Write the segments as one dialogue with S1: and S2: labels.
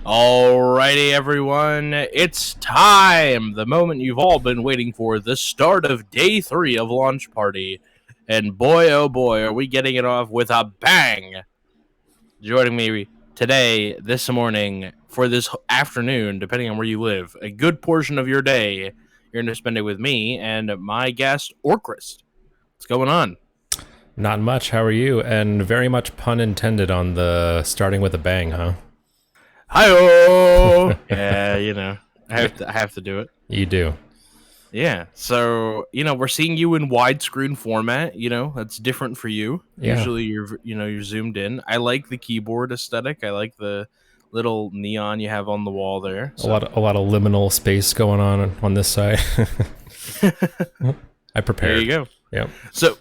S1: Alrighty, everyone, it's time! The moment you've all been waiting for, the start of day 3 of Launch Party. And boy, oh boy, are we getting it off with a bang! Joining me today, this morning, for this afternoon, depending on where you live, a good portion of your day, you're going to spend it with me and my guest, Orcrist. What's going on?
S2: Not much, how are you? And very much pun intended on the starting with a bang, huh?
S1: Hi-oh! Yeah, I have to do it.
S2: You do.
S1: Yeah, so, we're seeing you in widescreen format, that's different for you.
S2: Yeah.
S1: Usually you're zoomed in. I like the keyboard aesthetic. I like the little neon you have on the wall there.
S2: So. A lot of liminal space going on this side. I prepared.
S1: There you go.
S2: Yep.
S1: So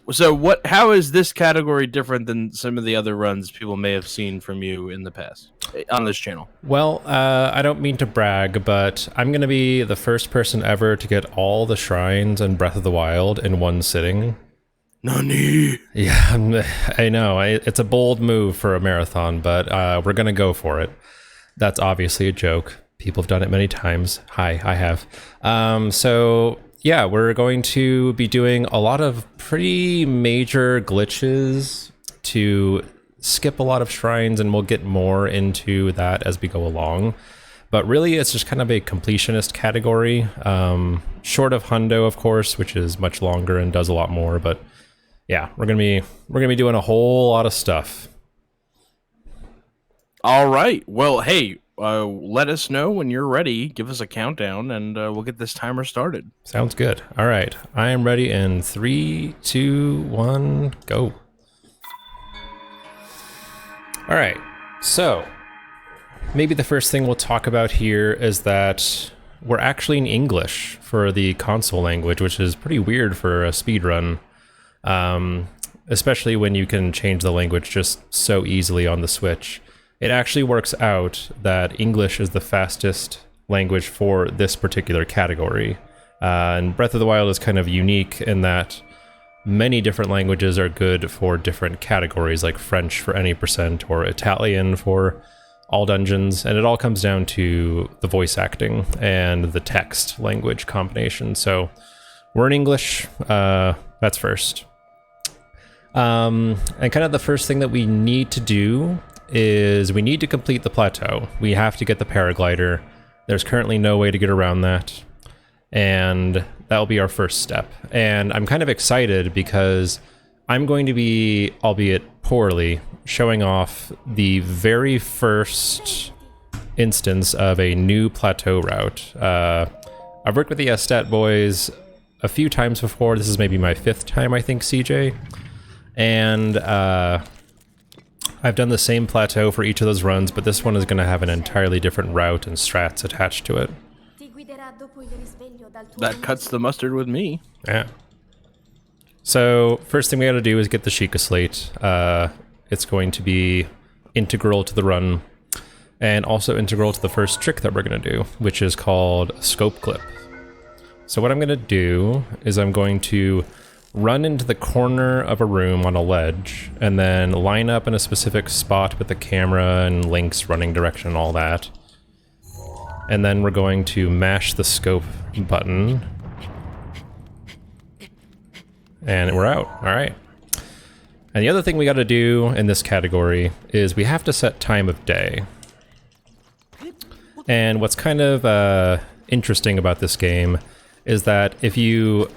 S1: how is this category different than some of the other runs people may have seen from you in the past on this channel?
S2: Well, I don't mean to brag, but I'm going to be the first person ever to get all the shrines in Breath of the Wild in one sitting.
S1: Nani?
S2: Yeah, I know. It's a bold move for a marathon, but we're going to go for it. That's obviously a joke. People have done it many times. Hi, I have. Yeah, we're going to be doing a lot of pretty major glitches to skip a lot of shrines, and we'll get more into that as we go along. But really, it's just kind of a completionist category, short of Hundo, of course, which is much longer and does a lot more. But yeah, we're gonna be doing a whole lot of stuff.
S1: All right. Well, hey. Let us know when you're ready. Give us a countdown, and we'll get this timer started.
S2: Sounds good. All right. I am ready in 3, 2, 1, go. All right. So, maybe the first thing we'll talk about here is that we're actually in English for the console language, which is pretty weird for a speedrun, especially when you can change the language just so easily on the Switch. It actually works out that English is the fastest language for this particular category. And Breath of the Wild is kind of unique in that many different languages are good for different categories, like French for any percent or Italian for all dungeons. And it all comes down to the voice acting and the text language combination. So we're in English. That's first. And kind of the first thing that we need to do is we need to complete the plateau. We have to get the paraglider. There's currently no way to get around that. And that'll be our first step. And I'm kind of excited because I'm going to be, albeit poorly, showing off the very first instance of a new plateau route. I've worked with the Stat boys a few times before. This is maybe my 5th time, I think, CJ. And I've done the same plateau for each of those runs, but this one is going to have an entirely different route and strats attached to it.
S1: That cuts the mustard with me.
S2: Yeah. So, first thing we got to do is get the Sheikah Slate. It's going to be integral to the run, and also integral to the first trick that we're going to do, which is called Scope Clip. So what I'm going to do is I'm going to run into the corner of a room on a ledge, and then line up in a specific spot with the camera and links, running direction, and all that. And then we're going to mash the scope button. And we're out. All right. And the other thing we got to do in this category is we have to set time of day. And what's kind of interesting about this game is that if you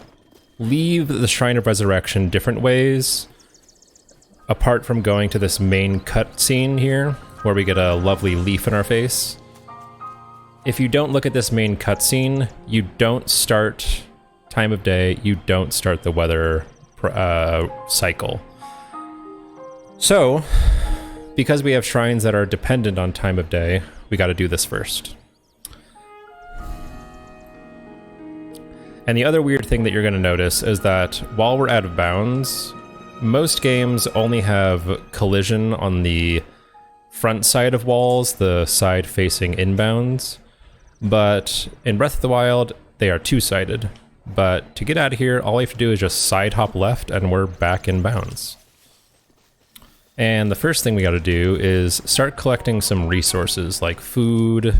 S2: leave the Shrine of Resurrection different ways, apart from going to this main cutscene here, where we get a lovely leaf in our face. If you don't look at this main cutscene, you don't start time of day, you don't start the weather cycle. So, because we have shrines that are dependent on time of day, we gotta do this first. And the other weird thing that you're going to notice is that while we're out of bounds, most games only have collision on the front side of walls, the side facing inbounds. But in Breath of the Wild, they are two-sided. But to get out of here, all you have to do is just side hop left and we're back in bounds. And the first thing we got to do is start collecting some resources like food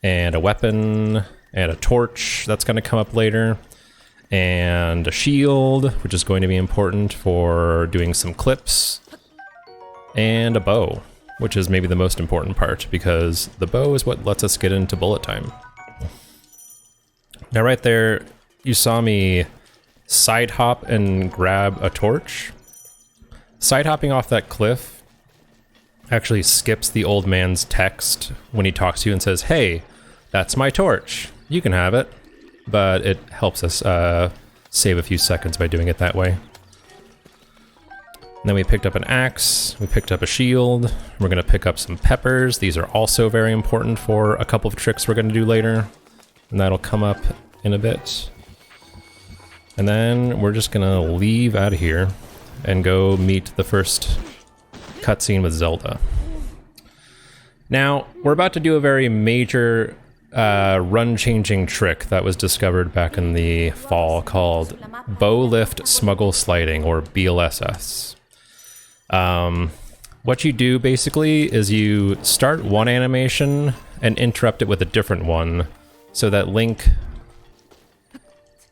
S2: and a weapon and a torch that's going to come up later, and a shield, which is going to be important for doing some clips, and a bow, which is maybe the most important part because the bow is what lets us get into bullet time. Now right there, you saw me side hop and grab a torch. Side hopping off that cliff actually skips the old man's text when he talks to you and says, "Hey, that's my torch. You can have it." But it helps us save a few seconds by doing it that way. And then we picked up an axe, we picked up a shield, we're going to pick up some peppers. These are also very important for a couple of tricks we're going to do later, and that'll come up in a bit. And then we're just going to leave out of here and go meet the first cutscene with Zelda. Now, we're about to do a very major run-changing trick that was discovered back in the fall called Bow Lift Smuggle Sliding, or BLSS. What you do basically is you start one animation and interrupt it with a different one so that Link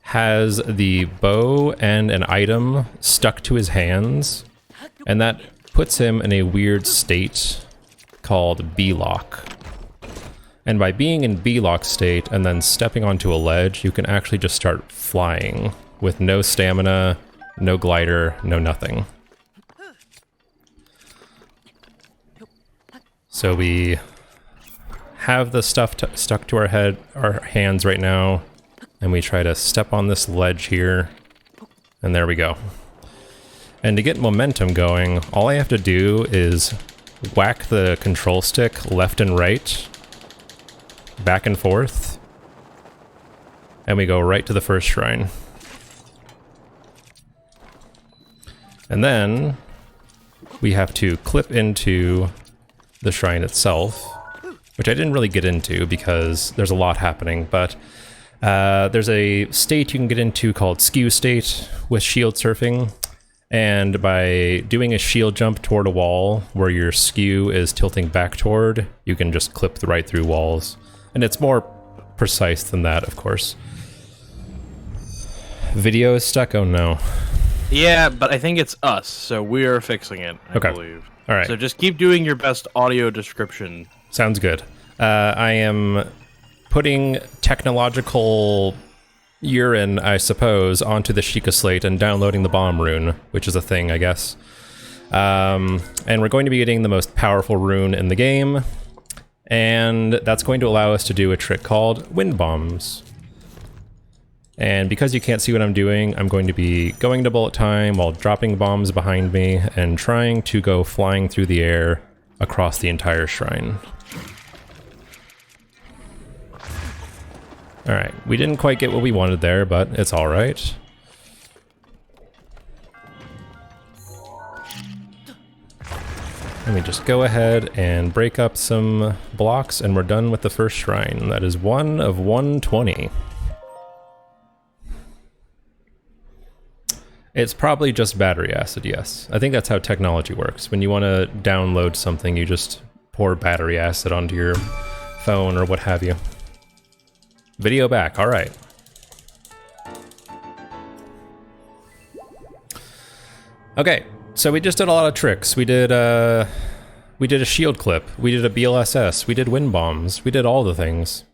S2: has the bow and an item stuck to his hands, and that puts him in a weird state called B-lock. And by being in B-lock state and then stepping onto a ledge, you can actually just start flying with no stamina, no glider, no nothing. So we have the stuff stuck to our hands right now, and we try to step on this ledge here, and there we go. And to get momentum going, all I have to do is whack the control stick left and right, back and forth, and we go right to the first shrine. And then we have to clip into the shrine itself, which I didn't really get into because there's a lot happening, but there's a state you can get into called skew state with shield surfing, and by doing a shield jump toward a wall where your skew is tilting back toward, you can just clip right through walls. And it's more precise than that, of course. Video is stuck? Oh no.
S1: Yeah, but I think it's us, so we're fixing it, I believe.
S2: All right.
S1: So just keep doing your best audio description.
S2: Sounds good. I am putting technological urine, I suppose, onto the Sheikah slate and downloading the bomb rune, which is a thing, I guess. And we're going to be getting the most powerful rune in the game, and that's going to allow us to do a trick called wind bombs. And because you can't see what I'm doing, I'm going to be going to bullet time while dropping bombs behind me and trying to go flying through the air across the entire shrine. Alright, we didn't quite get what we wanted there, but it's alright. Let me just go ahead and break up some blocks, and we're done with the first shrine. That is 1 of 120. It's probably just battery acid, yes. I think that's how technology works. When you want to download something, you just pour battery acid onto your phone or what have you. Video back, alright. Okay, so we just did a lot of tricks. We did a shield clip, we did a BLSS, we did wind bombs, we did all the things.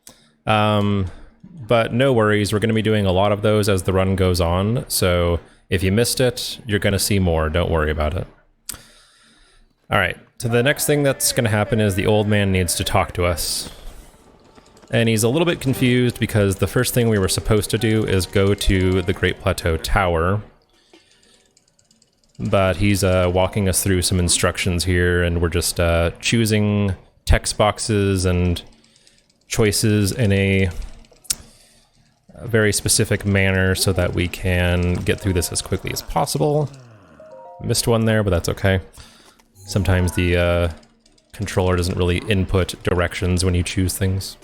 S2: But no worries, we're going to be doing a lot of those as the run goes on, so if you missed it, you're going to see more, don't worry about it. Alright, so the next thing that's going to happen is the old man needs to talk to us. And he's a little bit confused because the first thing we were supposed to do is go to the Great Plateau Tower. But he's walking us through some instructions here, and we're just choosing text boxes and choices in a very specific manner so that we can get through this as quickly as possible. Missed one there, but that's okay. Sometimes the controller doesn't really input directions when you choose things.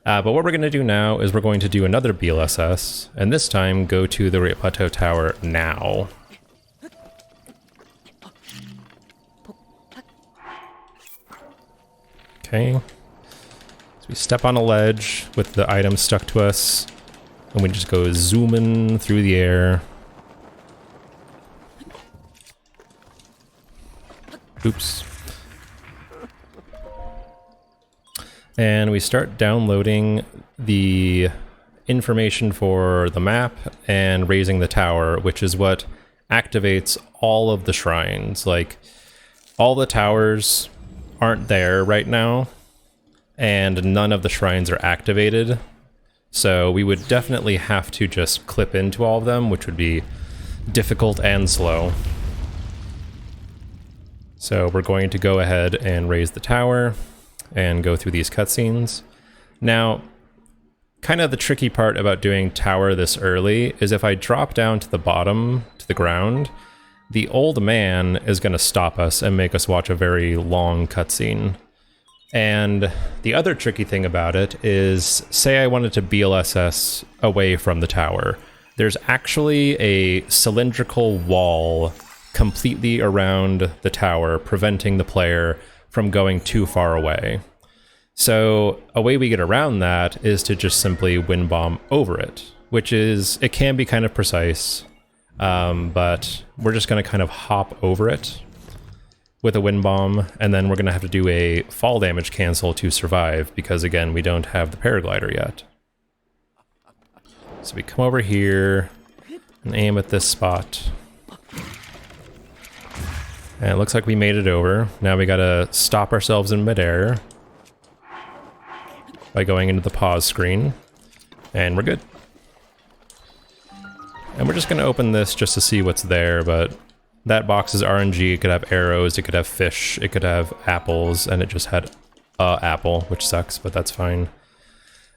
S2: But what we're going to do now is we're going to do another BLSS, and this time go to the Great Plateau Tower now. Okay. So we step on a ledge with the item stuck to us, and we just go zooming through the air. Oops. And we start downloading the information for the map and raising the tower, which is what activates all of the shrines. Like, all the towers aren't there right now, and none of the shrines are activated. So we would definitely have to just clip into all of them, which would be difficult and slow. So we're going to go ahead and raise the tower and go through these cutscenes. Now, kind of the tricky part about doing tower this early is if I drop down to the bottom, to the ground, the old man is going to stop us and make us watch a very long cutscene. And the other tricky thing about it is, say I wanted to BLSS away from the tower. There's actually a cylindrical wall completely around the tower, preventing the player from going too far away. So a way we get around that is to just simply wind bomb over it, which is, it can be kind of precise, but we're just going to kind of hop over it with a wind bomb, and then we're going to have to do a fall damage cancel to survive, because again, we don't have the paraglider yet. So we come over here and aim at this spot. And it looks like we made it over. Now we gotta stop ourselves in midair by going into the pause screen, and we're good. And we're just gonna open this just to see what's there, but that box is RNG. It could have arrows, it could have fish, it could have apples, and it just had a apple, which sucks, but that's fine.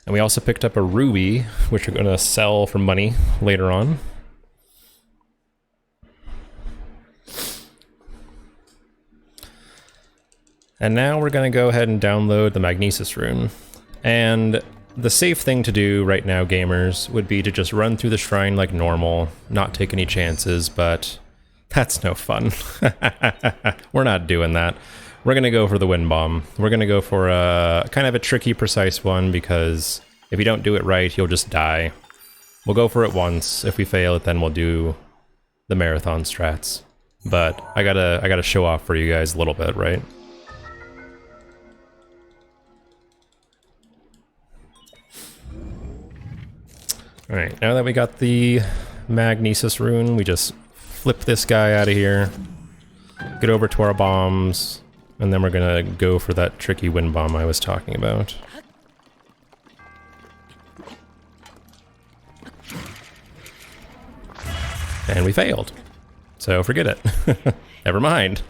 S2: And we also picked up a ruby, which we're gonna sell for money later on. And now we're gonna go ahead and download the Magnesis rune. And the safe thing to do right now, gamers, would be to just run through the shrine like normal, not take any chances, but that's no fun. We're not doing that. We're gonna go for the wind bomb. We're gonna go for a kind of a tricky, precise one, because if you don't do it right, you'll just die. We'll go for it once. If we fail it, then we'll do the marathon strats. But I gotta show off for you guys a little bit, right? Alright, now that we got the Magnesis rune, we just flip this guy out of here, get over to our bombs, and then we're gonna go for that tricky wind bomb I was talking about. And we failed. So forget it. Never mind.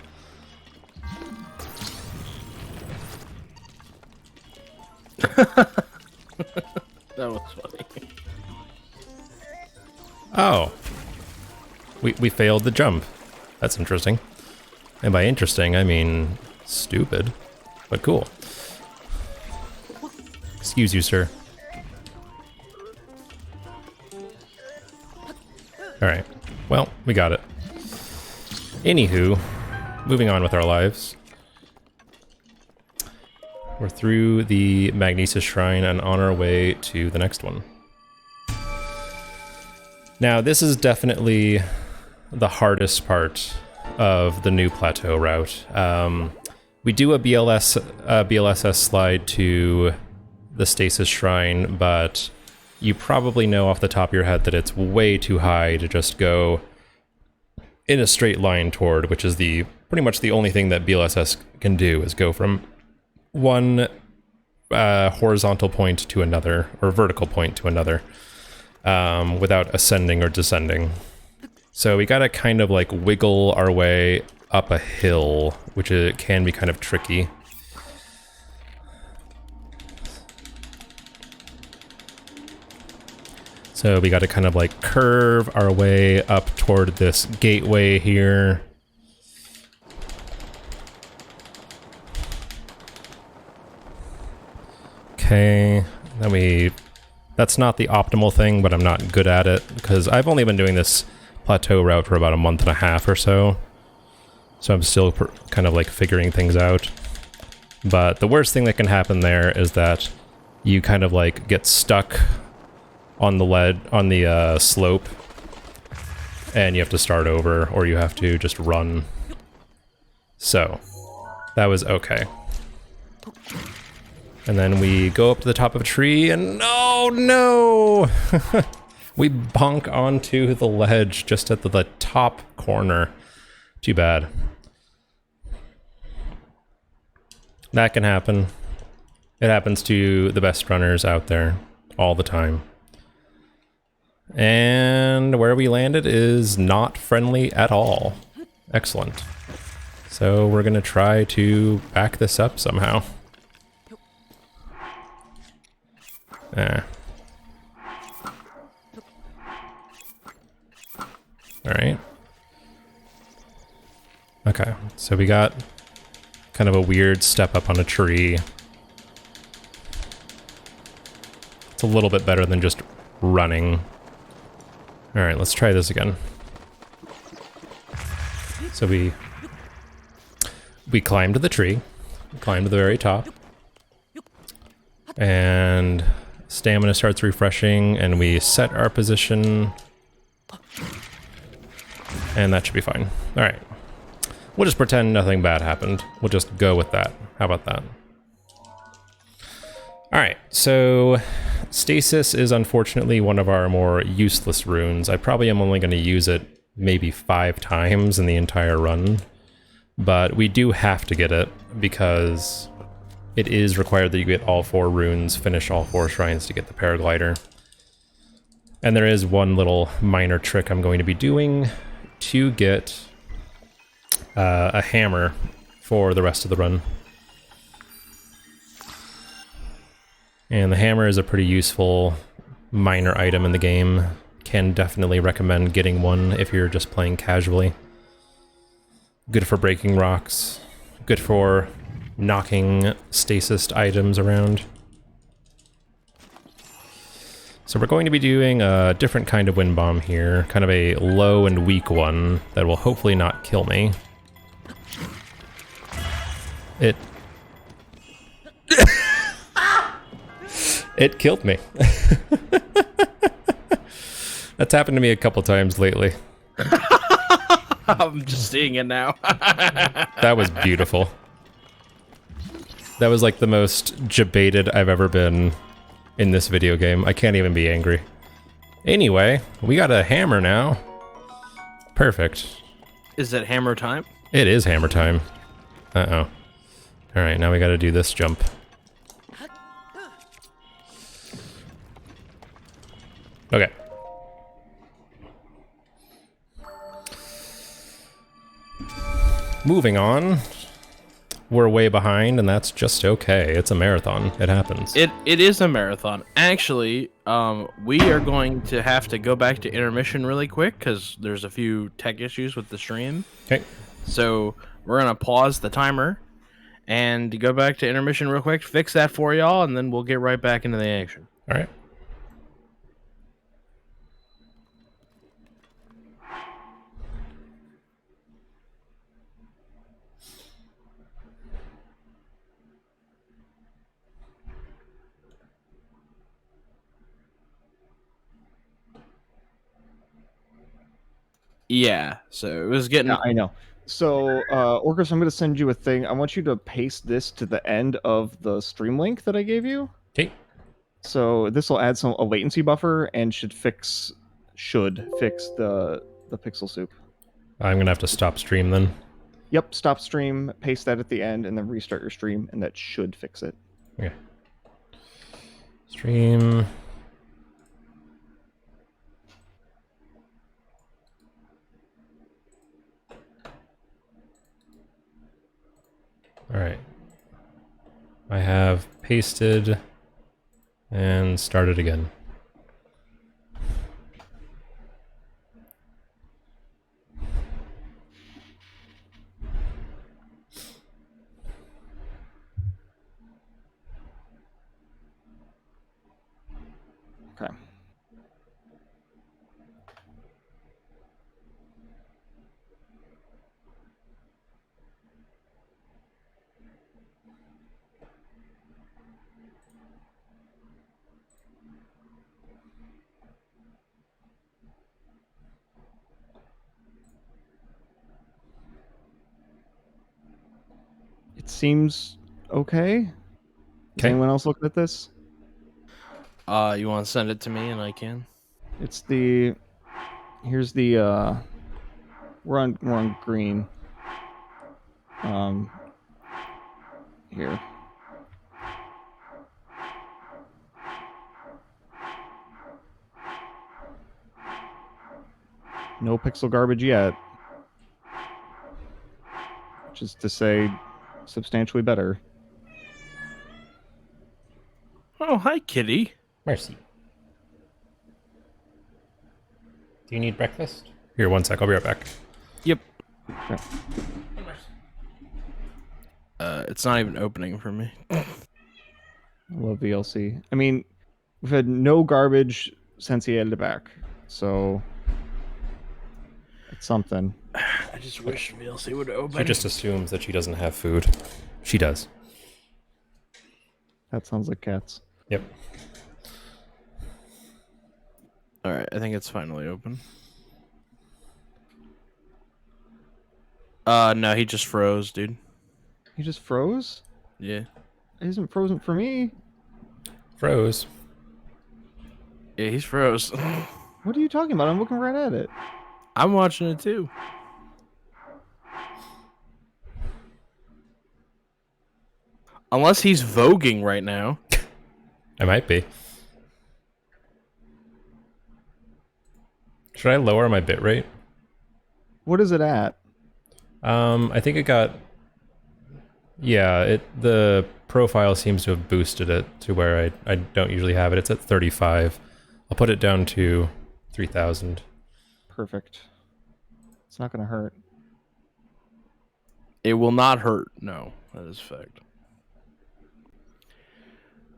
S1: That was funny.
S2: Oh. We failed the jump. That's interesting. And by interesting, I mean stupid. But cool. Excuse you, sir. Alright. Well, we got it. Anywho, moving on with our lives. We're through the Magnesis Shrine and on our way to the next one. Now, this is definitely the hardest part of the new plateau route. We do a BLSS slide to the Stasis Shrine, but you probably know off the top of your head that it's way too high to just go in a straight line toward, which is pretty much the only thing that BLSS can do, is go from one horizontal point to another, or vertical point to another, without ascending or descending. So we gotta kind of like wiggle our way up a hill, which can be kind of tricky. So we gotta kind of like curve our way up toward this gateway here. Okay, then that's not the optimal thing, but I'm not good at it, because I've only been doing this plateau route for about a month and a half or so. So I'm still kind of like figuring things out. But the worst thing that can happen there is that you kind of like get stuck on the slope, and you have to start over, or you have to just run. So that was okay. And then we go up to the top of a tree, and oh no! We bonk onto the ledge just at the top corner. Too bad. That can happen. It happens to the best runners out there all the time. And where we landed is not friendly at all. Excellent. So we're gonna try to back this up somehow. Alright. Okay, so we got kind of a weird step up on a tree. It's a little bit better than just running. Alright, let's try this again. So we climb to the tree, climb to the very top, and stamina starts refreshing, and we set our position, and that should be fine. Alright. We'll just pretend nothing bad happened. We'll just go with that. How about that? Alright, so Stasis is unfortunately one of our more useless runes. I probably am only going to use it maybe 5 times in the entire run, but we do have to get it because it is required that you get all 4 runes, finish all 4 shrines to get the paraglider. And there is one little minor trick I'm going to be doing to get a hammer for the rest of the run. And the hammer is a pretty useful minor item in the game. Can definitely recommend getting one if you're just playing casually. Good for breaking rocks. Good for knocking stasis items around. So we're going to be doing a different kind of wind bomb here. Kind of a low and weak one that will hopefully not kill me. It killed me. That's happened to me a couple times lately.
S1: I'm just seeing it now.
S2: That was beautiful. That was like the most jebaited I've ever been in this video game. I can't even be angry. Anyway, we got a hammer now. Perfect.
S1: Is it hammer time?
S2: It is hammer time. Uh-oh. Alright, now we gotta do this jump. Okay. Moving on. We're way behind, and that's just okay. It's a marathon. It happens.
S1: It is a marathon. Actually, we are going to have to go back to intermission really quick because there's a few tech issues with the stream.
S2: Okay.
S1: So we're gonna pause the timer and go back to intermission real quick, fix that for y'all, and then we'll get right back into the action.
S2: All right.
S1: Yeah, so it was getting...
S3: Yeah, I know. So, Orcus, I'm going to send you a thing. I want you to paste this to the end of the stream link that I gave you.
S2: Okay.
S3: So this will add a latency buffer and should fix the pixel soup.
S2: I'm gonna have to stop stream then.
S3: Yep, stop stream, paste that at the end, and then restart your stream, and that should fix it.
S2: Okay. Stream. All right. I have pasted and started again.
S3: Okay. seems okay. Is
S2: Okay.
S3: anyone else looking at this?
S1: You want to send it to me and I can?
S3: It's the here's the we're on green. Here. No pixel garbage yet. Which is to say substantially better.
S1: Oh, hi, kitty.
S2: Mercy. Do you need breakfast? Here, one sec. I'll be right back.
S1: Yep.
S3: Okay.
S1: It's not even opening for me.
S3: I love VLC. I mean, we've had no garbage since he added it back. So it's something.
S1: I just wish VLC would open.
S2: She just assumes that she doesn't have food. She does.
S3: That sounds like cats.
S2: Yep.
S1: All right, I think it's finally open. No, he just froze, dude.
S3: He just froze?
S1: Yeah.
S3: He isn't frozen for me.
S2: Froze.
S1: Yeah, he's froze.
S3: What are you talking about? I'm looking right at it.
S1: I'm watching it too. Unless he's voguing right now.
S2: I might be. Should I lower my bitrate?
S3: What is it at?
S2: I think it got... Yeah, the profile seems to have boosted it to where I don't usually have it. It's at 35. I'll put it down to 3000.
S3: Perfect. It's not going to hurt.
S1: It will not hurt. No, that is fact.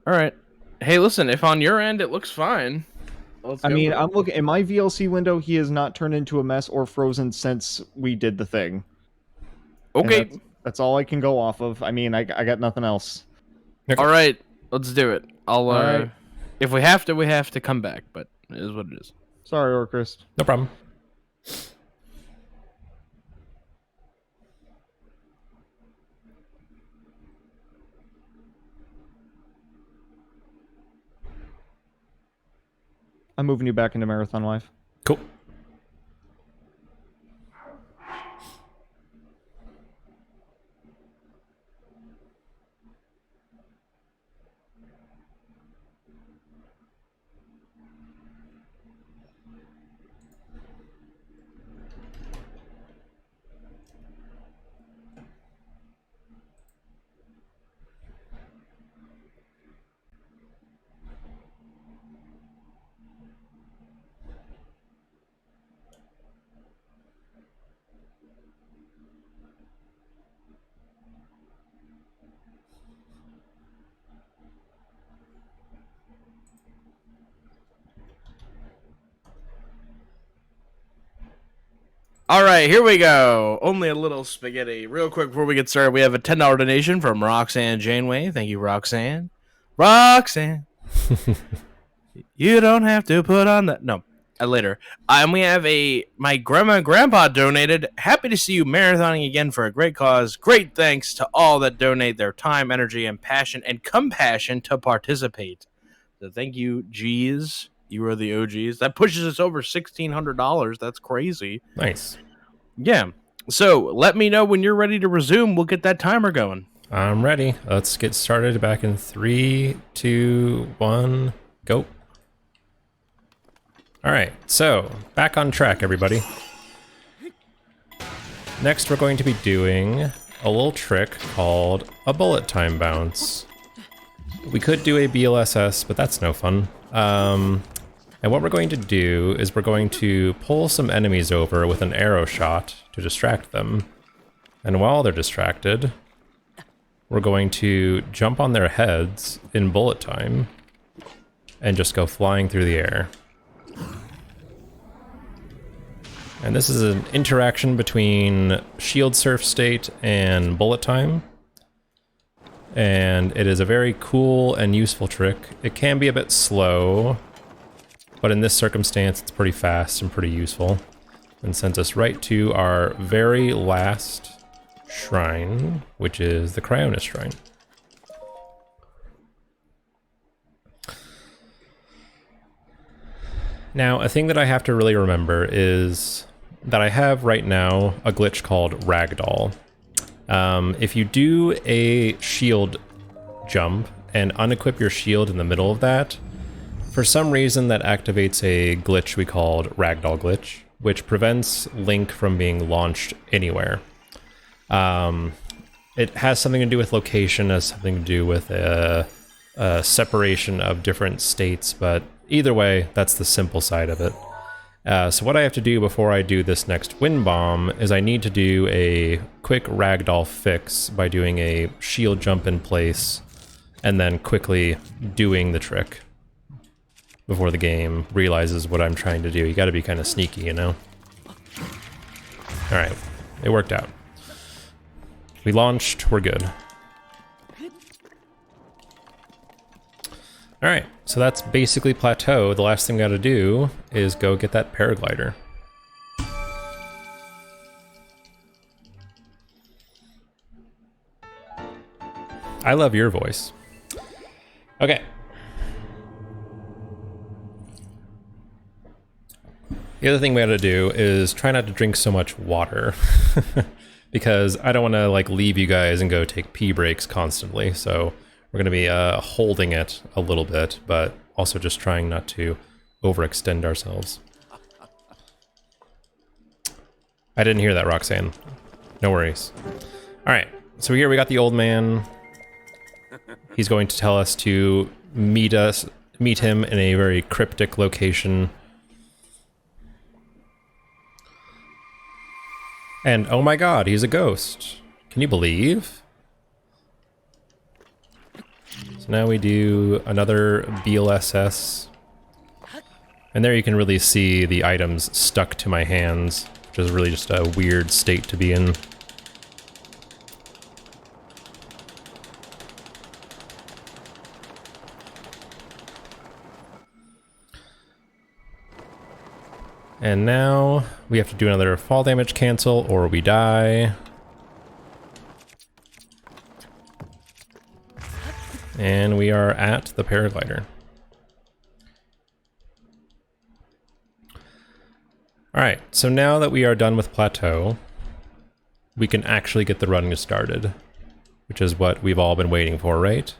S1: All right. Hey, listen, if on your end it looks fine.
S3: I mean, I'm looking in my VLC window. He has not turned into a mess or frozen since we did the thing.
S1: Okay.
S3: That's all I can go off of. I mean, I got nothing else.
S1: All right. Let's do it. I'll
S3: right.
S1: If we have to come back, but it is what it is.
S3: Sorry, Orchrist.
S2: No problem.
S3: I'm moving you back into Marathon Life.
S2: Cool.
S1: All right, here we go. Only a little spaghetti. Real quick before we get started, we have a $10 donation from Roxanne Janeway. Thank you, Roxanne. Roxanne. You don't have to put on that. No, later. And we have my grandma and grandpa donated. Happy to see you marathoning again for a great cause. Great thanks to all that donate their time, energy, and passion and compassion to participate. So thank you, G's. You are the OGs. That pushes us over $1,600. That's crazy.
S2: Nice.
S1: Yeah. So let me know when you're ready to resume. We'll get that timer going.
S2: I'm ready. Let's get started back in 3, 2, 1, go. All right, so back on track, everybody. Next, we're going to be doing a little trick called a bullet time bounce. We could do a BLSS, but that's no fun. And what we're going to do is we're going to pull some enemies over with an arrow shot to distract them. And while they're distracted, we're going to jump on their heads in bullet time and just go flying through the air. And this is an interaction between shield surf state and bullet time. And it is a very cool and useful trick. It can be a bit slow, but in this circumstance, it's pretty fast and pretty useful. And sends us right to our very last shrine, which is the Cryonis shrine. Now, a thing that I have to really remember is that I have right now a glitch called Ragdoll. If you do a shield jump and unequip your shield in the middle of that, for some reason that activates a glitch we called Ragdoll glitch, which prevents Link from being launched anywhere. It has something to do with location, has something to do with a separation of different states, but either way, that's the simple side of it. So what I have to do before I do this next wind bomb is I need to do a quick ragdoll fix by doing a shield jump in place and then quickly doing the trick before the game realizes what I'm trying to do. You gotta be kind of sneaky, you know? Alright, it worked out. We launched, we're good. Alright, so that's basically plateau. The last thing we gotta do is go get that paraglider. I love your voice. Okay. The other thing we gotta do is try not to drink so much water. Because I don't want to like leave you guys and go take pee breaks constantly, so we're going to be holding it a little bit, but also just trying not to overextend ourselves. I didn't hear that, Roxanne. No worries. Alright, so here we got the old man. He's going to tell us to meet him in a very cryptic location. And oh my god, he's a ghost. Can you believe? So now we do another BLSS. And there you can really see the items stuck to my hands, which is really just a weird state to be in. And now we have to do another fall damage cancel or we die. And we are at the paraglider. Alright, so now that we are done with plateau, we can actually get the run started, which is what we've all been waiting for, right?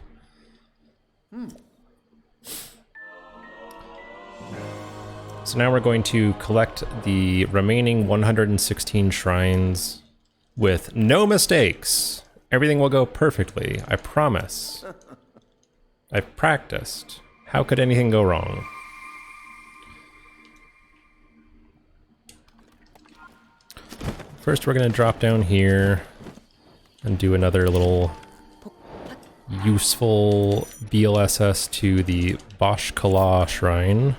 S2: So now we're going to collect the remaining 116 shrines with no mistakes. Everything will go perfectly, I promise. I've practiced. How could anything go wrong? First we're going to drop down here and do another little useful BLSS to the Boshkala shrine.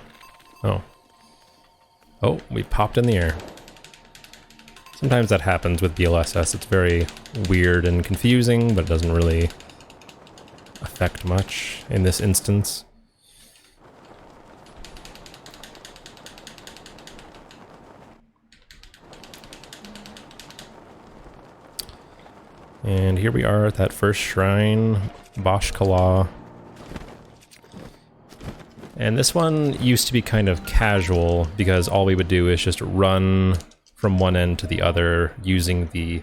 S2: Oh, we popped in the air. Sometimes that happens with BLSS. It's very weird and confusing, but it doesn't really affect much in this instance. And here we are at that first shrine, Boshkala. And this one used to be kind of casual because all we would do is just run from one end to the other using the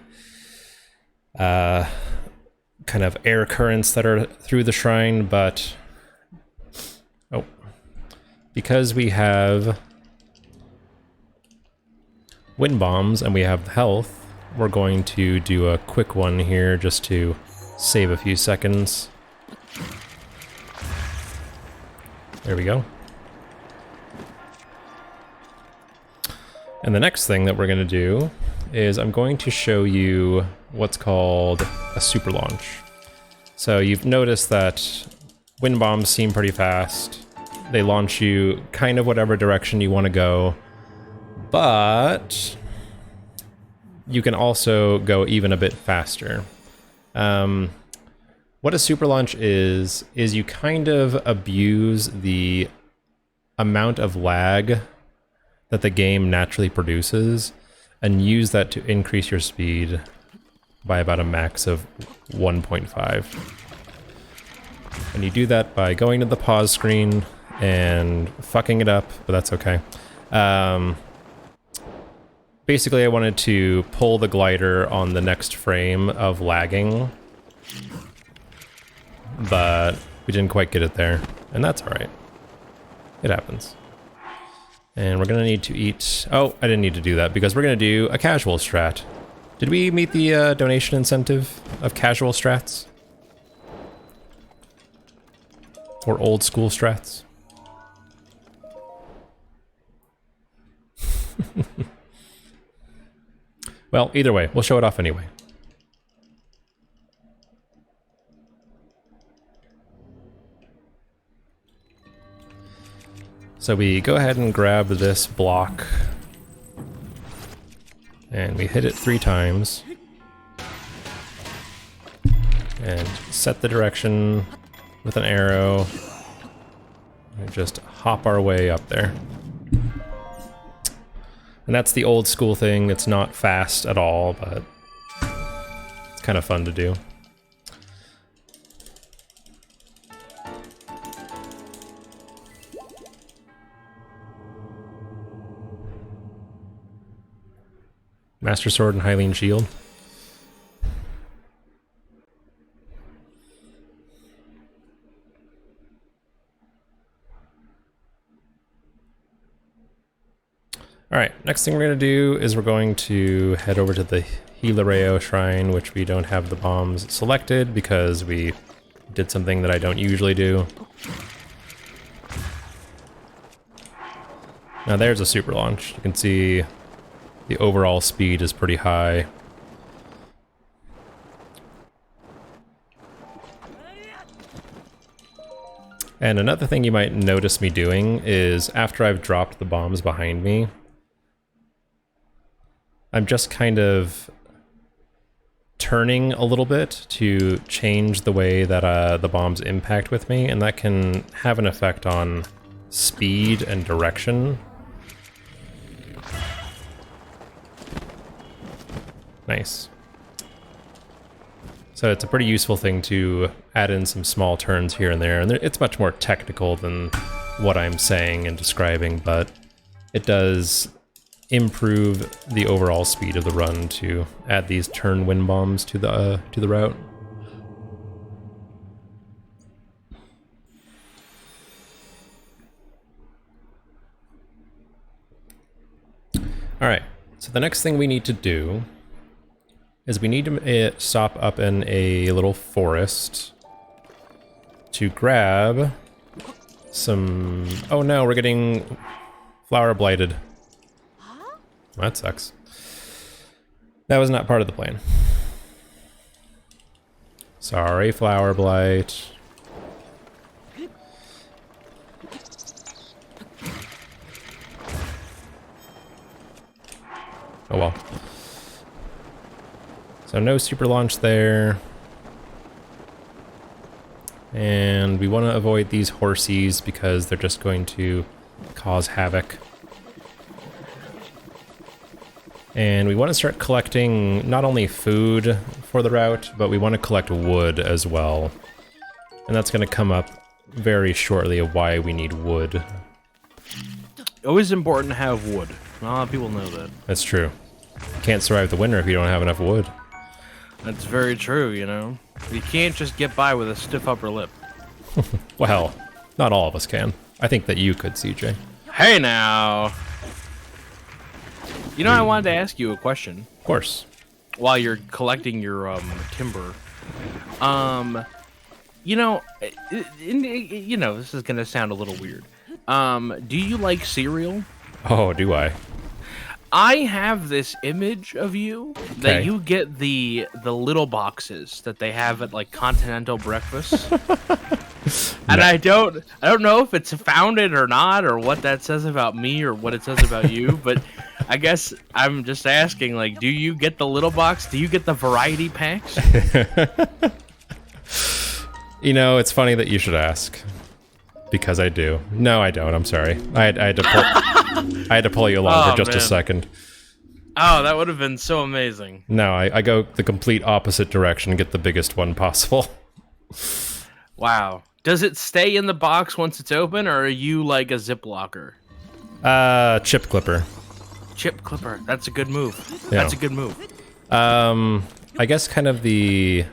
S2: kind of air currents that are through the shrine, but because we have wind bombs and we have health, we're going to do a quick one here just to save a few seconds. There we go. And the next thing that we're going to do is I'm going to show you what's called a super launch. So you've noticed that wind bombs seem pretty fast. They launch you kind of whatever direction you want to go, but you can also go even a bit faster. What a super launch is you kind of abuse the amount of lag that the game naturally produces and use that to increase your speed. by about a max of 1.5. And you do that by going to the pause screen and fucking it up, but that's okay. Basically, I wanted to pull the glider on the next frame of lagging, but we didn't quite get it there, and that's alright. It happens. And we're gonna need to eat... Oh, I didn't need to do that, because we're gonna do a casual strat. Did we meet the donation incentive of casual strats? Or old school strats? Well, either way, we'll show it off anyway. So we go ahead and grab this block, and we hit it 3 times, and set the direction with an arrow, and just hop our way up there. And that's the old school thing. It's not fast at all, but it's kind of fun to do. Master Sword and Hylian Shield. Alright, next thing we're going to do is we're going to head over to the Hilareo Shrine, which we don't have the bombs selected because we did something that I don't usually do. Now there's a super launch. You can see the overall speed is pretty high. And another thing you might notice me doing is after I've dropped the bombs behind me, I'm just kind of turning a little bit to change the way that the bombs impact with me, and that can have an effect on speed and direction. Nice. So it's a pretty useful thing to add in some small turns here and there, and it's much more technical than what I'm saying and describing, but it does improve the overall speed of the run to add these turn wind bombs to the route. All right, so the next thing we need to do is we need to stop up in a little forest to grab some... Oh no, we're getting flower blighted. That sucks. That was not part of the plan. Sorry, flower blight. Oh well. So no super launch there. And we want to avoid these horsies because they're just going to cause havoc. And we want to start collecting not only food for the route, but we want to collect wood as well. And that's going to come up very shortly of why we need wood.
S1: Always important to have wood. Not a lot of people know that.
S2: That's true. You can't survive the winter if you don't have enough wood.
S1: That's very true, you know. You can't just get by with a stiff upper lip.
S2: Well, not all of us can. I think that you could, CJ.
S1: Hey now! You know, I wanted to ask you a question.
S2: Of course.
S1: While you're collecting your timber. You know, this is gonna sound a little weird. Do you like cereal?
S2: Oh, do I?
S1: I have this image of you that you get the little boxes that they have at like continental breakfast. And I don't know if it's founded or not, or what that says about me or what it says about you, but I guess I'm just asking, like, do you get the little box? Do you get the variety packs?
S2: You know, it's funny that you should ask. Because I do. No, I don't. I'm sorry. I had to pull you along for just a second.
S1: Oh, that would have been so amazing.
S2: No, I go the complete opposite direction and get the biggest one possible.
S1: Wow. Does it stay in the box once it's open, or are you like a Ziplocker?
S2: Chip clipper.
S1: Chip clipper. That's a good move.
S2: Yeah.
S1: That's a good move.
S2: I guess kind of the...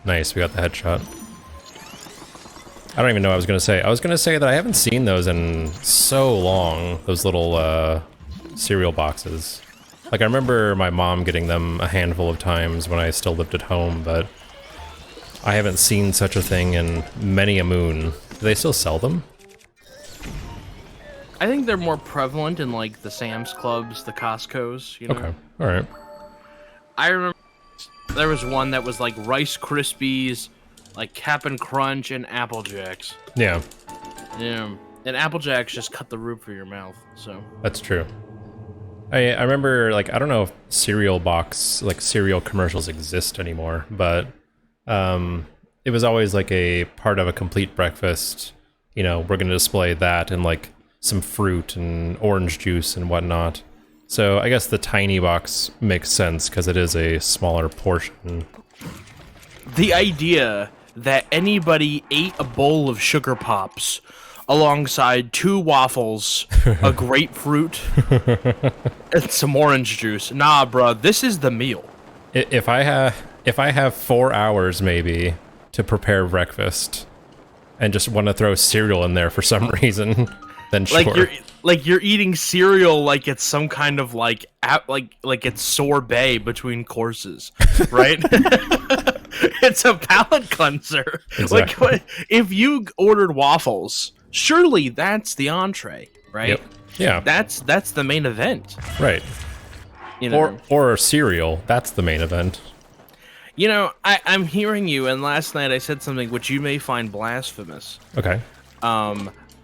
S2: Nice, we got the headshot. I don't even know what I was going to say. I was going to say that I haven't seen those in so long, those little cereal boxes. Like, I remember my mom getting them a handful of times when I still lived at home, but I haven't seen such a thing in many a moon. Do they still sell them?
S1: I think they're more prevalent in like the Sam's Clubs, the Costco's, you know?
S2: Okay, alright.
S1: I remember there was one that was like Rice Krispies, like Cap'n Crunch, and Apple Jacks.
S2: Yeah.
S1: Yeah. And Apple Jacks just cut the roof of your mouth, so.
S2: That's true. I remember, like, I don't know if cereal commercials exist anymore, but it was always like a part of a complete breakfast. You know, we're going to display that and like some fruit and orange juice and whatnot. So I guess the tiny box makes sense because it is a smaller portion.
S1: The idea that anybody ate a bowl of Sugar Pops alongside 2 waffles, a grapefruit, and some orange juice. Nah, bruh, this is the meal.
S2: If I have 4 hours maybe to prepare breakfast and just want to throw cereal in there for some reason, then sure.
S1: Like you're eating cereal like it's some kind of like it's sorbet between courses, right? It's a palate cleanser.
S2: Exactly.
S1: Like if you ordered waffles, surely that's the entree, right?
S2: Yep. Yeah.
S1: That's the main event.
S2: Right.
S1: You know?
S2: Or cereal, that's the main event.
S1: You know, I'm hearing you, and last night I said something which you may find blasphemous.
S2: Okay.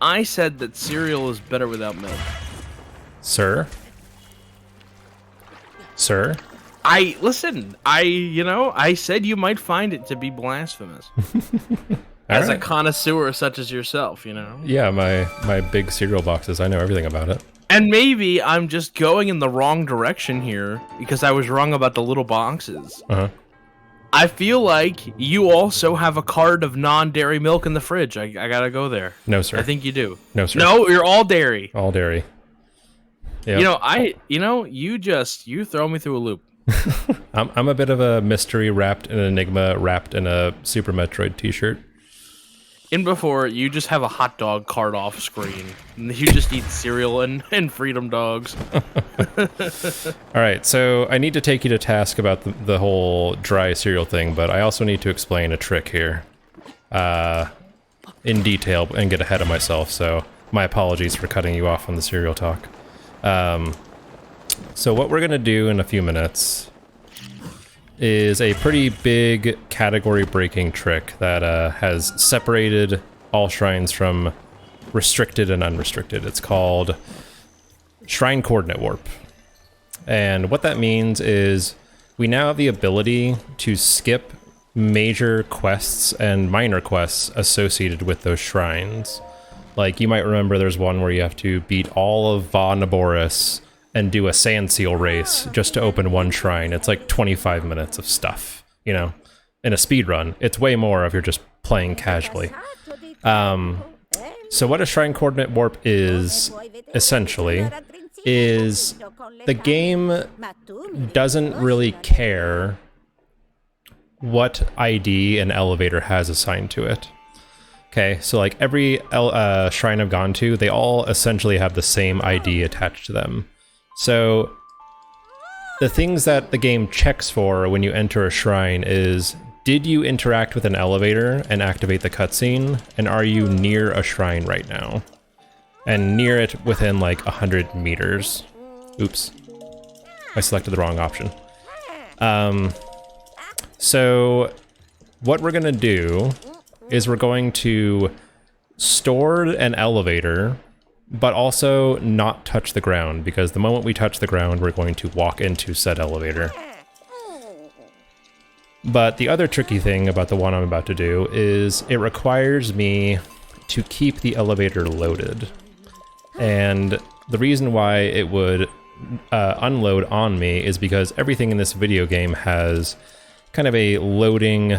S1: I said that cereal is better without milk.
S2: Sir? Sir?
S1: I said you might find it to be blasphemous. As a connoisseur such as yourself, you know?
S2: Yeah, my big cereal boxes, I know everything about it.
S1: And maybe I'm just going in the wrong direction here because I was wrong about the little boxes.
S2: Uh-huh.
S1: I feel like you also have a cart of non-dairy milk in the fridge. I gotta go there.
S2: No, sir.
S1: I think you do.
S2: No, sir.
S1: No, you're all dairy.
S2: All dairy. Yep.
S1: You throw me through a loop.
S2: I'm a bit of a mystery wrapped in an enigma wrapped in a Super Metroid t-shirt.
S1: In before, you just have a hot dog cart off screen. You just eat cereal and Freedom Dogs.
S2: Alright, so I need to take you to task about the whole dry cereal thing, but I also need to explain a trick here. In detail and get ahead of myself, so my apologies for cutting you off on the cereal talk. So what we're gonna do in a few minutes is a pretty big category-breaking trick that has separated all shrines from restricted and unrestricted. It's called Shrine Coordinate Warp. And what that means is we now have the ability to skip major quests and minor quests associated with those shrines. Like, you might remember there's one where you have to beat all of Va Naboris and do a sand seal race just to open one shrine. It's like 25 minutes of stuff, you know? In a speedrun, it's way more if you're just playing casually. So what a Shrine Coordinate Warp is, essentially, is the game doesn't really care what ID an elevator has assigned to it. Okay, so like every shrine I've gone to, they all essentially have the same ID attached to them. So the things that the game checks for when you enter a shrine is, did you interact with an elevator and activate the cutscene? And are you near a shrine right now? And near it within like 100 meters. Oops. I selected the wrong option. So what we're gonna do is we're going to store an elevator, but also not touch the ground, because the moment we touch the ground, we're going to walk into said elevator. But the other tricky thing about the one I'm about to do is it requires me to keep the elevator loaded. And the reason why it would unload on me is because everything in this video game has kind of a loading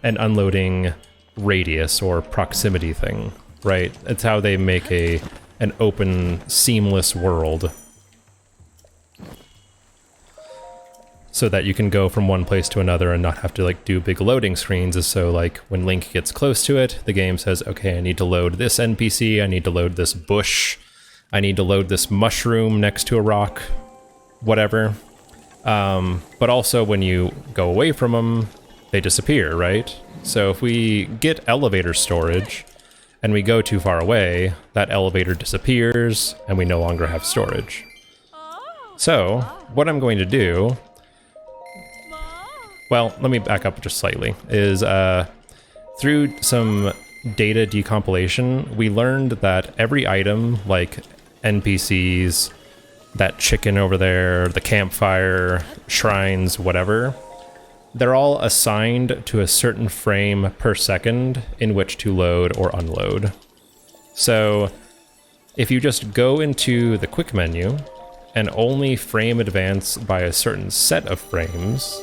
S2: and unloading radius or proximity thing, right? It's how they make an open, seamless world. So that you can go from one place to another and not have to like do big loading screens. Is so like when Link gets close to it, the game says, okay, I need to load this NPC, I need to load this bush, I need to load this mushroom next to a rock, whatever. But also when you go away from them, they disappear, right? So if we get elevator storage and we go too far away, that elevator disappears and we no longer have storage. So what I'm going to do, well, let me back up just slightly, is through some data decompilation, we learned that every item, like NPCs, that chicken over there, the campfire, shrines, whatever, they're all assigned to a certain frame per second in which to load or unload. So if you just go into the quick menu and only frame advance by a certain set of frames,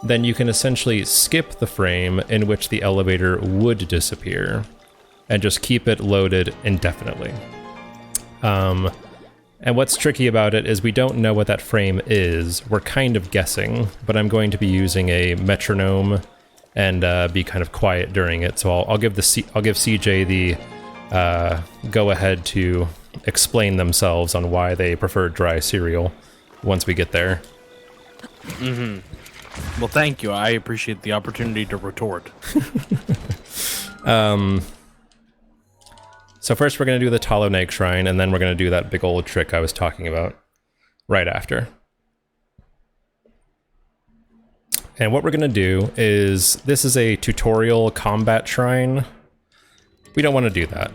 S2: then you can essentially skip the frame in which the elevator would disappear and just keep it loaded indefinitely. And what's tricky about it is we don't know what that frame is. We're kind of guessing, but I'm going to be using a metronome and be kind of quiet during it. So I'll give CJ the go ahead to explain themselves on why they prefer dry cereal once we get there.
S1: Mm-hmm. Well, thank you. I appreciate the opportunity to retort.
S2: So first we're going to do the Taloneg Shrine, and then we're going to do that big old trick I was talking about right after. And what we're going to do is, this is a tutorial combat shrine. We don't want to do that.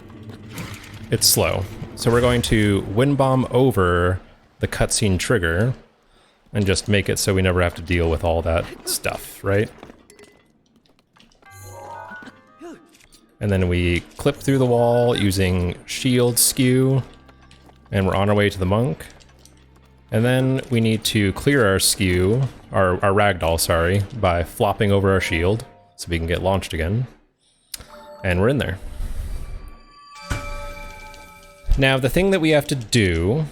S2: It's slow. So we're going to wind bomb over the cutscene trigger and just make it so we never have to deal with all that stuff, right? And then we clip through the wall using shield skew, and we're on our way to the monk. And then we need to clear our skew, our ragdoll, sorry, by flopping over our shield so we can get launched again. And we're in there. Now, the thing that we have to do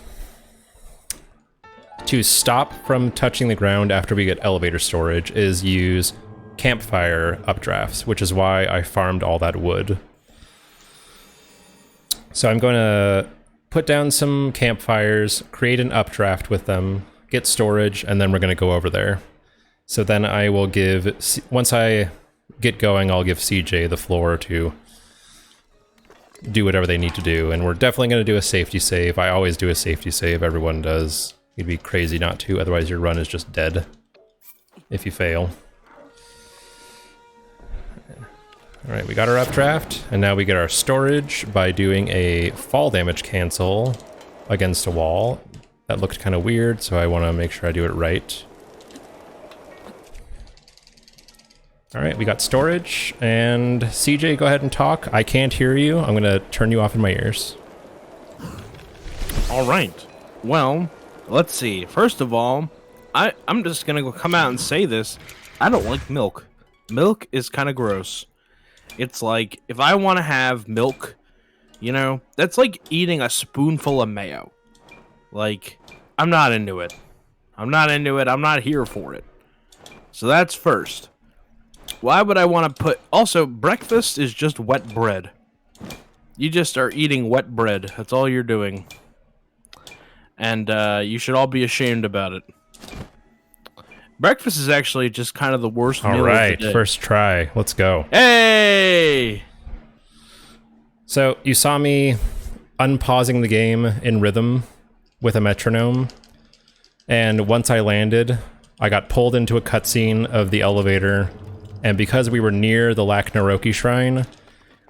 S2: to stop from touching the ground after we get elevator storage is use campfire updrafts, which is why I farmed all that wood. So I'm going to put down some campfires, create an updraft with them, get storage, and then we're going to go over there. So then I will once I get going, I'll give CJ the floor to do whatever they need to do. And we're definitely going to do a safety save. I always do a safety save. Everyone does. You'd be crazy not to, otherwise your run is just dead if you fail. Alright, we got our updraft, and now we get our storage by doing a fall damage cancel against a wall. That looked kind of weird, so I want to make sure I do it right. Alright, we got storage, and CJ, go ahead and talk. I can't hear you. I'm going to turn you off in my ears.
S1: Alright. Well, let's see. First of all, I'm just going to come out and say this. I don't like milk. Milk is kind of gross. It's like, if I want to have milk, you know, that's like eating a spoonful of mayo. Like, I'm not into it. I'm not into it. I'm not here for it. So that's first. Why would I want to put... Also, breakfast is just wet bread. You just are eating wet bread. That's all you're doing. And you should all be ashamed about it. Breakfast is actually just kind of the worst meal of the day.
S2: First try. Let's go.
S1: Hey!
S2: So, you saw me unpausing the game in rhythm with a metronome. And once I landed, I got pulled into a cutscene of the elevator. And because we were near the Lac-Naroki Shrine,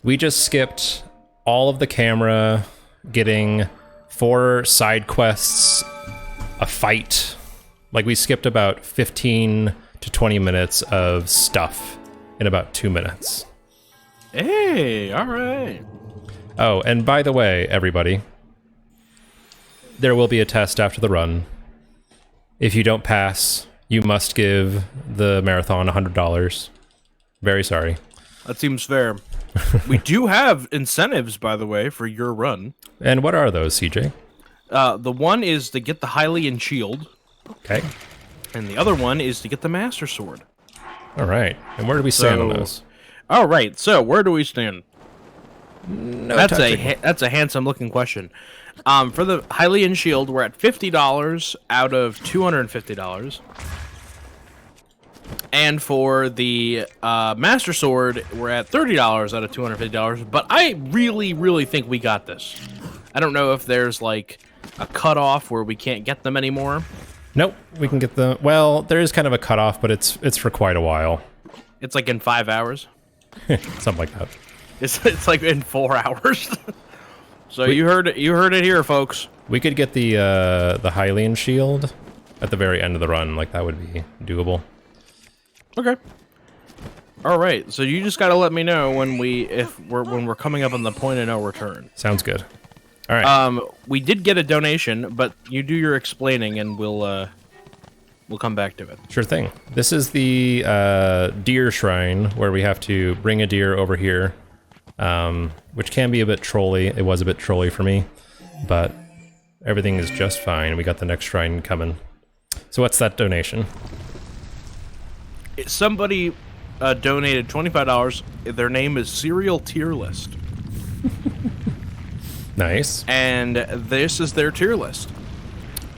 S2: we just skipped all of the camera, getting 4 side quests, a fight. Like, we skipped about 15 to 20 minutes of stuff in about 2 minutes.
S1: Hey, alright.
S2: Oh, and by the way, everybody, there will be a test after the run. If you don't pass, you must give the marathon $100. Very sorry.
S1: That seems fair. We do have incentives, by the way, for your run.
S2: And what are those, CJ?
S1: The one is to get the Hylian shield.
S2: Okay.
S1: And the other one is to get the Master Sword.
S2: All right. And where do we stand on those?
S1: All right. So where do we stand?
S2: No,
S1: That's a handsome looking question. For the Hylian shield, we're at $50 out of $250. And for the Master Sword, we're at $30 out of $250. But I really, really think we got this. I don't know if there's like a cutoff where we can't get them anymore.
S2: Nope, we can get the. Well, there is kind of a cutoff, but it's for quite a while.
S1: It's like in 5 hours.
S2: Something like that.
S1: It's like in 4 hours. So you heard it here, folks.
S2: We could get the Hylian shield at the very end of the run. Like that would be doable.
S1: Okay. All right. So you just got to let me know when we're coming up on the point of no return.
S2: Sounds good. All right.
S1: We did get a donation, but you do your explaining, and we'll come back to it.
S2: Sure thing. This is the deer shrine where we have to bring a deer over here, which can be a bit trolly. It was a bit trolly for me, but everything is just fine. We got the next shrine coming. So what's that donation?
S1: Somebody donated $25. Their name is Serial Tier List.
S2: Nice.
S1: And this is their tier list.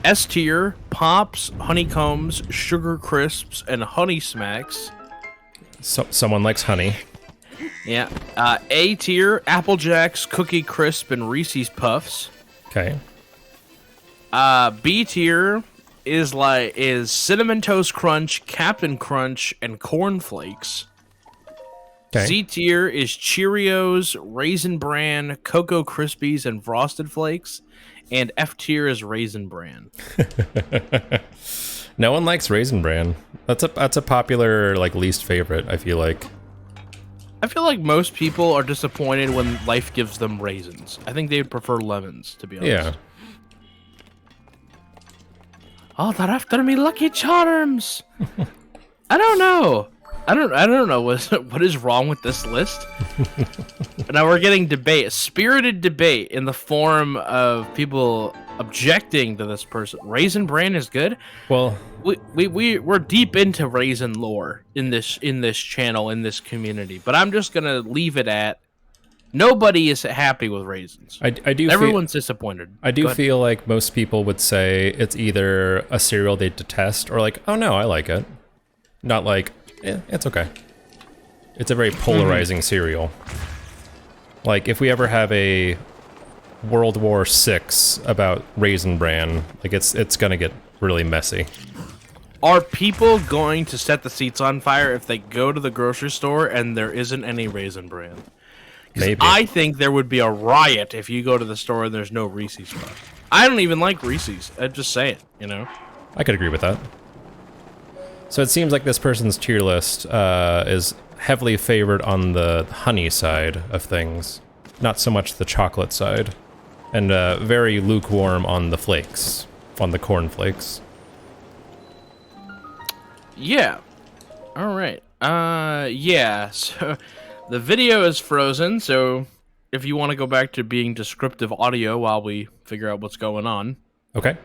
S1: S tier, Pops, Honeycombs, Sugar Crisps, and Honey Smacks.
S2: So, someone likes honey.
S1: Yeah. A tier, Apple Jacks, Cookie Crisp, and Reese's Puffs.
S2: Okay.
S1: B tier is Cinnamon Toast Crunch, Captain Crunch, and Corn Flakes.
S2: Okay.
S1: C tier is Cheerios, Raisin Bran, Cocoa Krispies, and Frosted Flakes. And F tier is Raisin Bran.
S2: No one likes Raisin Bran. That's a popular like least favorite, I feel like.
S1: I feel like most people are disappointed when life gives them raisins. I think they would prefer lemons, to be honest.
S2: Yeah.
S1: Oh, they're after me Lucky Charms. I don't know. I don't know what is wrong with this list. Now we're getting debate, spirited debate in the form of people objecting to this person. Raisin Bran is good.
S2: Well,
S1: we're deep into raisin lore in this channel, in this community. But I'm just gonna leave it at nobody is happy with raisins.
S2: I do.
S1: Everyone's disappointed.
S2: I do feel like most people would say it's either a cereal they detest or like, oh no, I like it. Not like, it's okay. It's a very polarizing cereal. Like, if we ever have a World War VI about Raisin Bran, like, it's gonna get really messy.
S1: Are people going to set the seats on fire if they go to the grocery store and there isn't any Raisin Bran?
S2: Maybe.
S1: I think there would be a riot if you go to the store and there's no Reese's Puffs. I don't even like Reese's. I'm just saying, you know?
S2: I could agree with that. So it seems like this person's tier list is heavily favored on the honey side of things, not so much the chocolate side, and very lukewarm on the flakes, on the corn flakes.
S1: Yeah. All right. Yeah. So the video is frozen, so if you want to go back to being descriptive audio while we figure out what's going on.
S2: Okay.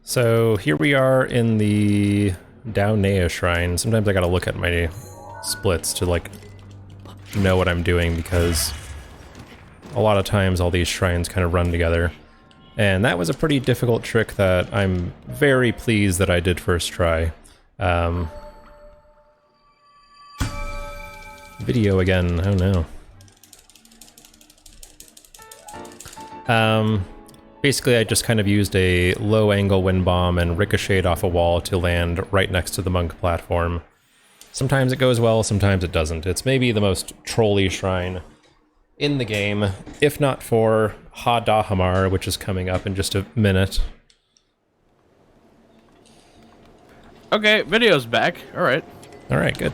S2: So here we are in the Daunea Shrine. Sometimes I gotta look at my splits to like know what I'm doing because a lot of times all these shrines kind of run together. And that was a pretty difficult trick that I'm very pleased that I did first try. Video again, oh no. Basically I just kind of used a low angle wind bomb and ricocheted off a wall to land right next to the monk platform. Sometimes it goes well, sometimes it doesn't. It's maybe the most trolly shrine in the game, if not for Ha Dahamar, which is coming up in just a minute.
S1: Okay, video's back. Alright.
S2: Alright, good.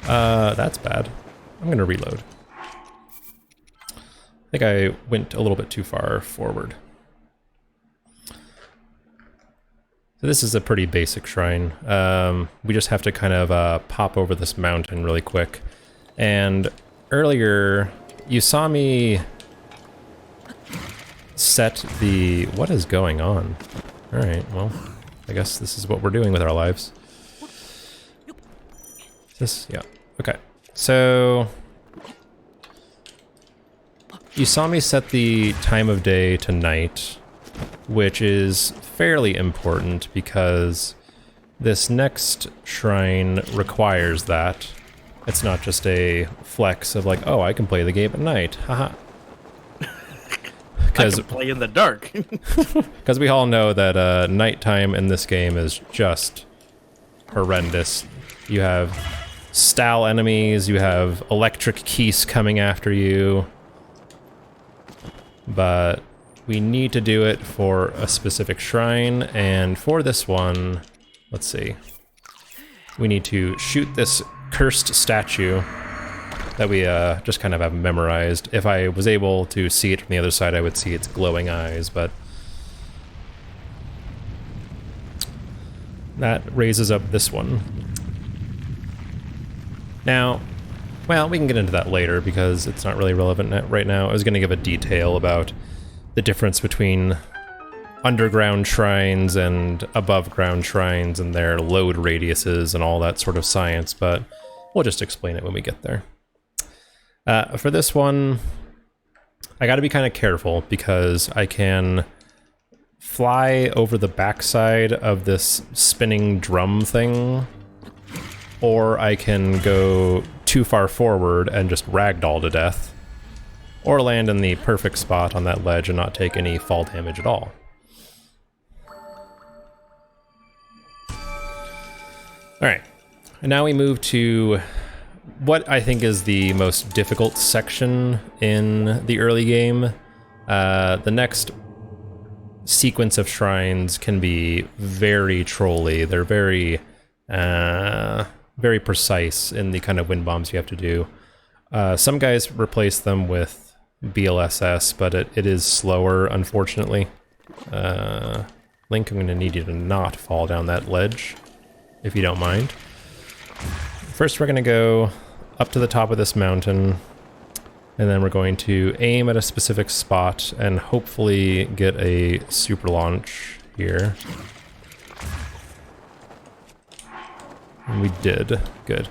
S2: That's bad. I'm gonna reload. think I went a little bit too far forward. So this is a pretty basic shrine. We just have to kind of pop over this mountain really quick. And earlier, you saw me set the... What is going on? Alright, well, I guess this is what we're doing with our lives. This, yeah, okay. So... You saw me set the time of day to night, which is fairly important because this next shrine requires that. It's not just a flex of like, oh, I can play the game at night, haha.
S1: I can play in the dark.
S2: Because we all know that nighttime in this game is just horrendous. You have style enemies, you have electric keys coming after you. But we need to do it for a specific shrine, and for this one, let's see. We need to shoot this cursed statue that we just kind of have memorized. If I was able to see it from the other side, I would see its glowing eyes, but that raises up this one. Now, well, we can get into that later because it's not really relevant right now. I was going to give a detail about the difference between underground shrines and above ground shrines and their load radiuses and all that sort of science, but we'll just explain it when we get there. For this one, I got to be kind of careful because I can fly over the backside of this spinning drum thing, or I can go too far forward and just ragdoll to death, or land in the perfect spot on that ledge and not take any fall damage at all. Alright, and now we move to what I think is the most difficult section in the early game. The next sequence of shrines can be very trolly. They're very precise in the kind of wind bombs you have to do. Some guys replace them with BLSS, but it is slower, unfortunately. Link, I'm going to need you to not fall down that ledge, if you don't mind. First, we're going to go up to the top of this mountain, and then we're going to aim at a specific spot and hopefully get a super launch here. And we did. Good.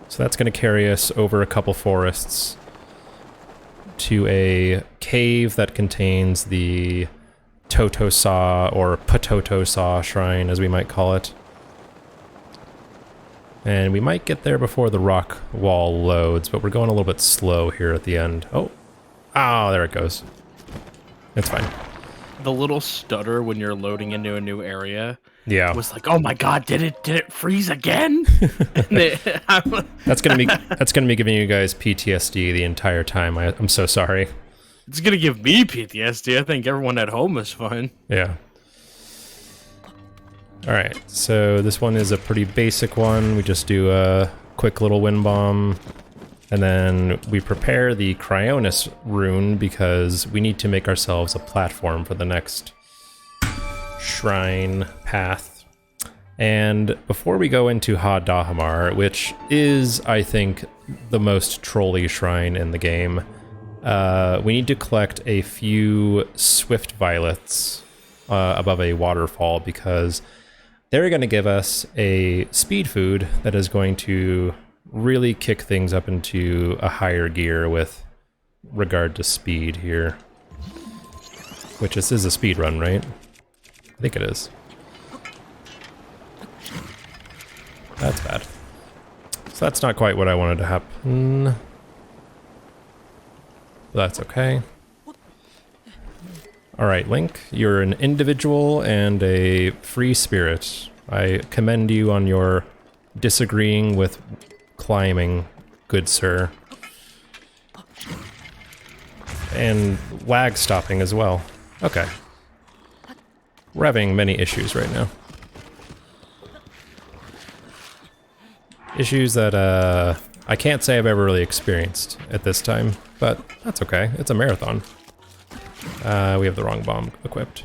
S2: So that's going to carry us over a couple forests to a cave that contains the Totosaw, or Patotosaw shrine, as we might call it. And we might get there before the rock wall loads, but we're going a little bit slow here at the end. Oh, there it goes. It's fine.
S1: The little stutter when you're loading into a new area.
S2: Yeah.
S1: Was like, oh my god, did it freeze again?
S2: That's gonna be giving you guys PTSD the entire time. I'm so sorry.
S1: It's gonna give me PTSD. I think everyone at home is fine.
S2: Yeah. Alright, so this one is a pretty basic one. We just do a quick little wind bomb, and then we prepare the Cryonis rune because we need to make ourselves a platform for the next shrine path. And before we go into Ha Dahamar, which is, I think, the most trolly shrine in the game, we need to collect a few swift violets above a waterfall because they're going to give us a speed food that is going to really kick things up into a higher gear with regard to speed here. Which this is a speed run, right? I think it is. That's bad. So that's not quite what I wanted to happen. That's okay. Alright, Link, you're an individual and a free spirit. I commend you on your disagreeing with climbing, good sir. And lag stopping as well. Okay. We're having many issues right now. Issues that I can't say I've ever really experienced at this time, but that's okay. It's a marathon. We have the wrong bomb equipped.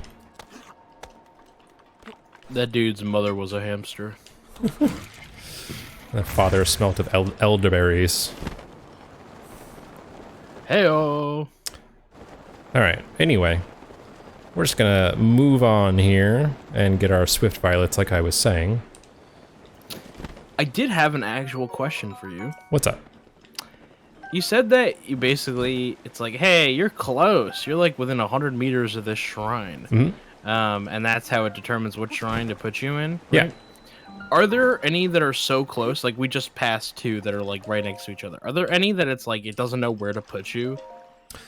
S1: That dude's mother was a hamster.
S2: The father smelt of elderberries.
S1: Heyo.
S2: All right. Anyway, we're just gonna move on here and get our swift violets, like I was saying.
S1: I did have an actual question for you.
S2: What's up?
S1: You said that you basically, it's like, hey, you're close. You're like within 100 meters of this shrine.
S2: Mm-hmm.
S1: And that's how it determines which shrine to put you in. Right?
S2: Yeah.
S1: Are there any that are so close? Like we just passed two that are like right next to each other. Are there any that it's like it doesn't know where to put you?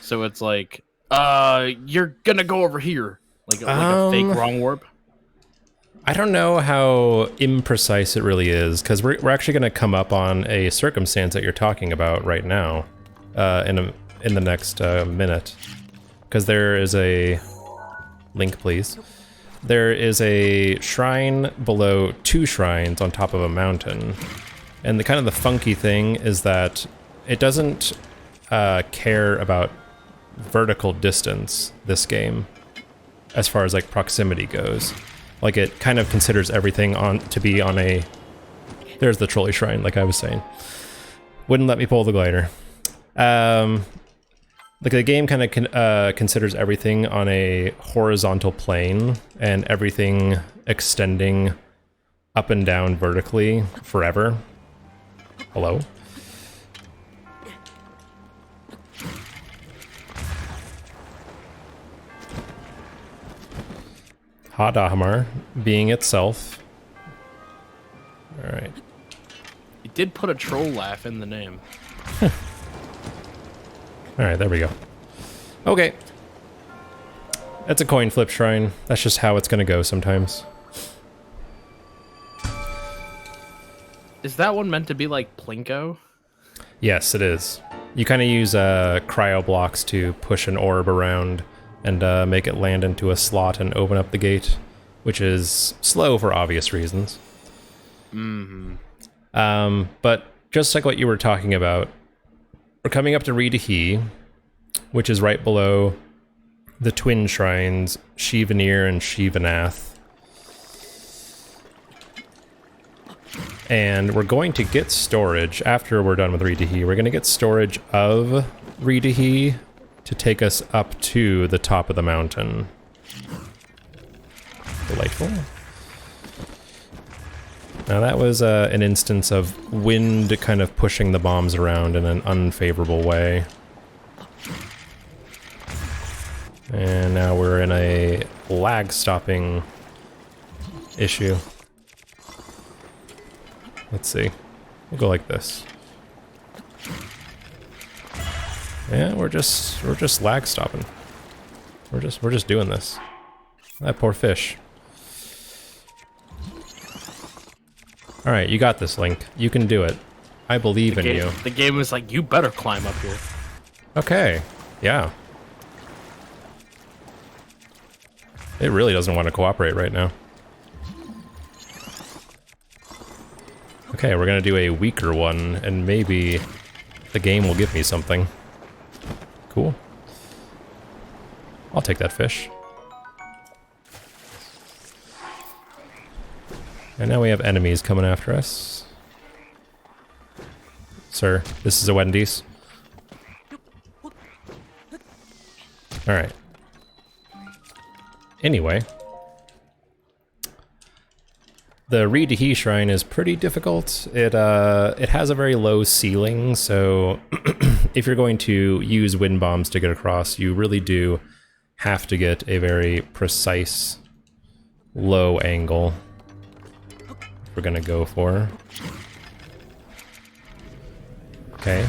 S1: So it's like, you're gonna go over here, like a fake wrong warp.
S2: I don't know how imprecise it really is, because we're actually going to come up on a circumstance that you're talking about right now, in the next minute, because there is a link, please. There is a shrine below two shrines on top of a mountain, and the kind of the funky thing is that it doesn't care about vertical distance, this game, as far as like proximity goes. Like it kind of considers everything to be on a... There's the trolley shrine, like I was saying. Wouldn't let me pull the glider. Like the game kind of considers everything on a horizontal plane and everything extending up and down vertically forever. Hello? Hadahmar being itself. Alright.
S1: You did put a troll laugh in the name.
S2: Alright, there we go. Okay. That's a coin flip shrine. That's just how it's gonna go sometimes.
S1: Is that one meant to be like Plinko?
S2: Yes, it is. You kind of use cryo blocks to push an orb around and make it land into a slot and open up the gate, which is slow for obvious reasons.
S1: Mm-hmm.
S2: But just like what you were talking about, we're coming up to Ridahi, which is right below the twin shrines, Shivanir and Shivanath. And we're going to get storage after we're done with Ridahi. We're going to get storage of Ridahi to take us up to the top of the mountain. Delightful. Now that was an instance of wind kind of pushing the bombs around in an unfavorable way. And now we're in a lag stopping issue. Let's see. We'll go like this. Yeah, we're just lag stopping. We're just doing this. That poor fish. All right, you got this, Link. You can do it. I believe in you.
S1: The game was like, you better climb up here.
S2: Okay. Yeah. It really doesn't want to cooperate right now. Okay, we're gonna do a weaker one, and maybe the game will give me something. Cool. I'll take that fish. And now we have enemies coming after us. Sir, this is a Wendy's. Alright. Anyway. The Ridahi Shrine is pretty difficult. It has a very low ceiling, so if you're going to use wind bombs to get across, you really do have to get a very precise low angle. We're gonna go for. Okay.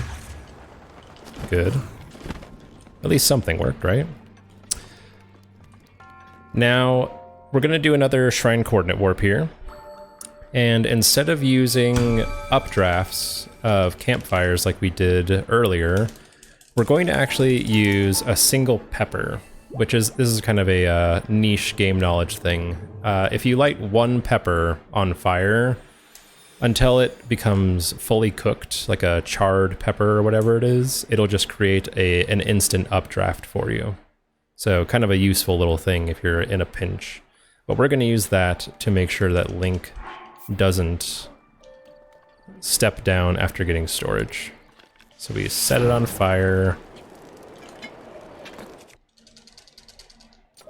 S2: Good. At least something worked, right? Now, we're gonna do another shrine coordinate warp here. And instead of using updrafts of campfires like we did earlier, we're going to actually use a single pepper, this is kind of a niche game knowledge thing. If you light one pepper on fire, until it becomes fully cooked, like a charred pepper or whatever it is. It'll just create an instant updraft for you. So kind of a useful little thing if you're in a pinch. But we're going to use that to make sure that Link doesn't step down after getting storage. So we set it on fire.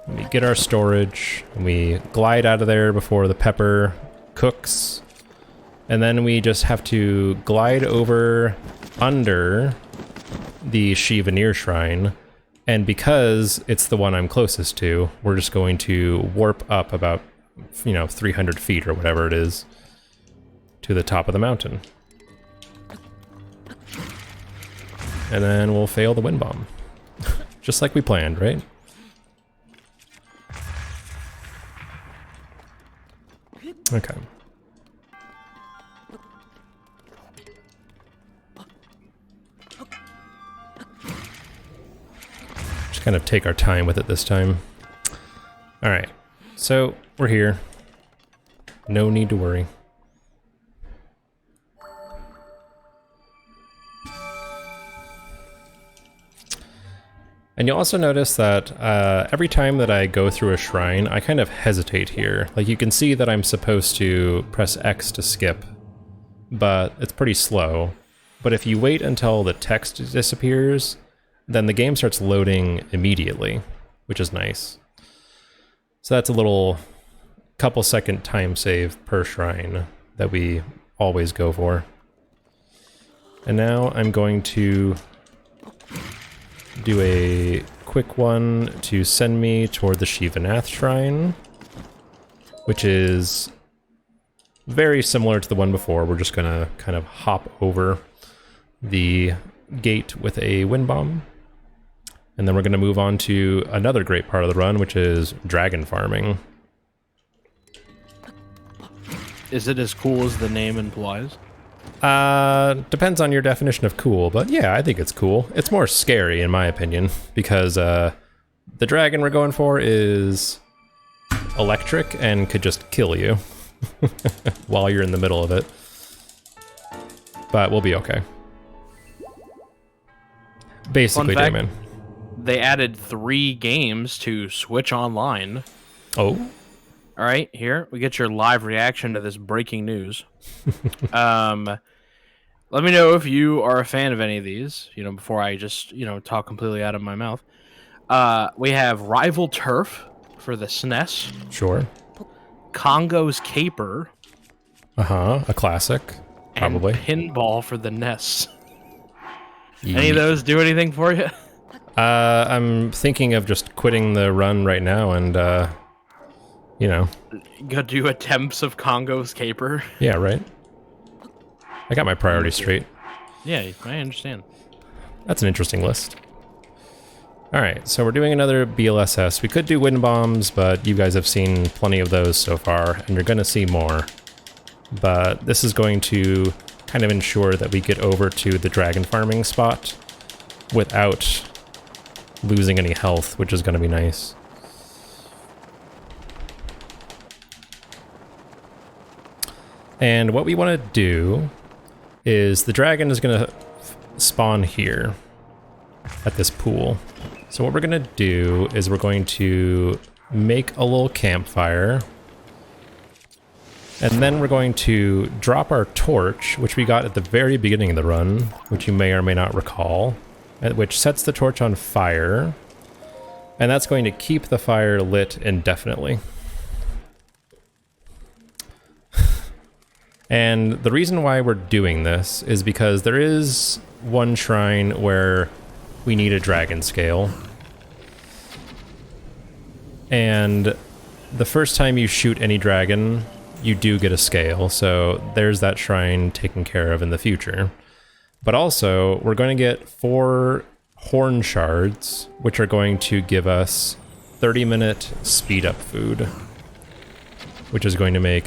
S2: We get our storage, and we glide out of there before the pepper cooks. And then we just have to glide over under the Shivanir Shrine. And because it's the one I'm closest to, we're just going to warp up about, 300 feet or whatever it is to the top of the mountain. And then we'll fail the wind bomb. Just like we planned, right? Okay. Just kind of take our time with it this time. Alright, so we're here. No need to worry. And you'll also notice that every time that I go through a shrine, I kind of hesitate here. Like you can see that I'm supposed to press X to skip, but it's pretty slow. But if you wait until the text disappears, then the game starts loading immediately, which is nice. So that's a little couple second time save per shrine that we always go for. And now I'm going to do a quick one to send me toward the Shivanath Shrine, which is very similar to the one before. We're just gonna kind of hop over the gate with a wind bomb, and then we're gonna move on to another great part of the run, which is dragon farming.
S1: Is it as cool as the name implies?
S2: Depends on your definition of cool, but yeah, I think it's cool. It's more scary in my opinion, because the dragon we're going for is electric and could just kill you while you're in the middle of it. But we'll be okay. Basically, Damon.
S1: They added 3 games to Switch Online.
S2: Oh?
S1: All right, here we get your live reaction to this breaking news. Let me know if you are a fan of any of these, before I just, talk completely out of my mouth. We have Rival Turf for the SNES.
S2: Sure.
S1: Congo's Caper.
S2: Uh-huh, a classic, probably.
S1: And Pinball for the NES. Any of those do anything for you?
S2: I'm thinking of just quitting the run right now and,
S1: Go do attempts of Congo's Caper.
S2: Yeah, right. I got my priorities straight.
S1: Yeah, I understand.
S2: That's an interesting list. Alright, so we're doing another BLSS. We could do wind bombs, but you guys have seen plenty of those so far, and you're going to see more. But this is going to kind of ensure that we get over to the dragon farming spot without losing any health, which is going to be nice. And what we want to do is the dragon is going to spawn here at this pool. So what we're going to do is we're going to make a little campfire. And then we're going to drop our torch, which we got at the very beginning of the run, which you may or may not recall, which sets the torch on fire. And that's going to keep the fire lit indefinitely. And the reason why we're doing this is because there is one shrine where we need a dragon scale. And the first time you shoot any dragon, you do get a scale. So there's that shrine taken care of in the future. But also, we're going to get 4 horn shards, which are going to give us 30-minute speed up food, which is going to make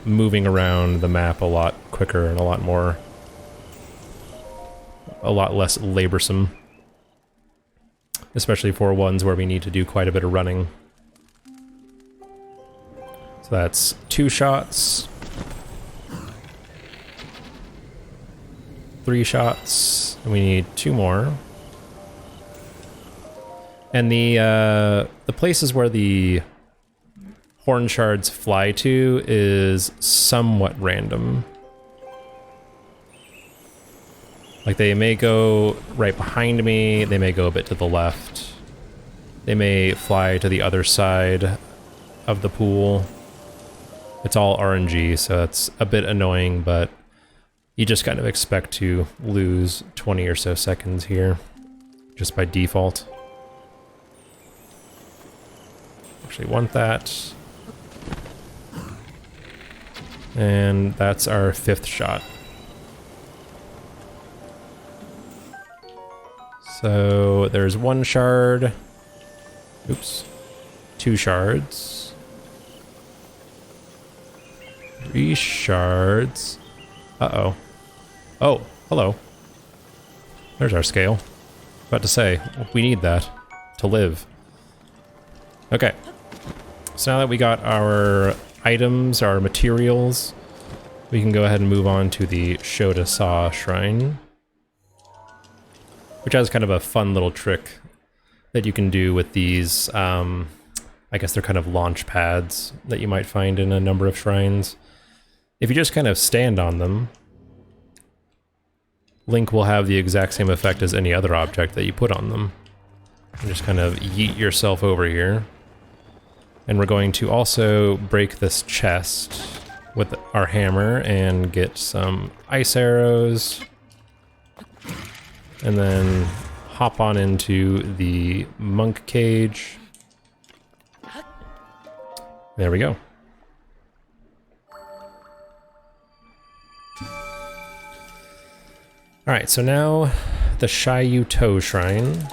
S2: moving around the map a lot quicker and a lot less laborsome, especially for ones where we need to do quite a bit of running. So that's 2 shots. 3 shots. And we need 2 more. And the places where the horn shards fly to is somewhat random. Like, they may go right behind me, they may go a bit to the left. They may fly to the other side of the pool. It's all RNG, so it's a bit annoying, but you just kind of expect to lose 20 or so seconds here, just by default. Actually want that. And that's our 5th shot. So there's 1 shard. Oops. 2 shards. 3 shards. Uh-oh. Oh, hello. There's our scale. About to say, we need that to live. Okay. So now that we got our items, our materials, we can go ahead and move on to the Shota Saw Shrine, which has kind of a fun little trick that you can do with these, I guess they're kind of launch pads that you might find in a number of shrines. If you just kind of stand on them, Link will have the exact same effect as any other object that you put on them. And just kind of yeet yourself over here. And we're going to also break this chest with our hammer and get some ice arrows. And then hop on into the monk cage. There we go. Alright, so now the Shiyu Toe Shrine.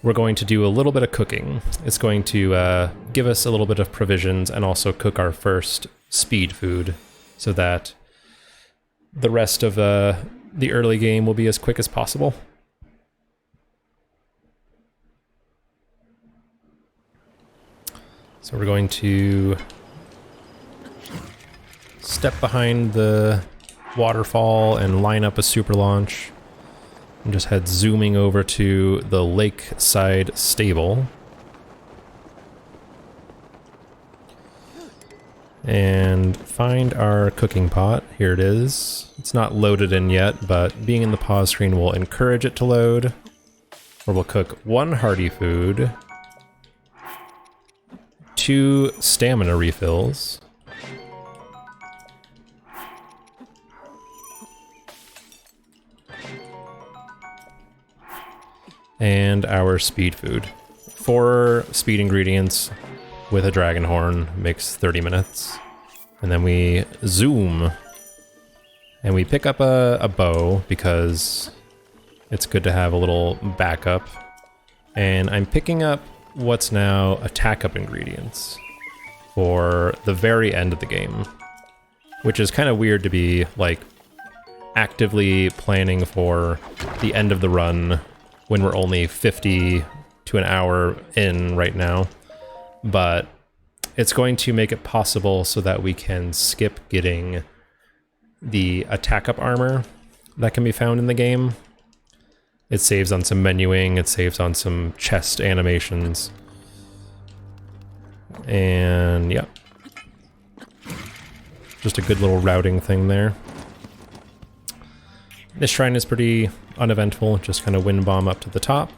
S2: We're going to do a little bit of cooking. It's going to give us a little bit of provisions and also cook our first speed food so that the rest of the early game will be as quick as possible. So we're going to step behind the waterfall and line up a super launch. And just head zooming over to the lakeside stable. And find our cooking pot. Here it is. It's not loaded in yet, but being in the pause screen will encourage it to load. Where we'll cook 1 hearty food, 2 stamina refills, and our speed food. 4 speed ingredients with a dragon horn makes 30 minutes. And then we zoom. And we pick up a bow because it's good to have a little backup. And I'm picking up what's now attack up ingredients for the very end of the game. Which is kind of weird to be like actively planning for the end of the run when we're only 50 to an hour in right now. But it's going to make it possible so that we can skip getting the attack up armor that can be found in the game. It saves on some menuing, it saves on some chest animations. And yeah. Just a good little routing thing there. This shrine is pretty uneventful, just kind of wind bomb up to the top.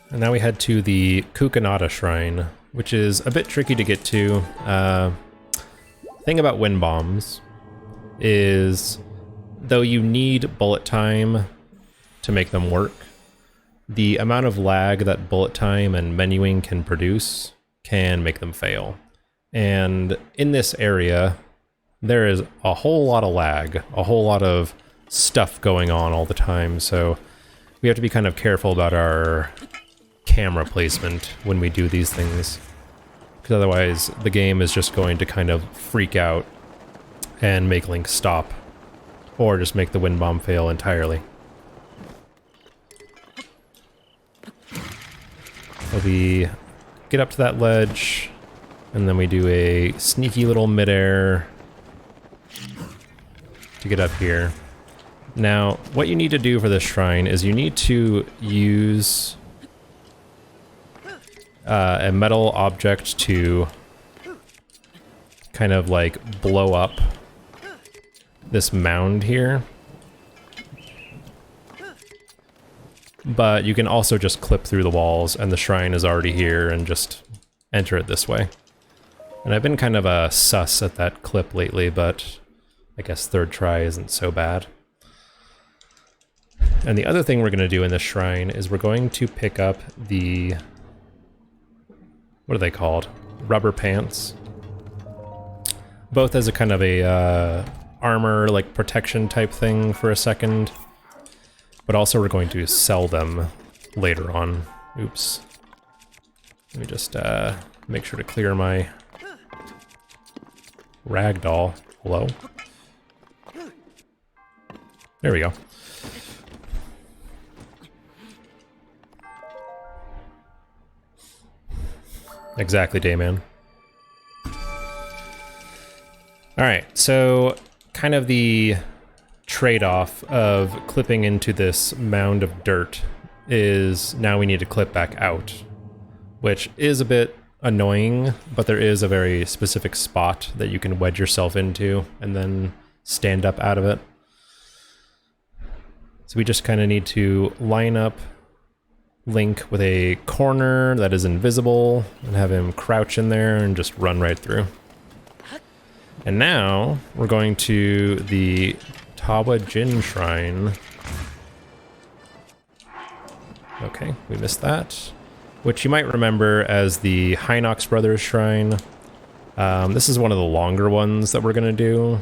S2: And now we head to the Kukanata Shrine, which is a bit tricky to get to. Thing about wind bombs is, though you need bullet time to make them work, the amount of lag that bullet time and menuing can produce can make them fail. And in this area, there is a whole lot of lag, a whole lot of stuff going on all the time, so we have to be kind of careful about our camera placement when we do these things. Because otherwise, the game is just going to kind of freak out and make Link stop. Or just make the wind bomb fail entirely. We'll be get up to that ledge, and then we do a sneaky little midair to get up here. Now, what you need to do for this shrine is you need to use a metal object to kind of like blow up this mound here. But you can also just clip through the walls and the shrine is already here and just enter it this way. And I've been kind of a sus at that clip lately, but I guess third try isn't so bad. And the other thing we're going to do in this shrine is we're going to pick up the... what are they called? Rubber pants. Both as a kind of a armor, like protection type thing for a second. But also we're going to sell them later on. Oops. Let me just make sure to clear my ragdoll. Hello? There we go. Exactly, Dayman. Alright, so kind of the trade-off of clipping into this mound of dirt is now we need to clip back out, which is a bit annoying, but there is a very specific spot that you can wedge yourself into and then stand up out of it. So we just kind of need to line up Link with a corner that is invisible and have him crouch in there and just run right through. And now we're going to the Tawa Jin Shrine. Okay, we missed that. Which you might remember as the Hinox Brothers Shrine. This is one of the longer ones that we're going to do.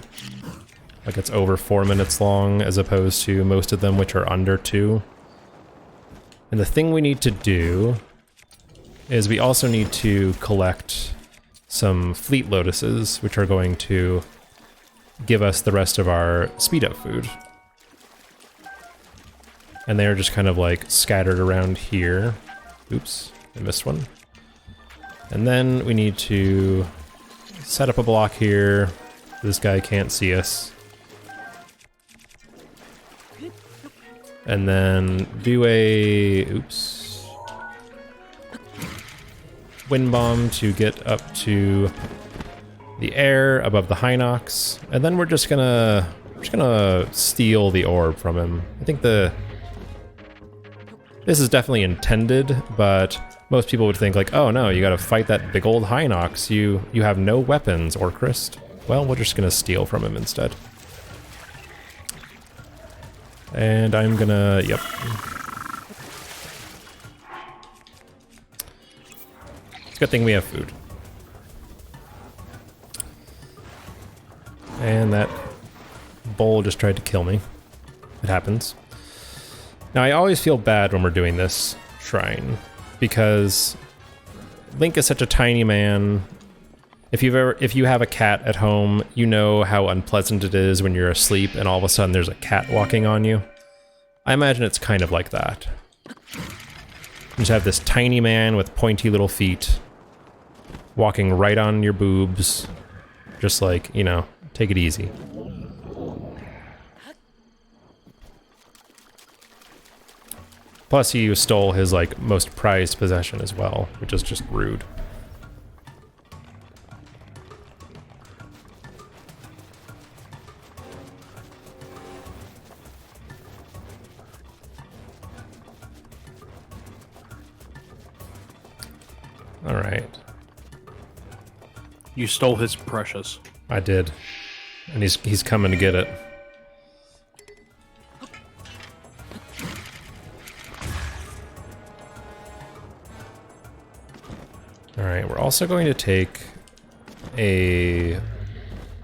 S2: Like it's over 4 minutes long as opposed to most of them which are under 2. And the thing we need to do is we also need to collect some fleet lotuses, which are going to give us the rest of our speed up food. And they're just kind of like scattered around here. Oops, I missed one. And then we need to set up a block here. This guy can't see us. And then do a, oops, wind bomb to get up to the air above the Hinox. And then we're just gonna steal the orb from him. I think this is definitely intended, but most people would think like, oh no, you gotta fight that big old Hinox. You have no weapons, Orcrist. Well, we're just gonna steal from him instead. And I'm gonna, yep. It's a good thing we have food. And that bull just tried to kill me. It happens. Now I always feel bad when we're doing this shrine, because Link is such a tiny man. If you have a cat at home, you know how unpleasant it is when you're asleep and all of a sudden there's a cat walking on you. I imagine it's kind of like that. You just have this tiny man with pointy little feet walking right on your boobs. Just like, you know, take it easy. Plus you stole his like most prized possession as well, which is just rude. All right.
S1: You stole his precious.
S2: I did. And he's coming to get it. All right, we're also going to take a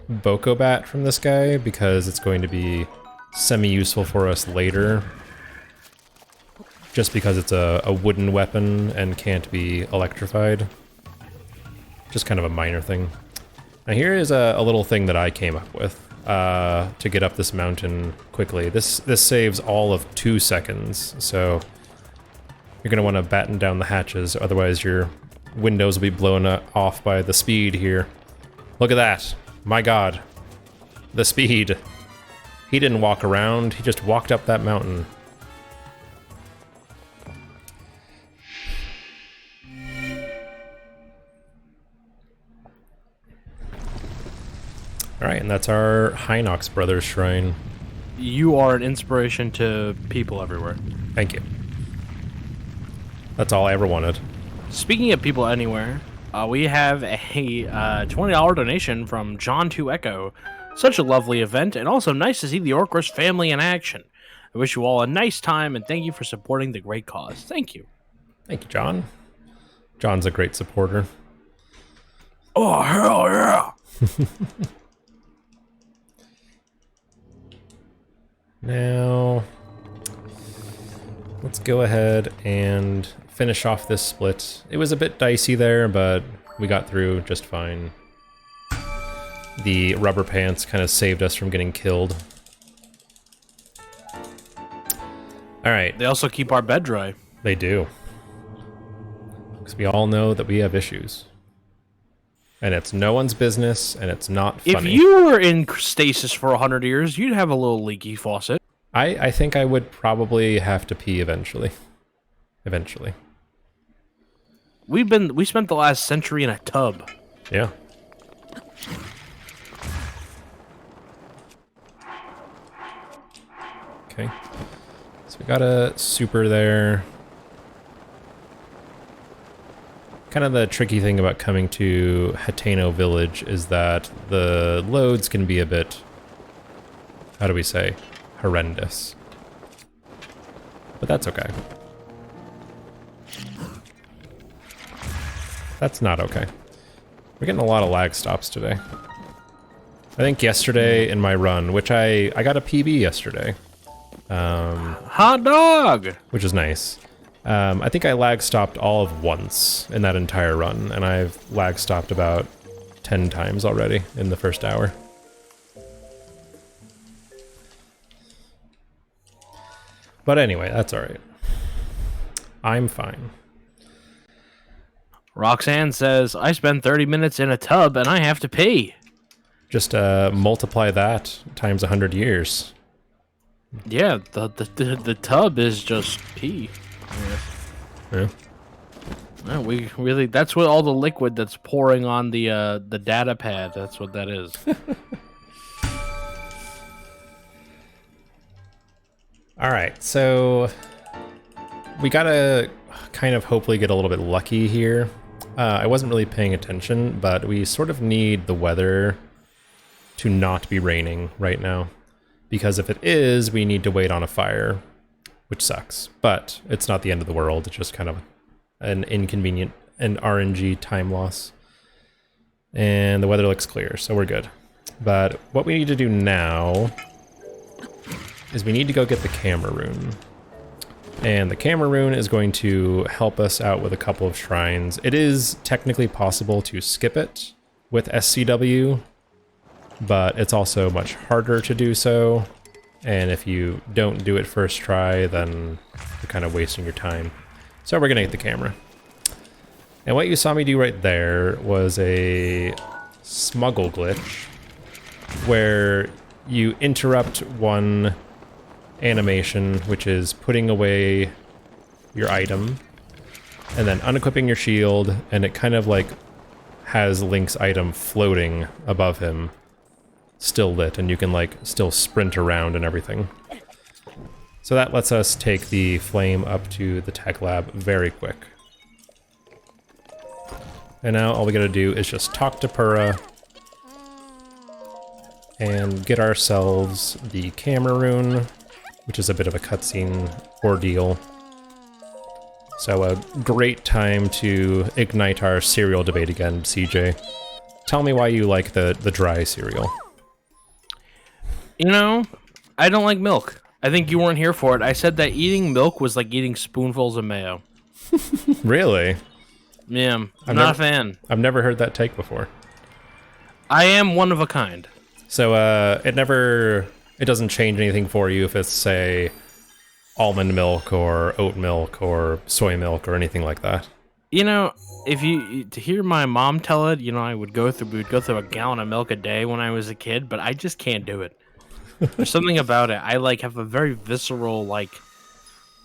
S2: Boko Bat from this guy because it's going to be semi-useful for us later. Just because it's a wooden weapon and can't be electrified. Just kind of a minor thing. Now here is a little thing that I came up with to get up this mountain quickly. This saves all of 2 seconds, so you're going to want to batten down the hatches, otherwise you're windows will be blown off by the speed here. Look at that. My god. The speed. He didn't walk around, he just walked up that mountain. Alright, and that's our Hinox Brothers shrine.
S1: You are an inspiration to people everywhere.
S2: Thank you. That's all I ever wanted.
S1: Speaking of people anywhere, we have a $20 donation from John 2 Echo. Such a lovely event, and also nice to see the Orcris family in action. I wish you all a nice time, and thank you for supporting the great cause. Thank you.
S2: Thank you, John. John's a great supporter.
S1: Oh, hell yeah!
S2: Now, let's go ahead and finish off this split. It was a bit dicey there, but we got through just fine. The rubber pants kind of saved us from getting killed. Alright.
S1: They also keep our bed dry.
S2: They do. Because we all know that we have issues. And it's no one's business, and it's not funny.
S1: If you were in stasis for 100 years, you'd have a little leaky faucet.
S2: I think I would probably have to pee eventually. Eventually.
S1: We spent the last century in a tub.
S2: Yeah. Okay. So we got a super there. Kind of the tricky thing about coming to Hateno Village is that the loads can be a bit, how do we say, horrendous. But that's okay. That's not okay. We're getting a lot of lag stops today. I think yesterday in my run, which I got a PB yesterday.
S1: Hot dog!
S2: Which is nice. I think I lag stopped all of once in that entire run, and I've lag stopped about 10 times already in the first hour. But anyway, that's alright. I'm fine.
S1: Roxanne says, I spend 30 minutes in a tub and I have to pee.
S2: Just multiply that times 100 years.
S1: Yeah, the tub is just pee.
S2: Yeah.
S1: No, we really, that's what all the liquid that's pouring on the data pad, that's what that is.
S2: Alright, so we gotta kind of hopefully get a little bit lucky here. I wasn't really paying attention, but we sort of need the weather to not be raining right now. Because if it is, we need to wait on a fire, which sucks. But it's not the end of the world, it's just kind of an inconvenient and RNG time loss. And the weather looks clear, so we're good. But what we need to do now is we need to go get the camera rune. And the camera rune is going to help us out with a couple of shrines. It is technically possible to skip it with SCW, but it's also much harder to do so. And if you don't do it first try, then you're kind of wasting your time. So we're gonna get the camera. And what you saw me do right there was a smuggle glitch where you interrupt one animation, which is putting away your item and then unequipping your shield, and it kind of like has Link's item floating above him, still lit, and you can like still sprint around and everything. So that lets us take the flame up to the tech lab very quick. And now all we gotta do is just talk to Purah and get ourselves the camera rune, which is a bit of a cutscene ordeal. So a great time to ignite our cereal debate again, CJ. Tell me why you like the dry cereal.
S1: You know, I don't like milk. I think you weren't here for it. I said that eating milk was like eating spoonfuls of mayo.
S2: Really?
S1: Yeah, I'm not a fan.
S2: I've never heard that take before.
S1: I am one of a kind.
S2: So it doesn't change anything for you if it's, say, almond milk or oat milk or soy milk or anything like that?
S1: You know, if you to hear my mom tell it, we would go through a gallon of milk a day when I was a kid, but I just can't do it. There's something about it. I like have a very visceral like,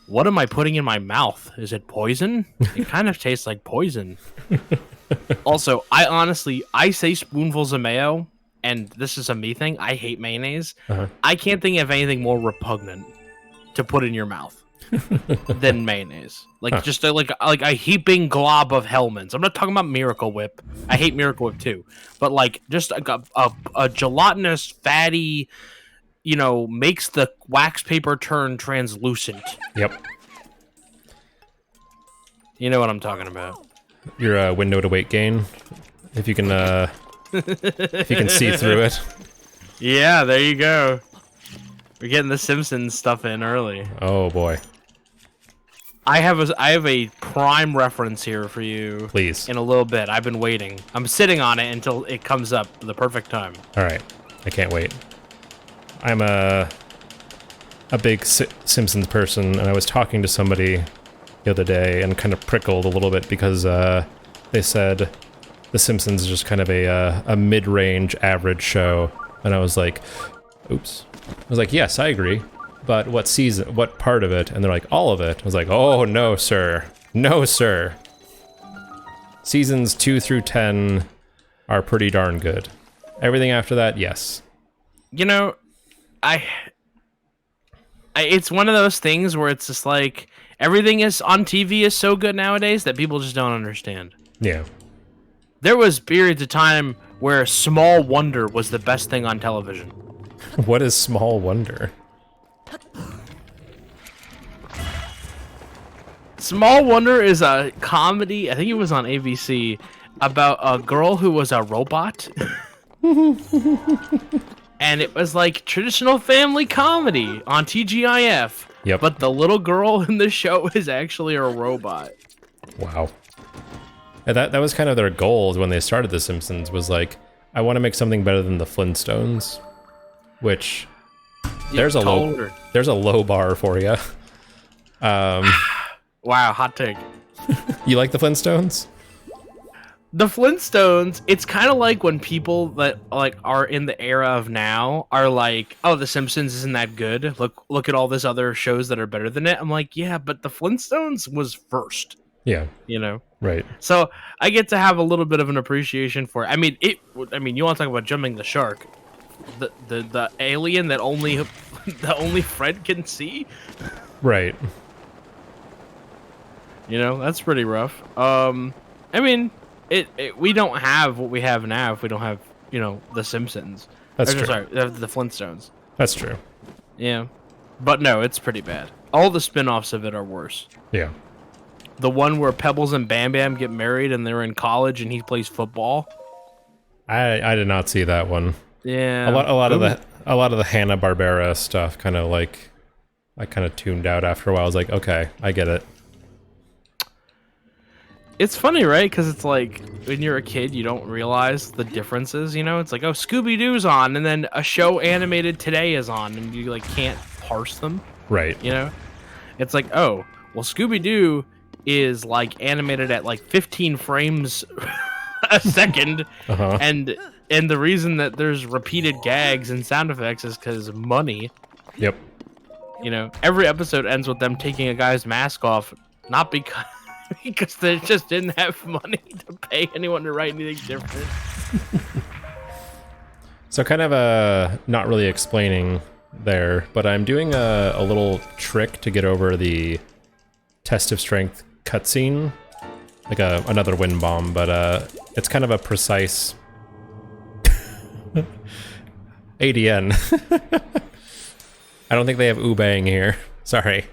S1: what am I putting in my mouth? Is it poison? It kind of tastes like poison. Also, I say spoonfuls of mayo, and this is a me thing. I hate mayonnaise. I can't think of anything more repugnant to put in your mouth than mayonnaise. Like just like a heaping glob of Hellmann's. I'm not talking about Miracle Whip. I hate Miracle Whip too, but like just a gelatinous, fatty, makes the wax paper turn translucent.
S2: Yep.
S1: You know what I'm talking about.
S2: Your window to weight gain, if you can if you can see through it.
S1: Yeah, there you go. We're getting the Simpsons stuff in early.
S2: Oh boy.
S1: I have a prime reference here for you.
S2: Please.
S1: In a little bit. I've been waiting. I'm sitting on it until it comes up the perfect time.
S2: All right. I can't wait. I'm a big Simpsons person, and I was talking to somebody the other day and kind of prickled a little bit because they said The Simpsons is just kind of a mid-range average show, and I was like, oops. I was like, yes, I agree, but what season, what part of it? And they're like, all of it. I was like, oh, no, sir. No, sir. Seasons 2 through 10 are pretty darn good. Everything after that, yes.
S1: It's one of those things where it's just like everything is on TV is so good nowadays that people just don't understand.
S2: Yeah.
S1: There was periods of time where Small Wonder was the best thing on television.
S2: What is Small Wonder?
S1: Small Wonder is a comedy, I think it was on ABC, about a girl who was a robot. And it was like traditional family comedy on TGIF.
S2: Yep.
S1: But the little girl in the show is actually a robot.
S2: Wow. And that was kind of their goals when they started The Simpsons, was like, I want to make something better than the Flintstones, which there's a low bar for you.
S1: Wow, hot take.
S2: You like the Flintstones?
S1: The Flintstones, it's kind of like when people that like are in the era of now are like, oh, The Simpsons isn't that good. Look at all this other shows that are better than it. I'm like, yeah, but The Flintstones was first.
S2: Yeah. Right.
S1: So I get to have a little bit of an appreciation for it. I mean, you want to talk about jumping the shark. The alien that only Fred can see?
S2: Right.
S1: That's pretty rough. I mean, we don't have what we have now if we don't have, The Simpsons.
S2: That's true.
S1: Sorry, the Flintstones.
S2: That's true.
S1: Yeah. But no, it's pretty bad. All the spin-offs of it are worse.
S2: Yeah.
S1: The one where Pebbles and Bam Bam get married and they're in college and he plays football.
S2: I did not see that one.
S1: Yeah.
S2: A lot of the Hanna-Barbera stuff kind of like I kind of tuned out after a while. I was like, okay, I get it.
S1: It's funny, right? Because it's like when you're a kid, you don't realize the differences. It's like, oh, Scooby-Doo's on, and then a show animated today is on, and you like can't parse them.
S2: Right.
S1: It's like, oh, well, Scooby-Doo is like animated at like 15 frames a second, and the reason that there's repeated gags and sound effects is because money.
S2: Yep.
S1: Every episode ends with them taking a guy's mask off, not because they just didn't have money to pay anyone to write anything different.
S2: So kind of not really explaining there, but I'm doing a little trick to get over the test of strength cutscene, like another wind bomb, but it's kind of a precise ADN. I don't think they have Ubang here. Sorry.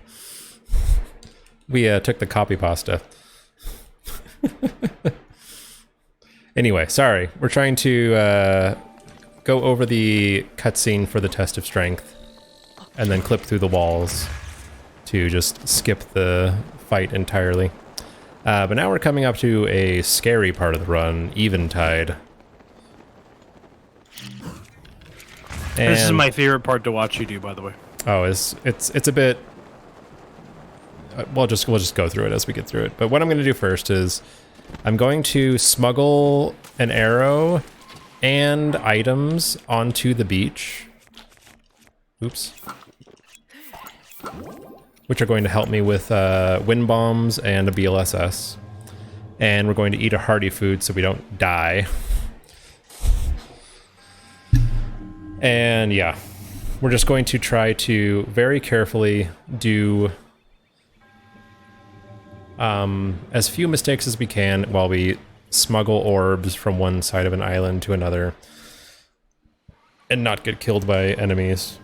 S2: We took the copy pasta. Anyway, sorry. We're trying to go over the cutscene for the test of strength and then clip through the walls to just skip the fight entirely. But now we're coming up to a scary part of the run, Eventide. And
S1: this is my favorite part to watch you do, by the way.
S2: oh, it's a bit we'll just go through it as we get through it. But what I'm going to do first is I'm going to smuggle an arrow and items onto the beach. Oops. Which are going to help me with wind bombs and a BLSS. And we're going to eat a hearty food so we don't die. And yeah, we're just going to try to very carefully do as few mistakes as we can while we smuggle orbs from one side of an island to another and not get killed by enemies.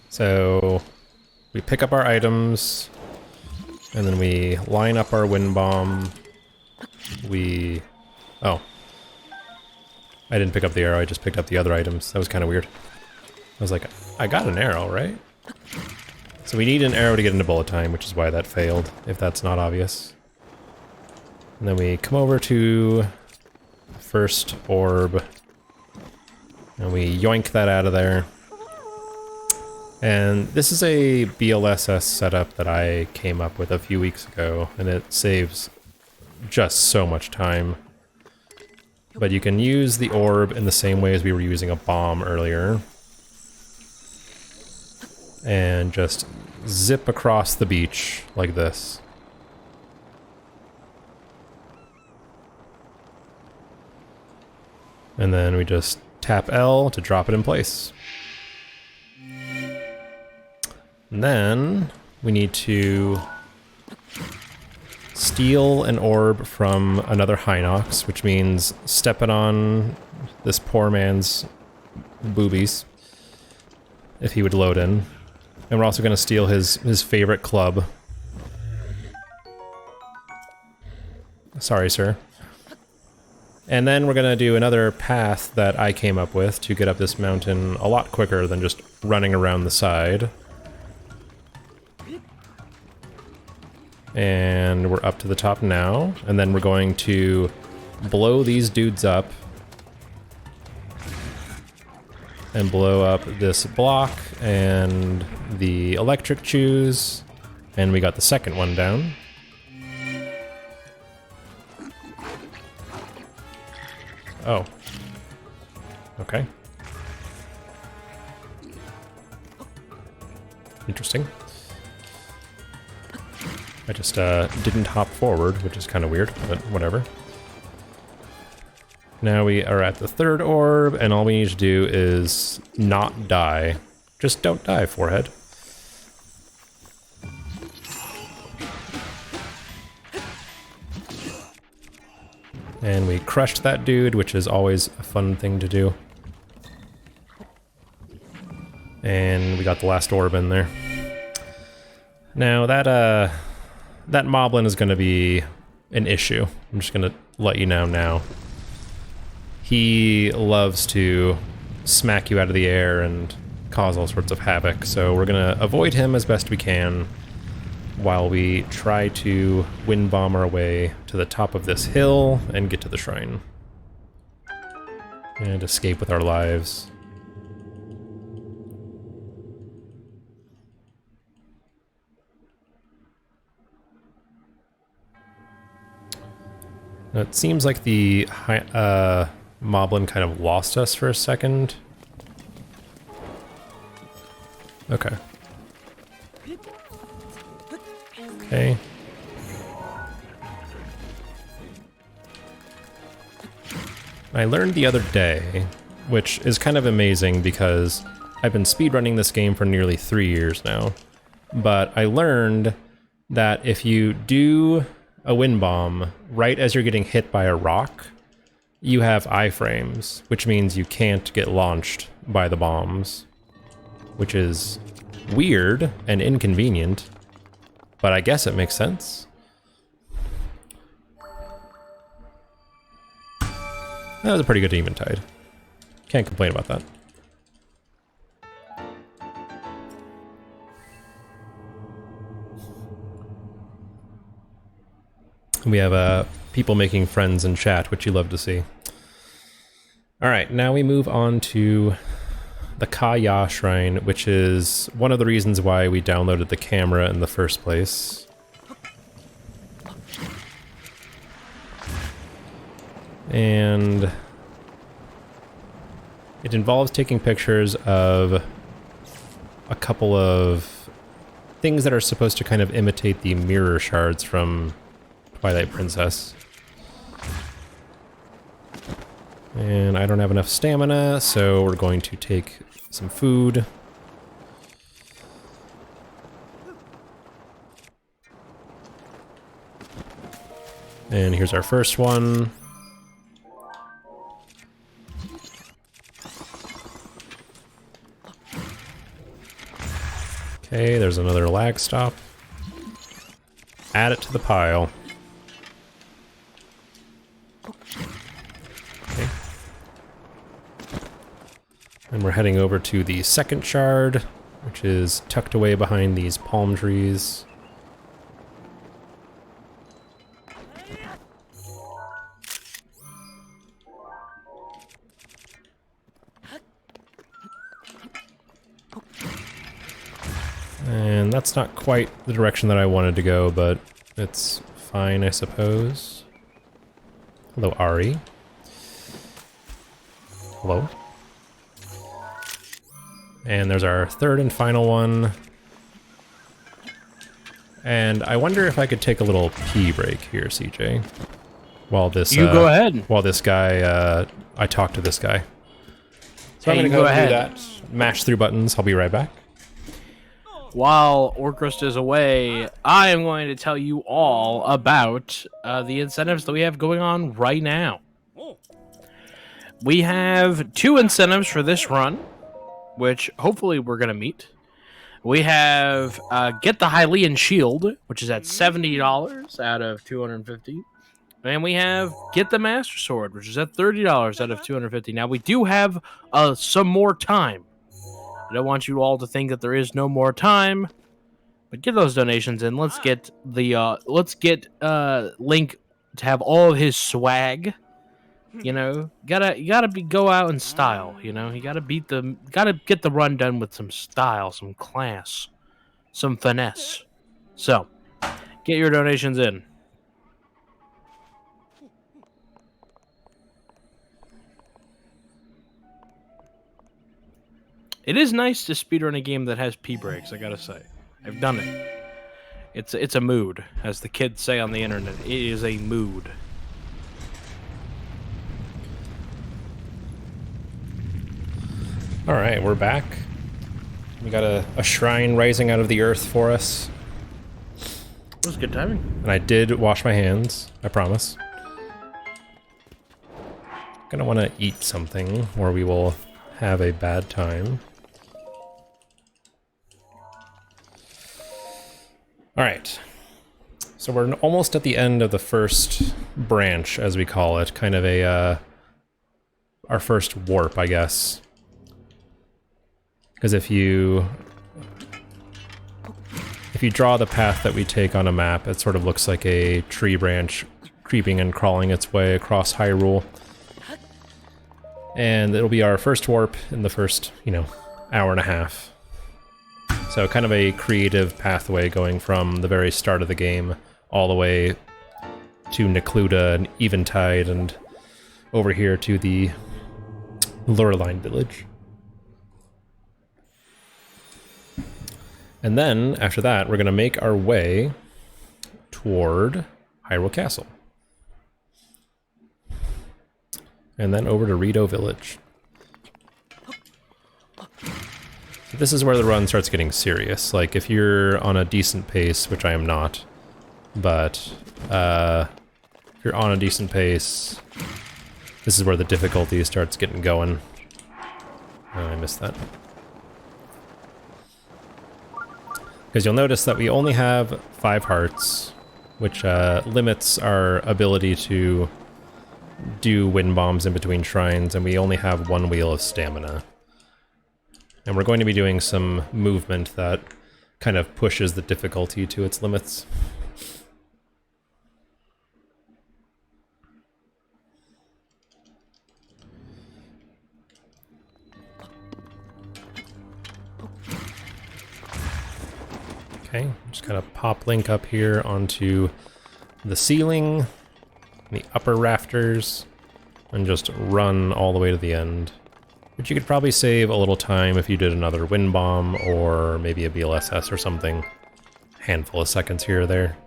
S2: So we pick up our items and then we line up our wind bomb. Oh. I didn't pick up the arrow, I just picked up the other items. That was kind of weird. I was like, I got an arrow, right? So we need an arrow to get into bullet time, which is why that failed, if that's not obvious. And then we come over to first orb, and we yoink that out of there. And this is a BLSS setup that I came up with a few weeks ago, and it saves just so much time. But you can use the orb in the same way as we were using a bomb earlier. And just zip across the beach like this. And then we just tap L to drop it in place. And then we need to steal an orb from another Hinox, which means stepping on this poor man's boobies, if he would load in. And we're also going to steal his favorite club. Sorry, sir. And then we're going to do another path that I came up with to get up this mountain a lot quicker than just running around the side. And we're up to the top now, and then we're going to blow these dudes up and blow up this block and the electric chews, and we got the second one down. Oh. Okay. Interesting. I just didn't hop forward, which is kind of weird, but whatever. Now we are at the third orb, and all we need to do is not die. Just don't die, forehead. And we crushed that dude, which is always a fun thing to do. And we got the last orb in there. Now that moblin is going to be an issue. I'm just going to let you know now. He loves to smack you out of the air and cause all sorts of havoc, so we're going to avoid him as best we can while we try to wind bomb our way to the top of this hill and get to the shrine. And escape with our lives. Now, it seems like the moblin kind of lost us for a second. Okay. Okay. I learned the other day, which is kind of amazing because I've been speedrunning this game for nearly 3 years now, but I learned that if you do a wind bomb right as you're getting hit by a rock, you have iframes, which means you can't get launched by the bombs, which is weird and inconvenient, but I guess it makes sense. That was a pretty good eventide. Can't complain about that. We have people making friends in chat, which you love to see. All right, now we move on to the Kaya Shrine, which is one of the reasons why we downloaded the camera in the first place. And it involves taking pictures of a couple of things that are supposed to kind of imitate the mirror shards from Twilight Princess. And I don't have enough stamina, so we're going to take some food. And here's our first one. Okay, there's another lag stop. Add it to the pile. Okay. And we're heading over to the second shard, which is tucked away behind these palm trees. And that's not quite the direction that I wanted to go, but it's fine, I suppose. Hello, Ari. Hello. And there's our third and final one. And I wonder if I could take a little pee break here, CJ. While this
S1: You go ahead.
S2: While this guy I talk to this guy. So
S1: Hey,
S2: I'm gonna
S1: you
S2: go
S1: go
S2: and do
S1: ahead.
S2: that. Mash through buttons, I'll be right back.
S1: While Orcrist is away, I am going to tell you all about the incentives that we have going on right now. We have 2 incentives for this run, which hopefully we're going to meet. We have Get the Hylian Shield, which is at $70 out of $250. And we have Get the Master Sword, which is at $30 out of $250. Now, we do have some more time. I don't want you all to think that there is no more time. But get those donations in. Let's get the Link to have all of his swag. You know, you gotta go out in style. You know, you gotta get the run done with some style, some class, some finesse. So, get your donations in. It is nice to speedrun a game that has pee breaks. I gotta say, I've done it. It's a mood, as the kids say on the internet. It is a mood.
S2: Alright, we're back. We got a shrine rising out of the earth for us.
S1: It was good timing.
S2: And I did wash my hands, I promise. Gonna want to eat something, or we will have a bad time. Alright. So we're almost at the end of the first branch, as we call it. Kind of a, our first warp, I guess. Because if you draw the path that we take on a map, it sort of looks like a tree branch creeping and crawling its way across Hyrule. And it'll be our first warp in the first, hour and a half. So kind of a creative pathway going from the very start of the game all the way to Necluda and Eventide and over here to the Lurline village. And then, after that, we're going to make our way toward Hyrule Castle. And then over to Rito Village. So this is where the run starts getting serious. Like, if you're on a decent pace, which I am not, but if you're on a decent pace, this is where the difficulty starts getting going. Oh, I missed that. Because you'll notice that we only have 5 hearts, which limits our ability to do wind bombs in between shrines, and we only have 1 wheel of stamina. And we're going to be doing some movement that kind of pushes the difficulty to its limits. Okay, just kind of pop Link up here onto the ceiling, the upper rafters, and just run all the way to the end. But you could probably save a little time if you did another wind bomb or maybe a BLSS or something. Handful of seconds here or there.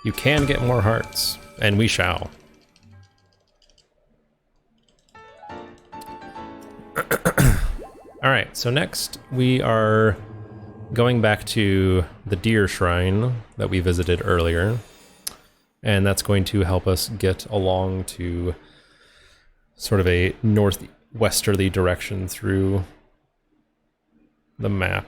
S2: You can get more hearts, and we shall. Alright, so next we are going back to the deer shrine that we visited earlier. And that's going to help us get along to sort of a northwesterly direction through the map.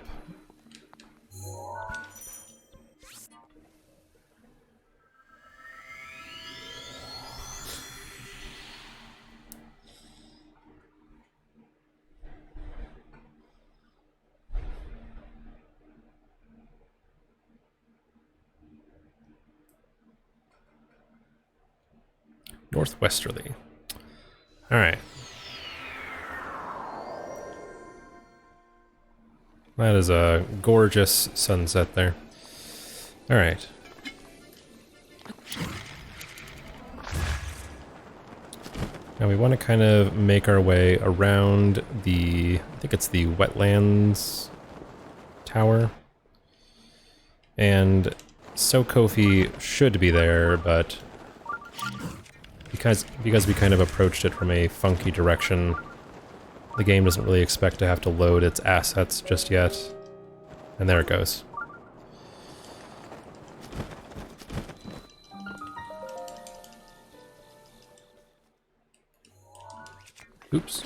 S2: Northwesterly. All right. That is a gorgeous sunset there. All right. Now we want to kind of make our way around the, I think it's the wetlands tower. And So Kofi should be there, but because we kind of approached it from a funky direction, the game doesn't really expect to have to load its assets just yet. And there it goes. Oops.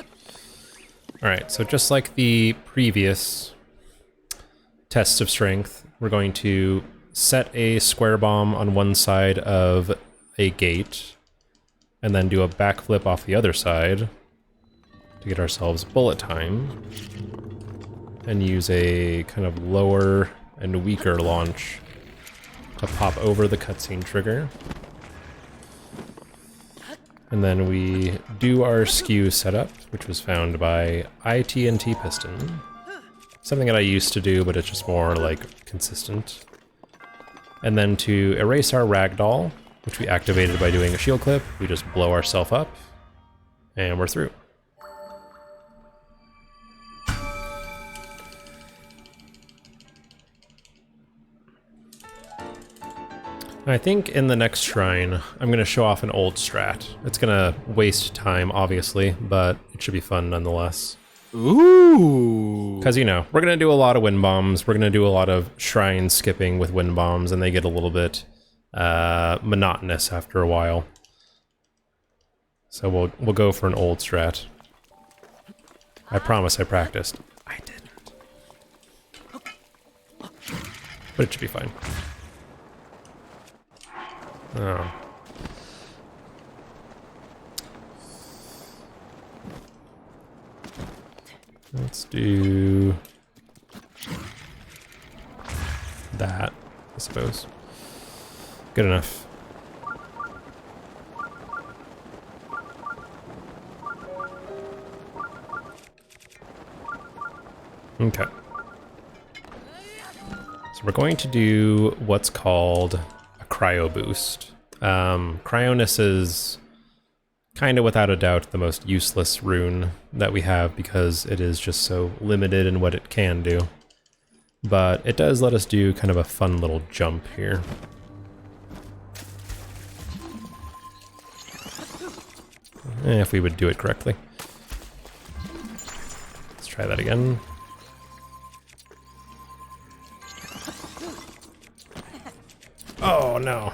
S2: Alright, so just like the previous tests of strength, we're going to set a square bomb on one side of a gate, and then do a backflip off the other side to get ourselves bullet time, and use a kind of lower and weaker launch to pop over the cutscene trigger. And then we do our skew setup, which was found by ITNT Piston. Something that I used to do, but it's just more like consistent. And then to erase our ragdoll, which we activated by doing a shield clip, we just blow ourselves up, and we're through. I think in the next shrine, I'm going to show off an old strat. It's going to waste time, obviously, but it should be fun nonetheless.
S1: Ooh!
S2: Because, you know, we're going to do a lot of wind bombs, we're going to do a lot of shrine skipping with wind bombs, and they get a little bit monotonous after a while. So we'll go for an old strat. I promise I practiced. I didn't. But it should be fine. Oh. Let's do that, I suppose. Good enough. Okay. So we're going to do what's called a cryo boost. Cryonis is kind of without a doubt the most useless rune that we have because it is just so limited in what it can do. But it does let us do kind of a fun little jump here. If we would do it correctly. Let's try that again. Oh no.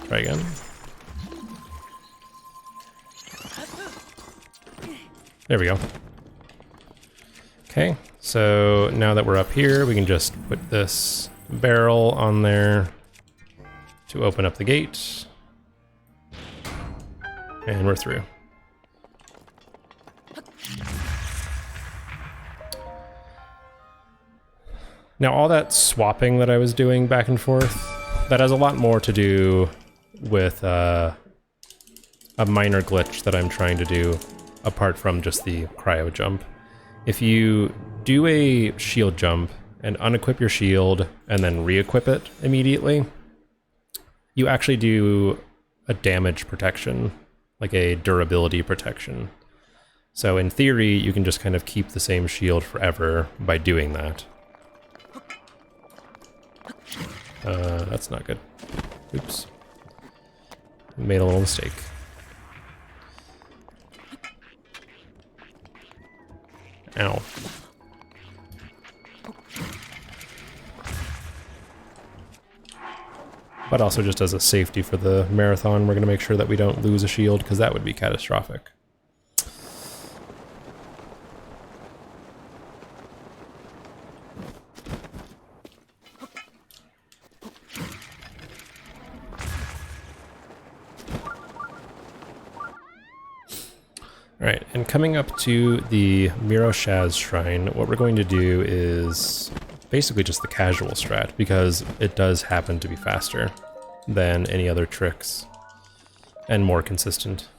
S2: Try again. There we go. Okay, so now that we're up here, we can just put this barrel on there to open up the gate. And we're through. Now all that swapping that I was doing back and forth, that has a lot more to do with a minor glitch that I'm trying to do apart from just the cryo jump. If you do a shield jump and unequip your shield and then re-equip it immediately, you actually do a damage protection, like a durability protection. So in theory, you can just kind of keep the same shield forever by doing that. That's not good. Oops. Made a little mistake. Ow. But also just as a safety for the marathon, we're going to make sure that we don't lose a shield, because that would be catastrophic. Alright, and coming up to the Miroshaz Shrine, what we're going to do is basically just the casual strat, because it does happen to be faster than any other tricks and more consistent.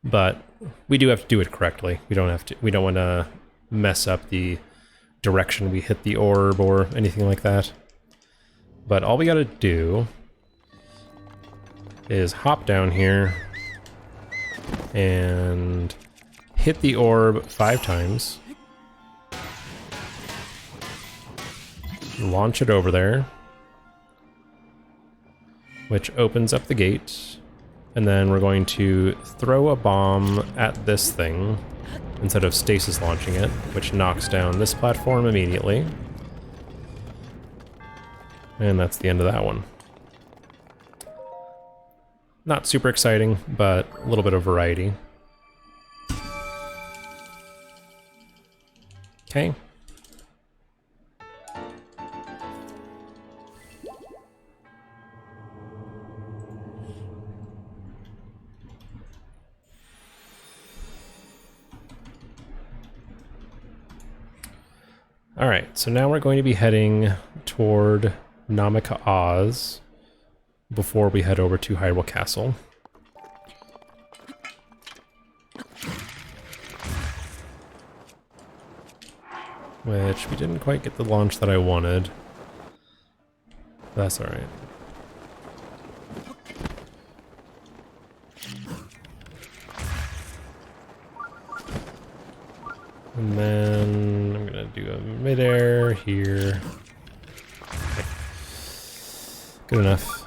S2: But we do have to do it correctly. We don't want to mess up the direction we hit the orb or anything like that. But all we got to do is hop down here and hit the orb 5 times. Launch it over there, which opens up the gate, and then we're going to throw a bomb at this thing instead of stasis launching it, which knocks down this platform immediately. And that's the end of that one. Not super exciting, but a little bit of variety. Okay. Alright, so now we're going to be heading toward Namaka Oz before we head over to Hyrule Castle. Which we didn't quite get the launch that I wanted. That's alright. And then I'm gonna do a midair here. Okay. Good enough.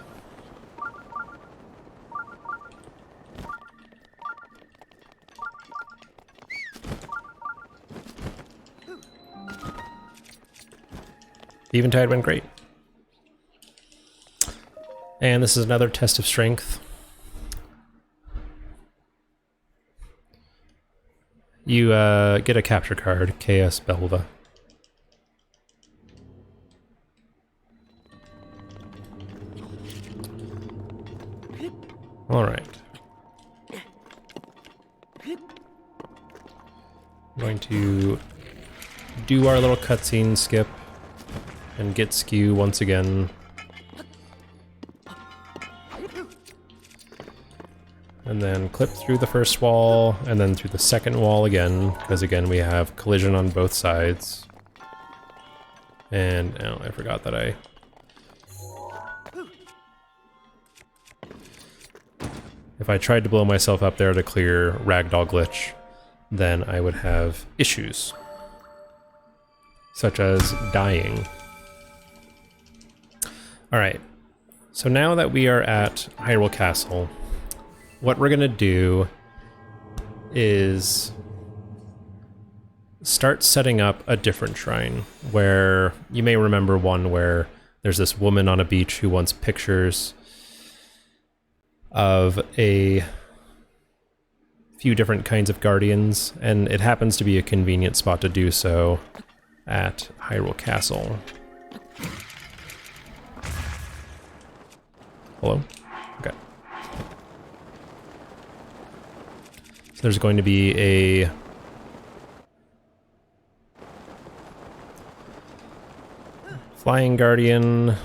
S2: Eventide went great. And this is another test of strength. You get a capture card, KS Belva. Alright. I'm going to do our little cutscene skip and get skew once again. And then clip through the first wall, and then through the second wall again, because again we have collision on both sides. And oh, I forgot that if I tried to blow myself up there to clear Ragdoll Glitch, then I would have issues. Such as dying. Alright, so now that we are at Hyrule Castle, what we're gonna do is start setting up a different shrine, where you may remember one where there's this woman on a beach who wants pictures of a few different kinds of guardians, and it happens to be a convenient spot to do so at Hyrule Castle. Hello? Okay. So there's going to be a flying guardian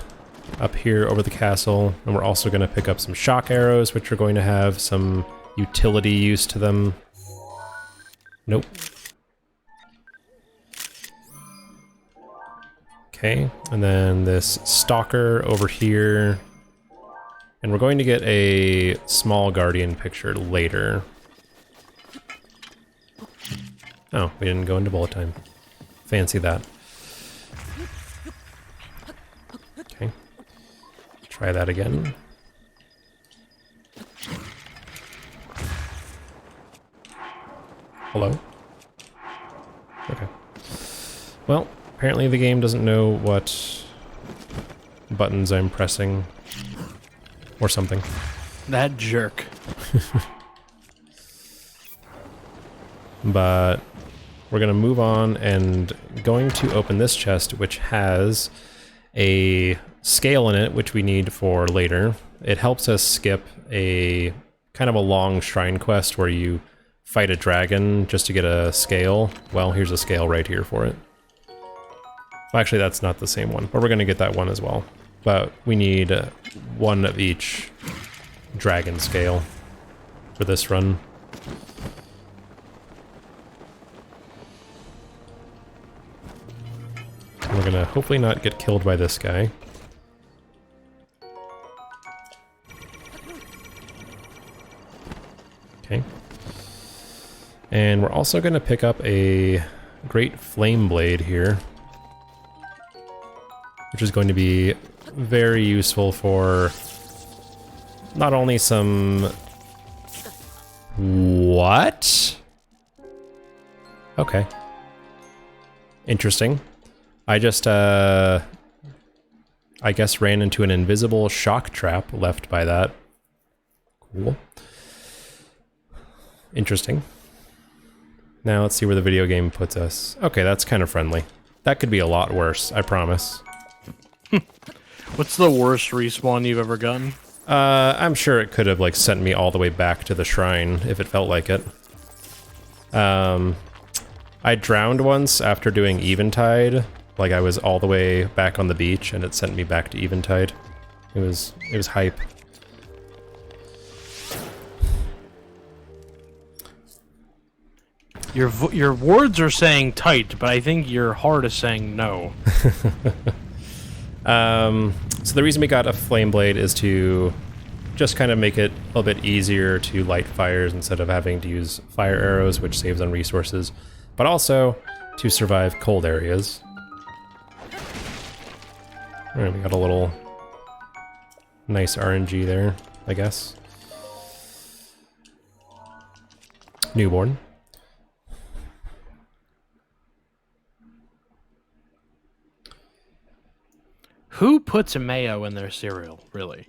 S2: up here over the castle, and we're also going to pick up some shock arrows, which are going to have some utility use to them. Nope. Okay, and then this stalker over here. And we're going to get a small guardian picture later. Oh, we didn't go into bullet time. Fancy that. Okay. Try that again. Hello? Okay. Well, apparently the game doesn't know what buttons I'm pressing. Or something.
S1: That jerk.
S2: But we're going to move on and going to open this chest, which has a scale in it, which we need for later. It helps us skip a kind of a long shrine quest where you fight a dragon just to get a scale. Well, here's a scale right here for it. Well, actually, that's not the same one, but we're going to get that one as well. But we need one of each dragon scale for this run. And we're gonna hopefully not get killed by this guy. Okay. And we're also gonna pick up a great flame blade here, which is going to be very useful for not only some... What? Okay. Interesting. I just, I guess ran into an invisible shock trap left by that. Cool. Interesting. Now let's see where the video game puts us. Okay, that's kind of friendly. That could be a lot worse, I promise.
S1: What's the worst respawn you've ever gotten?
S2: I'm sure it could have like sent me all the way back to the shrine if it felt like it. I drowned once after doing Eventide. Like I was all the way back on the beach and it sent me back to Eventide. It was hype.
S1: Your words are saying tight, but I think your heart is saying no.
S2: So the reason we got a flame blade is to just kind of make it a little bit easier to light fires instead of having to use fire arrows, which saves on resources, but also to survive cold areas. Alright, we got a little nice RNG there, I guess. Newborn.
S1: Who puts mayo in their cereal, really?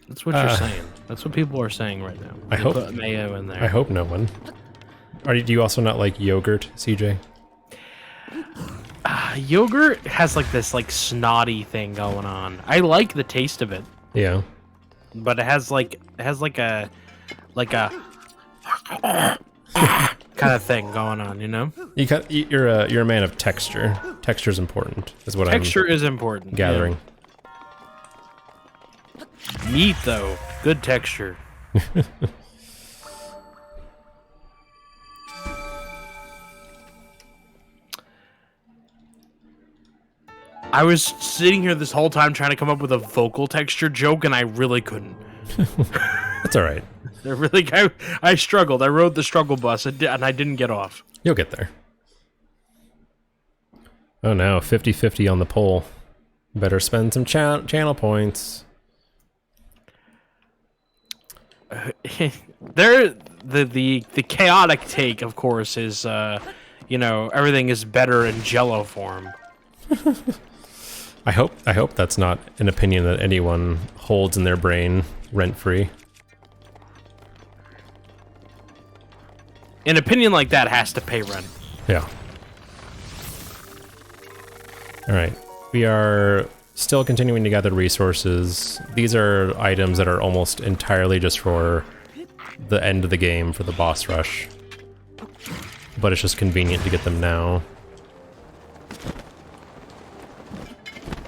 S1: That's what you're saying. That's what people are saying right now.
S2: I hope
S1: put mayo in there.
S2: I hope no one. Do you also not like yogurt, CJ?
S1: Yogurt has like this like snotty thing going on. I like the taste of it.
S2: Yeah.
S1: But it has like a kind of thing going on, you know?
S2: You're a man of texture. Texture's important, is what
S1: Texture is important.
S2: gathering.
S1: Yeah. Meat though, good texture. I was sitting here this whole time trying to come up with a vocal texture joke, and I really couldn't.
S2: That's all right.
S1: I struggled. I rode the struggle bus, and I didn't get off.
S2: You'll get there. Oh no, 50-50 on the poll. Better spend some channel points.
S1: The chaotic take, of course, is everything is better in Jello form.
S2: I hope that's not an opinion that anyone holds in their brain rent-free.
S1: An opinion like that has to pay rent.
S2: Yeah. Alright. We are still continuing to gather resources. These are items that are almost entirely just for the end of the game, for the boss rush. But it's just convenient to get them now.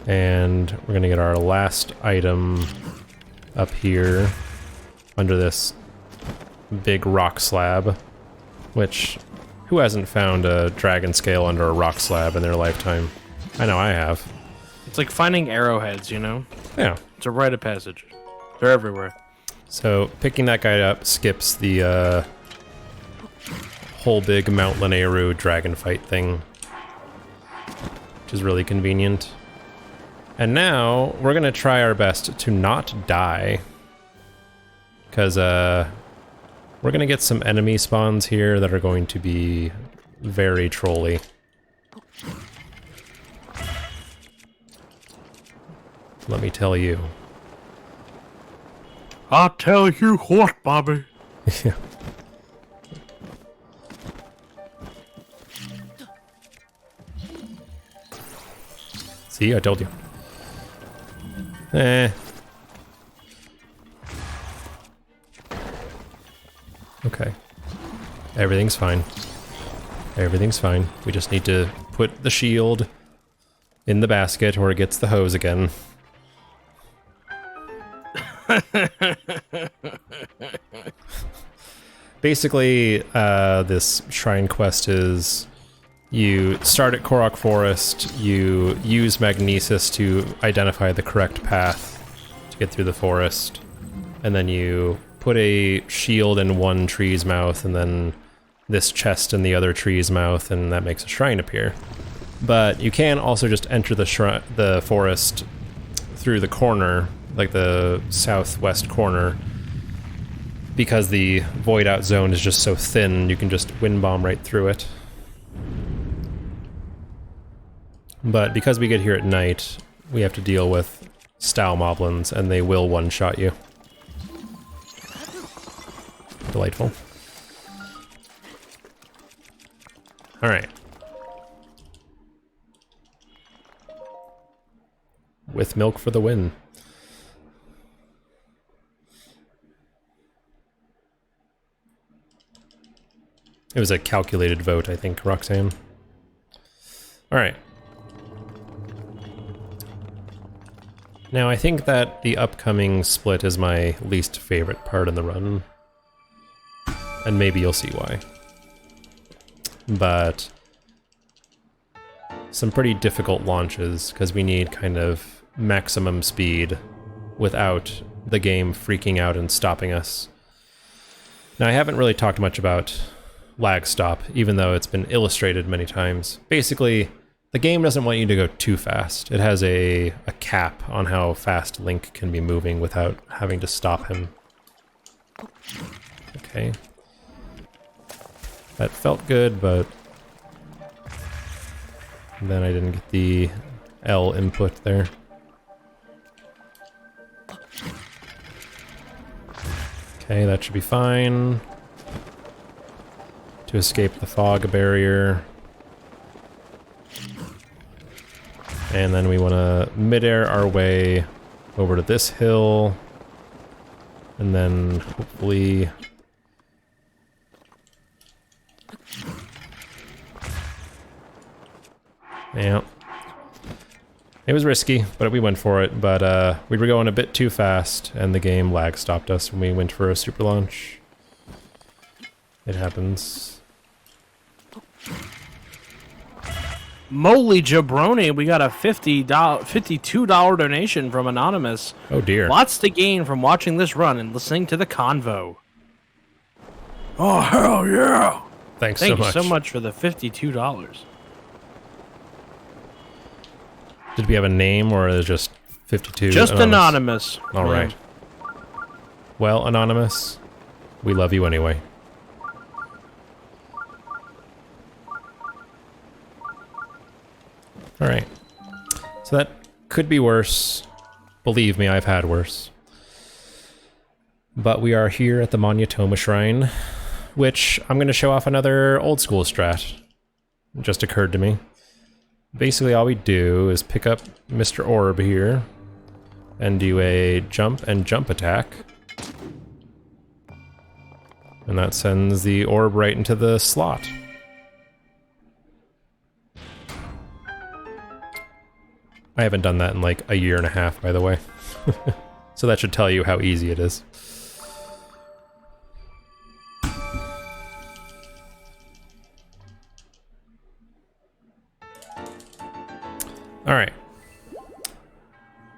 S2: And we're gonna get our last item up here under this big rock slab, which, who hasn't found a dragon scale under a rock slab in their lifetime? I know I have.
S1: It's like finding arrowheads, you know?
S2: Yeah.
S1: It's a rite of passage. They're everywhere.
S2: So picking that guy up skips the whole big Mount Lanayru dragon fight thing, which is really convenient. And now we're gonna try our best to not die, because we're gonna get some enemy spawns here that are going to be very trolly. Let me tell you.
S1: I'll tell you what, Bobby.
S2: Yeah. See, I told you. Okay. Everything's fine. Everything's fine. We just need to put the shield in the basket or it gets the hose again. Basically, this shrine quest is you start at Korok Forest, you use Magnesis to identify the correct path to get through the forest, and then you put a shield in one tree's mouth and then this chest in the other tree's mouth, and that makes a shrine appear. But you can also just enter the forest through the corner, like the southwest corner, because the void out zone is just so thin, you can just wind bomb right through it. But because we get here at night, we have to deal with Style Moblins, and they will one-shot you. Delightful. Alright. With milk for the win. It was a calculated vote, I think, Roxanne. Alright. Now, I think that the upcoming split is my least favorite part in the run. And maybe you'll see why. But some pretty difficult launches, because we need kind of maximum speed without the game freaking out and stopping us. Now, I haven't really talked much about lag stop, even though it's been illustrated many times. Basically, the game doesn't want you to go too fast. It has a cap on how fast Link can be moving without having to stop him. Okay. That felt good, but then I didn't get the L input there. Okay, that should be fine. To escape the fog barrier. And then we want to mid-air our way over to this hill. And then hopefully... Yeah. It was risky, but we went for it. But we were going a bit too fast, and the game lag stopped us when we went for a super launch. It happens.
S1: Moly jabroni, we got a $52 donation from Anonymous.
S2: Oh dear.
S1: Lots to gain from watching this run and listening to the convo. Oh, hell yeah!
S2: Thank
S1: you so much for the $52.
S2: Did we have a name, or is it just 52?
S1: Just Anonymous.
S2: All right. Well, Anonymous, we love you anyway. Alright. So that could be worse. Believe me, I've had worse. But we are here at the Monyetoma Shrine, which I'm going to show off another old school strat. It just occurred to me. Basically all we do is pick up Mr. Orb here and do a jump and jump attack. And that sends the orb right into the slot. I haven't done that in like a year and a half, by the way. So that should tell you how easy it is. All right.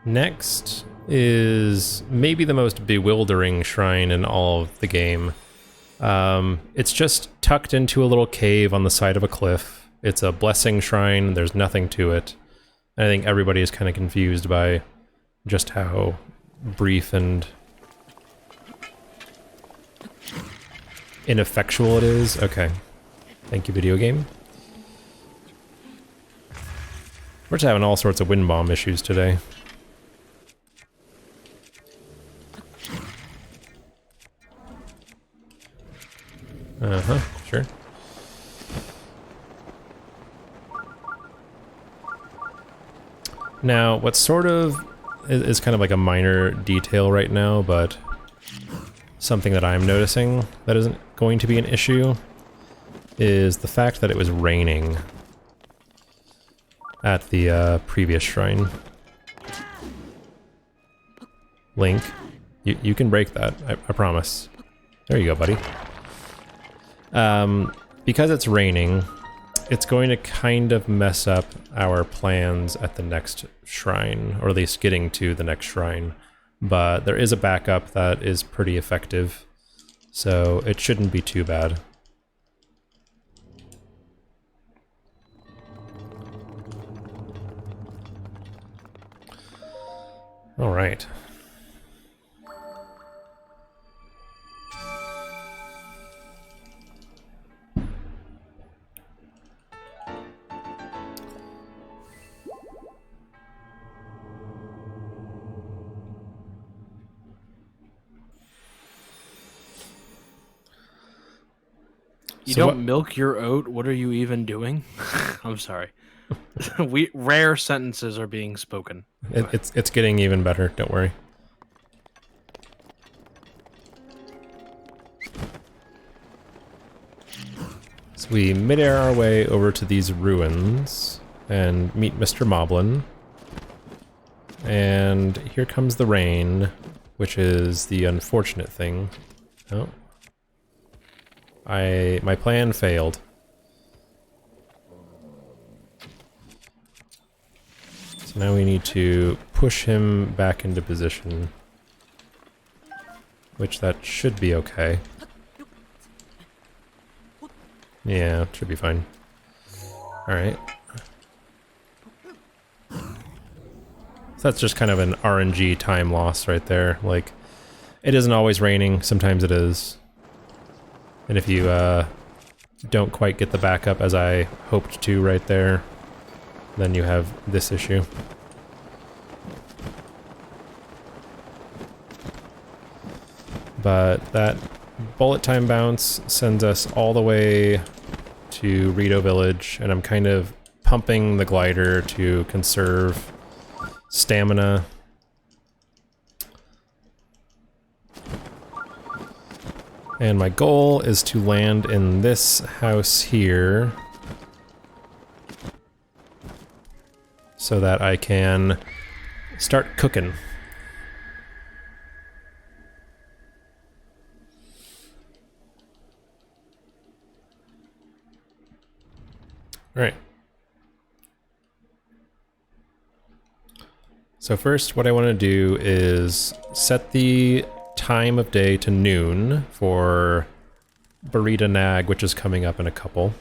S2: Next is maybe the most bewildering shrine in all of the game. It's just tucked into a little cave on the side of a cliff. It's a blessing shrine. There's nothing to it. I think everybody is kind of confused by just how brief and ineffectual it is. Okay. Thank you, video game. We're just having all sorts of wind bomb issues today. Uh-huh, sure. Now, what's sort of is kind of like a minor detail right now, but something that I'm noticing that isn't going to be an issue is the fact that it was raining at the previous shrine. Link, you can break that, I promise. There you go, buddy. Because it's raining, it's going to kind of mess up our plans at the next shrine, or at least getting to the next shrine. But there is a backup that is pretty effective, so it shouldn't be too bad. All right.
S1: You don't milk your oat? What are you even doing? I'm sorry. Rare sentences are being spoken.
S2: It's getting even better, don't worry. So we mid-air our way over to these ruins and meet Mr. Moblin. And here comes the rain, which is the unfortunate thing. Oh. My plan failed. So now we need to push him back into position. Which that should be okay. Yeah, should be fine. Alright. So that's just kind of an RNG time loss right there. Like, it isn't always raining, sometimes it is. And if you don't quite get the backup as I hoped to right there, then you have this issue. But that bullet time bounce sends us all the way to Rito Village, and I'm kind of pumping the glider to conserve stamina. And my goal is to land in this house here so that I can start cooking. All right. So first, what I want to do is set the time of day to noon for Burrito Nag, which is coming up in a couple.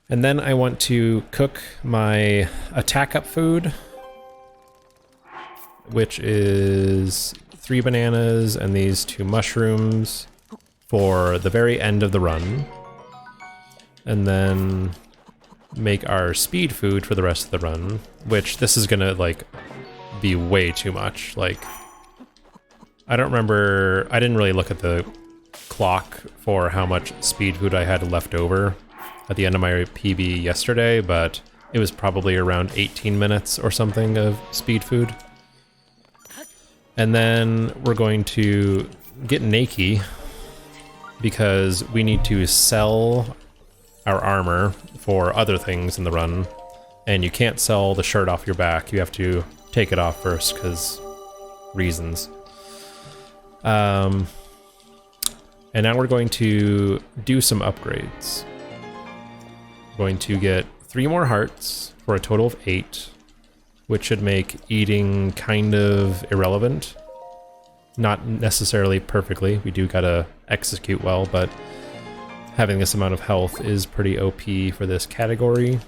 S2: And then I want to cook my attack up food, which is 3 bananas and these 2 mushrooms for the very end of the run. And then make our speed food for the rest of the run, which this is gonna like be way too much. Like, I don't remember, I didn't really look at the clock for how much speed food I had left over at the end of my PB yesterday, but it was probably around 18 minutes or something of speed food. And then we're going to get Nakey because we need to sell our armor for other things in the run, and you can't sell the shirt off your back. You have to take it off first because reasons. And now we're going to do some upgrades. Going to get 3 more hearts for a total of 8, which should make eating kind of irrelevant. Not necessarily perfectly, we do gotta execute well, but having this amount of health is pretty OP for this category.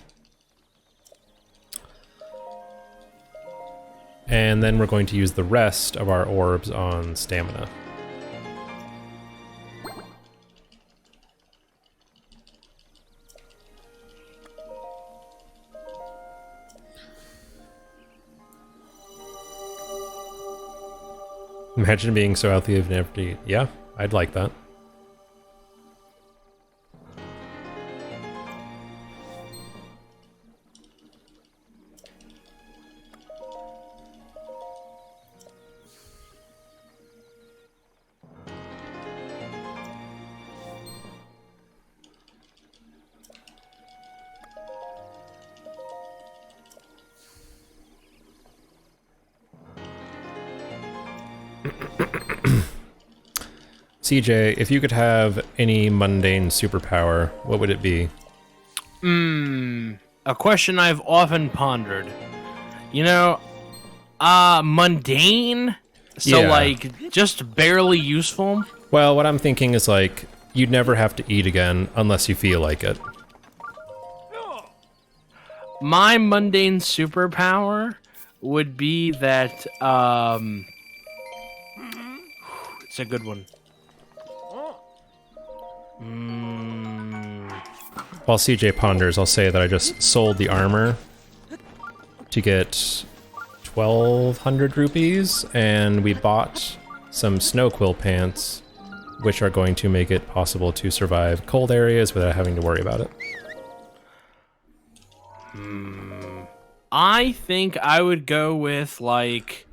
S2: And then we're going to use the rest of our orbs on stamina. Imagine being so healthy you've never eat. Yeah, I'd like that. CJ, if you could have any mundane superpower, what would it be?
S1: A question I've often pondered. You know, mundane? So,
S2: Yeah.
S1: like, just barely useful?
S2: Well, what I'm thinking is like, you'd never have to eat again unless you feel like it.
S1: My mundane superpower would be that, it's a good one.
S2: While CJ ponders, I'll say that I just sold the armor to get 1,200 rupees, and we bought some snow quill pants, which are going to make it possible to survive cold areas without having to worry about it.
S1: I think I would go with, like,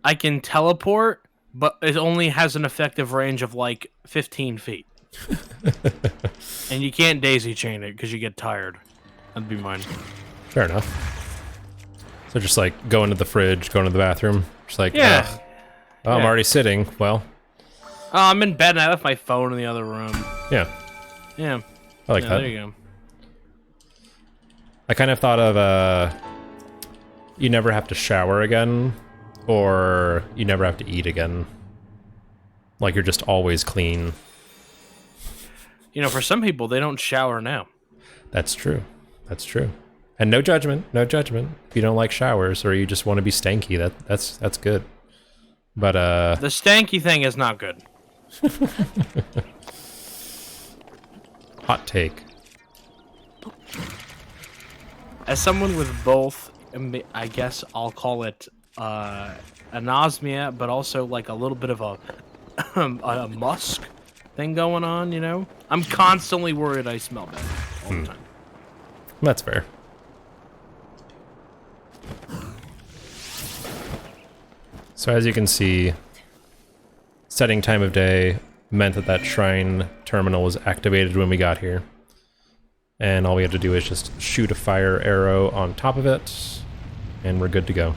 S1: I can teleport, but it only has an effective range of, like, 15 feet. And you can't daisy chain it because you get tired. That'd be mine.
S2: Fair enough. So just like go into the fridge, go into the bathroom, just like,
S1: Yeah.
S2: ugh. Oh, I'm
S1: Yeah.
S2: already sitting. Well,
S1: Oh, I'm in bed and I left my phone in the other room.
S2: yeah,
S1: Yeah.
S2: I like
S1: Yeah,
S2: that.
S1: there you go.
S2: I kind of thought of you never have to shower again, or you never have to eat again. Like you're just always clean.
S1: You know, for some people, they don't shower now.
S2: That's true. That's true. And no judgment, no judgment. If you don't like showers or you just want to be stanky, that's good. But
S1: The stanky thing is not good.
S2: hot take.
S1: As someone with both, I guess I'll call it anosmia, but also like a little bit of a musk thing going on, you know? I'm constantly worried I smell bad all the time.
S2: That's fair. So as you can see, setting time of day meant that that shrine terminal was activated when we got here. And all we have to do is just shoot a fire arrow on top of it, and we're good to go.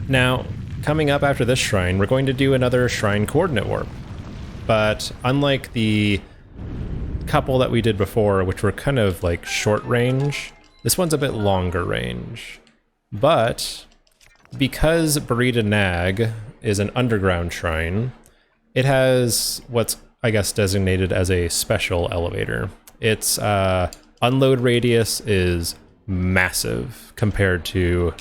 S2: Now, coming up after this shrine, we're going to do another shrine coordinate warp. But unlike the couple that we did before, which were kind of like short range, this one's a bit longer range. But because Burita Nag is an underground shrine, it has what's, I guess, designated as a special elevator. Its unload radius is massive compared to,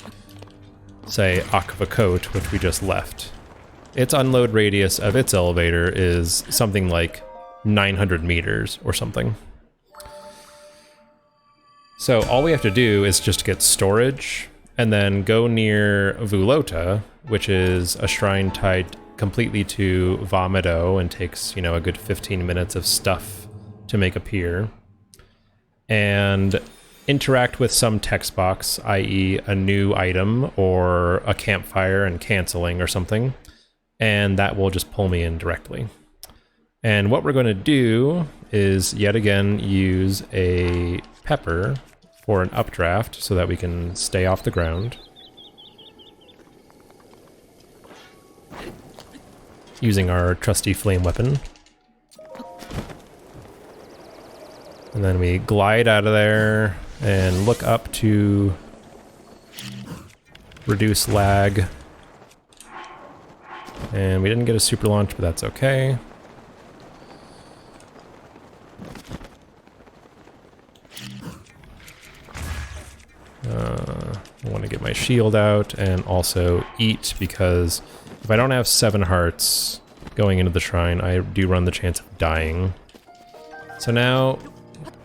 S2: say, Akvakot, which we just left. Its unload radius of its elevator is something like 900 meters or something. So all we have to do is just get storage and then go near Vulota, which is a shrine tied completely to Vomito and takes, you know, a good 15 minutes of stuff to make appear. And interact with some text box, i.e. a new item or a campfire and canceling or something, and that will just pull me in directly. And what we're going to do is yet again use a pepper for an updraft so that we can stay off the ground. Using our trusty flame weapon. And then we glide out of there and look up to reduce lag. And we didn't get a super launch, but that's okay. I want to get my shield out and also eat, because if I don't have 7 hearts going into the shrine, I do run the chance of dying. So now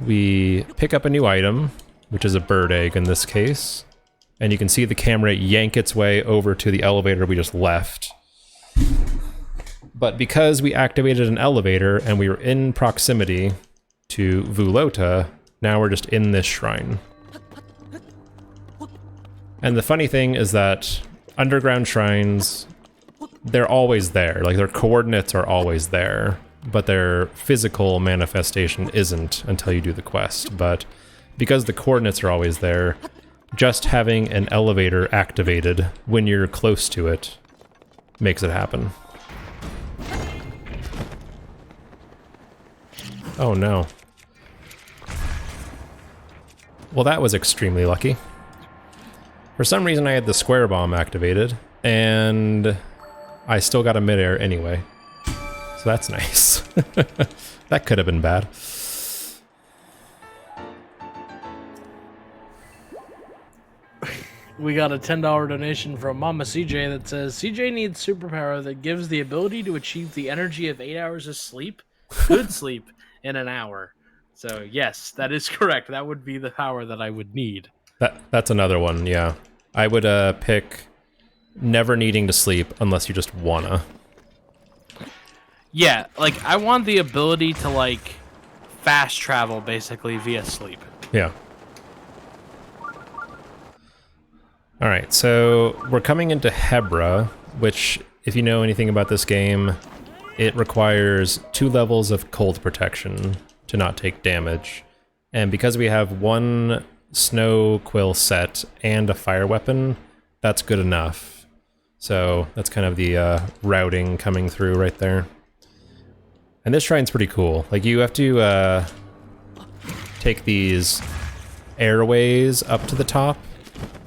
S2: we pick up a new item, which is a bird egg in this case. And you can see the camera yank its way over to the elevator we just left. But because we activated an elevator and we were in proximity to Vulota, now we're just in this shrine. And the funny thing is that underground shrines, they're always there. Like, their coordinates are always there, but their physical manifestation isn't until you do the quest. But because the coordinates are always there, just having an elevator activated when you're close to it makes it happen. Oh no. Well, that was extremely lucky. For some reason I had the square bomb activated, and I still got a midair anyway. So that's nice. That could have been bad.
S1: We got a $10 donation from Mama CJ that says, CJ needs superpower that gives the ability to achieve the energy of 8 hours of sleep, good sleep, in an hour. So yes, that is correct. That would be the power that I would need.
S2: That's another one, yeah. I would pick never needing to sleep unless you just wanna.
S1: Yeah, like, I want the ability to, like, fast travel, basically, via sleep.
S2: Yeah. Alright, so we're coming into Hebra, which, if you know anything about this game, it requires 2 levels of cold protection to not take damage. And because we have 1 snow quill set and a fire weapon, that's good enough. So that's kind of the routing coming through right there. And this shrine's pretty cool. Like, you have to take these airways up to the top,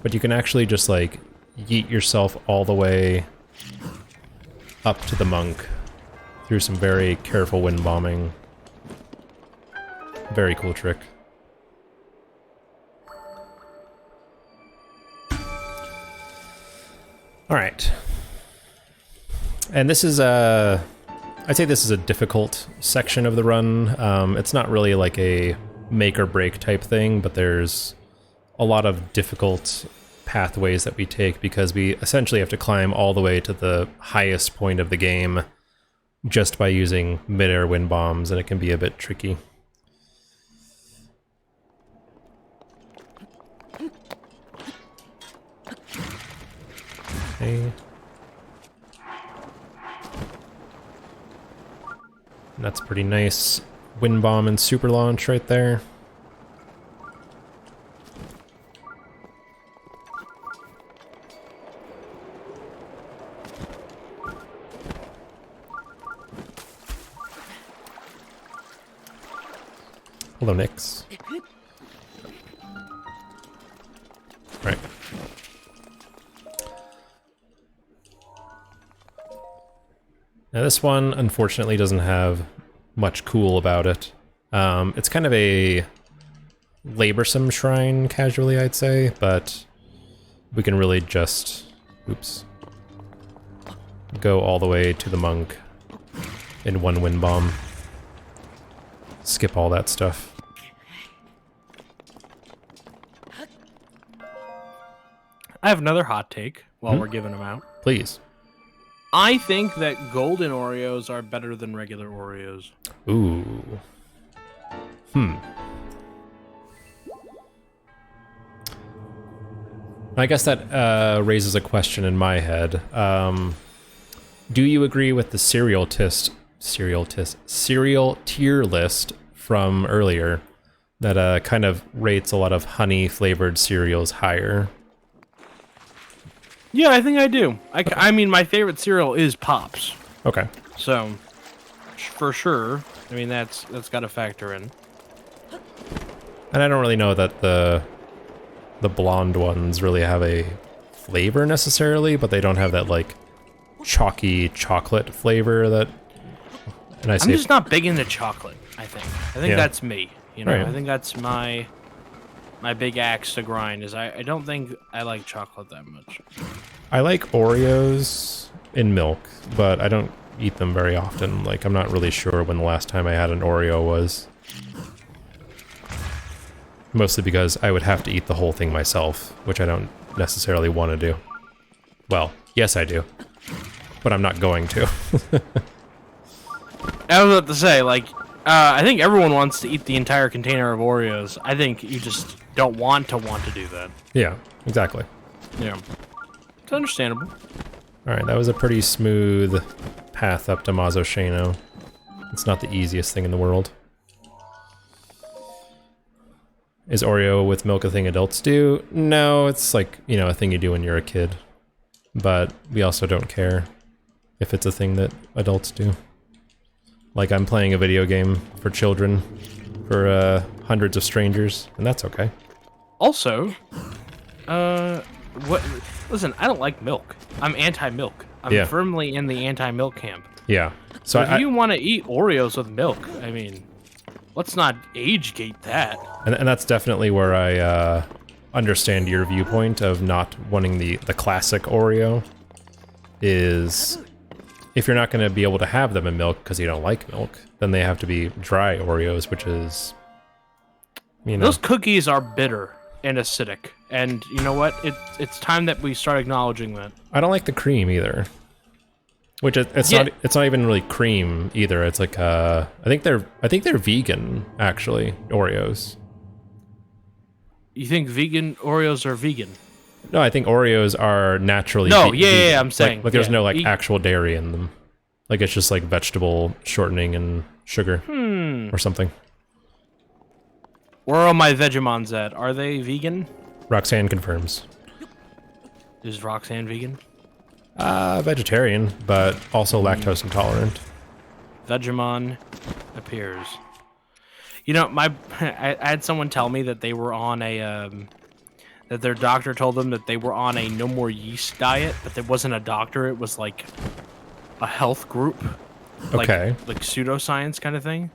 S2: but you can actually just, like, yeet yourself all the way up to the monk through some very careful wind bombing. Very cool trick. Alright. And this is I'd say this is a difficult section of the run. It's not really like a make or break type thing, but there's a lot of difficult pathways that we take because we essentially have to climb all the way to the highest point of the game just by using mid-air wind bombs, and it can be a bit tricky. Okay. That's pretty nice wind bomb and super launch right there. Hello, Nix. Right. Now this one, unfortunately, doesn't have much cool about it. It's kind of a laborsome shrine, casually, I'd say, but we can really just, oops, go all the way to the monk in 1 wind bomb. Skip all that stuff.
S1: I have another hot take while we're giving them out.
S2: Please.
S1: I think that golden Oreos are better than regular Oreos.
S2: Ooh. I guess that raises a question in my head. Do you agree with the cereal tier list from earlier that kind of rates a lot of honey flavored cereals higher?
S1: Yeah, I think I do. I mean, my favorite cereal is Pops.
S2: Okay.
S1: So, for sure, I mean, that's got to factor in.
S2: And I don't really know that the blonde ones really have a flavor necessarily, but they don't have that like chalky chocolate flavor that. And
S1: I'm just not big into chocolate. I think
S2: Yeah.
S1: that's me. You know,
S2: Right.
S1: I think that's my big axe to grind. Is I don't think I like chocolate that much.
S2: I like Oreos in milk, but I don't eat them very often. Like, I'm not really sure when the last time I had an Oreo was. Mostly because I would have to eat the whole thing myself, which I don't necessarily want to do. Well, yes I do. But I'm not going to.
S1: I was about to say, like, I think everyone wants to eat the entire container of Oreos. I think you just don't want to do that.
S2: Yeah, exactly.
S1: Yeah. It's understandable.
S2: Alright, that was a pretty smooth path up to Mazoshano. It's not the easiest thing in the world. Is Oreo with milk a thing adults do? No, it's like, you know, a thing you do when you're a kid. But we also don't care if it's a thing that adults do. Like, I'm playing a video game for children, for hundreds of strangers, and that's okay.
S1: Also, what? Listen, I don't like milk. I'm anti-milk. I'm firmly in the anti-milk camp.
S2: Yeah. So
S1: if you want to eat Oreos with milk, I mean, let's not age gate that.
S2: And that's definitely where I understand your viewpoint of not wanting the classic Oreo. Is if you're not going to be able to have them in milk because you don't like milk, then they have to be dry Oreos, which is, you know.
S1: Those cookies are bitter and acidic, and you know what? It's time that we start acknowledging that.
S2: I don't like the cream either. Which it's not even really cream either. It's like I think they're vegan actually, Oreos.
S1: You think vegan Oreos are vegan?
S2: No, I think Oreos are naturally
S1: yeah, I'm saying.
S2: like there's no like actual dairy in them. Like it's just like vegetable shortening and sugar or something.
S1: Where are my Vegemons at? Are they vegan?
S2: Roxanne confirms.
S1: Is Roxanne vegan?
S2: Vegetarian, but also lactose intolerant.
S1: Vegemon appears. You know, I had someone tell me that they were on a that their doctor told them that they were on a no more yeast diet, but it wasn't a doctor, it was like a health group.
S2: Okay.
S1: Like pseudoscience kind of thing.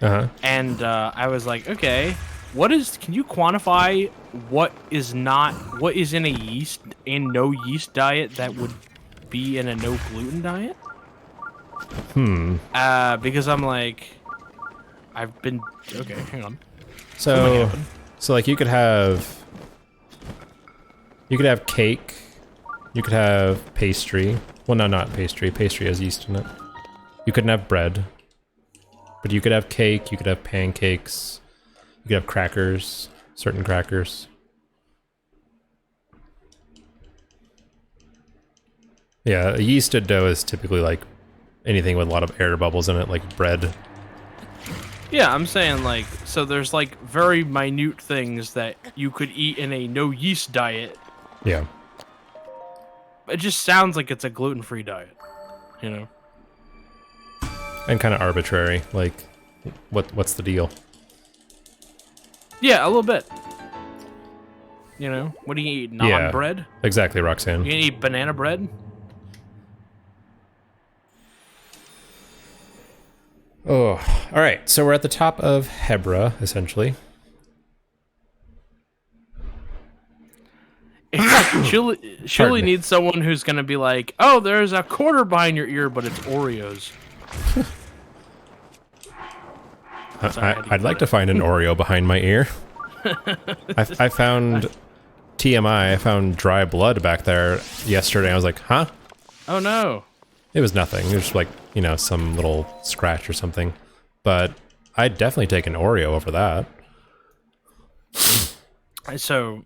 S2: Uh-huh.
S1: And I was like, okay, can you quantify what is in a yeast and no yeast diet that would be in a no gluten diet? Because I'm like, okay, hang on.
S2: So like you could have cake, you could have pastry. Well, no, not pastry. Pastry has yeast in it. You couldn't have bread, but you could have cake, you could have pancakes, you could have crackers, certain crackers. Yeah, a yeasted dough is typically like anything with a lot of air bubbles in it, like bread.
S1: Yeah, I'm saying like, so there's like very minute things that you could eat in a no yeast diet.
S2: Yeah.
S1: It just sounds like it's a gluten-free diet, you know?
S2: And kind of arbitrary, like, what's the deal?
S1: Yeah, a little bit. You know, what do you eat? Non-bread?
S2: Exactly, Roxanne.
S1: You gonna eat banana bread?
S2: Oh, all right. So we're at the top of Hebra, essentially.
S1: She'll needs someone who's gonna be like, "Oh, there's a quarter behind your ear, but it's Oreos."
S2: I'd like to find an Oreo behind my ear. I found TMI. I found dry blood back there yesterday. I was like, huh?
S1: Oh no.
S2: It was nothing. It was just like, you know, some little scratch or something. But I'd definitely take an Oreo over that.
S1: So,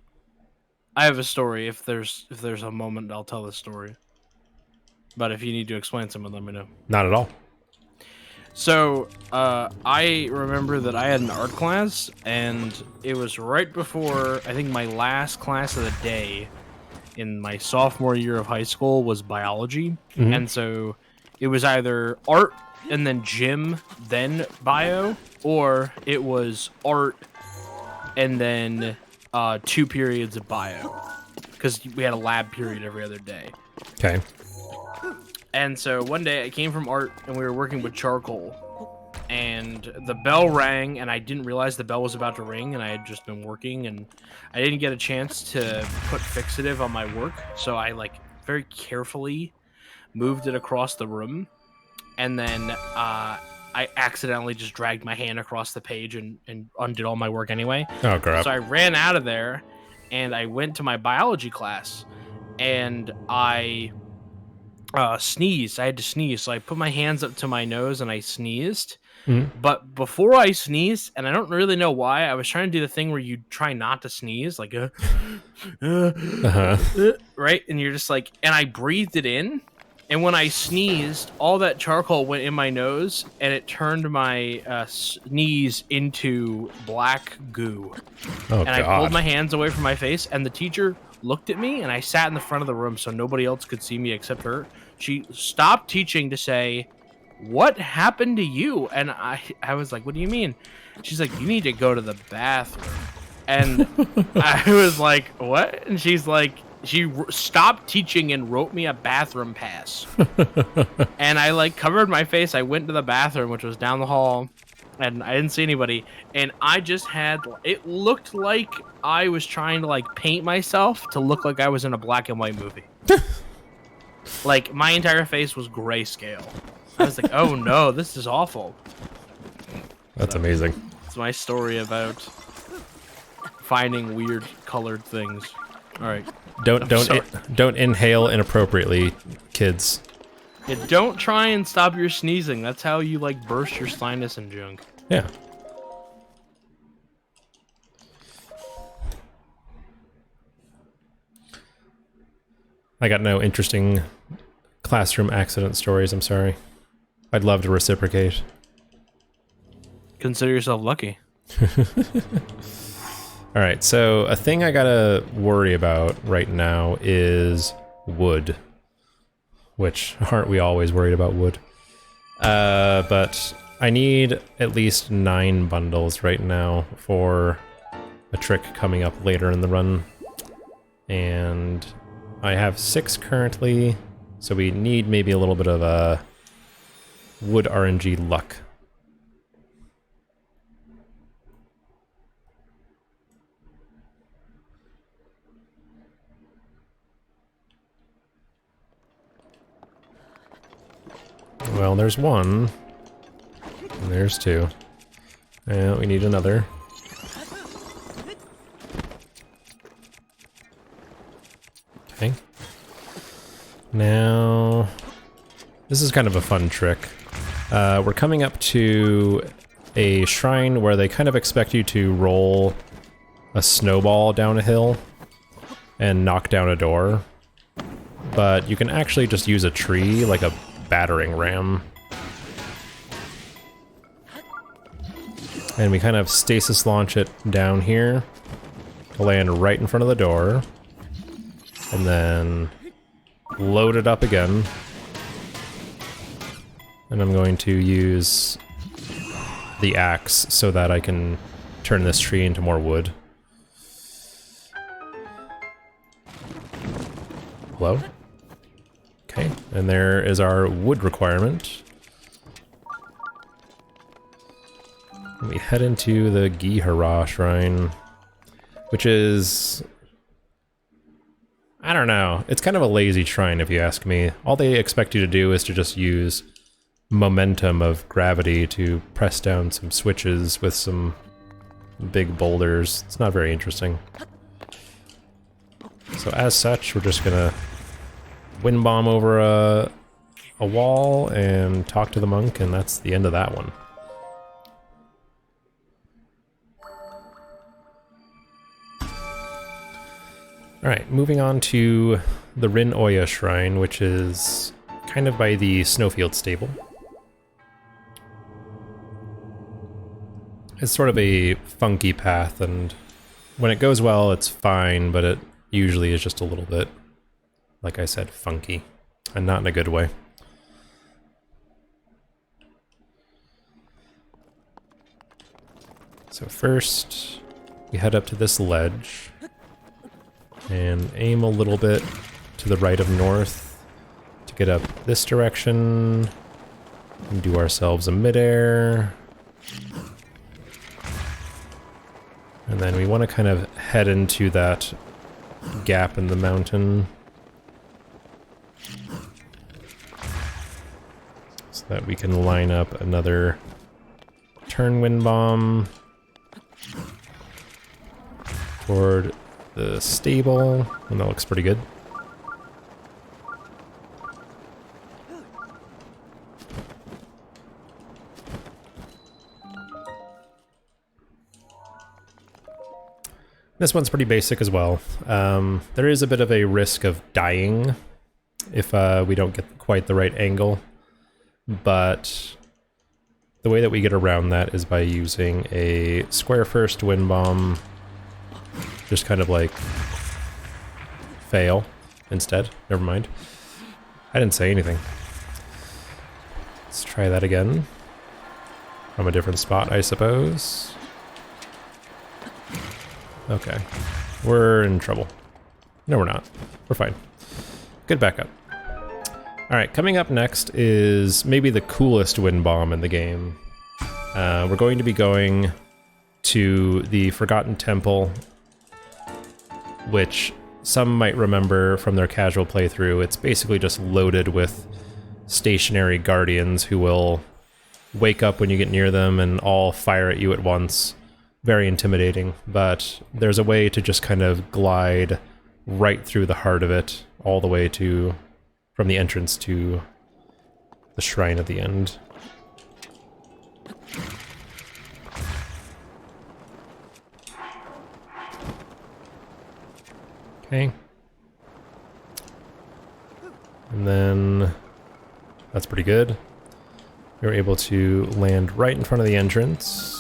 S1: I have a story. If there's a moment, I'll tell the story. But if you need to explain something, let me know.
S2: Not at all.
S1: So, I remember that I had an art class, and it was right before, I think, my last class of the day in my sophomore year of high school was biology.
S2: Mm-hmm.
S1: And so, it was either art and then gym, then bio, or it was art, and then 2 periods of bio, because we had a lab period every other day.
S2: Okay.
S1: And so one day I came from art and we were working with charcoal, and the bell rang and I didn't realize the bell was about to ring, and I had just been working and I didn't get a chance to put fixative on my work. So I like very carefully moved it across the room, and then I accidentally just dragged my hand across the page and undid all my work anyway.
S2: Oh, crap.
S1: So I ran out of there and I went to my biology class, and I sneezed. I had to sneeze. So I put my hands up to my nose and I sneezed. But before I sneezed, and I don't really know why, I was trying to do the thing where you try not to sneeze, like, right? And you're just like, and I breathed it in. And when I sneezed, all that charcoal went in my nose, and it turned my sneeze into black goo.
S2: Oh,
S1: and
S2: God.
S1: I pulled my hands away from my face, and the teacher looked at me, and I sat in the front of the room so nobody else could see me except her. She stopped teaching to say, "What happened to you?" And I was like, "What do you mean?" She's like, "You need to go to the bathroom." And I was like, "What?" And she's like, she stopped teaching and wrote me a bathroom pass. And I like covered my face. I went to the bathroom, which was down the hall, and I didn't see anybody. And I just had, it looked like I was trying to like paint myself to look like I was in a black and white movie. Like my entire face was grayscale. I was like, oh no, this is awful.
S2: That's amazing.
S1: It's my story about finding weird colored things. All right.
S2: Don't inhale inappropriately, kids.
S1: Yeah, don't try and stop your sneezing. That's how you like burst your sinus and junk.
S2: Yeah. I got no interesting classroom accident stories, I'm sorry. I'd love to reciprocate.
S1: Consider yourself lucky.
S2: Alright, so a thing I gotta worry about right now is wood. Which, aren't we always worried about wood? But I need at least 9 bundles right now for a trick coming up later in the run. And I have 6 currently, so we need maybe a little bit of a wood RNG luck. Well, there's 1. And there's 2. And we need another. Okay. Now, this is kind of a fun trick. We're coming up to a shrine where they kind of expect you to roll a snowball down a hill and knock down a door. But you can actually just use a tree, like a battering ram. And we kind of stasis launch it down here to land right in front of the door. And then load it up again. And I'm going to use the axe so that I can turn this tree into more wood. Hello? Okay, and there is our wood requirement. We head into the Gihara Shrine, which is... I don't know. It's kind of a lazy shrine, if you ask me. All they expect you to do is to just use momentum of gravity to press down some switches with some big boulders. It's not very interesting. So as such, we're just gonna wind bomb over a wall and talk to the monk, and that's the end of that one. Alright, moving on to the Rin Oya Shrine, which is kind of by the Snowfield Stable. It's sort of a funky path, and when it goes well, it's fine, but it usually is just a little bit, like I said, funky, and not in a good way. So first, we head up to this ledge and aim a little bit to the right of north to get up this direction and do ourselves a midair. And then we want to kind of head into that gap in the mountain so that we can line up another turn wind bomb toward the stable, and that looks pretty good. This one's pretty basic as well. There is a bit of a risk of dying if we don't get quite the right angle, but the way that we get around that is by using a square first wind bomb, just kind of like fail instead. Never mind. I didn't say anything. Let's try that again. From a different spot, I suppose. Okay. We're in trouble. No, we're not. We're fine. Good backup. Alright, coming up next is maybe the coolest wind bomb in the game. We're going to be going to the Forgotten Temple, which some might remember from their casual playthrough. It's basically just loaded with stationary guardians who will wake up when you get near them and all fire at you at once. Very intimidating, but there's a way to just kind of glide right through the heart of it, all the way to, from the entrance to the shrine at the end. Okay. And then that's pretty good. You're able to land right in front of the entrance.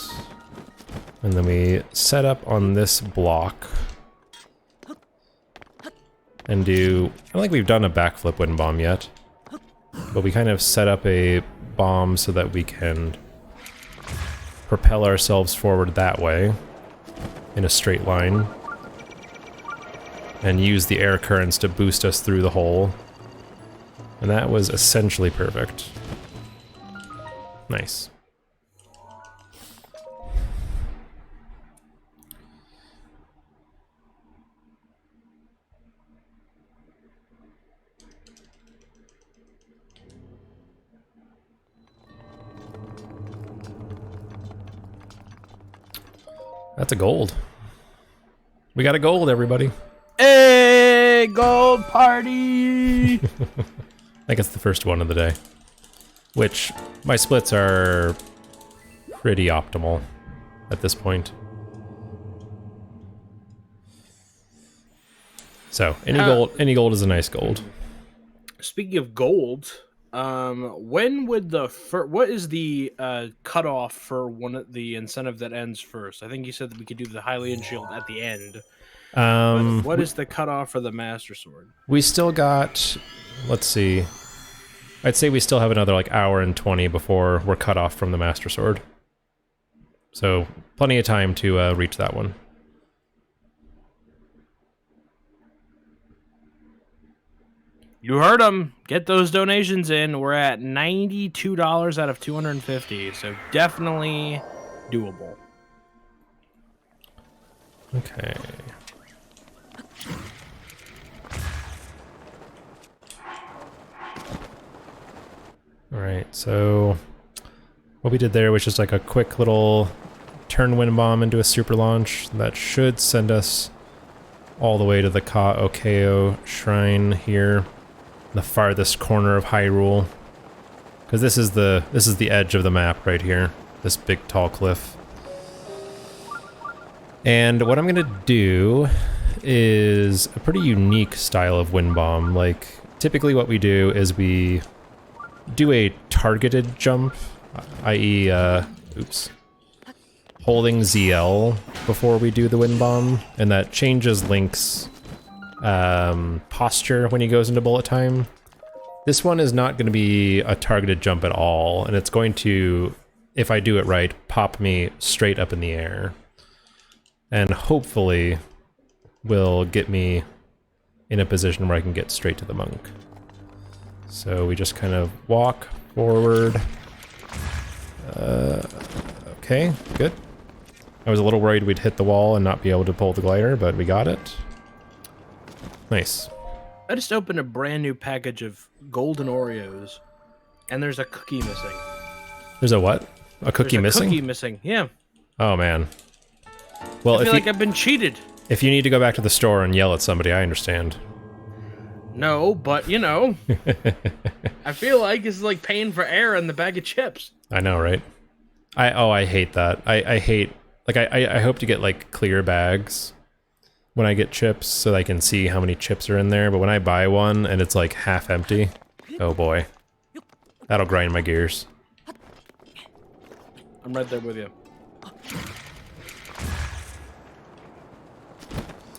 S2: And then we set up on this block and do, I don't think we've done a backflip wind bomb yet, but we kind of set up a bomb so that we can propel ourselves forward that way in a straight line and use the air currents to boost us through the hole. And that was essentially perfect. Nice. That's a gold. We got a gold, everybody.
S1: Hey, gold party!
S2: I think it's the first one of the day. Which, my splits are pretty optimal at this point. So, any gold is a nice gold.
S1: Speaking of gold, when would what is the cutoff for the incentive that ends first? I think you said that we could do the Hylian shield at the end. What is the cutoff for the Master Sword?
S2: We still got, let's see, I'd say we still have another like hour and 20 before we're cut off from the Master Sword. So plenty of time to reach that one.
S1: You heard them. Get those donations in. We're at $92 out of 250, so definitely doable.
S2: Okay. Alright, so what we did there was just like a quick little turn wind bomb into a super launch. That should send us all the way to the Ka Okeo shrine here, the farthest corner of Hyrule. Because this is the edge of the map right here, this big tall cliff. And what I'm gonna do is a pretty unique style of wind bomb. Like, typically what we do is we do a targeted jump, i.e., holding ZL before we do the wind bomb, and that changes Link's posture when he goes into bullet time. This one is not going to be a targeted jump at all, and it's going to, if I do it right, pop me straight up in the air. and hopefully will get me in a position where I can get straight to the monk. So we just kind of walk forward. Okay, good. I was a little worried we'd hit the wall and not be able to pull the glider, but we got it. Nice.
S1: I just opened a brand new package of golden Oreos, and there's a cookie missing.
S2: There's a what? A cookie missing?
S1: Cookie missing, yeah.
S2: Oh man. Well,
S1: I feel like I've been cheated.
S2: If you need to go back to the store and yell at somebody, I understand.
S1: No, but you know, I feel like it's like paying for air in the bag of chips.
S2: I know, right? I hate that. I hate, like, I hope to get like clear bags when I get chips so that I can see how many chips are in there, but when I buy one and it's like half empty, oh boy. That'll grind my gears.
S1: I'm right there with you.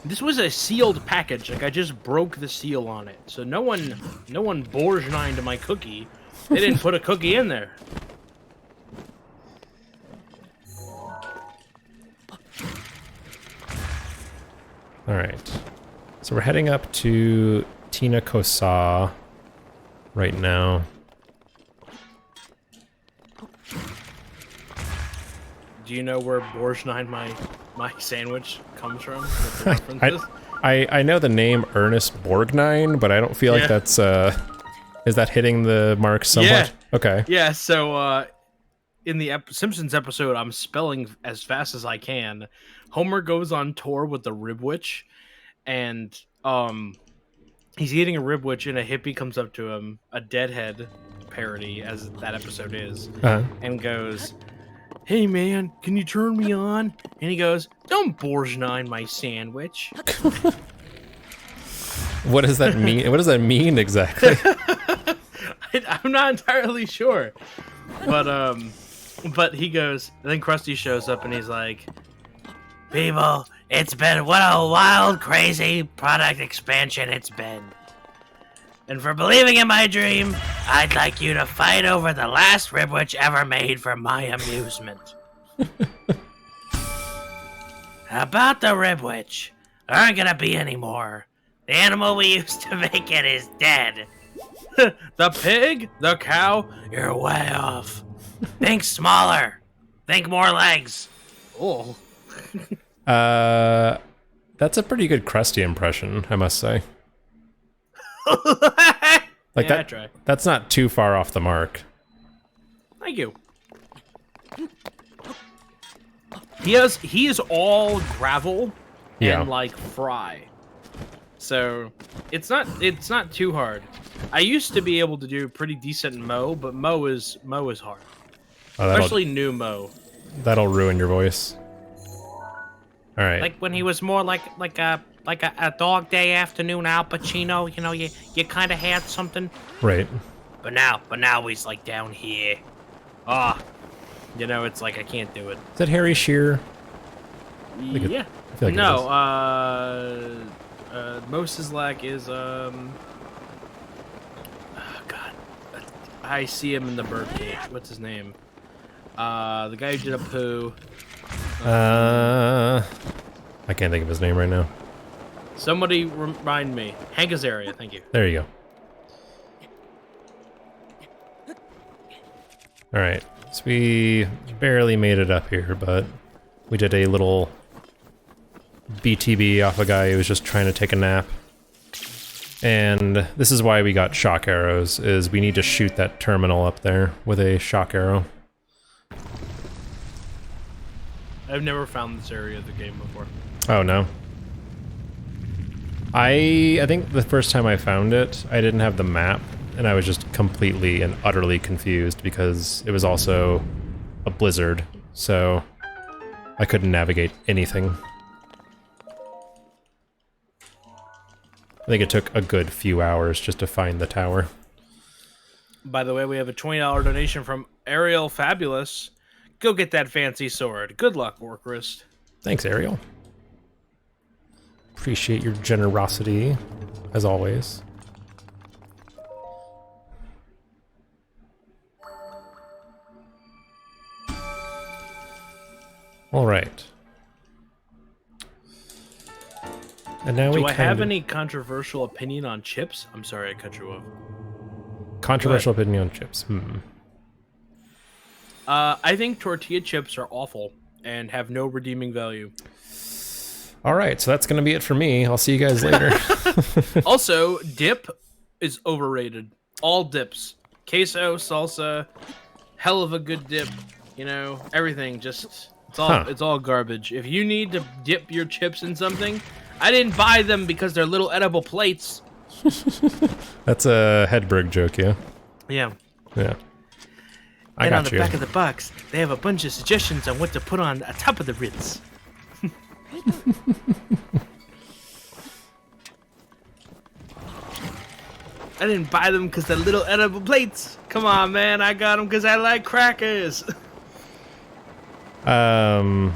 S1: This was a sealed package. Like, I just broke the seal on it. So no one Bourgeonined my cookie. They didn't put a cookie in there.
S2: Alright. So we're heading up to Tina Kosa right now.
S1: Do you know where Bourgeonin my sandwich comes from? What the reference is?
S2: I know the name Ernest Borgnine, but I don't feel like that's is that hitting the mark somewhat?
S1: Yeah.
S2: Okay.
S1: Yeah, so in the Simpsons episode, I'm spelling as fast as I can. Homer goes on tour with the Rib Witch, and he's eating a Rib Witch, and a hippie comes up to him, a Deadhead parody, as that episode is, and goes, "Hey man, can you turn me on?" And he goes, "Don't Bourgeonin my sandwich."
S2: What does that mean? What does that mean exactly?
S1: I'm not entirely sure, but he goes. And then Krusty shows up and he's like, "People, it's been what a wild, crazy product expansion it's been. And for believing in my dream, I'd like you to fight over the last ribwitch ever made for my amusement." About the ribwitch, there aren't gonna be any more. The animal we used to make it is dead. The pig? The cow? You're way off. Think smaller. Think more legs. Oh.
S2: That's a pretty good Krusty impression, I must say. Like
S1: yeah,
S2: that.
S1: I try.
S2: That's not too far off the mark.
S1: Thank you. He is all gravel and like fry. So it's not too hard. I used to be able to do pretty decent mow, but mow is hard.
S2: Oh,
S1: especially new mow.
S2: That'll ruin your voice. All right.
S1: Like when he was more like a Dog Day Afternoon Al Pacino, you know, you kind of had something.
S2: Right.
S1: But now he's like down here. Ah, you know, it's like I can't do it.
S2: Is that Harry Shearer?
S1: Yeah.
S2: I feel like
S1: No. Moses Lack is oh God, I see him in the birdcage. What's his name? The guy who did a poo.
S2: I can't think of his name right now.
S1: Somebody remind me. Hank Azaria, thank you.
S2: There you go. All right, so we barely made it up here, but we did a little BTB off a guy who was just trying to take a nap. And this is why we got shock arrows, is we need to shoot that terminal up there with a shock arrow.
S1: I've never found this area of the game before.
S2: Oh, no. I think the first time I found it, I didn't have the map, and I was just completely and utterly confused because it was also a blizzard, so I couldn't navigate anything. I think it took a good few hours just to find the tower.
S1: By the way, we have a $20 donation from Ariel Fabulous. Go get that fancy sword. Good luck, Orcrist.
S2: Thanks, Ariel. Appreciate your generosity, as always. All right. And now
S1: Do I have any controversial opinion on chips? I'm sorry, I cut you off.
S2: controversial opinion on chips?
S1: I think tortilla chips are awful and have no redeeming value.
S2: All right, so that's going to be it for me. I'll see you guys later.
S1: Also, dip is overrated. All dips. Queso, salsa, hell of a good dip. You know, everything. Just it's all garbage. If you need to dip your chips in something, I didn't buy them because they're little edible plates.
S2: That's a Hedberg joke, yeah?
S1: Yeah.
S2: Yeah. I
S1: And
S2: got
S1: on the
S2: you.
S1: back of the box, they have a bunch of suggestions on what to put on top of the Ritz. I didn't buy them because they're little edible plates. Come on, man. I got them because I like crackers.
S2: I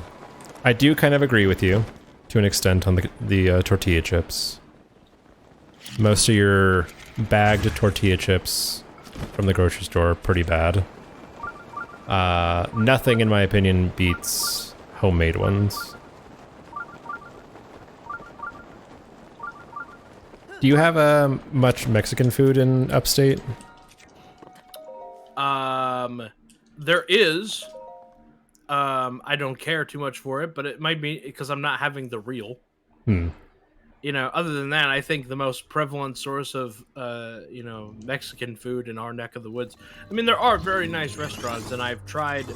S2: do kind of agree with you to an extent on the tortilla chips. Most of your bagged tortilla chips from the grocery store are pretty bad. Nothing, in my opinion, beats homemade ones. Do you have much Mexican food in upstate?
S1: There is. I don't care too much for it, but it might be because I'm not having the real. You know, other than that, I think the most prevalent source of, Mexican food in our neck of the woods. I mean, there are very nice restaurants, and I've tried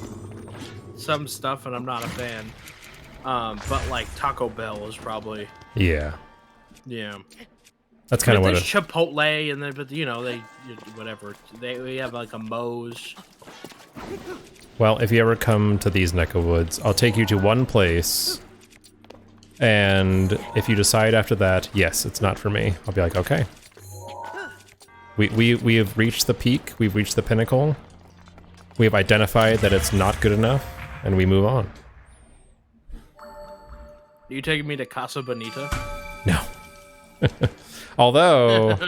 S1: some stuff, and I'm not a fan. But like Taco Bell is probably.
S2: Yeah.
S1: Yeah.
S2: That's kind of what
S1: there's Chipotle, and then, but whatever. We have like a Moe's.
S2: Well, if you ever come to these neck of woods, I'll take you to one place, and if you decide after that, yes, it's not for me, I'll be like, okay. We have reached the peak, we've reached the pinnacle, we have identified that it's not good enough, and we move on.
S1: Are you taking me to Casa Bonita?
S2: No. Although,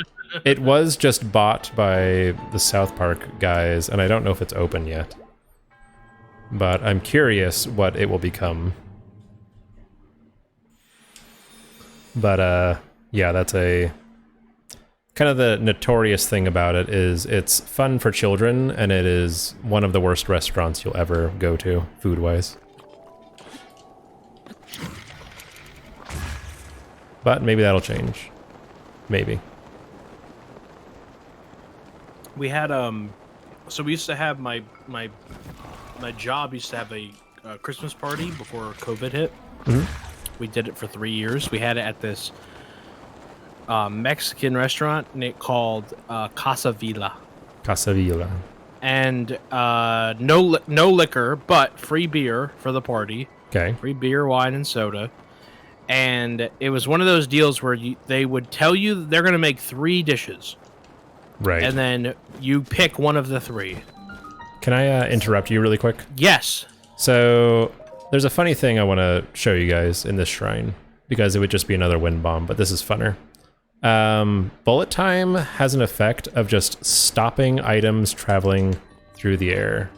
S2: it was just bought by the South Park guys, and I don't know if it's open yet. But I'm curious what it will become. But, yeah, that's a... kind of the notorious thing about it is it's fun for children, and it is one of the worst restaurants you'll ever go to, food-wise. But maybe that'll change. Maybe.
S1: We had so we used to have my job used to have a Christmas party before COVID hit. We did it for 3 years. We had it at this Mexican restaurant called Casa Villa.
S2: Casa Villa.
S1: And no liquor, but free beer for the party.
S2: Okay.
S1: Free beer, wine, and soda. And it was one of those deals where they would tell you they're going to make 3 dishes.
S2: Right.
S1: And then you pick one of the 3.
S2: Can I interrupt you really quick?
S1: Yes.
S2: So, there's a funny thing I want to show you guys in this shrine, because it would just be another wind bomb, but this is funner. Bullet time has an effect of just stopping items traveling through the air.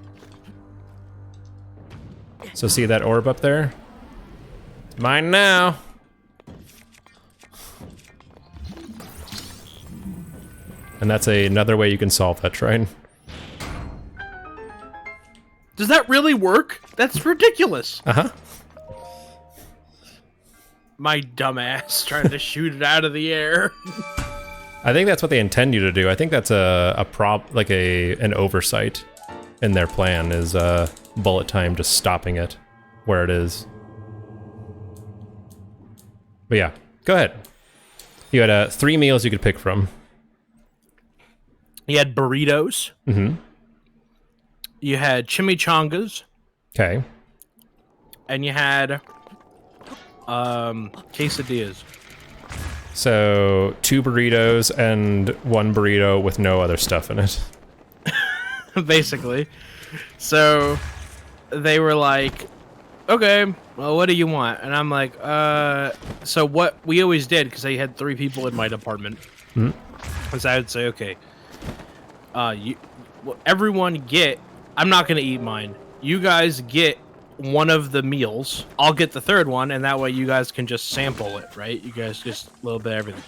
S2: So see that orb up there? It's mine now. And that's another way you can solve that shrine.
S1: Does that really work? That's ridiculous.
S2: Uh-huh.
S1: My dumbass trying to shoot it out of the air.
S2: I think that's what they intend you to do. I think that's an oversight in their plan is bullet time just stopping it where it is. But yeah, go ahead. You had 3 meals you could pick from.
S1: You had burritos.
S2: Mm-hmm.
S1: You had chimichangas.
S2: Okay.
S1: And you had quesadillas.
S2: So 2 burritos and 1 burrito with no other stuff in it.
S1: Basically. So they were like, okay, well, what do you want? And I'm like, so what we always did, because I had 3 people in my department, is I would say, okay, everyone get, I'm not going to eat mine. You guys get one of the meals. I'll get the third one, and that way you guys can just sample it, right? You guys just a little bit of everything.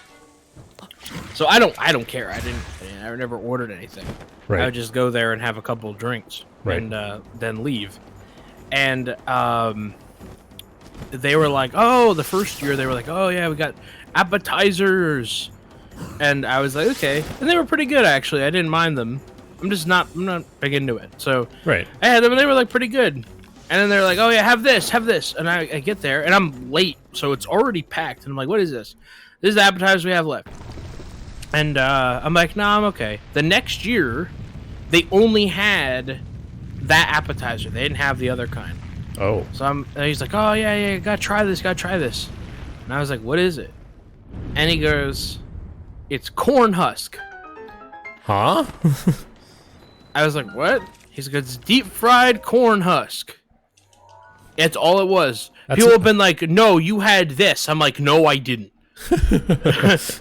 S1: So I don't care. I never ordered anything.
S2: Right.
S1: I would just go there and have a couple of drinks,
S2: Right.
S1: and then leave. And they were like, oh, the first year they were like, oh yeah, we got appetizers, and I was like, okay, and they were pretty good actually. I didn't mind them. I'm not big into it. So
S2: Right.
S1: I had them, and they were like pretty good. And then they're like, oh yeah, have this, and I get there, and I'm late, so it's already packed, and I'm like, what is this? This is the appetizers we have left. And I'm like, nah, I'm okay. The next year, they only had that appetizer. They didn't have the other kind.
S2: Oh.
S1: So and he's like, oh yeah, gotta try this. And I was like, what is it? And he goes, it's corn husk.
S2: Huh?
S1: I was like, what? He's like, it's deep fried corn husk. That's all it was. People have been like, no, you had this. I'm like, no, I didn't.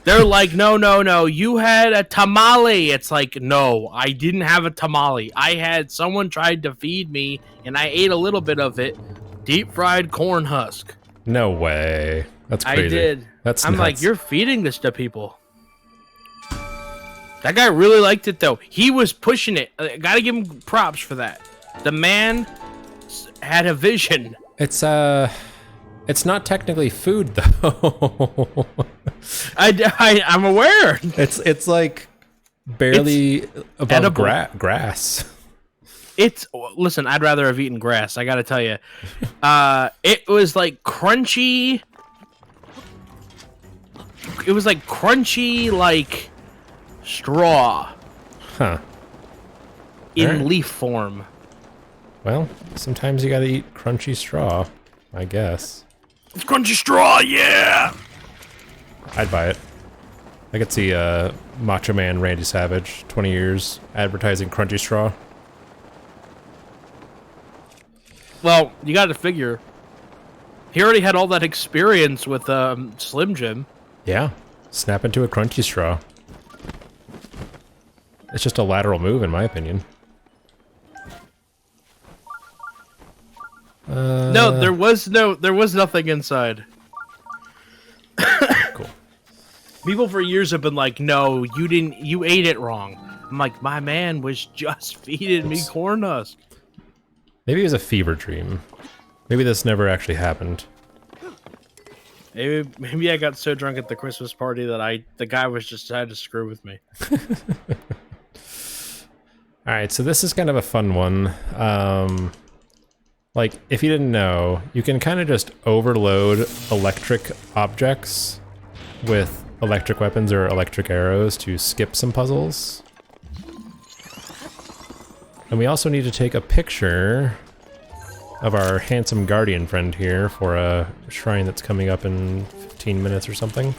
S1: They're like, no, you had a tamale. It's like, no, I didn't have a tamale. Someone tried to feed me, and I ate a little bit of it. Deep fried corn husk.
S2: No way. That's crazy.
S1: I did.
S2: I'm
S1: nuts. Like, you're feeding this to people. That guy really liked it, though. He was pushing it. I gotta give him props for that. The man had a vision.
S2: It's not technically food though.
S1: I'm aware.
S2: It's like barely above grass.
S1: Listen, I'd rather have eaten grass. I gotta tell you, it was like crunchy. It was like crunchy, like straw.
S2: Huh.
S1: In leaf form.
S2: Well, sometimes you gotta eat crunchy straw, I guess.
S1: It's crunchy straw, yeah!
S2: I'd buy it. I could see Macho Man Randy Savage, 20 years, advertising crunchy straw.
S1: Well, you gotta figure. He already had all that experience with Slim Jim.
S2: Yeah. Snap into a crunchy straw. It's just a lateral move, in my opinion.
S1: No, there was nothing inside.
S2: Cool.
S1: People for years have been like, no, you ate it wrong. I'm like, my man was just feeding me corn husk.
S2: Maybe it was a fever dream. Maybe this never actually happened.
S1: Maybe I got so drunk at the Christmas party that the guy was just trying to screw with me.
S2: Alright, so this is kind of a fun one. Like, if you didn't know, you can kind of just overload electric objects with electric weapons or electric arrows to skip some puzzles. And we also need to take a picture of our handsome guardian friend here for a shrine that's coming up in 15 minutes or something.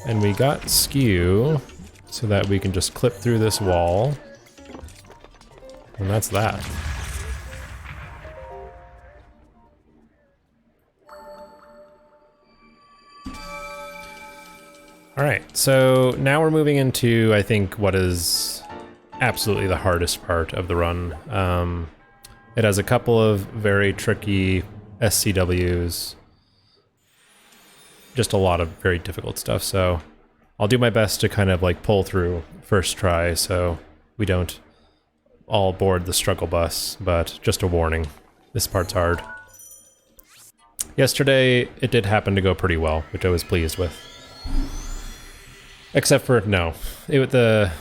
S2: And we got skew so that we can just clip through this wall. And that's that. Alright, so now we're moving into, I think, what is absolutely the hardest part of the run. It has a couple of very tricky SCWs. Just a lot of very difficult stuff, so I'll do my best to kind of like pull through first try so we don't all board the struggle bus, but just a warning, this part's hard. Yesterday, it did happen to go pretty well, which I was pleased with. Except for, no, the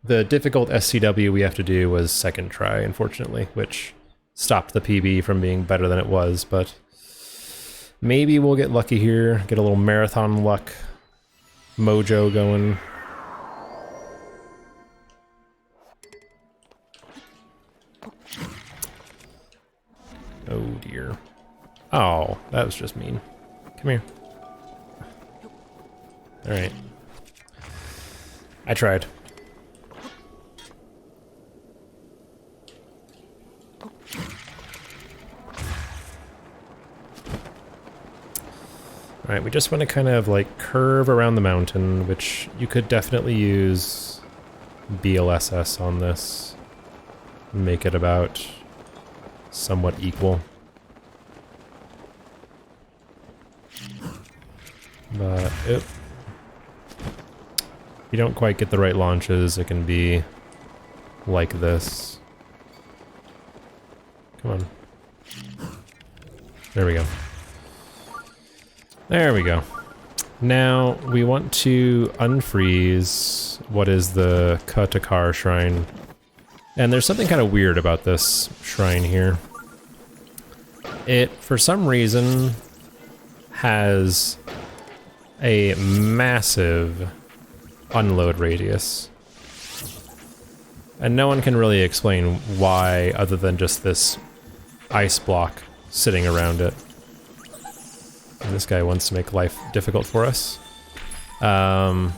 S2: difficult SCW we have to do was second try, unfortunately, which stopped the PB from being better than it was, but maybe we'll get lucky here, get a little marathon luck mojo going. Oh dear. Oh, that was just mean. Come here. Alright. I tried. Alright, we just want to kind of like curve around the mountain, which you could definitely use BLSS on this. Make it about somewhat equal. But if you don't quite get the right launches, it can be like this. Come on. There we go. There we go. Now, we want to unfreeze what is the Katakar shrine. And there's something kind of weird about this shrine here. It, for some reason, has a massive unload radius. And no one can really explain why, other than just this ice block sitting around it. And this guy wants to make life difficult for us. But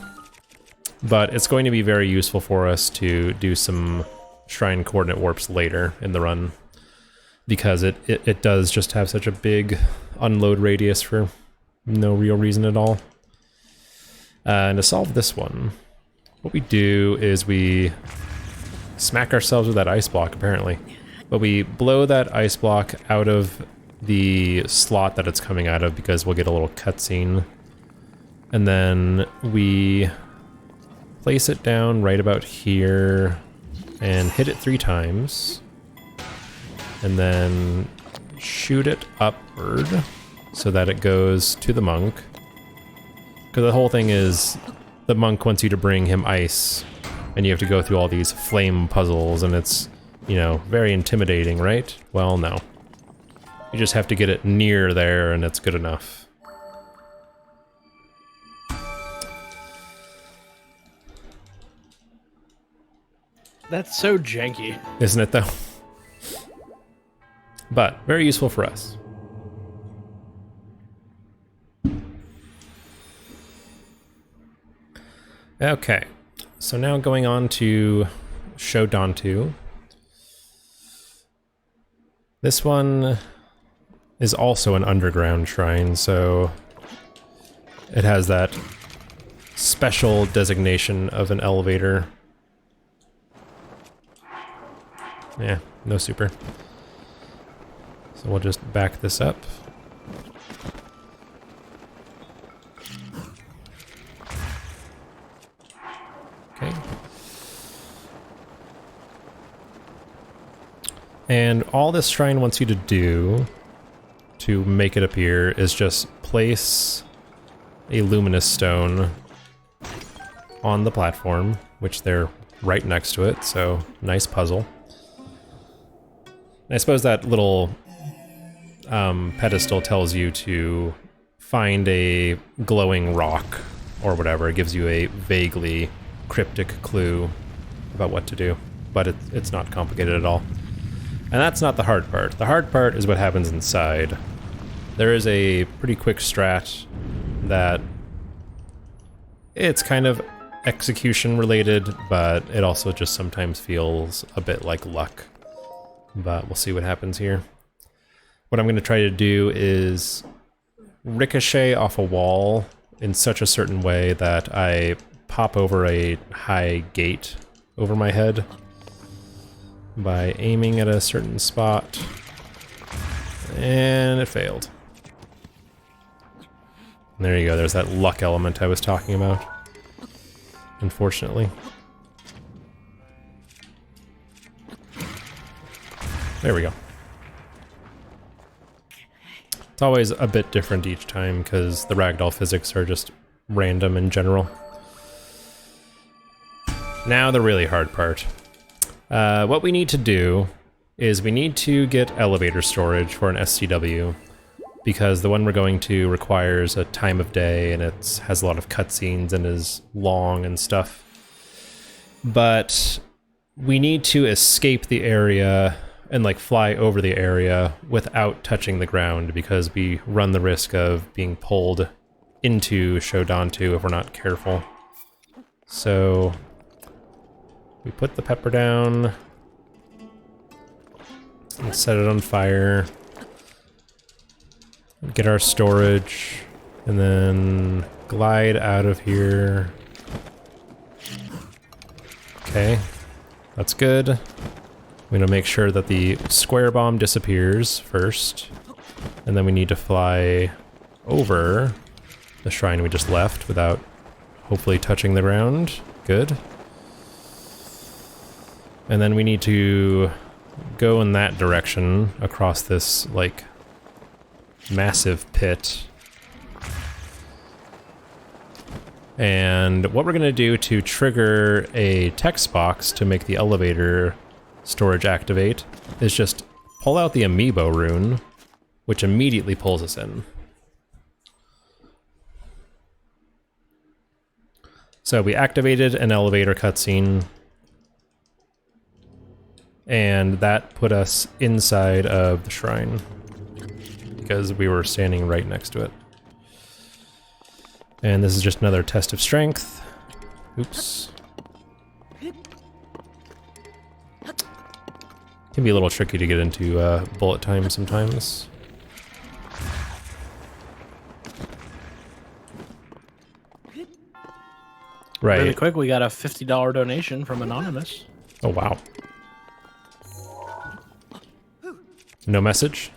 S2: it's going to be very useful for us to do some shrine coordinate warps later in the run. Because it does just have such a big unload radius for no real reason at all. And to solve this one, what we do is we smack ourselves with that ice block, apparently. But we blow that ice block out of the slot that it's coming out of because we'll get a little cutscene. And then we place it down right about here and hit it 3 times. And then shoot it upward so that it goes to the monk. Because the whole thing is the monk wants you to bring him ice and you have to go through all these flame puzzles and it's, you know, very intimidating, right? Well, no. You just have to get it near there and it's good enough.
S1: That's so janky.
S2: Isn't it, though? But very useful for us. Okay, so now going on to Shodantu. This one is also an underground shrine, so it has that special designation of an elevator. Yeah, no super. So we'll just back this up. Okay. And all this shrine wants you to do to make it appear is just place a luminous stone on the platform, which they're right next to it, so nice puzzle. I suppose that little pedestal tells you to find a glowing rock or whatever. It gives you a vaguely cryptic clue about what to do, but it's not complicated at all. And that's not the hard part. The hard part is what happens inside. There is a pretty quick strat that it's kind of execution related, but it also just sometimes feels a bit like luck. But we'll see what happens here. What I'm going to try to do is ricochet off a wall in such a certain way that I pop over a high gate over my head by aiming at a certain spot. And it failed. And there you go, there's that luck element I was talking about. Unfortunately. There we go. It's always a bit different each time because the ragdoll physics are just random in general. Now the really hard part. What we need to do is we need to get elevator storage for an SCW because the one we're going to requires a time of day and it has a lot of cutscenes and is long and stuff. But we need to escape the area and like fly over the area without touching the ground because we run the risk of being pulled into Shodantu if we're not careful. So we put the pepper down and set it on fire. Get our storage and then glide out of here. Okay, that's good. We I'm going to make sure that the square bomb disappears first. And then we need to fly over the shrine we just left without hopefully touching the ground. Good. And then we need to go in that direction across this, like, massive pit. And what we're going to do to trigger a text box to make the elevator storage activate is just pull out the amiibo rune, which immediately pulls us in. So we activated an elevator cutscene, and that put us inside of the shrine because we were standing right next to it. And this is just another test of strength. Oops. Can be a little tricky to get into bullet time sometimes. Right.
S1: Really quick, we got a $50 donation from Anonymous.
S2: Oh, wow. No message?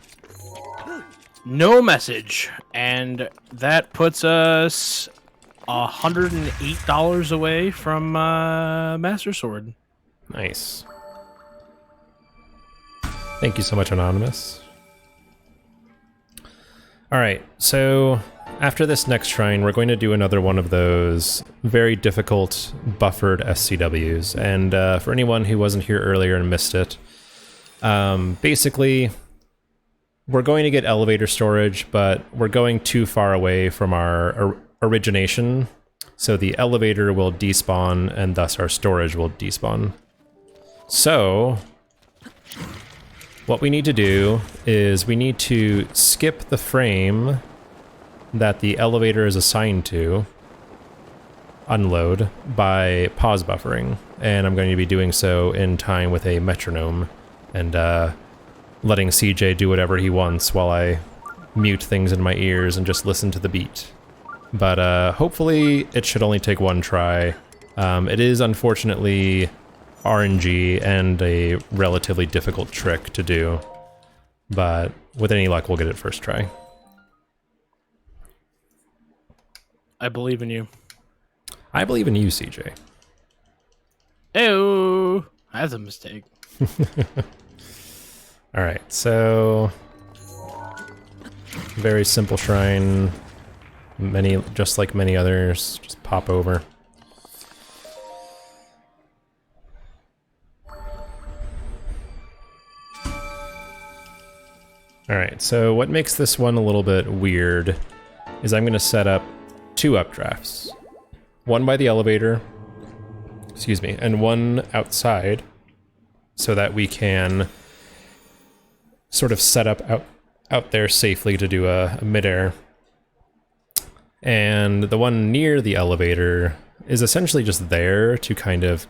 S1: No message. And that puts us $108 away from Master Sword.
S2: Nice. Thank you so much, Anonymous. Alright, so after this next shrine, we're going to do another one of those very difficult buffered SCWs. And for anyone who wasn't here earlier and missed it, basically, we're going to get elevator storage, but we're going too far away from our origination, so the elevator will despawn, and thus our storage will despawn. So what we need to do is we need to skip the frame that the elevator is assigned to, unload, by pause buffering. And I'm going to be doing so in time with a metronome, and letting CJ do whatever he wants while I mute things in my ears and just listen to the beat. But hopefully it should only take one try. It is unfortunately RNG and a relatively difficult trick to do, but with any luck we'll get it first try.
S1: I believe in you.
S2: I believe in you, CJ.
S1: Ew, that's a mistake.
S2: Alright, so very simple shrine, just like many others, just pop over. Alright, so what makes this one a little bit weird is I'm going to set up 2 updrafts. One by the elevator, excuse me, and one outside, so that we can sort of set up out there safely to do a midair. And the one near the elevator is essentially just there to kind of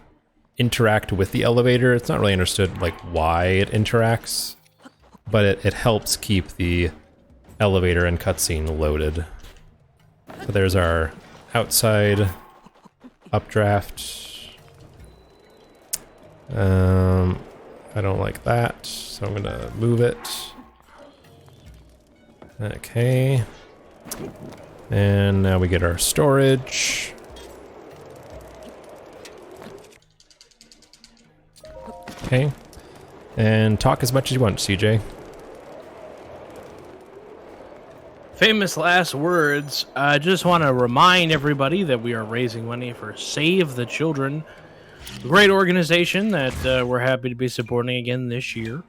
S2: interact with the elevator. It's not really understood like why it interacts, but it helps keep the elevator and cutscene loaded. So there's our outside updraft. I don't like that, so I'm gonna move it. Okay. And now we get our storage. Okay. And talk as much as you want, CJ.
S1: Famous last words. I just want to remind everybody that we are raising money for Save the Children, a great organization that we're happy to be supporting again this year.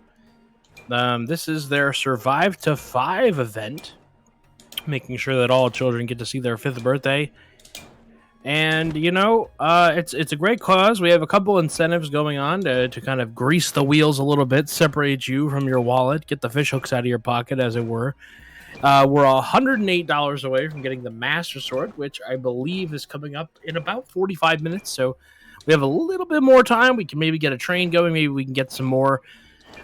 S1: This is their Survive to 5 event, making sure that all children get to see their 5th birthday. And, you know, it's a great cause. We have a couple incentives going on to kind of grease the wheels a little bit, separate you from your wallet, get the fish hooks out of your pocket, as it were. We're $108 away from getting the Master Sword, which I believe is coming up in about 45 minutes. So we have a little bit more time. We can maybe get a train going. Maybe we can get some more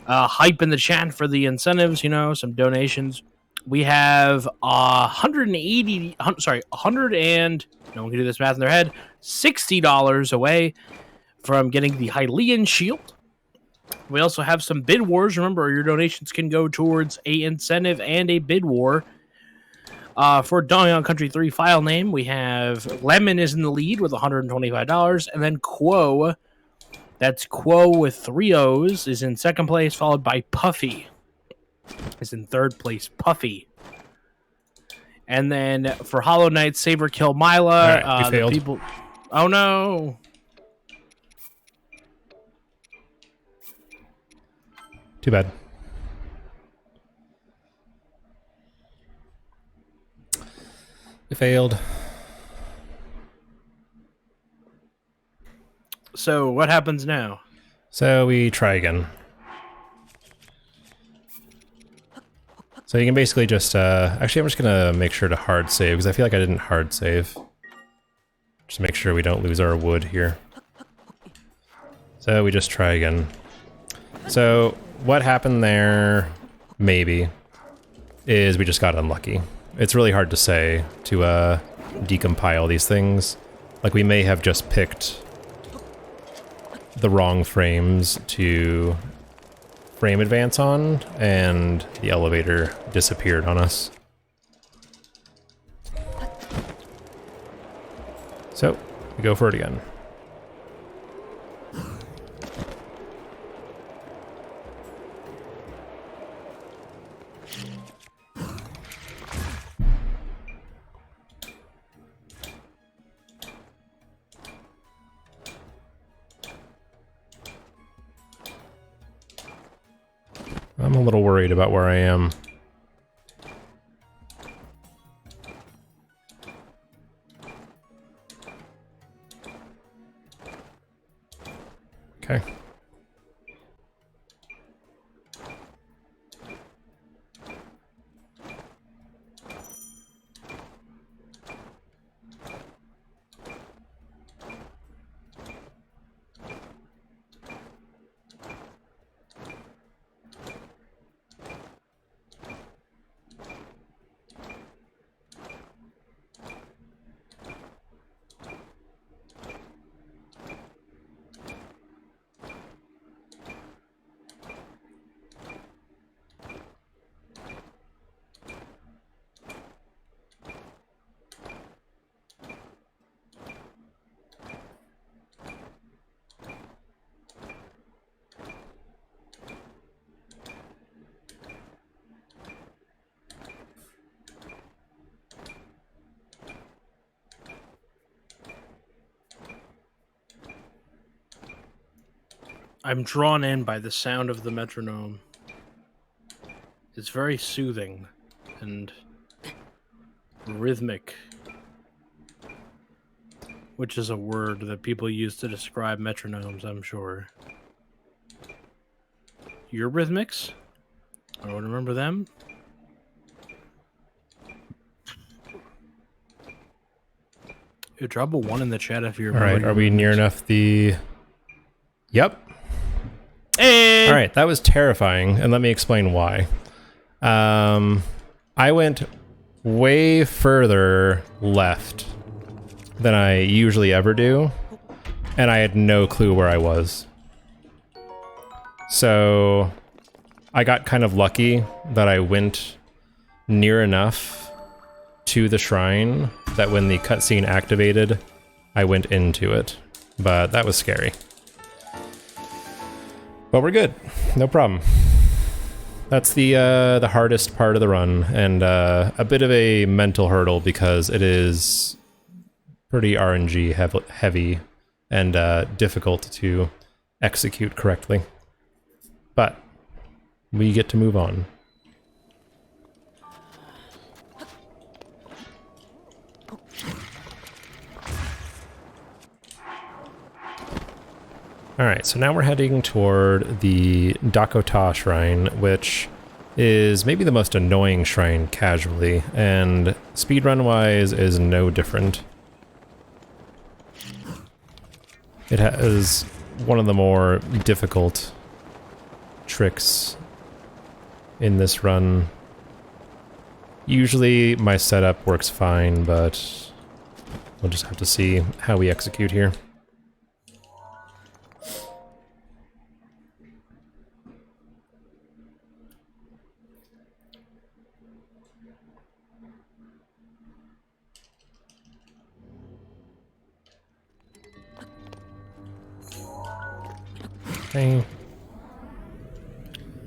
S1: hype in the chat for the incentives, you know, some donations. We have 180, sorry, 100 and, no one can do this math in their head, $60 away from getting the Hylian Shield. We also have some bid wars. Remember, your donations can go towards a incentive and a bid war. For Donkey Country 3 file name, we have Lemon is in the lead with $125, and then Quo, that's Quo with 3 O's, is in second place, followed by Puffy is in third place. Puffy. And then for Hollow Knight, Saber Kill Mila.
S2: Right, we failed.
S1: People... Oh no!
S2: Too bad. We failed.
S1: So what happens now?
S2: So we try again. So you can basically just, actually I'm just gonna make sure to hard save, because I feel like I didn't hard save. Just to make sure we don't lose our wood here. So we just try again. So what happened there, maybe, is we just got unlucky. It's really hard to say, to decompile these things. Like, we may have just picked the wrong frames to frame advance on, and the elevator disappeared on us. So, we go for it again. I'm a little worried about where I am. Okay.
S1: I'm drawn in by the sound of the metronome. It's very soothing and rhythmic, which is a word that people use to describe metronomes, I'm sure. Your rhythmics? I don't remember them. You drop a 1 in the chat if you're...
S2: Alright, are we near enough the... Yep.
S1: And...
S2: Alright, that was terrifying, and let me explain why. I went way further left than I usually ever do, and I had no clue where I was. So I got kind of lucky that I went near enough to the shrine that when the cutscene activated, I went into it. But that was scary. But we're good. No problem. That's the hardest part of the run, and a bit of a mental hurdle because it is pretty RNG heavy and difficult to execute correctly. But we get to move on. Alright, so now we're heading toward the Dakota Shrine, which is maybe the most annoying shrine casually, and speedrun-wise is no different. It has one of the more difficult tricks in this run. Usually my setup works fine, but we'll just have to see how we execute here. Okay.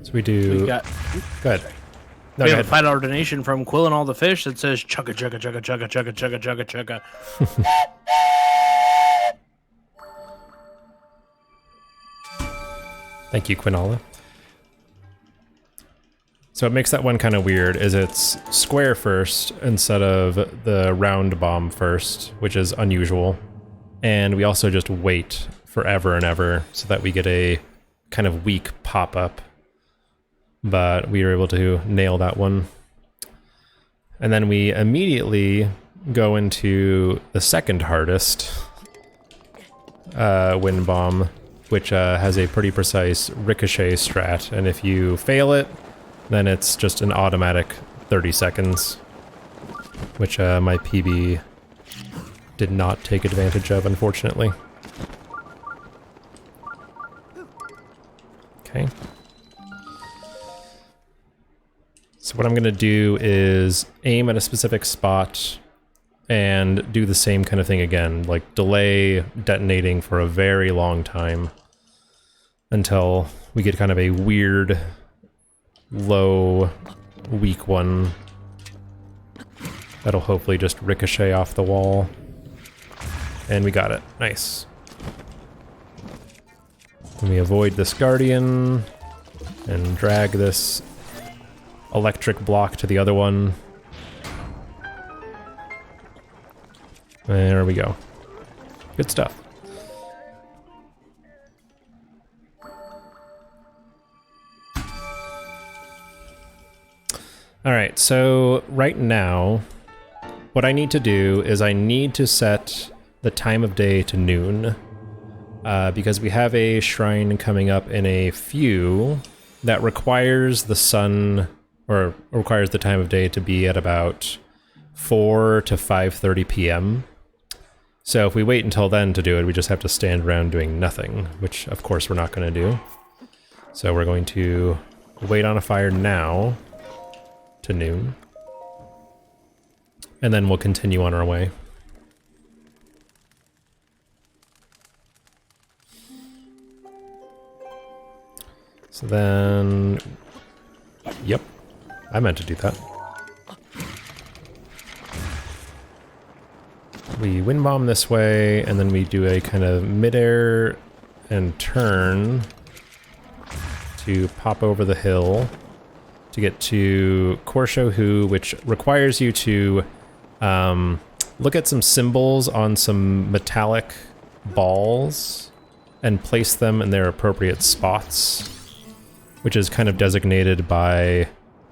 S2: So we do...
S1: We got
S2: Go ahead. No,
S1: we
S2: go
S1: have a
S2: ahead.
S1: $5 donation from Quill and all the fish that says chugga chugga chugga chugga chugga chugga chugga chugga.
S2: Thank you, Quinola. So what makes that one kind of weird is it's square first instead of the round bomb first, which is unusual. And we also just wait forever and ever so that we get a kind of weak pop-up. But we were able to nail that one. And then we immediately go into the second hardest wind bomb, which has a pretty precise ricochet strat. And if you fail it, then it's just an automatic 30 seconds, which my PB did not take advantage of, unfortunately. Okay. So what I'm going to do is aim at a specific spot and do the same kind of thing again, like delay detonating for a very long time until we get kind of a weird, low, weak one that'll hopefully just ricochet off the wall. And we got it. Nice. And we avoid this guardian and drag this electric block to the other one. There we go. Good stuff. Alright, so right now, what I need to do is I need to set the time of day to noon, because we have a shrine coming up in a few that requires the sun, or requires the time of day to be at about 4 to 5:30 p.m. So if we wait until then to do it, we just have to stand around doing nothing, which of course we're not going to do. So we're going to wait on a fire now to noon, and then we'll continue on our way. So then, yep, I meant to do that. We wind bomb this way, and then we do a kind of midair and turn to pop over the hill to get to Korsho Hu, which requires you to look at some symbols on some metallic balls and place them in their appropriate spots, which is kind of designated by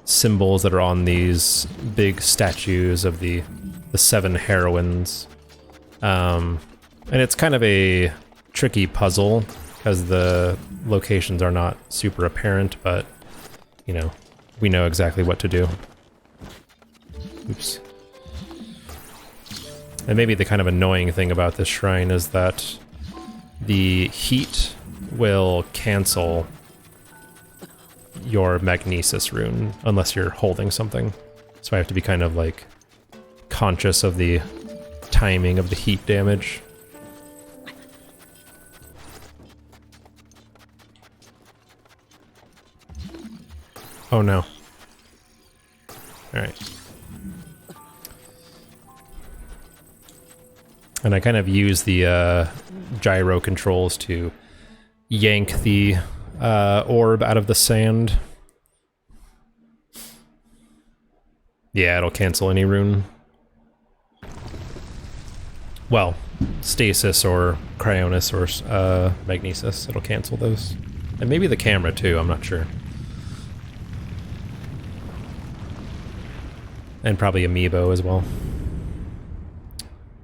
S2: symbols that are on these big statues of the 7 heroines. And it's kind of a tricky puzzle because the locations are not super apparent, but, you know, we know exactly what to do. Oops. And maybe the kind of annoying thing about this shrine is that the heat will cancel your magnesis rune unless you're holding something. So I have to be kind of like conscious of the timing of the heat damage. Oh no. Alright. And I kind of use the gyro controls to yank the orb out of the sand. Yeah, it'll cancel any rune. Well, stasis or cryonis or magnesis, it'll cancel those. And maybe the camera too, I'm not sure. And probably amiibo as well.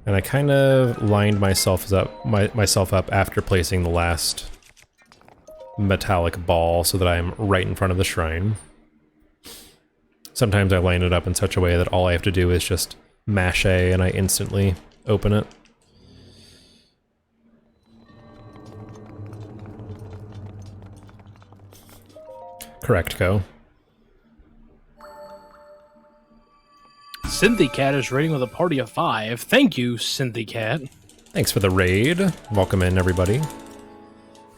S2: And I kind of lined myself up after placing the last metallic ball so that I'm right in front of the shrine. Sometimes I line it up in such a way that all I have to do is just mash A and I instantly open it. Correct, Go.
S1: Cynthicat is raiding with a party of 5. Thank you, Cynthicat.
S2: Thanks for the raid. Welcome in, everybody.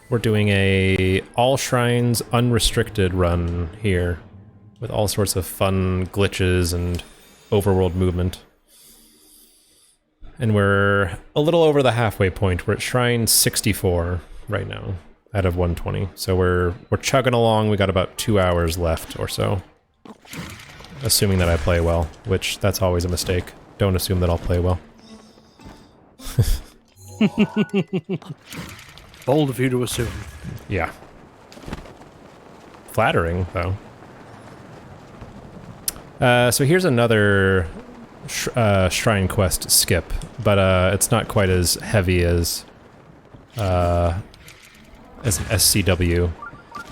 S2: We're doing a all shrines unrestricted run here with all sorts of fun glitches and overworld movement. And we're a little over the halfway point. We're at shrine 64 right now out of 120. So we're chugging along. We got about 2 hours left or so. Assuming that I play well, which that's always a mistake. Don't assume that I'll play well.
S1: Bold of you to assume.
S2: Yeah. Flattering, though. So here's another shrine quest skip, but it's not quite as heavy as an SCW.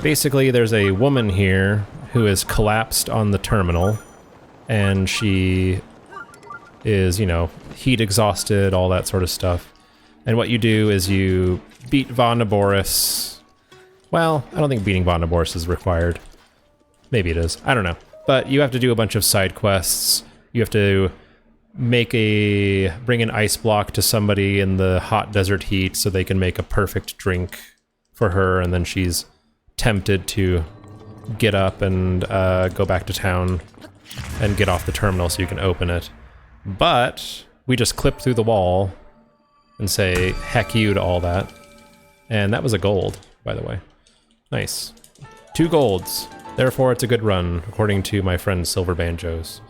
S2: Basically, there's a woman here who is collapsed on the terminal, and she is, you know, heat exhausted, all that sort of stuff. And what you do is you beat Vonneboris. Well, I don't think beating Vonneboris is required. Maybe it is. I don't know. But you have to do a bunch of side quests. You have to bring an ice block to somebody in the hot desert heat so they can make a perfect drink for her, and then she's tempted to get up and go back to town and get off the terminal so you can open it. But we just clip through the wall and say heck you to all that. And that was a gold, by the way. Nice. 2 golds. Therefore, it's a good run, according to my friend Silver Banjos.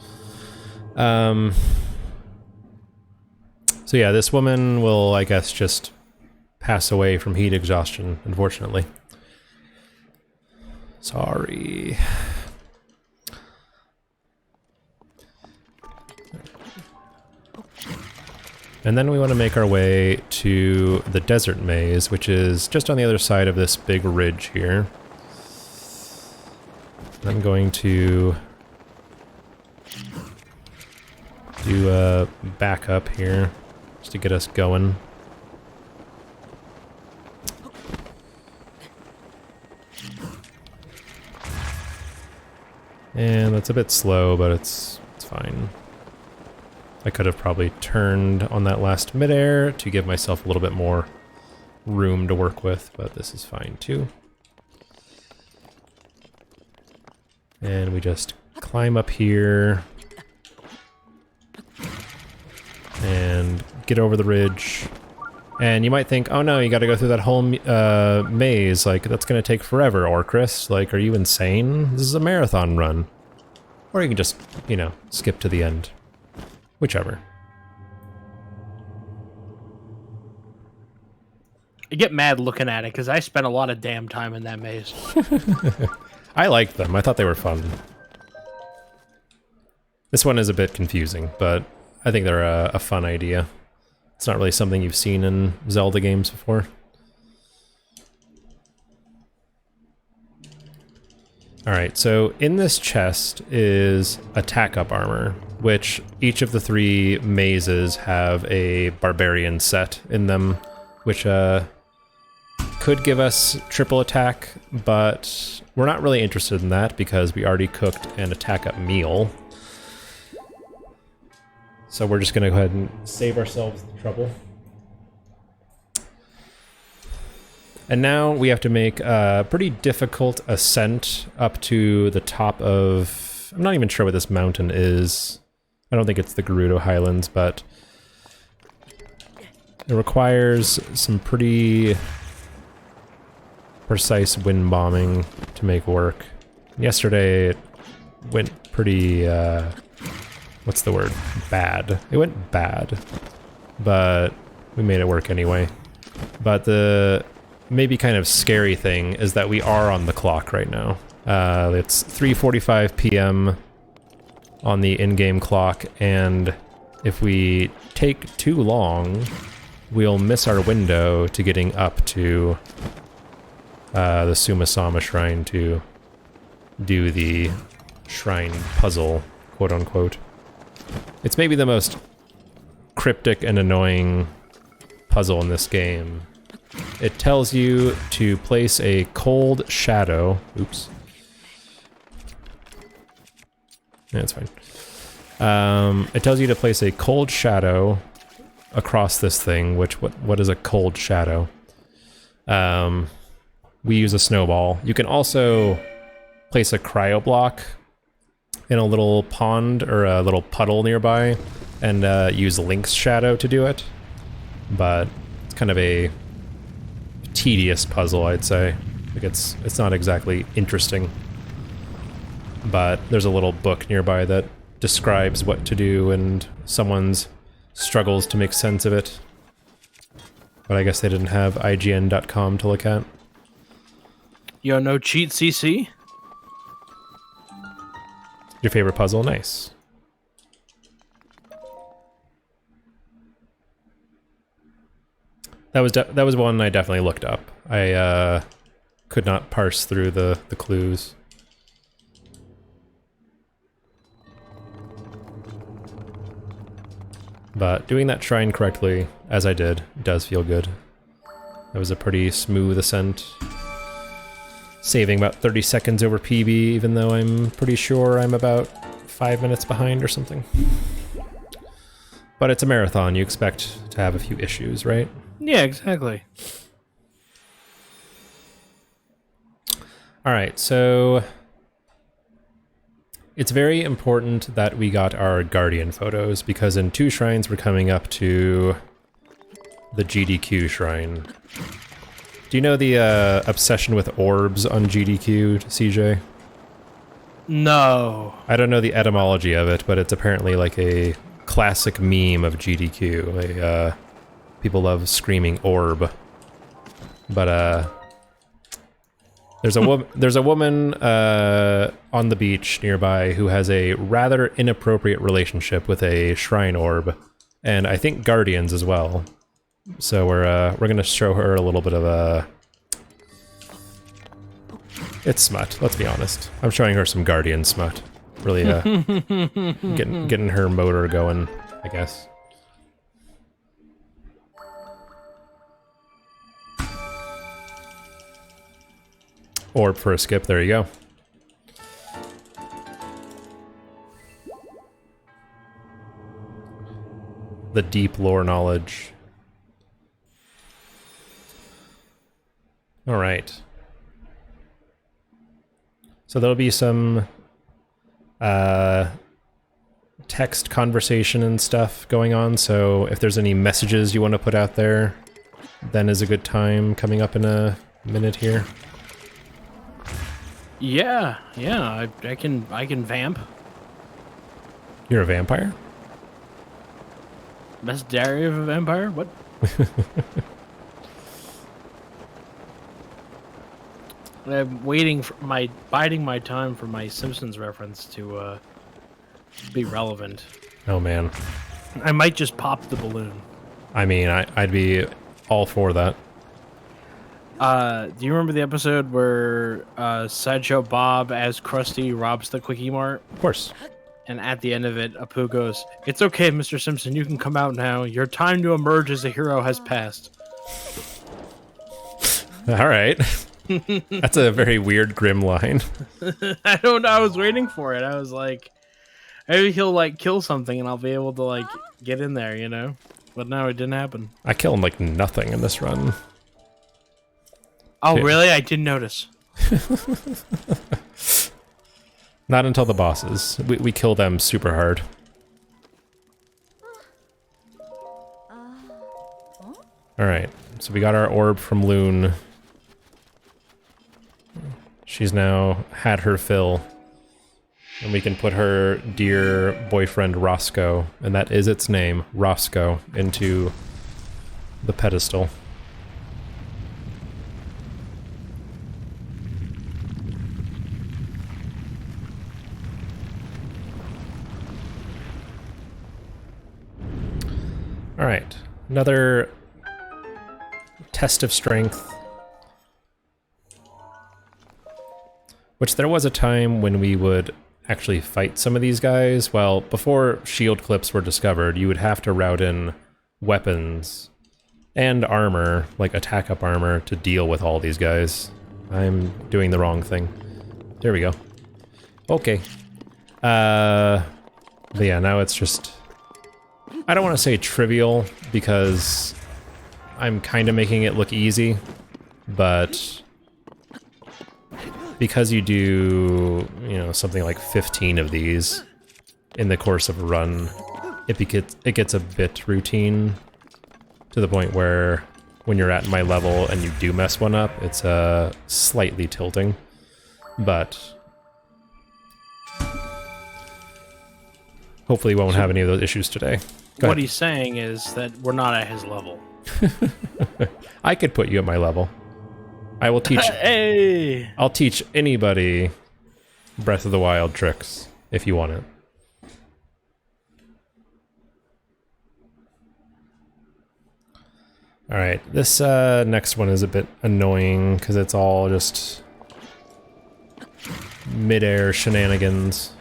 S2: So yeah, this woman will, I guess, just pass away from heat exhaustion, unfortunately. Sorry. And then we want to make our way to the desert maze, which is just on the other side of this big ridge here. I'm going to do a backup here, just to get us going. And that's a bit slow, but it's fine. I could have probably turned on that last midair to give myself a little bit more room to work with, but this is fine too. And we just climb up here and get over the ridge. And you might think, oh no, you gotta go through that whole maze, like that's gonna take forever, Orcris. Like, are you insane? This is a marathon run. Or you can just, you know, skip to the end. Whichever.
S1: I get mad looking at it because I spent a lot of damn time in that maze.
S2: I liked them. I thought they were fun. This one is a bit confusing, but I think they're a fun idea. It's not really something you've seen in Zelda games before. Alright, so in this chest is attack-up armor, which each of the 3 mazes have a barbarian set in them, which could give us triple attack, but we're not really interested in that because we already cooked an attack-up meal. So we're just going to go ahead and save ourselves the trouble. And now we have to make a pretty difficult ascent up to the top of... I'm not even sure what this mountain is. I don't think it's the Gerudo Highlands, but it requires some pretty precise wind bombing to make work. Yesterday it went pretty... what's the word? Bad. It went bad, but we made it work anyway. But the maybe kind of scary thing is that we are on the clock right now. It's 3:45 p.m. on the in-game clock, and if we take too long, we'll miss our window to getting up to the Sumasama Shrine to do the shrine puzzle, quote-unquote. It's maybe the most cryptic and annoying puzzle in this game. It tells you to place a cold shadow. Oops. Yeah, that's fine. It tells you to place a cold shadow across this thing, which, what is a cold shadow? we use a snowball. You can also place a cryo block in a little pond or a little puddle nearby and use Link's shadow to do it. But it's kind of a tedious puzzle, I'd say. Like it's not exactly interesting. But there's a little book nearby that describes what to do and someone's struggles to make sense of it. But I guess they didn't have IGN.com to look at.
S1: Yo, no cheat CC?
S2: Your favorite puzzle? Nice. That was one I definitely looked up. I could not parse through the clues. But doing that shrine correctly, as I did, does feel good. That was a pretty smooth ascent. Saving about 30 seconds over PB, even though I'm pretty sure I'm about 5 minutes behind or something. But it's a marathon, you expect to have a few issues, right?
S1: Yeah, exactly.
S2: Alright, so it's very important that we got our Guardian photos, because in 2 shrines we're coming up to the GDQ shrine. Do you know the obsession with orbs on GDQ, CJ?
S1: No.
S2: I don't know the etymology of it, but it's apparently like a classic meme of GDQ. People love screaming orb. But there's a woman on the beach nearby who has a rather inappropriate relationship with a shrine orb, and I think guardians as well. So we're gonna show her a little bit of a. It's smut. Let's be honest. I'm showing her some guardian smut. Really, getting her motor going, I guess. Orb for a skip. There you go. The deep lore knowledge. All right. So there'll be some text conversation and stuff going on, so if there's any messages you want to put out there, then is a good time coming up in a minute here.
S1: Yeah, I can vamp.
S2: You're a vampire?
S1: Best diary of a vampire? What? I'm biding my time for my Simpsons reference to be relevant.
S2: Oh man.
S1: I might just pop the balloon.
S2: I mean, I'd be all for that.
S1: Do you remember the episode where Sideshow Bob as Krusty robs the Quickie Mart?
S2: Of course.
S1: And at the end of it, Apu goes, "It's okay, Mr. Simpson, you can come out now. Your time to emerge as a hero has passed."
S2: All right. That's a very weird, grim line.
S1: I don't know. I was waiting for it. I was like, maybe he'll like kill something and I'll be able to like get in there, you know? But no, it didn't happen.
S2: I kill him like nothing in this run.
S1: Oh, really? I didn't notice.
S2: Not until the bosses. We kill them super hard. Alright, so we got our orb from Loon. She's now had her fill. And we can put her dear boyfriend Roscoe, and that is its name, Roscoe, into the pedestal. Alright, another test of strength. Which there was a time when we would actually fight some of these guys. Well, before shield clips were discovered, you would have to route in weapons and armor, like attack up armor, to deal with all these guys. I'm doing the wrong thing. There we go. Okay. But yeah, now it's just... I don't want to say trivial, because I'm kind of making it look easy, but because you do, you know, something like 15 of these in the course of a run, it gets a bit routine to the point where when you're at my level and you do mess one up, it's slightly tilting. But hopefully we won't have any of those issues today.
S1: What he's saying is that we're not at his level.
S2: I could put you at my level. I will teach.
S1: Hey!
S2: I'll teach anybody Breath of the Wild tricks if you want it. All right, this next one is a bit annoying because it's all just mid-air shenanigans.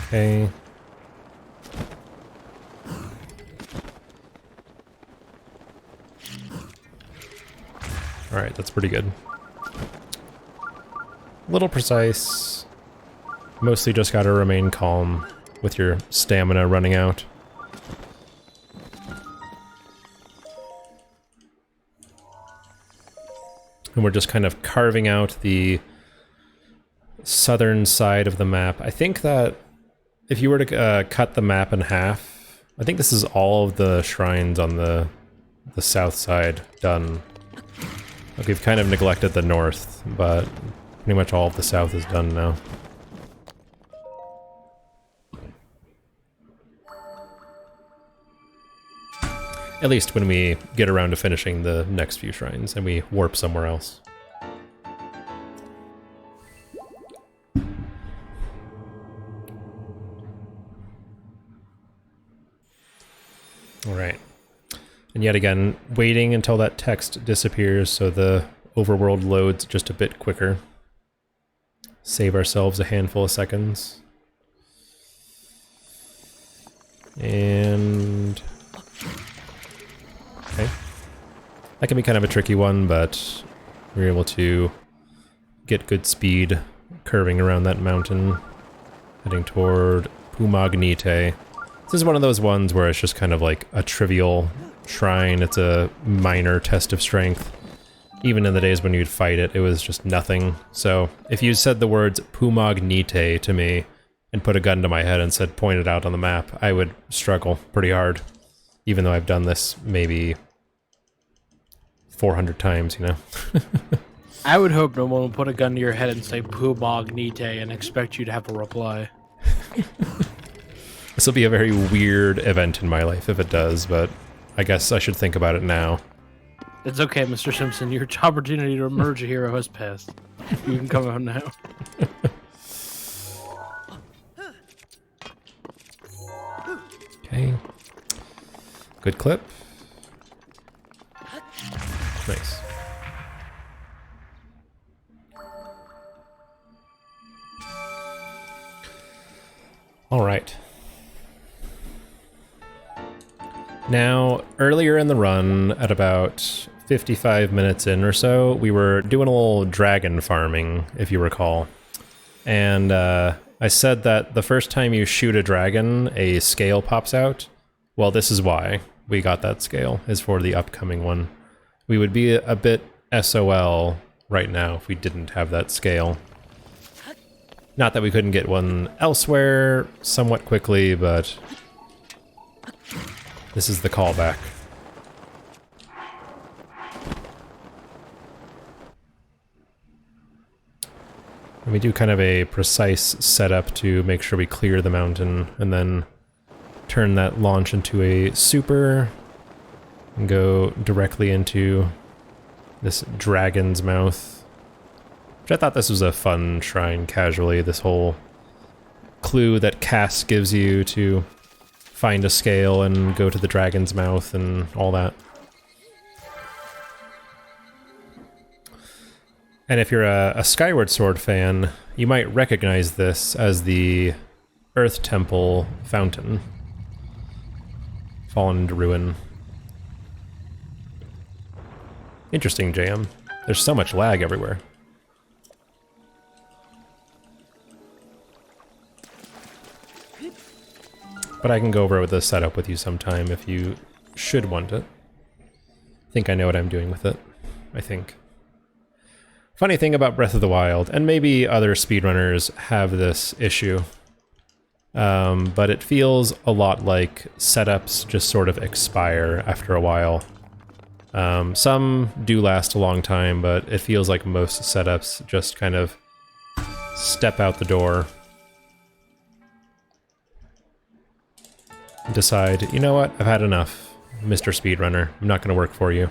S2: Okay. Alright, that's pretty good. A little precise. Mostly just gotta remain calm with your stamina running out. And we're just kind of carving out the southern side of the map. I think that if you were to cut the map in half, I think this is all of the shrines on the south side done. Like, we've kind of neglected the north, but pretty much all of the south is done now. At least when we get around to finishing the next few shrines and we warp somewhere else. Alright. And yet again, waiting until that text disappears so the overworld loads just a bit quicker. Save ourselves a handful of seconds. And... okay. That can be kind of a tricky one, but we're able to get good speed curving around that mountain, heading toward Pumagnite. This is one of those ones where it's just kind of like a trivial shrine. It's a minor test of strength. Even in the days when you'd fight it, it was just nothing. So if you said the words Pumagnite to me and put a gun to my head and said point it out on the map, I would struggle pretty hard. Even though I've done this maybe 400 times, you know?
S1: I would hope no one will put a gun to your head and say Pumagnite and expect you to have a reply.
S2: This will be a very weird event in my life if it does, but I guess I should think about it now.
S1: It's okay, Mr. Simpson. Your opportunity to emerge a hero has passed. You can come out now.
S2: Okay. Good clip. Nice. All right. Now, earlier in the run, at about 55 minutes in or so, we were doing a little dragon farming, if you recall. And I said that the first time you shoot a dragon, a scale pops out. Well, this is why we got that scale, is for the upcoming one. We would be a bit SOL right now if we didn't have that scale. Not that we couldn't get one elsewhere somewhat quickly, but this is the callback. And we do kind of a precise setup to make sure we clear the mountain and then turn that launch into a super and go directly into this dragon's mouth. Which I thought this was a fun shrine casually, this whole clue that Cass gives you to find a scale and go to the dragon's mouth and all that. And if you're a Skyward Sword fan, you might recognize this as the Earth Temple fountain. Fallen into ruin. Interesting jam. There's so much lag everywhere. But I can go over with the setup with you sometime if you should want it. I think I know what I'm doing with it. I think. Funny thing about Breath of the Wild, and maybe other speedrunners have this issue, but it feels a lot like setups just sort of expire after a while. Some do last a long time, but it feels like most setups just kind of step out the door. Decide, you know what, I've had enough, Mr. Speedrunner. I'm not going to work for you.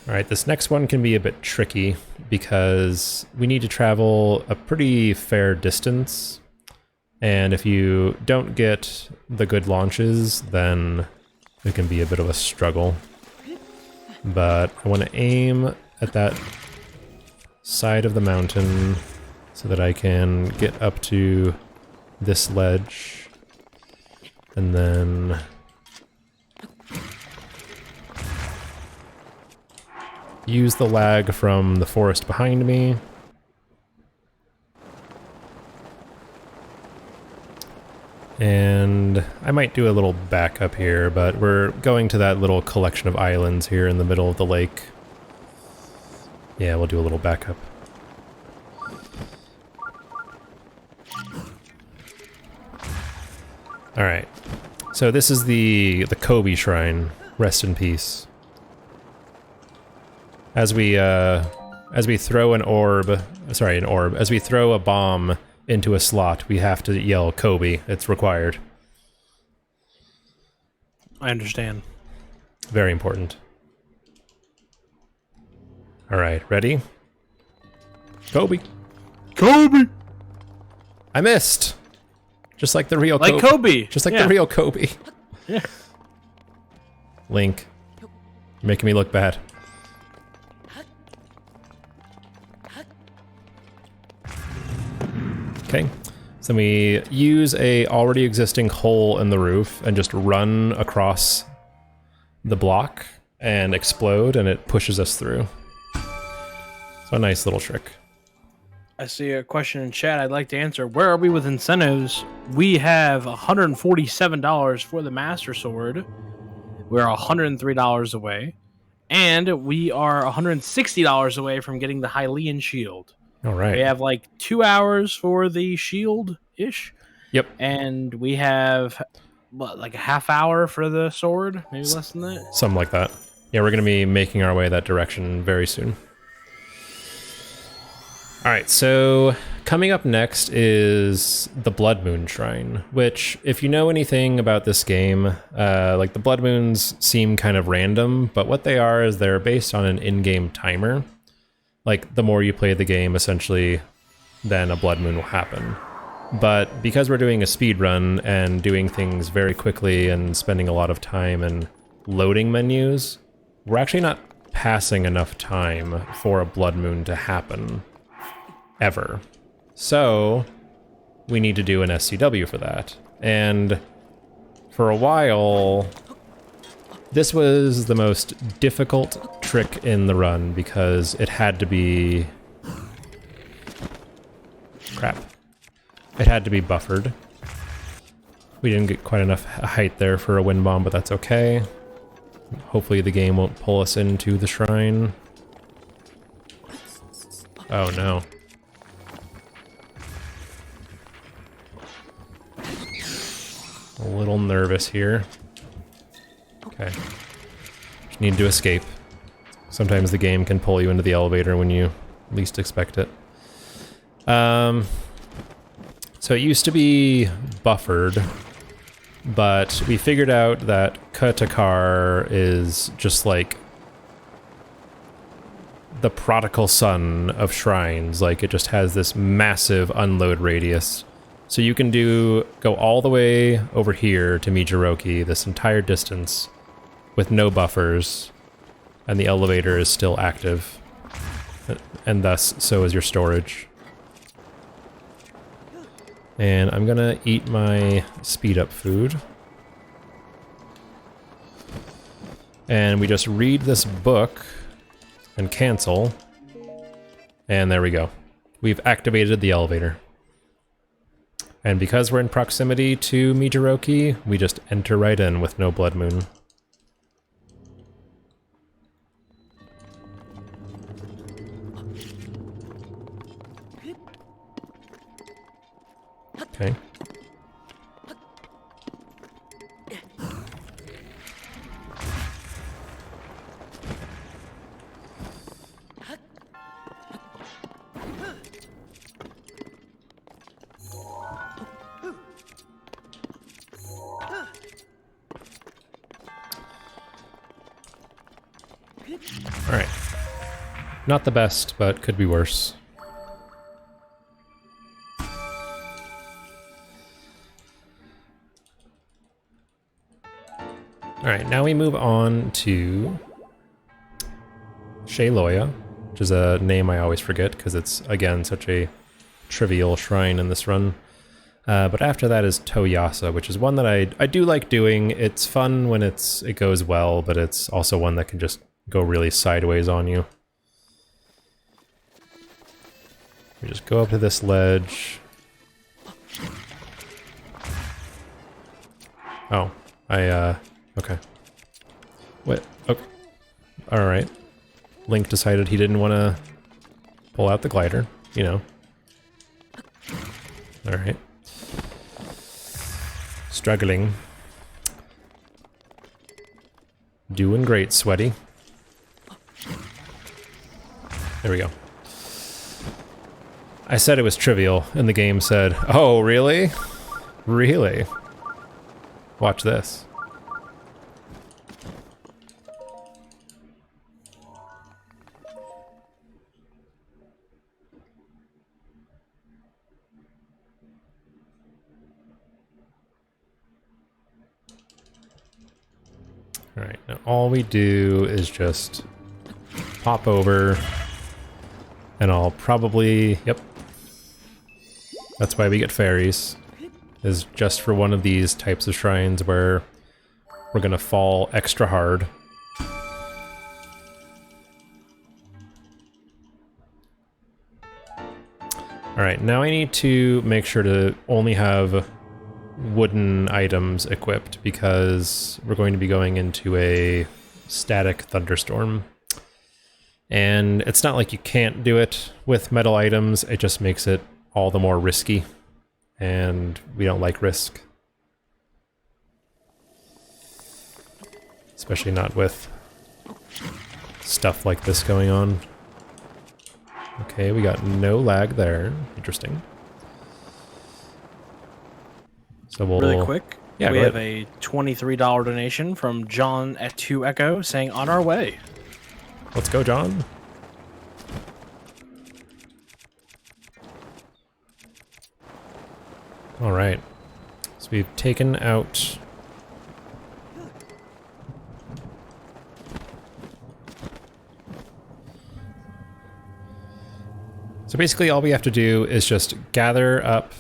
S2: Alright, this next one can be a bit tricky because we need to travel a pretty fair distance, and if you don't get the good launches, then it can be a bit of a struggle. But I want to aim at that side of the mountain so that I can get up to this ledge, and then use the lag from the forest behind me. And I might do a little backup here, but we're going to that little collection of islands here in the middle of the lake. Yeah, we'll do a little backup. Alright, so this is the Kobe Shrine. Rest in peace. As we throw as we throw a bomb into a slot, we have to yell Kobe. It's required.
S1: I understand.
S2: Very important. Alright, ready? Kobe.
S1: Kobe!
S2: I missed! Just like the real
S1: Like
S2: Kobe.
S1: Kobe!
S2: Just like
S1: Yeah.
S2: the real Kobe.
S1: Yeah.
S2: Link. You're making me look bad. Okay. So then we use a already existing hole in the roof and just run across the block and explode, and it pushes us through. So a nice little trick.
S1: I see a question in chat I'd like to answer. Where are we with incentives? We have $147 for the Master Sword. We're $103 away. And we are $160 away from getting the Hylian Shield.
S2: All right.
S1: We have like 2 hours for the shield-ish.
S2: Yep.
S1: And we have, what, like a half hour for the sword? Maybe less than that?
S2: Something like that. Yeah, we're going to be making our way that direction very soon. Alright, so coming up next is the Blood Moon Shrine, which, if you know anything about this game, like the Blood Moons seem kind of random, but what they are is they're based on an in-game timer. Like, the more you play the game, essentially, then a Blood Moon will happen. But because we're doing a speed run and doing things very quickly and spending a lot of time in loading menus, we're actually not passing enough time for a Blood Moon to happen. Ever. So, we need to do an SCW for that. And for a while, this was the most difficult trick in the run because it had to be... Crap. It had to be buffered. We didn't get quite enough height there for a wind bomb, but that's okay. Hopefully the game won't pull us into the shrine. Oh no. A little nervous here. Okay. Just need to escape. Sometimes the game can pull you into the elevator when you least expect it. So it used to be buffered, but we figured out that Katakar is just like the prodigal son of shrines. Like, it just has this massive unload radius. So you can go all the way over here to Mijiroki, this entire distance, with no buffers, and the elevator is still active. And thus, so is your storage. And I'm gonna eat my speed up food. And we just read this book and cancel. And there we go. We've activated the elevator. And because we're in proximity to Mijiroki, we just enter right in with no blood moon. Okay. Alright. Not the best, but could be worse. Alright, now we move on to Shayloya, which is a name I always forget because it's, again, such a trivial shrine in this run. But after that is Toyasa, which is one that I do like doing. It's fun when it goes well, but it's also one that can just go really sideways on you. We just go up to this ledge. Oh, okay. What? Okay. Alright. Link decided he didn't want to pull out the glider, you know. Alright. Struggling. Doing great, Sweaty. There we go. I said it was trivial, and the game said, "Oh, really? Really? Watch this." Alright, now all we do is just pop over, and I'll probably, yep. That's why we get fairies, is just for one of these types of shrines where we're gonna fall extra hard. Alright, now I need to make sure to only have wooden items equipped because we're going to be going into a static thunderstorm. And it's not like you can't do it with metal items, it just makes it all the more risky. And we don't like risk. Especially not with stuff like this going on. Okay, we got no lag there. Interesting. So we'll...
S1: Really quick,
S2: yeah,
S1: we
S2: go
S1: have
S2: ahead.
S1: a $23 donation from John at 2 Echo saying, "On our way."
S2: Let's go, John. All right. So we've taken out... So basically all we have to do is just gather up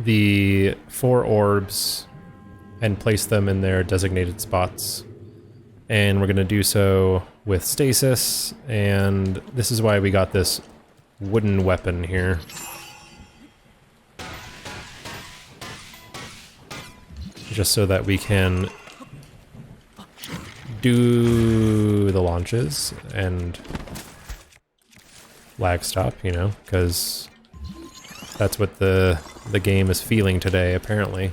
S2: the 4 orbs and place them in their designated spots. And we're going to do so with stasis, and this is why we got this wooden weapon here. Just so that we can do the launches and lag stop, you know, because that's what the game is feeling today, apparently.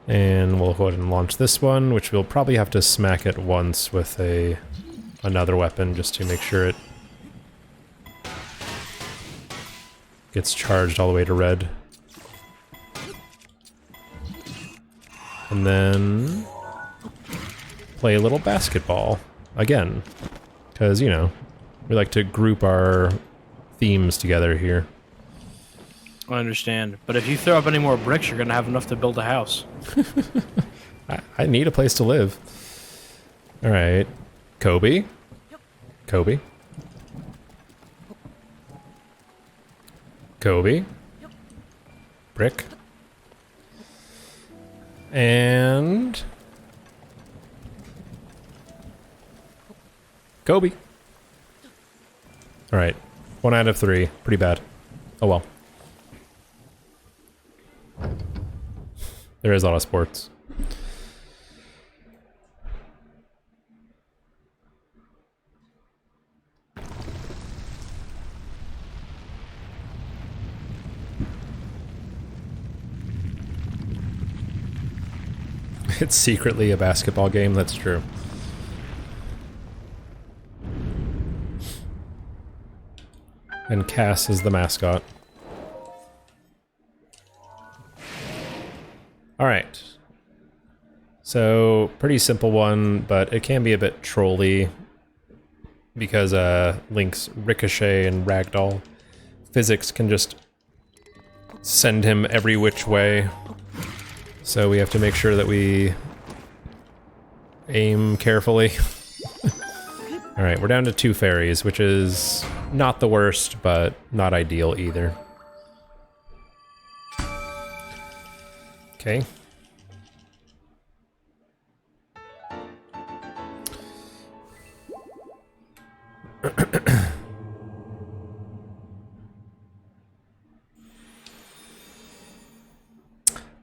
S2: And we'll go ahead and launch this one, which we'll probably have to smack it once with another weapon just to make sure it gets charged all the way to red. And then play a little basketball again, because, you know, we like to group our themes together here.
S1: I understand, but if you throw up any more bricks, you're gonna have enough to build a house.
S2: I need a place to live. All right, Kobe. Kobe. Kobe. Brick. And Kobe. Alright. 1 out of 3. Pretty bad. Oh well. There is a lot of sports. It's secretly a basketball game, that's true. And Cass is the mascot. Alright. So, pretty simple one, but it can be a bit trolly because Link's ricochet and ragdoll physics can just send him every which way. So we have to make sure that we aim carefully. Alright, we're down to 2 fairies, which is not the worst, but not ideal either. Okay.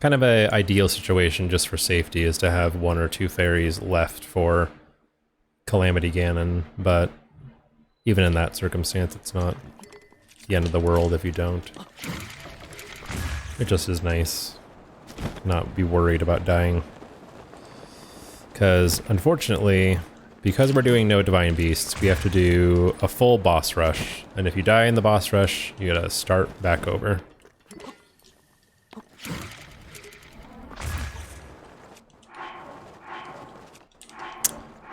S2: Kind of a ideal situation just for safety is to have 1 or 2 fairies left for Calamity Ganon, but even in that circumstance, it's not the end of the world if you don't. It just is nice to not be worried about dying. Because, unfortunately, because we're doing no Divine Beasts, we have to do a full boss rush, and if you die in the boss rush, you gotta start back over.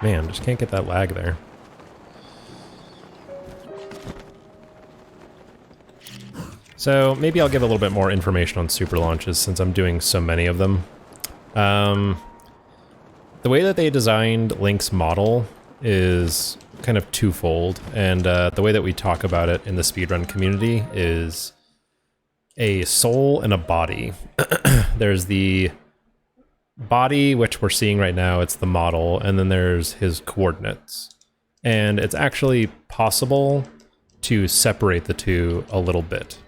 S2: Man, just can't get that lag there. So maybe I'll give a little bit more information on super launches since I'm doing so many of them. The way that they designed Link's model is kind of twofold, and the way that we talk about it in the speedrun community is a soul and a body. There's the body, which we're seeing right now, it's the model, and then there's his coordinates. And it's actually possible to separate the two a little bit.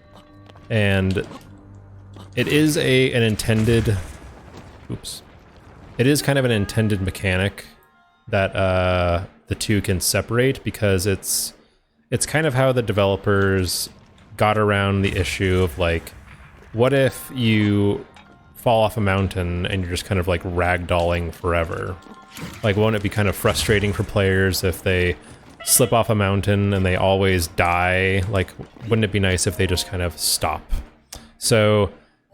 S2: And it is an intended... Oops. It is kind of an intended mechanic that the two can separate, because it's kind of how the developers got around the issue of, like, what if you fall off a mountain and you're just kind of like ragdolling forever? Like, won't it be kind of frustrating for players if they slip off a mountain and they always die? Like, wouldn't it be nice if they just kind of stop? So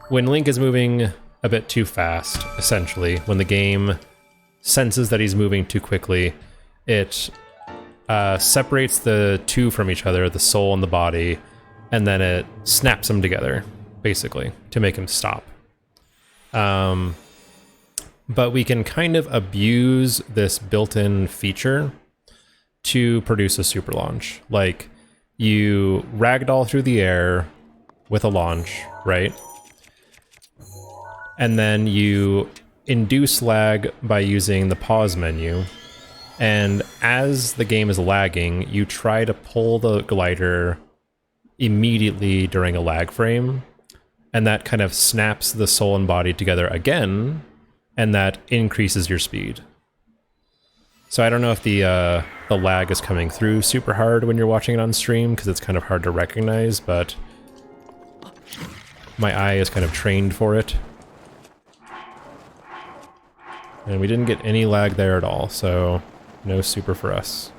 S2: when Link is moving a bit too fast, essentially, when the game senses that he's moving too quickly, it separates the two from each other, the soul and the body, and then it snaps them together, basically, to make him stop. But we can kind of abuse this built-in feature to produce a super launch. Like, you ragdoll through the air with a launch, right? And then you induce lag by using the pause menu. And as the game is lagging, you try to pull the glider immediately during a lag frame. And that kind of snaps the soul and body together again, and that increases your speed. So I don't know if the lag is coming through super hard when you're watching it on stream, because it's kind of hard to recognize, but my eye is kind of trained for it. And we didn't get any lag there at all, so no super for us,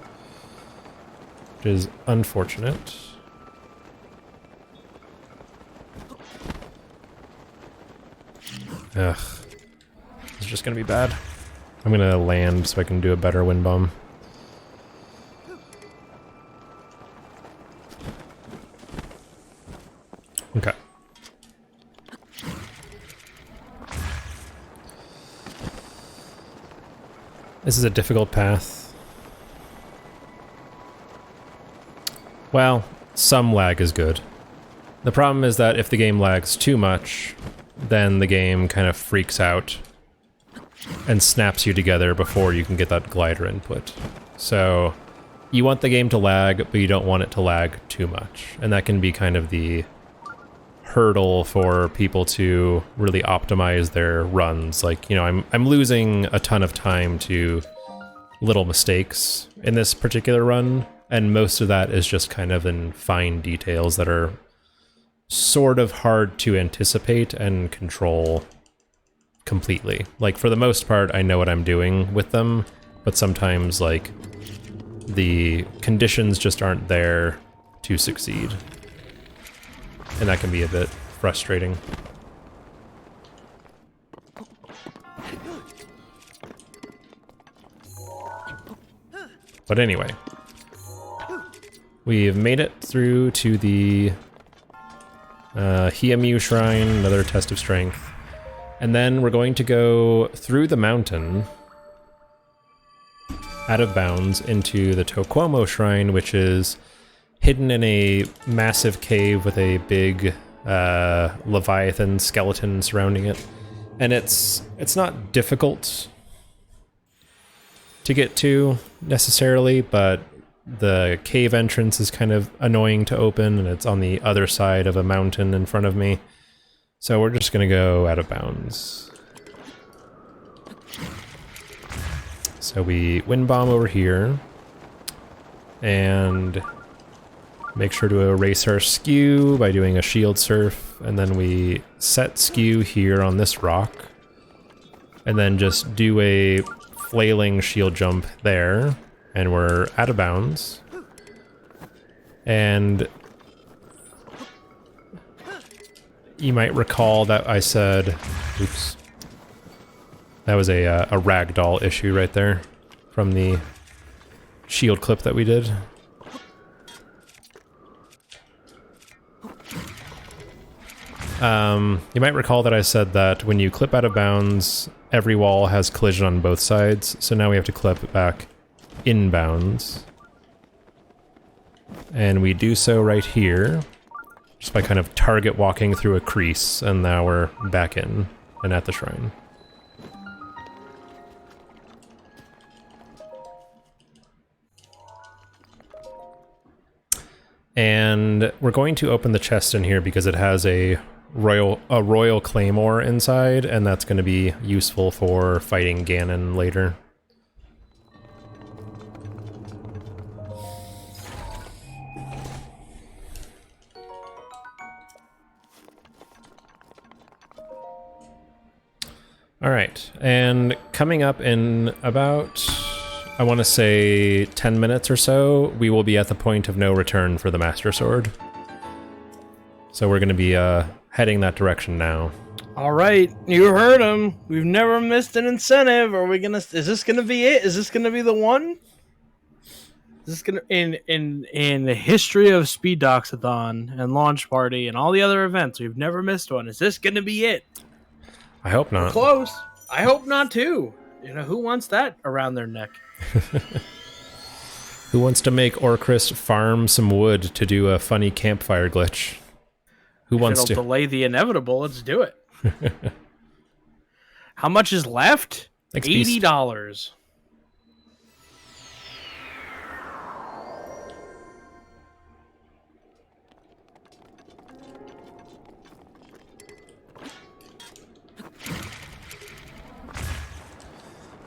S2: which is unfortunate. Ugh. It's just gonna be bad. I'm gonna land so I can do a better wind bomb. Okay. This is a difficult path. Well, some lag is good. The problem is that if the game lags too much, then the game kind of freaks out and snaps you together before you can get that glider input. So you want the game to lag, but you don't want it to lag too much. And that can be kind of the hurdle for people to really optimize their runs. Like, you know, I'm losing a ton of time to little mistakes in this particular run, and most of that is just kind of in fine details that are sort of hard to anticipate and control completely. Like, for the most part, I know what I'm doing with them, but sometimes, like, the conditions just aren't there to succeed. And that can be a bit frustrating. But anyway, we've made it through to the Hiamu Shrine, another test of strength. And then we're going to go through the mountain, out of bounds, into the Toquomo Shrine, which is hidden in a massive cave with a big Leviathan skeleton surrounding it. And it's not difficult to get to, necessarily, but the cave entrance is kind of annoying to open, and it's on the other side of a mountain in front of me. So we're just gonna go out of bounds. So we wind bomb over here, and make sure to erase our skew by doing a shield surf, and then we set skew here on this rock, and then just do a flailing shield jump there, and we're out of bounds. And you might recall that I said, oops, that was a ragdoll issue right there from the shield clip that we did. You might recall that I said that when you clip out of bounds, every wall has collision on both sides, so now we have to clip back in bounds. And we do so right here, just by kind of target walking through a crease, and now we're back in and at the shrine. And we're going to open the chest in here because it has a royal claymore inside, and that's going to be useful for fighting Ganon later. All right, and coming up in about, I want to say 10 minutes or so, we will be at the point of no return for the Master Sword. So we're going to be heading that direction now.
S1: All right, you heard him. We've never missed an incentive. Are we gonna? Is this gonna be it? Is this gonna be the one? Is this gonna in the history of Speeddocs-a-thon and Launch Party and all the other events? We've never missed one. Is this gonna be it?
S2: I hope not.
S1: Close. I hope not too. You know, who wants that around their neck?
S2: Who wants to make Orchrist farm some wood to do a funny campfire glitch? Who wants to
S1: delay the inevitable? Let's do it. How much is left? $80.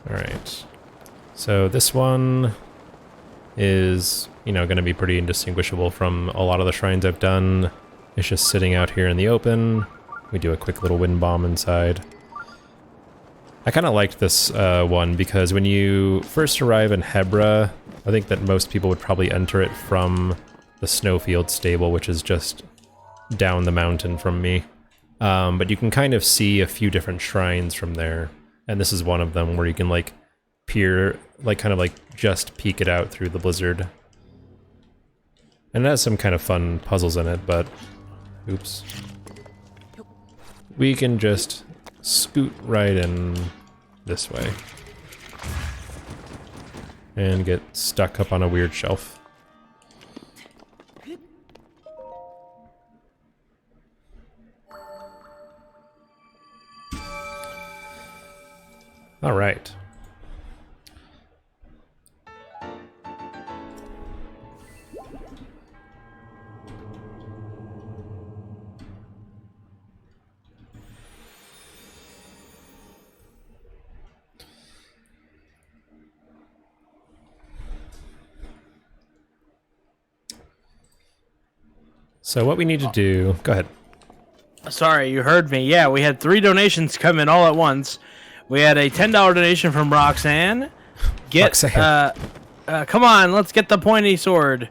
S2: All right. So this one is, you know, going to be pretty indistinguishable from a lot of the shrines I've done. It's just sitting out here in the open. We do a quick little wind bomb inside. I kind of liked this one because when you first arrive in Hebra, I think that most people would probably enter it from the Snowfield stable, which is just down the mountain from me. But you can kind of see a few different shrines from there. And this is one of them where you can like peer, like kind of like just peek it out through the blizzard. And it has some kind of fun puzzles in it, but oops. We can just scoot right in this way. And get stuck up on a weird shelf. All right. So what we need to do... Go ahead.
S1: Sorry, you heard me. Yeah, we had 3 donations come in all at once. We had a $10 donation from Roxanne.
S2: Roxanne.
S1: Come on, let's get the pointy sword.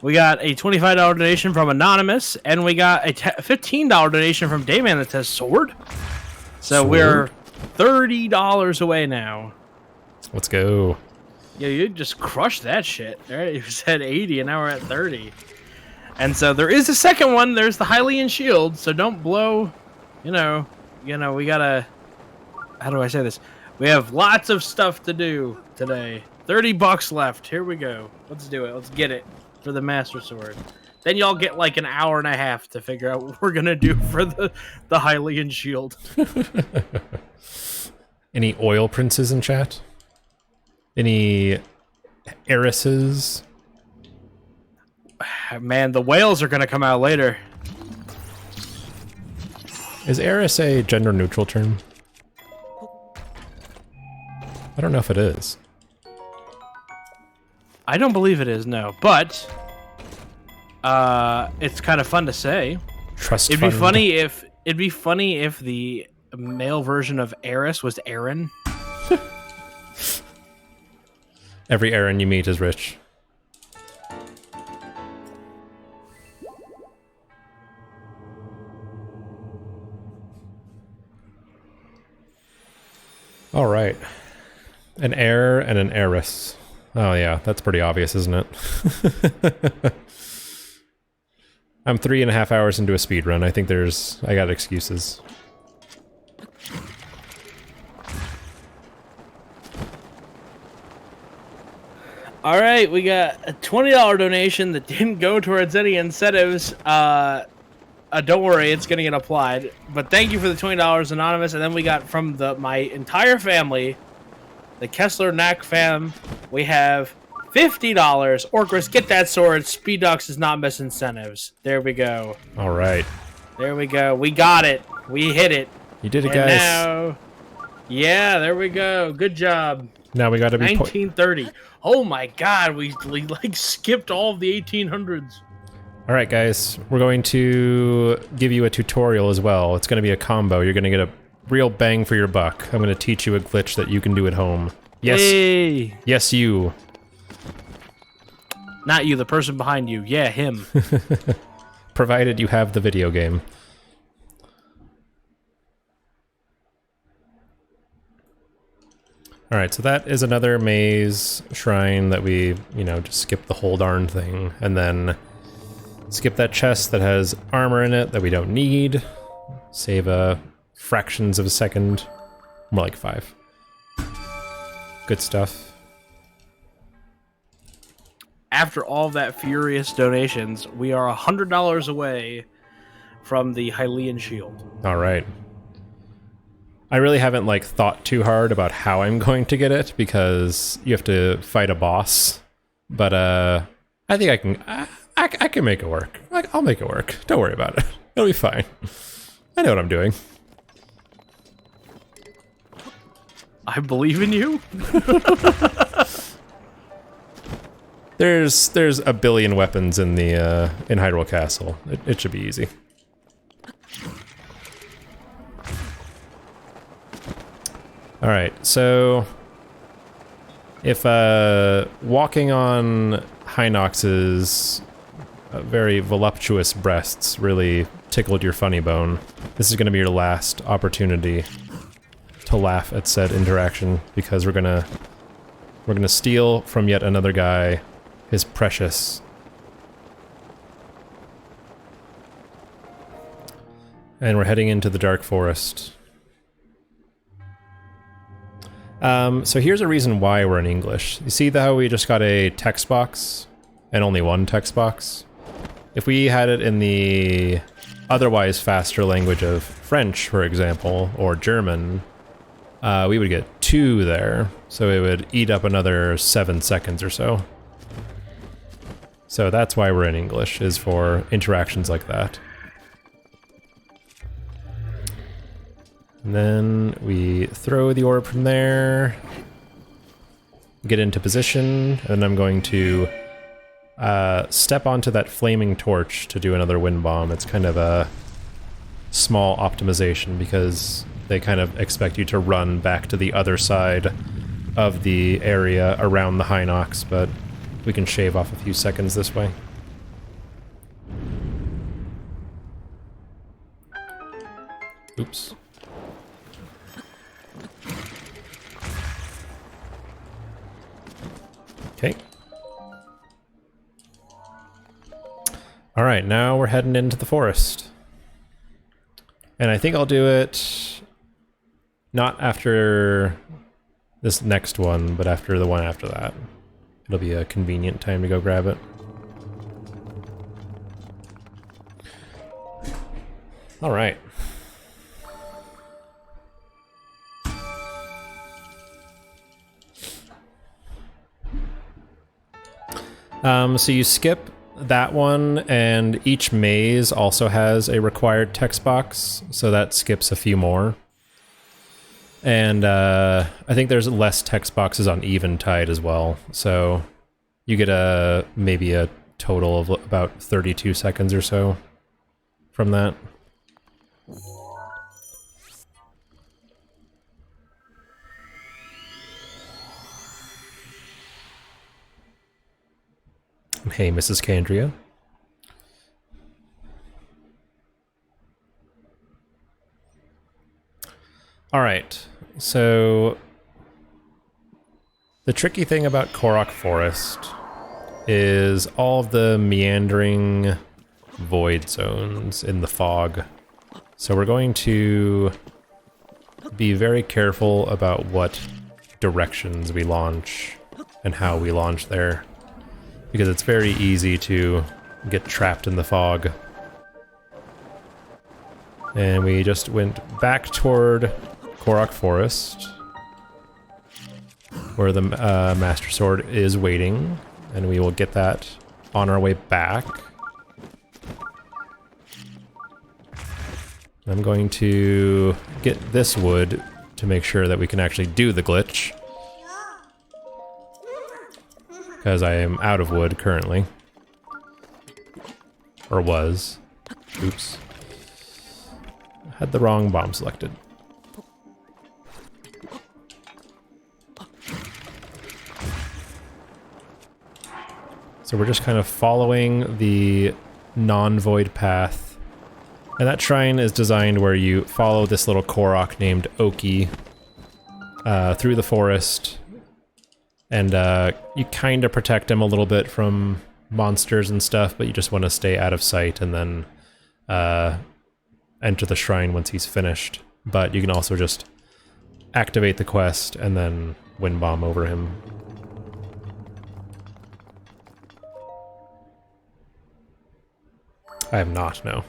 S1: We got a $25 donation from Anonymous, and we got a $15 donation from Dayman that says sword. So we're $30 away now.
S2: Let's go.
S1: Yeah, you just crushed that shit. Right? You said 80, and now we're at 30. And so there is a second one. There's the Hylian shield. So don't blow. You know, we gotta. How do I say this? We have lots of stuff to do today. $30 left. Here we go. Let's do it. Let's get it for the Master Sword. Then y'all get like an hour and a half to figure out what we're gonna do for the Hylian shield.
S2: Any oil princes in chat? Any heiresses?
S1: Man, the whales are gonna come out later.
S2: Is heiress a gender neutral term? I don't know if it is.
S1: I don't believe it is, no. But it's kind of fun to say.
S2: Trust
S1: It'd
S2: fund.
S1: be funny if the male version of heiress was Aaron.
S2: Every Aaron you meet is rich. All right. An heir and an heiress. Oh yeah, that's pretty obvious, isn't it? I'm 3.5 hours into a speedrun. I think I got excuses.
S1: All right, we got a $20 donation that didn't go towards any incentives. Don't worry, it's going to get applied. But thank you for the $20, Anonymous. And then we got from my entire family, the Kessler Knack fam, we have $50. Orcris, get that sword. speeddocs does not miss incentives. There we go.
S2: All right.
S1: There we go. We got it. We hit it.
S2: You did it,
S1: And
S2: guys.
S1: now, yeah, there we go. Good job.
S2: Now we got to be
S1: 1930. Oh my God, we like skipped all of the 1800s.
S2: All right, guys. We're going to give you a tutorial as well. It's going to be a combo. You're going to get a real bang for your buck. I'm going to teach you a glitch that you can do at home. Yes.
S1: Hey.
S2: Yes, you.
S1: Not you, the person behind you. Yeah, him.
S2: Provided you have the video game. Alright, so that is another maze shrine that we, just skip the whole darn thing. And then skip that chest that has armor in it that we don't need. Save fractions of a second. More like 5. Good stuff.
S1: After all of that furious donations, we are $100 away from the Hylian shield.
S2: Alright. I really haven't thought too hard about how I'm going to get it because you have to fight a boss. But I think I can I can make it work. I'll make it work. Don't worry about it. It'll be fine. I know what I'm doing.
S1: I believe in you.
S2: There's a billion weapons in the in Hyrule Castle. It should be easy. All right, so if walking on Hinox's very voluptuous breasts really tickled your funny bone, this is going to be your last opportunity to laugh at said interaction because we're gonna steal from yet another guy his precious. And we're heading into the Dark Forest. So here's a reason why we're in English. You see how we just got a text box and only one text box? If we had it in the otherwise faster language of French, for example, or German, we would get 2 there. So it would eat up another 7 seconds or so. So that's why we're in English, is for interactions like that. And then we throw the orb from there, get into position, and I'm going to step onto that flaming torch to do another wind bomb. It's kind of a small optimization because they kind of expect you to run back to the other side of the area around the Hinox, but we can shave off a few seconds this way. Oops. Okay. All right, now we're heading into the forest. And I think I'll do it not after this next one, but after the one after that. It'll be a convenient time to go grab it. All right. So you skip that one, and each maze also has a required text box, so that skips a few more. And I think there's less text boxes on Eventide as well, so you get maybe a total of about 32 seconds or so from that. Hey, Mrs. Candria. All right, so the tricky thing about Korok Forest is all of the meandering void zones in the fog. So we're going to be very careful about what directions we launch and how we launch there, because it's very easy to get trapped in the fog. And we just went back toward Korok Forest, where the Master Sword is waiting, and we will get that on our way back. I'm going to get this wood to make sure that we can actually do the glitch, because I am out of wood currently. Or was. Oops. Had the wrong bomb selected. So we're just kind of following the non-void path. And that shrine is designed where you follow this little Korok named Oki through the forest. And you kind of protect him a little bit from monsters and stuff, but you just want to stay out of sight and then enter the shrine once he's finished. But you can also just activate the quest and then wind bomb over him. I have not, no.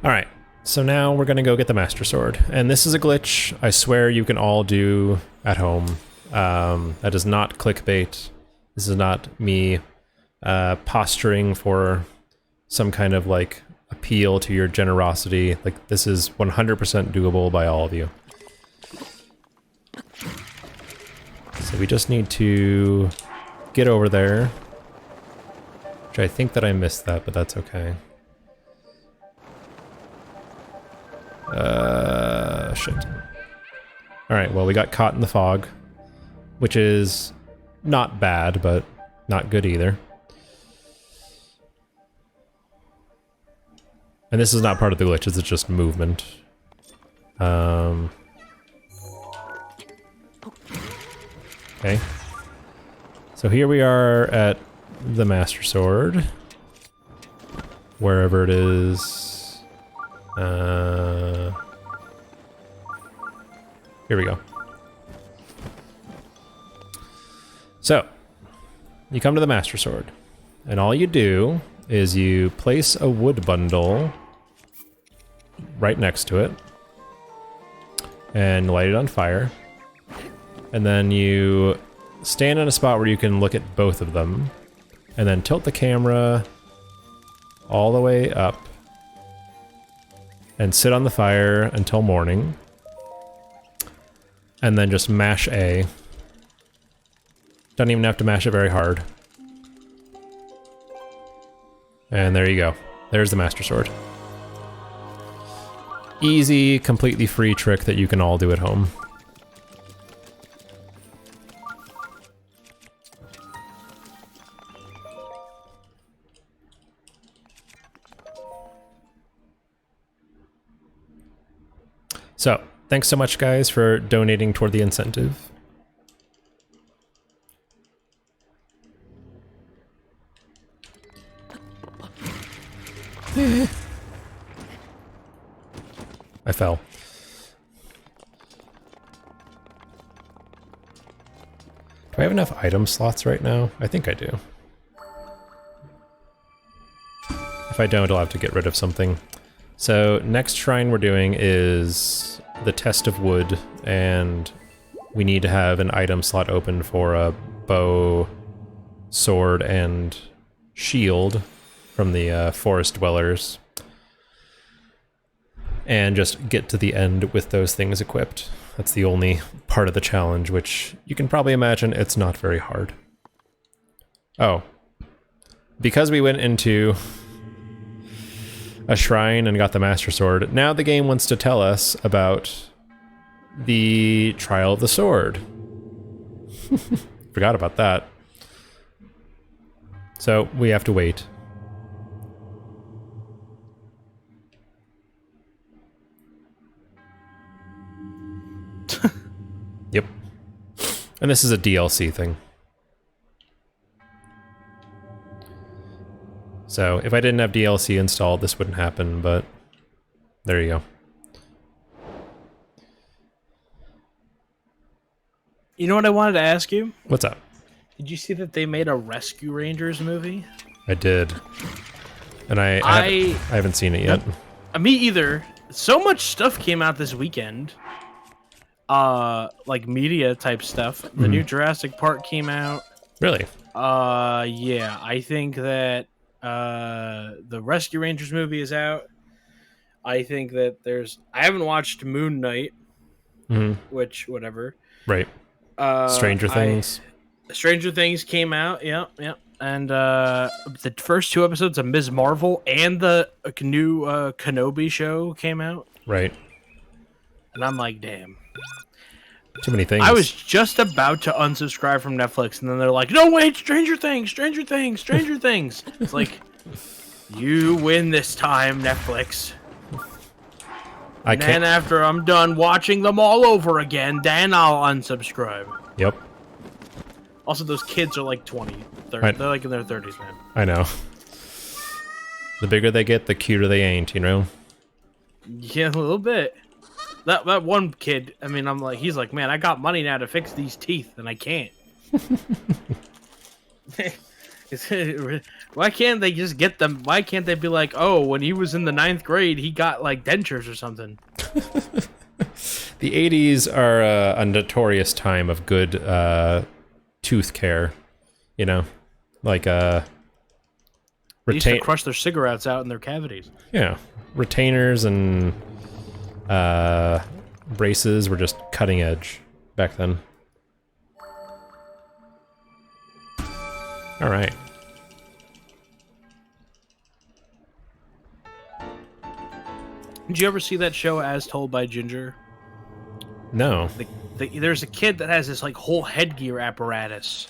S2: Alright, so now we're gonna go get the Master Sword. And this is a glitch I swear you can all do at home. That is not clickbait. This is not me posturing for some kind of like appeal to your generosity. Like, this is 100% doable by all of you. So we just need to get over there. Which I think that I missed that, but that's okay. Shit. Alright, well, we got caught in the fog, which is not bad, but not good either. And this is not part of the glitch, it's just movement. Okay. So here we are at the Master Sword. Wherever it is. Here we go. So, you come to the Master Sword, and all you do is you place a wood bundle right next to it, and light it on fire, and then you stand in a spot where you can look at both of them, and then tilt the camera all the way up, and sit on the fire until morning. And then just mash A. Don't even have to mash it very hard. And there you go. There's the Master Sword. Easy, completely free trick that you can all do at home. So, thanks so much, guys, for donating toward the incentive. I fell. Do I have enough item slots right now? I think I do. If I don't, I'll have to get rid of something. So, next shrine we're doing is the Test of Wood, and we need to have an item slot open for a bow, sword, and shield from the forest dwellers. And just get to the end with those things equipped. That's the only part of the challenge, which you can probably imagine it's not very hard. Oh. Because we went into a shrine and got the Master Sword, now the game wants to tell us about the Trial of the Sword. Forgot about that. So we have to wait. Yep. And this is a DLC thing. So, if I didn't have DLC installed, this wouldn't happen, but there you go.
S1: You know what I wanted to ask you?
S2: What's up?
S1: Did you see that they made a Rescue Rangers movie?
S2: I did. And I haven't seen it yet.
S1: Me either. So much stuff came out this weekend. Like media type stuff. The new Jurassic Park came out.
S2: Really?
S1: Yeah. I think that the Rescue Rangers movie is out. I think that I haven't watched Moon Knight, which whatever.
S2: Right. Stranger Things.
S1: Stranger Things came out. Yeah. And the first 2 episodes of Ms. Marvel and the new Kenobi show came out.
S2: Right.
S1: And I'm like, damn.
S2: Too many things.
S1: I was just about to unsubscribe from Netflix, and then they're like, no, wait, Stranger Things. It's like, you win this time, Netflix. And then after I'm done watching them all over again, then I'll unsubscribe.
S2: Yep.
S1: Also, those kids are like 20, 30. They're like in their 30s, man.
S2: I know. The bigger they get, the cuter they ain't, you know?
S1: Yeah, a little bit. That one kid, I mean, he's like, man, I got money now to fix these teeth, and I can't. Why can't they just get them? Why can't they be like, oh, when he was in the 9th grade, he got, like, dentures or something?
S2: The 80s are a notorious time of good tooth care, you know? Like,
S1: They used to crush their cigarettes out in their cavities.
S2: Yeah. Retainers and braces were just cutting edge back then. All right.
S1: Did you ever see that show As Told by Ginger?
S2: No.
S1: There's a kid that has this like whole headgear apparatus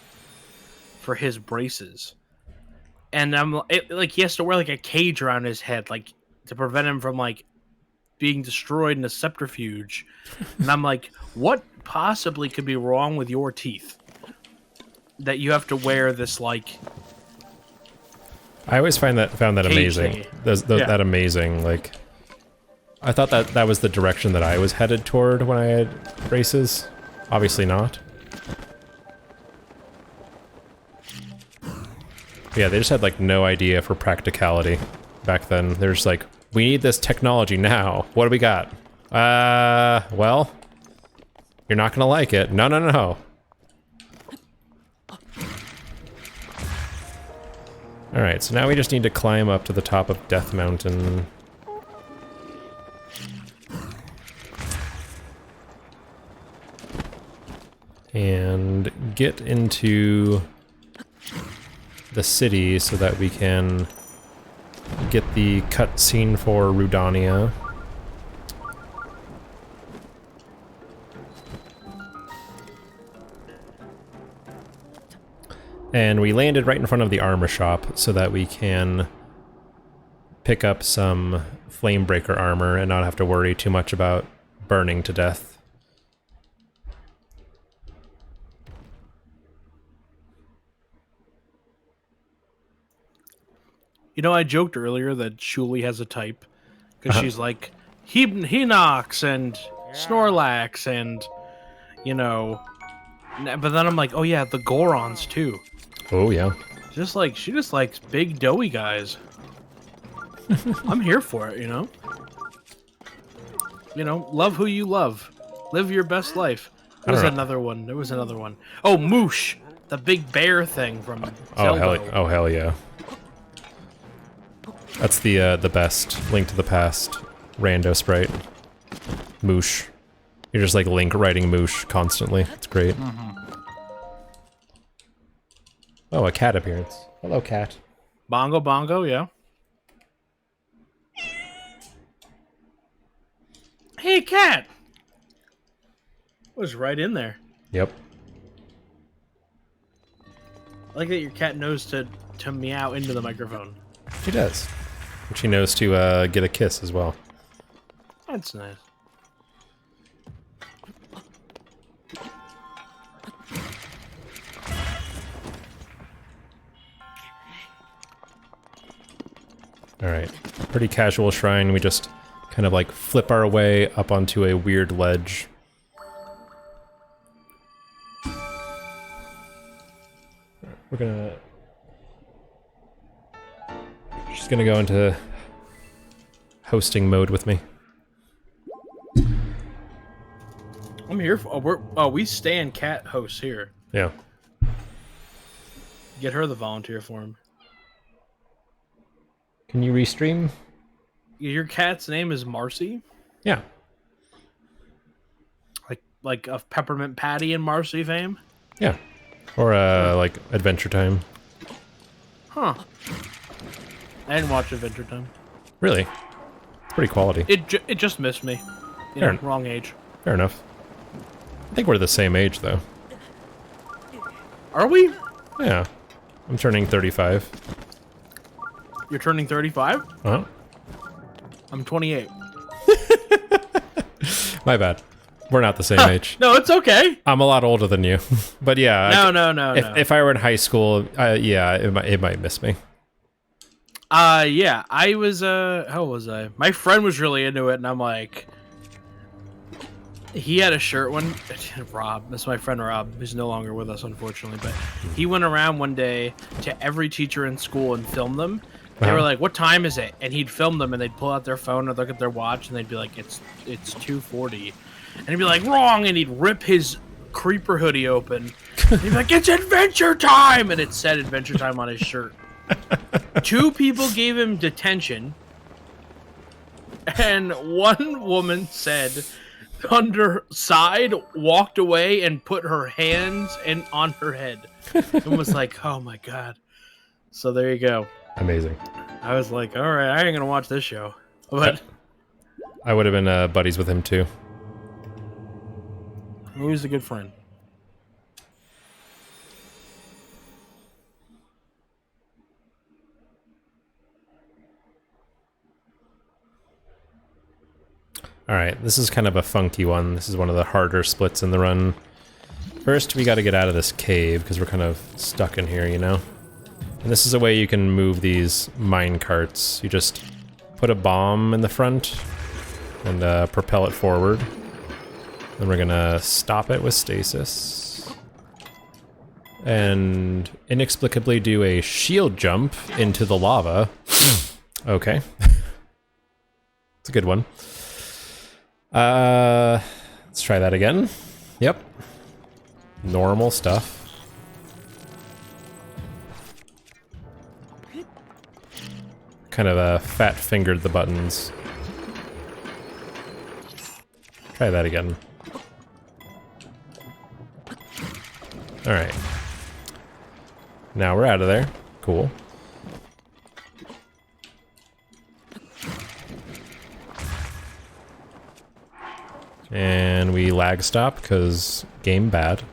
S1: for his braces, and like he has to wear like a cage around his head, like to prevent him from like being destroyed in a subterfuge. And I'm like, what possibly could be wrong with your teeth that you have to wear this like?
S2: I always found that amazing. That amazing. Like, I thought that was the direction that I was headed toward when I had braces. Obviously not. But yeah, they just had like no idea for practicality back then. There's like, we need this technology now. What do we got? Well, you're not gonna like it. No. Alright, so now we just need to climb up to the top of Death Mountain. and get into the city so that we can get the cutscene for Rudania. And we landed right in front of the armor shop so that we can pick up some Flamebreaker armor and not have to worry too much about burning to death.
S1: You know, I joked earlier that Shuli has a type because she's like Hinox and Snorlax and, you know, but then I'm like, oh yeah, the Gorons too.
S2: Oh yeah.
S1: She just likes big doughy guys. I'm here for it, you know. You know, love who you love. Live your best life. There was another one. Oh, Moosh, the big bear thing from Zelda.
S2: Oh hell yeah. That's the best Link to the Past rando sprite. Moosh. You're just like Link riding Moosh constantly. It's great. Oh, a cat appearance. Hello, cat.
S1: Bongo Bongo, yeah. Hey, cat! Was right in there.
S2: Yep.
S1: I like that your cat knows to meow into the microphone.
S2: She does. And she knows to get a kiss as well.
S1: That's nice.
S2: Alright. Pretty casual shrine. We just kind of like flip our way up onto a weird ledge. We're gonna... She's gonna go into hosting mode with me.
S1: I'm here for... we stand cat hosts here.
S2: Yeah.
S1: Get her the volunteer form.
S2: Can you restream?
S1: Your cat's name is Marcy?
S2: Yeah.
S1: Like of Peppermint Patty and Marcy fame?
S2: Yeah. Or like Adventure Time.
S1: Huh. I didn't watch Adventure Time.
S2: Really? Pretty quality.
S1: It just missed me. You know, wrong age.
S2: Fair enough. I think we're the same age though.
S1: Are we?
S2: Yeah. I'm turning 35.
S1: You're turning 35?
S2: Uh-huh.
S1: I'm 28.
S2: My bad. We're not the same age.
S1: No, it's okay.
S2: I'm a lot older than you. But yeah.
S1: No.
S2: If I were in high school, yeah, it might miss me.
S1: Yeah. I was, how was I? My friend was really into it, and I'm like... He had a shirt one... Rob. That's my friend Rob, who's no longer with us, unfortunately. But he went around one day to every teacher in school and filmed them. They were like, what time is it? And he'd film them, and they'd pull out their phone or look at their watch, and they'd be like, it's 2:40. And he'd be like, wrong! And he'd rip his creeper hoodie open. And he'd be like, it's Adventure Time! And it said Adventure Time on his shirt. 2 people gave him detention. And one woman said, walked away and put her hands on her head. And was like, oh my god. So there you go.
S2: Amazing.
S1: I was like, all right, I ain't gonna watch this show. But
S2: I would have been buddies with him too.
S1: he was a good friend.
S2: Alright, this is kind of a funky one. This is one of the harder splits in the run. First, we gotta get out of this cave, because we're kind of stuck in here, you know? And this is a way you can move these mine carts. You just put a bomb in the front and propel it forward. Then we're gonna stop it with stasis. And inexplicably do a shield jump into the lava. Okay. It's a good one. Let's try that again. Yep. Normal stuff. Kind of fat-fingered the buttons. Try that again. Alright. Now we're out of there. Cool. And we lag stop because game bad.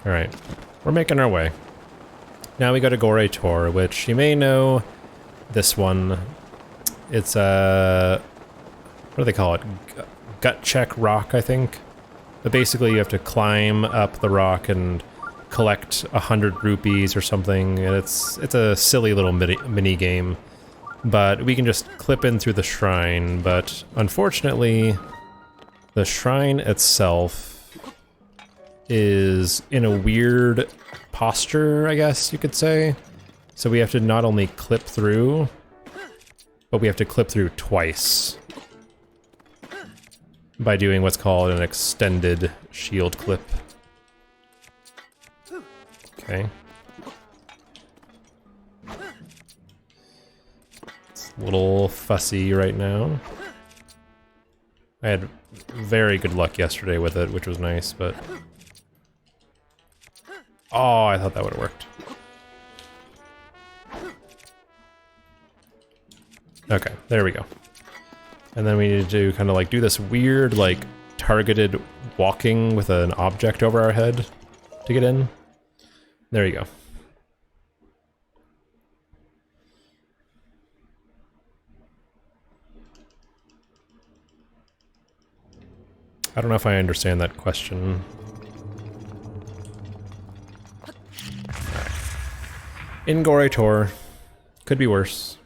S2: Alright, we're making our way. Now we go to Gore Tor, which you may know this one. It's a... what do they call it? Gut check rock, I think. But basically you have to climb up the rock and collect 100 rupees or something, and it's a silly little mini game. But we can just clip in through the shrine, but unfortunately the shrine itself is in a weird posture, I guess you could say. So we have to not only clip through, but we have to clip through twice by doing what's called an extended shield clip. Okay. It's a little fussy right now. I had very good luck yesterday with it, which was nice, but... oh, I thought that would have worked. Okay, there we go. And then we need to kind of like do this weird, like, targeted walking with an object over our head to get in. There you go. I don't know if I understand that question. In Gore Tor. Could be worse.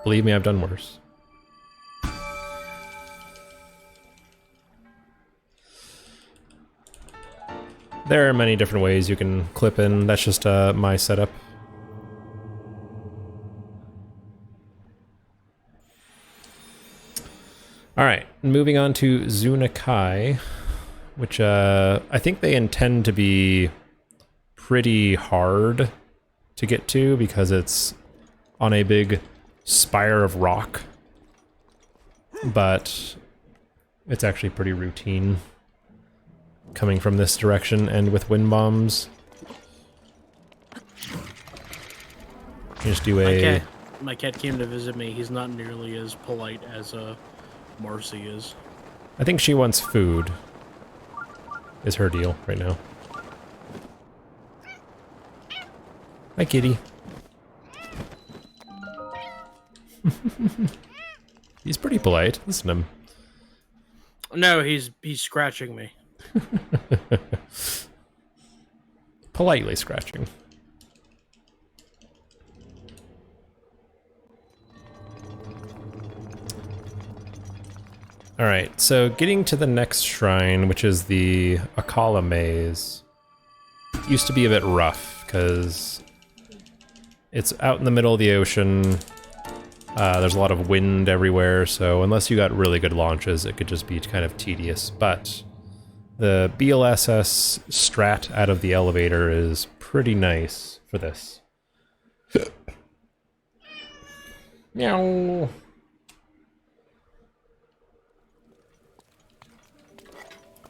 S2: Believe me, I've done worse. There are many different ways you can clip in. That's just my setup. Alright, moving on to Zunakai, which I think they intend to be pretty hard to get to because it's on a big spire of rock, but it's actually pretty routine coming from this direction and with wind bombs. You just do a...
S1: My cat came to visit me. He's not nearly as polite as Marcy is.
S2: I think she wants food, is her deal right now. Hi, kitty. He's pretty polite. Listen to him.
S1: No, he's scratching me.
S2: Politely scratching. Alright, so getting to the next shrine, which is the Akala Maze, used to be a bit rough, because it's out in the middle of the ocean. There's a lot of wind everywhere, so unless you got really good launches, it could just be kind of tedious. But the BLSS strat out of the elevator is pretty nice for this. Meow.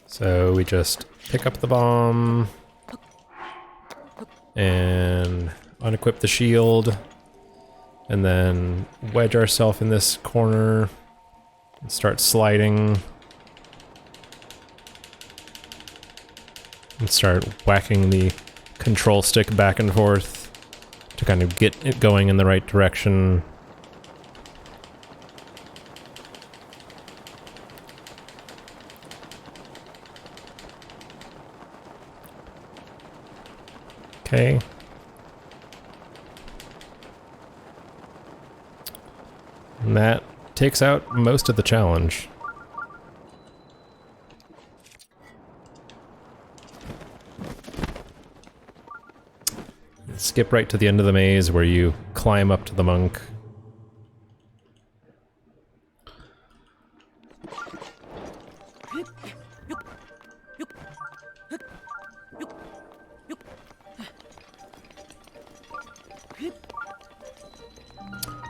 S2: So we just pick up the bomb and unequip the shield, and then wedge ourselves in this corner and start sliding. And start whacking the control stick back and forth to kind of get it going in the right direction. Okay. And that takes out most of the challenge. Skip right to the end of the maze where you climb up to the monk.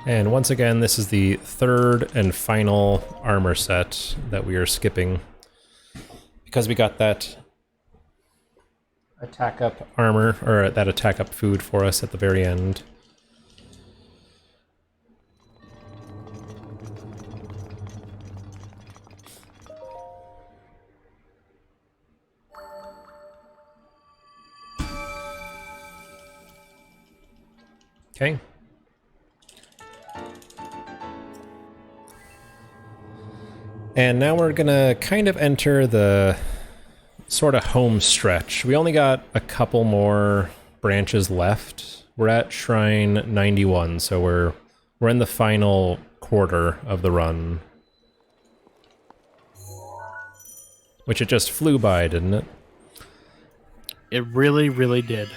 S2: And once again, this is the third and final armor set that we are skipping. Because we got that attack up armor, or that attack up food for us at the very end. Okay. And now we're gonna kind of enter the sort of home stretch. We only got a couple more branches left. We're at Shrine 91, so we're in the final quarter of the run. Which it just flew by, didn't it?
S1: It really, really did.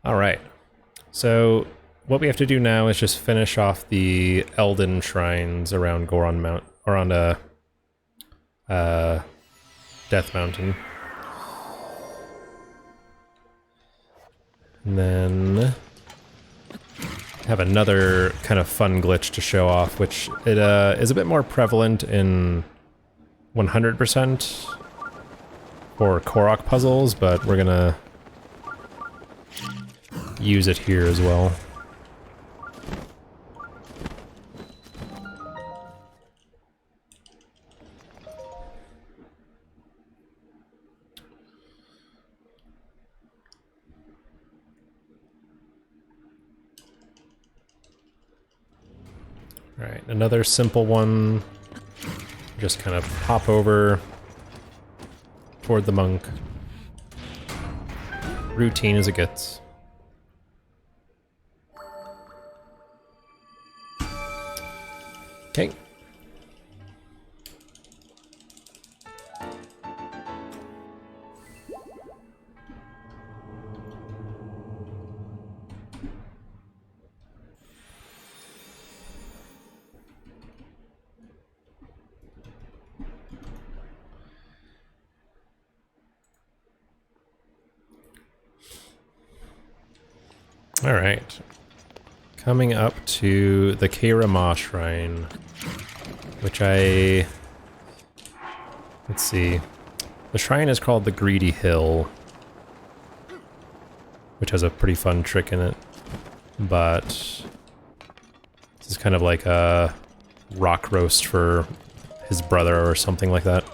S2: All right. So what we have to do now is just finish off the Elden shrines around Goron Mount, or on Death Mountain. And then have another kind of fun glitch to show off, which it is a bit more prevalent in 100% for Korok puzzles, but we're gonna use it here as well. All right, another simple one. Just kind of hop over toward the monk. Routine as it gets. Okay. All right. Coming up to the Keira Ma Shrine, which let's see. The shrine is called the Greedy Hill, which has a pretty fun trick in it. But this is kind of like a rock roast for his brother or something like that.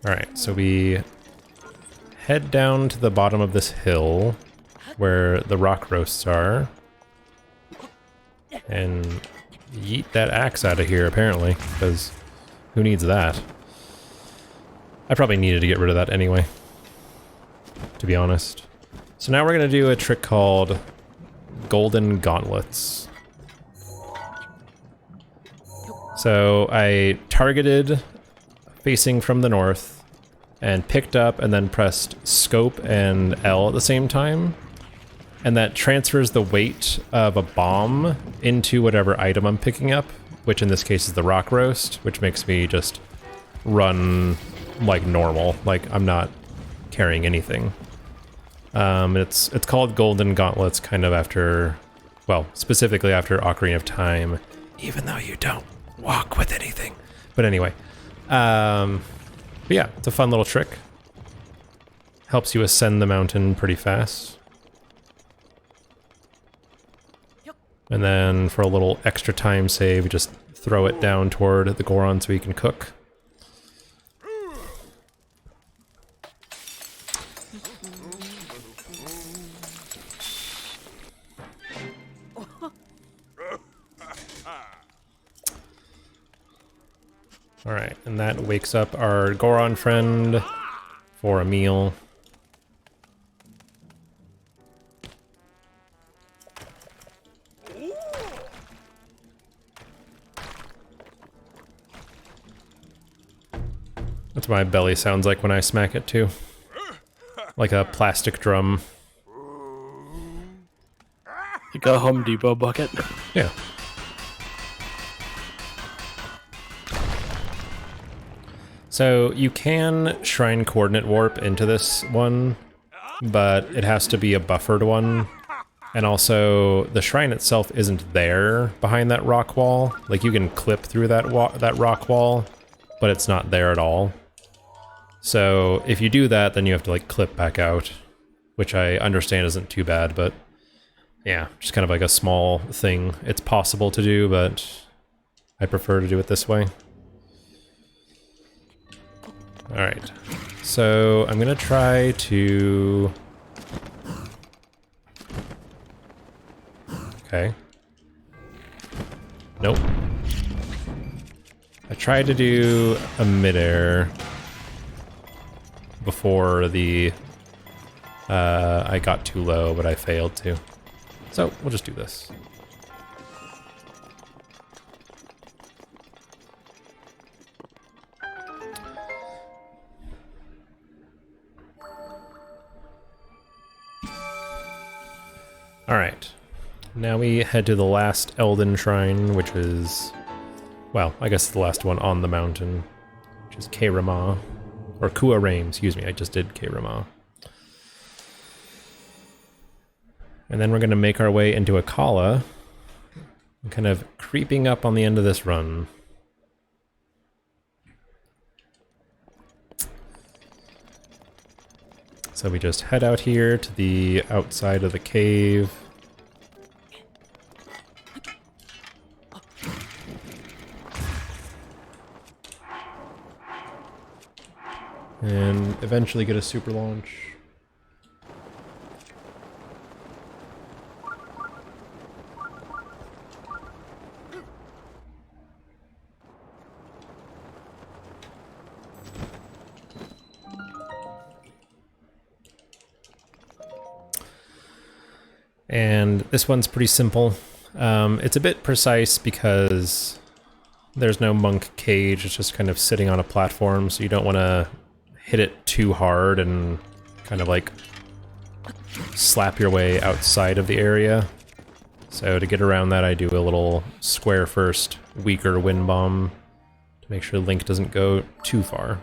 S2: Alright, so we head down to the bottom of this hill where the rock roasts are and yeet that axe out of here, apparently, because who needs that? I probably needed to get rid of that anyway, to be honest. So now we're going to do a trick called Golden Gauntlets. So I targeted facing from the north, and picked up and then pressed scope and L at the same time. And that transfers the weight of a bomb into whatever item I'm picking up, which in this case is the rock roast, which makes me just run like normal, like I'm not carrying anything. It's called Golden Gauntlets kind of after, well, specifically after Ocarina of Time, even though you don't walk with anything. But anyway. But yeah, it's a fun little trick. Helps you ascend the mountain pretty fast. And then for a little extra time save, we just throw it down toward the Goron so he can cook. Alright, and that wakes up our Goron friend for a meal. That's what my belly sounds like when I smack it too. Like a plastic drum.
S1: Like a Home Depot bucket.
S2: Yeah. So you can shrine coordinate warp into this one, but it has to be a buffered one. And also, the shrine itself isn't there behind that rock wall. Like, you can clip through that rock wall, but it's not there at all. So if you do that, then you have to like clip back out, which I understand isn't too bad, but yeah, just kind of like a small thing. It's possible to do, but I prefer to do it this way. All right, so I'm gonna try to... Okay. Nope. I tried to do a midair before the... I got too low, but I failed to. So, we'll just do this. Alright. Now we head to the last Elden Shrine, which is... Well, I guess the last one on the mountain, which is Kairama. Or Kuaraim, excuse me, I just did Kairama. And then we're going to make our way into Akala, kind of creeping up on the end of this run. So we just head out here to the outside of the cave. And eventually get a super launch. And this one's pretty simple. It's a bit precise because there's no monk cage, it's just kind of sitting on a platform, so you don't want to hit it too hard and kind of like slap your way outside of the area. So to get around that, I do a little square first, weaker wind bomb to make sure Link doesn't go too far.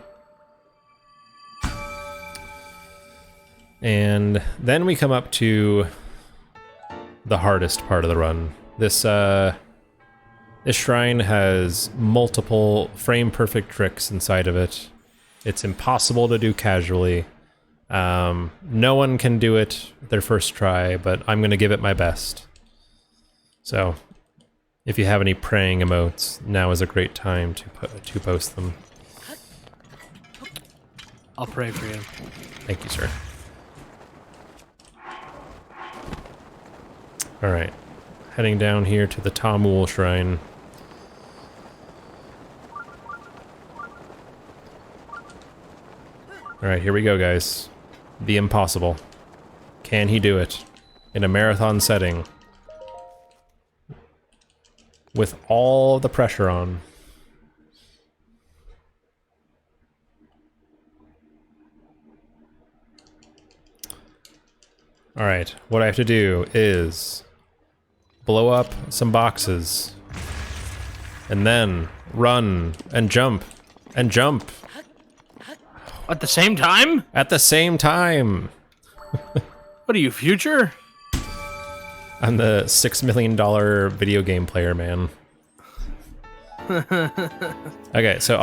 S2: And then we come up to the hardest part of the run. This shrine has multiple frame-perfect tricks inside of it. It's impossible to do casually. No one can do it their first try, but I'm going to give it my best. So, if you have any praying emotes, now is a great time to post them.
S1: I'll pray for you.
S2: Thank you, sir. Alright, heading down here to the Tamul Shrine. Alright, here we go, guys. The impossible. Can he do it? In a marathon setting. With all the pressure on. Alright, what I have to do is blow up some boxes, and then run, and jump, and jump.
S1: At the same time?
S2: At the same time!
S1: What are you, future?
S2: I'm the $6 million video game player, man. Okay, so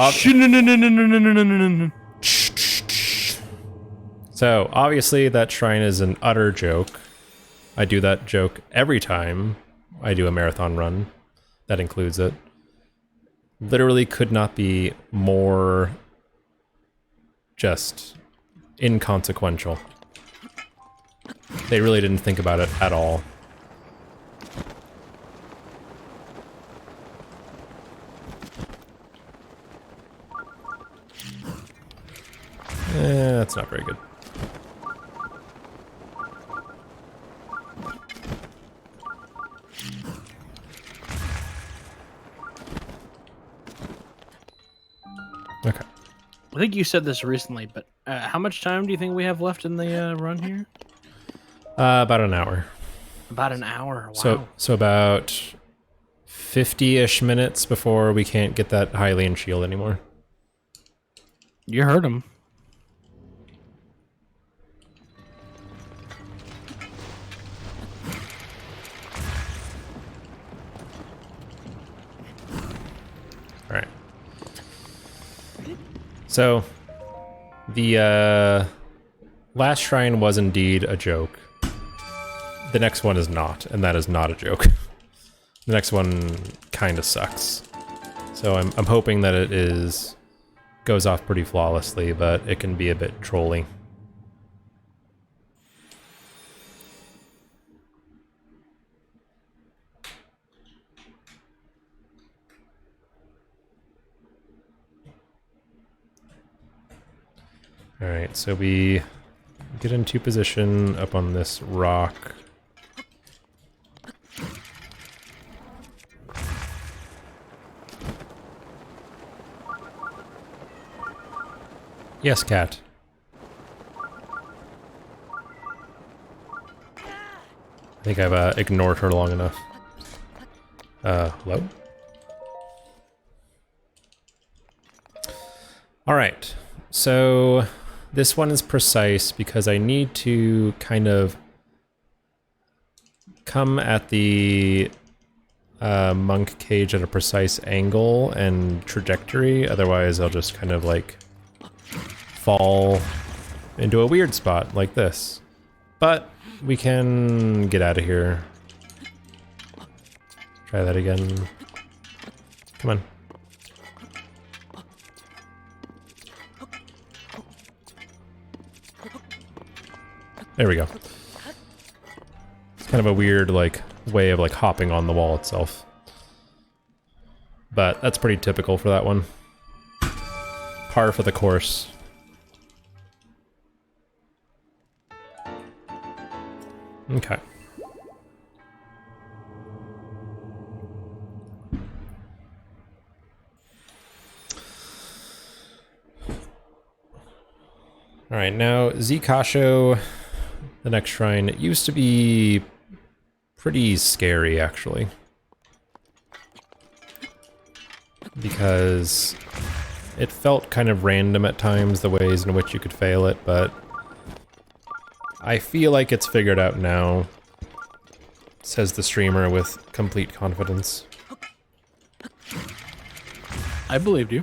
S2: so obviously that shrine is an utter joke. I do that joke every time I do a marathon run. That includes it. Literally could not be more just inconsequential. They really didn't think about it at all. That's not very good. Okay.
S1: I think you said this recently, but how much time do you think we have left in the run here?
S2: About an hour.
S1: About an hour. Wow.
S2: So about 50-ish minutes before we can't get that Hylian shield anymore.
S1: You heard him.
S2: All right. So the last shrine was indeed a joke. The next one is not, and that is not a joke. The next one kind of sucks. So I'm hoping that it goes off pretty flawlessly, but it can be a bit trolly. Alright, so we get into position up on this rock. Yes, cat. I think I've ignored her long enough. Hello? Alright, so this one is precise because I need to kind of come at the monk cage at a precise angle and trajectory, otherwise I'll just kind of like fall into a weird spot like this. But we can get out of here. Try that again. Come on. There we go. It's kind of a weird like way of like hopping on the wall itself. But that's pretty typical for that one. Par for the course. Okay. Alright, now Zikasho, the next shrine, it used to be pretty scary actually. Because it felt kind of random at times, the ways in which you could fail it, but I feel like it's figured out now, says the streamer with complete confidence.
S1: I believed you.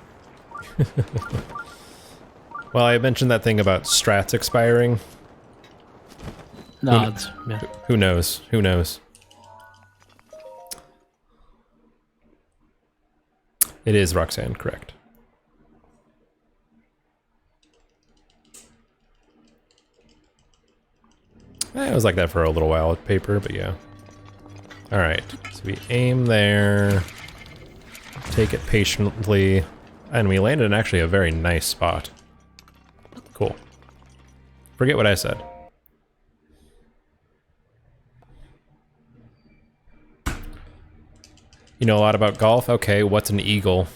S2: Well, I mentioned that thing about strats expiring.
S1: Nods. Yeah.
S2: Who knows? Who knows? It is Roxanne, correct. It was like that for a little while with paper, but yeah. Alright, so we aim there, take it patiently, and we landed in actually a very nice spot. Cool. Forget what I said. You know a lot about golf? Okay, what's an eagle?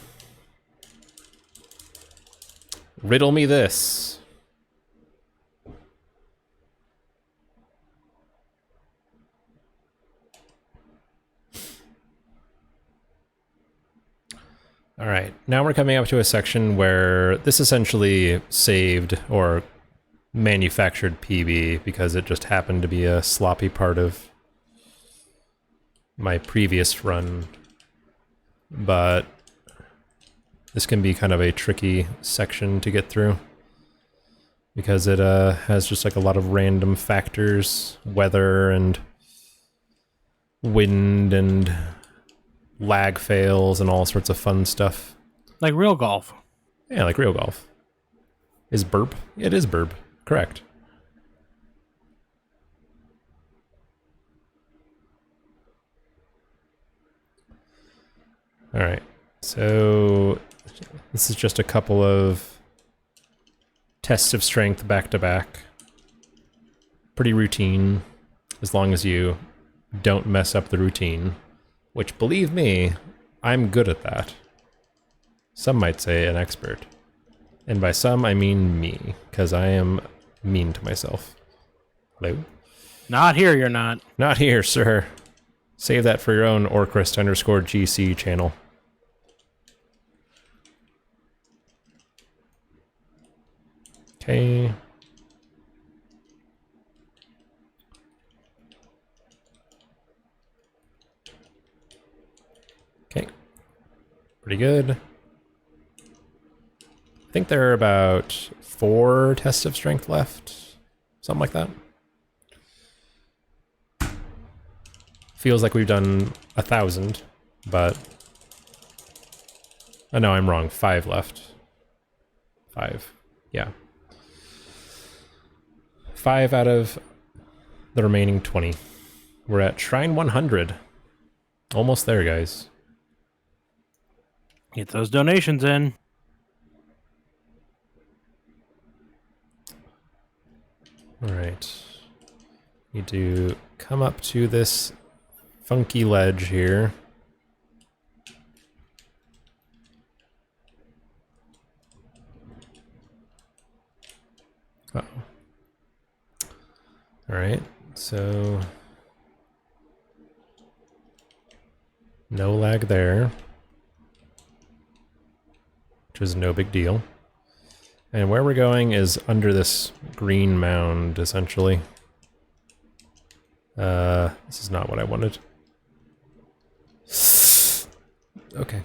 S2: Riddle me this. Alright, now we're coming up to a section where this essentially saved or manufactured PB because it just happened to be a sloppy part of my previous run. But this can be kind of a tricky section to get through because it has just like a lot of random factors, weather and wind and lag fails and all sorts of fun stuff.
S1: Like real golf.
S2: Yeah, like real golf. Is burp? It is burp. Correct. Alright, so this is just a couple of tests of strength back to back. Pretty routine, as long as you don't mess up the routine. Which, believe me, I'm good at that. Some might say an expert. And by some, I mean me, because I am mean to myself. Hello?
S1: Not here, you're not.
S2: Not here, sir. Save that for your own Orcrist_GC channel. Okay. Okay. Pretty good. I think there are about 4 tests of strength left. Something like that. Feels like we've done 1,000, but... Oh, no, I'm wrong. 5 left. 5. Yeah. 5 out of the remaining 20. We're at Shrine 100. Almost there, guys.
S1: Get those donations in.
S2: Alright. Need to come up to this funky ledge here. Uh-oh. Alright, so... no lag there. Which is no big deal. And where we're going is under this green mound, essentially. This is not what I wanted. Okay.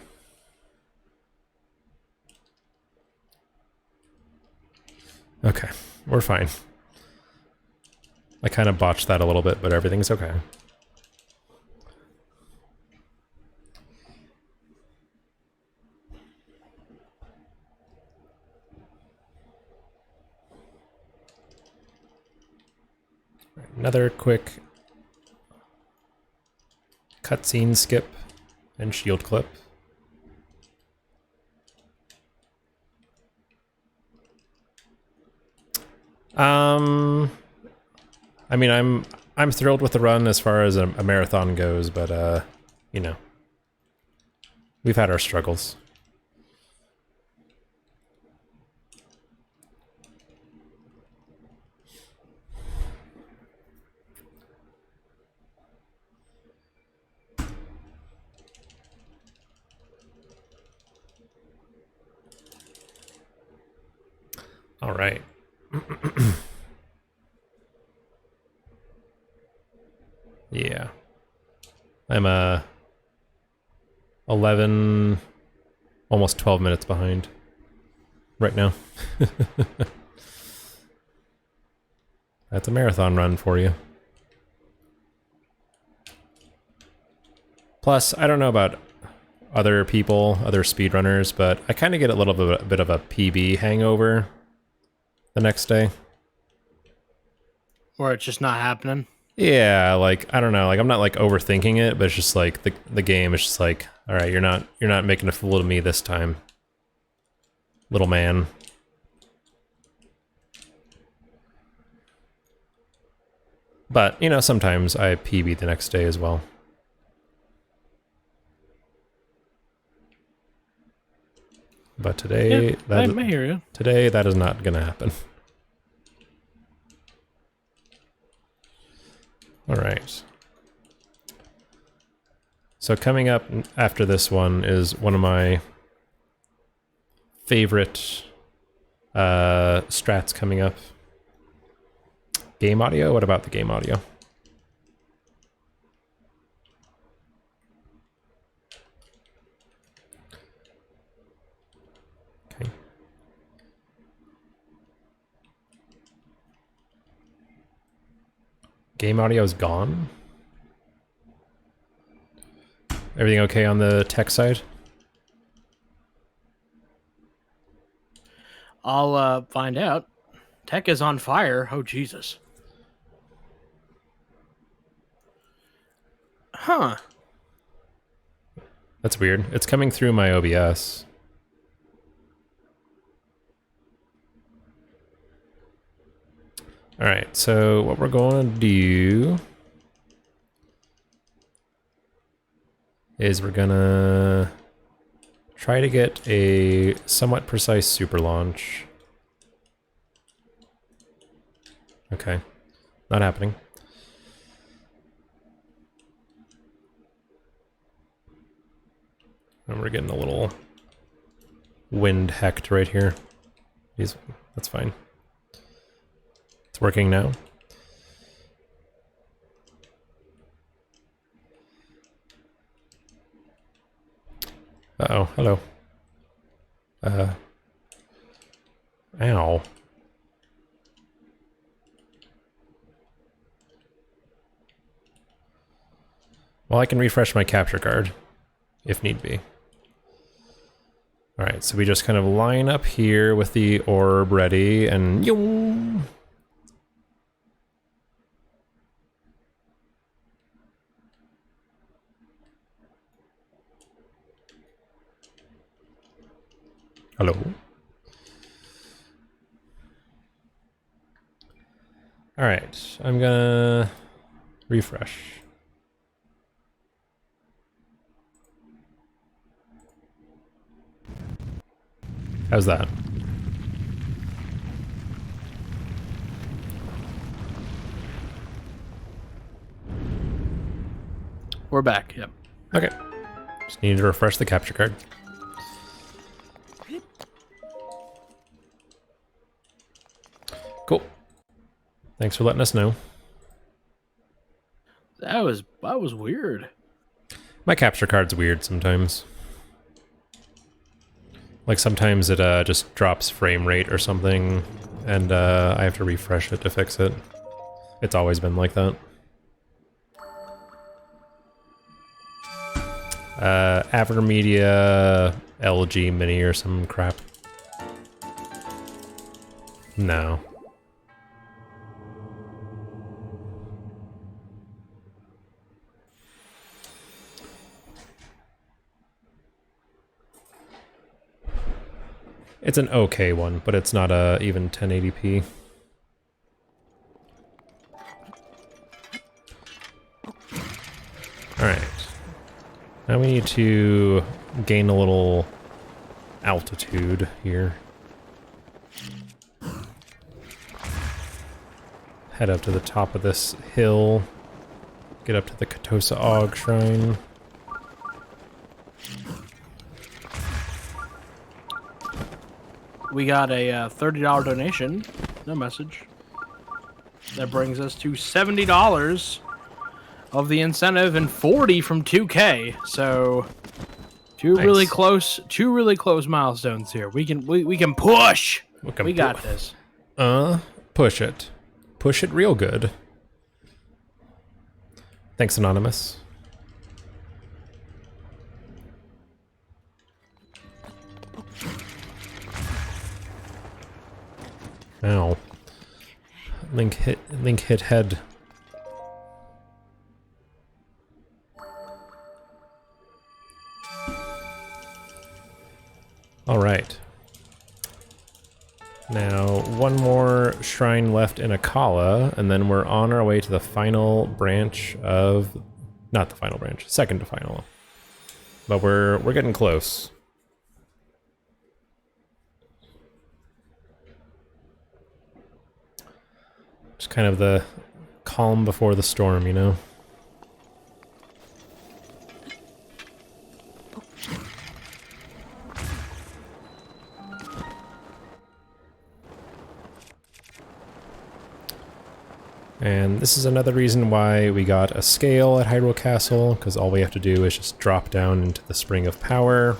S2: Okay, we're fine. I kind of botched that a little bit, but everything's okay. Another quick cutscene skip and shield clip. I mean, I'm thrilled with the run as far as a marathon goes, but you know, we've had our struggles. All right. Yeah. I'm 11, almost 12 minutes behind right now. That's a marathon run for you. Plus, I don't know about other people, other speedrunners, but I kind of get a little bit of a PB hangover the next day.
S1: Or it's just not happening.
S2: Yeah, like, I don't know, like, I'm not, like, overthinking it, but it's just, like, the game is just like, alright, you're not making a fool of me this time, little man. But, you know, sometimes I PB the next day as well. But today,
S1: Yeah, I hear you.
S2: Today, that is not gonna happen. All right. So coming up after this one is one of my favorite strats coming up. Game audio? What about the game audio? Okay. Game audio is gone. Everything okay on the tech side?
S1: I'll find out. Tech is on fire. Oh, Jesus. Huh.
S2: That's weird. It's coming through my OBS. All right, so what we're going to do is we're gonna try to get a somewhat precise super launch. Okay, not happening. And we're getting a little wind hecked right here. That's fine. It's working now. Uh-oh, hello. Ow. Well, I can refresh my capture card, if need be. Alright, so we just kind of line up here with the orb ready, and yoom! Hello? Alright, I'm gonna refresh. How's that?
S1: We're back, yep.
S2: Okay. Just need to refresh the capture card. Cool. Thanks for letting us know.
S1: That was weird.
S2: My capture card's weird sometimes. Like sometimes it just drops frame rate or something, and I have to refresh it to fix it. It's always been like that. Avermedia LG Mini or some crap. No. It's an okay one, but it's not even 1080p. Alright. Now we need to gain a little altitude here. Head up to the top of this hill. Get up to the Katosa Og Shrine.
S1: We got a $30 donation, no message. That brings us to $70 of the incentive and 40 from 2K. So two
S2: Nice.
S1: really close milestones here. We can push. We got this.
S2: Push it. Push it real good. Thanks, Anonymous. Ow. Link hit head. All right. Now, one more shrine left in Akala, and then we're on our way to the final branch of... Not the final branch, second to final. But we're getting close. Just kind of the calm before the storm, you know? And this is another reason why we got a scale at Hyrule Castle, because all we have to do is just drop down into the Spring of Power.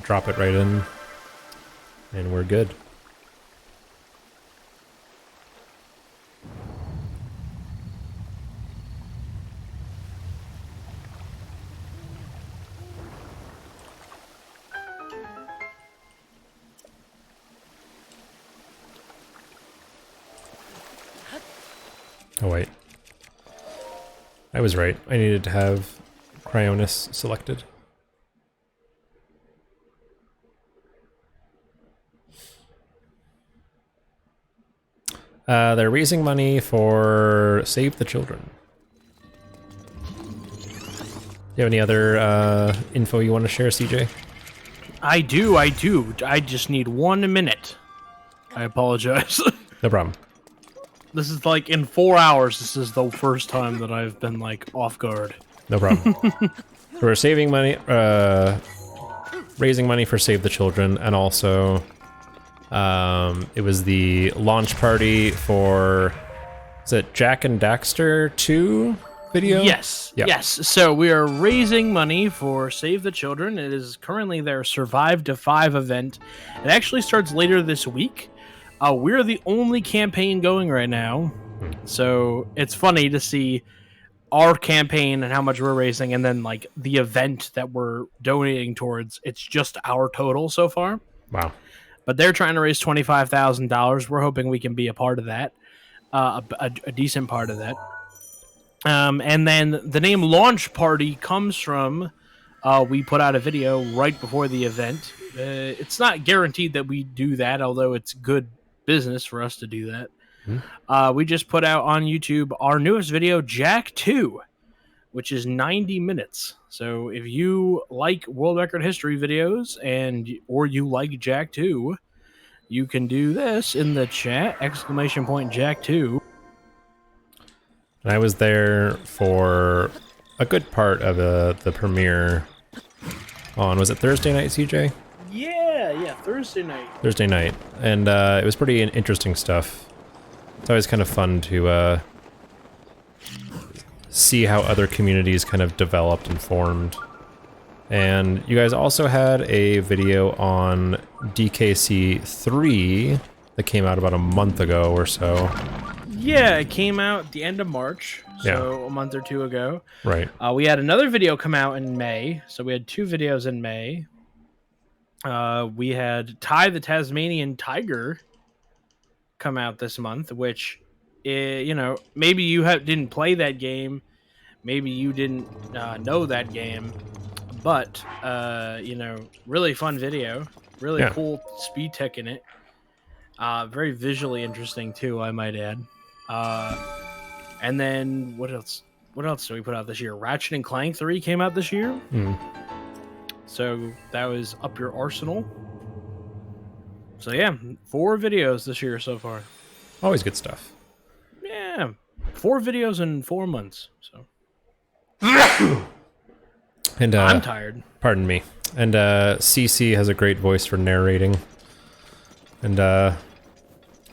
S2: Drop it right in, and we're good. Oh wait. I was right. I needed to have Cryonis selected. They're raising money for Save the Children. Do you have any other info you want to share, CJ?
S1: I do. I just need 1 minute. I apologize.
S2: No problem.
S1: This is like in 4 hours. This is the first time that I've been like off guard.
S2: No problem. So we're saving money, raising money for Save the Children, and also it was the launch party for, is it Jack and Daxter 2 video?
S1: Yes,
S2: Yeah.
S1: yes. So we are raising money for Save the Children. It is currently their Survive to 5 event. It actually starts later this week. We're the only campaign going right now. So it's funny to see our campaign and how much we're raising, and then like the event that we're donating towards. It's just our total so far.
S2: Wow.
S1: But they're trying to raise $25,000. We're hoping we can be a part of that, a decent part of that. And then the name Launch Party comes from, we put out a video right before the event. It's not guaranteed that we do that, although it's good business for us to do that. We just put out on YouTube our newest video, Jack 2, which is 90 minutes. So if you like world record history videos or you like Jack 2, you can do this in the chat, !Jack 2.
S2: And I was there for a good part of the premiere on, was it Thursday night, CJ?
S1: Yeah, Thursday night.
S2: Thursday night. And it was pretty interesting stuff. It's always kind of fun to see how other communities kind of developed and formed. And you guys also had a video on DKC 3 that came out about a month ago or so.
S1: Yeah, it came out at the end of March, so a month or two ago.
S2: Right.
S1: We had another video come out in May, so we had 2 videos in May. We had Ty the Tasmanian Tiger come out this month, which, maybe you didn't play that game, maybe you didn't know that game, but, really fun video, really cool speed tech in it. Very visually interesting too, I might add. And then what else? What else did we put out this year? Ratchet and Clank 3 came out this year. So that was up your arsenal. So yeah, 4 videos this year so far.
S2: Always good stuff.
S1: Yeah, 4 videos in 4 months. So.
S2: And
S1: I'm tired.
S2: Pardon me. And CC has a great voice for narrating. And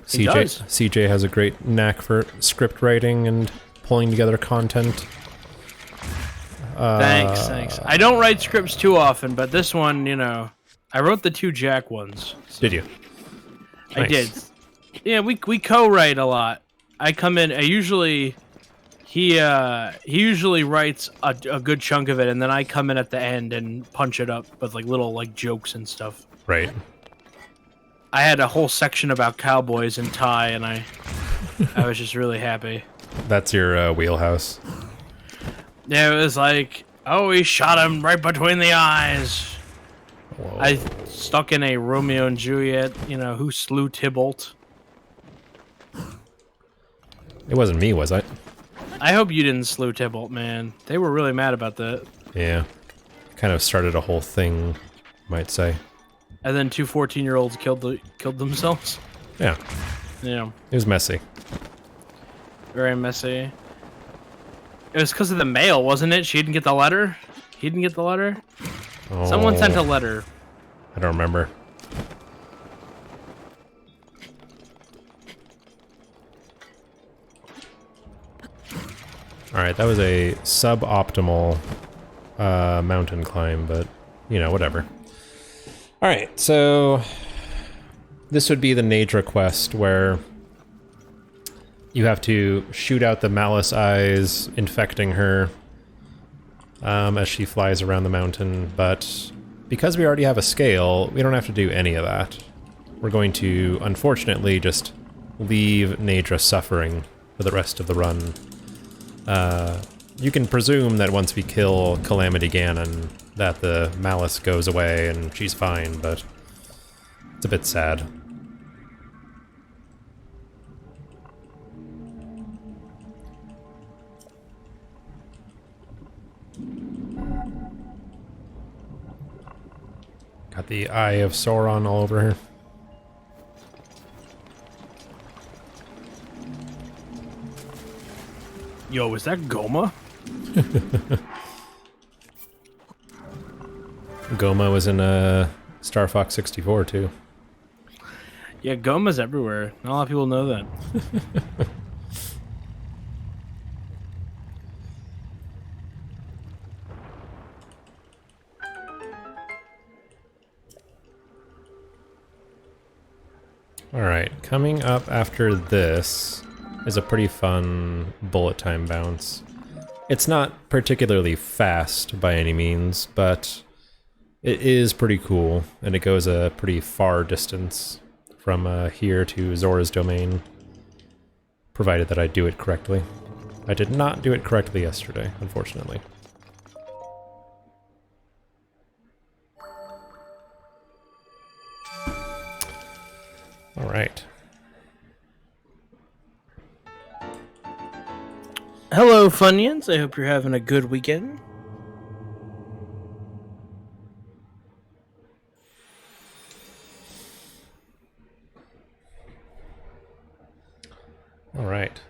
S2: CJ has a great knack for script writing and pulling together content.
S1: Thanks. I don't write scripts too often, but this one, I wrote the 2 Jack ones. So.
S2: Did you?
S1: I did. Yeah, we co-write a lot. I come in. He usually writes a good chunk of it, and then I come in at the end and punch it up with like little jokes and stuff.
S2: Right.
S1: I had a whole section about cowboys and Ty, and I was just really happy.
S2: That's your wheelhouse.
S1: Yeah, it was like, oh, he shot him right between the eyes.
S2: Whoa.
S1: I stuck in a Romeo and Juliet, who slew Tybalt.
S2: It wasn't me, was it?
S1: I hope you didn't slew Tybalt, man. They were really mad about that.
S2: Yeah. Kind of started a whole thing, might say.
S1: And then 2 14-year-olds killed themselves.
S2: Yeah.
S1: Yeah.
S2: It was messy.
S1: Very messy. It was because of the mail, wasn't it? She didn't get the letter? He didn't get the letter?
S2: Oh,
S1: Someone sent a letter.
S2: I don't remember. Alright, that was a suboptimal mountain climb, but, whatever. Alright, so this would be the Nadra quest where you have to shoot out the malice eyes, infecting her as she flies around the mountain, but because we already have a scale, we don't have to do any of that. We're going to, unfortunately, just leave Nadra suffering for the rest of the run. You can presume that once we kill Calamity Ganon, that the malice goes away and she's fine, but it's a bit sad. Got the Eye of Sauron all over her.
S1: Yo, is that Goma?
S2: Goma was in Star Fox 64 too.
S1: Yeah, Goma's everywhere. Not a lot of people know that.
S2: Alright, coming up after this is a pretty fun bullet time bounce. It's not particularly fast by any means, but it is pretty cool, and it goes a pretty far distance from here to Zora's domain, provided that I do it correctly. I did not do it correctly yesterday, unfortunately. Alright.
S1: Hello, Funyuns. I hope you're having a good weekend.
S2: Alright.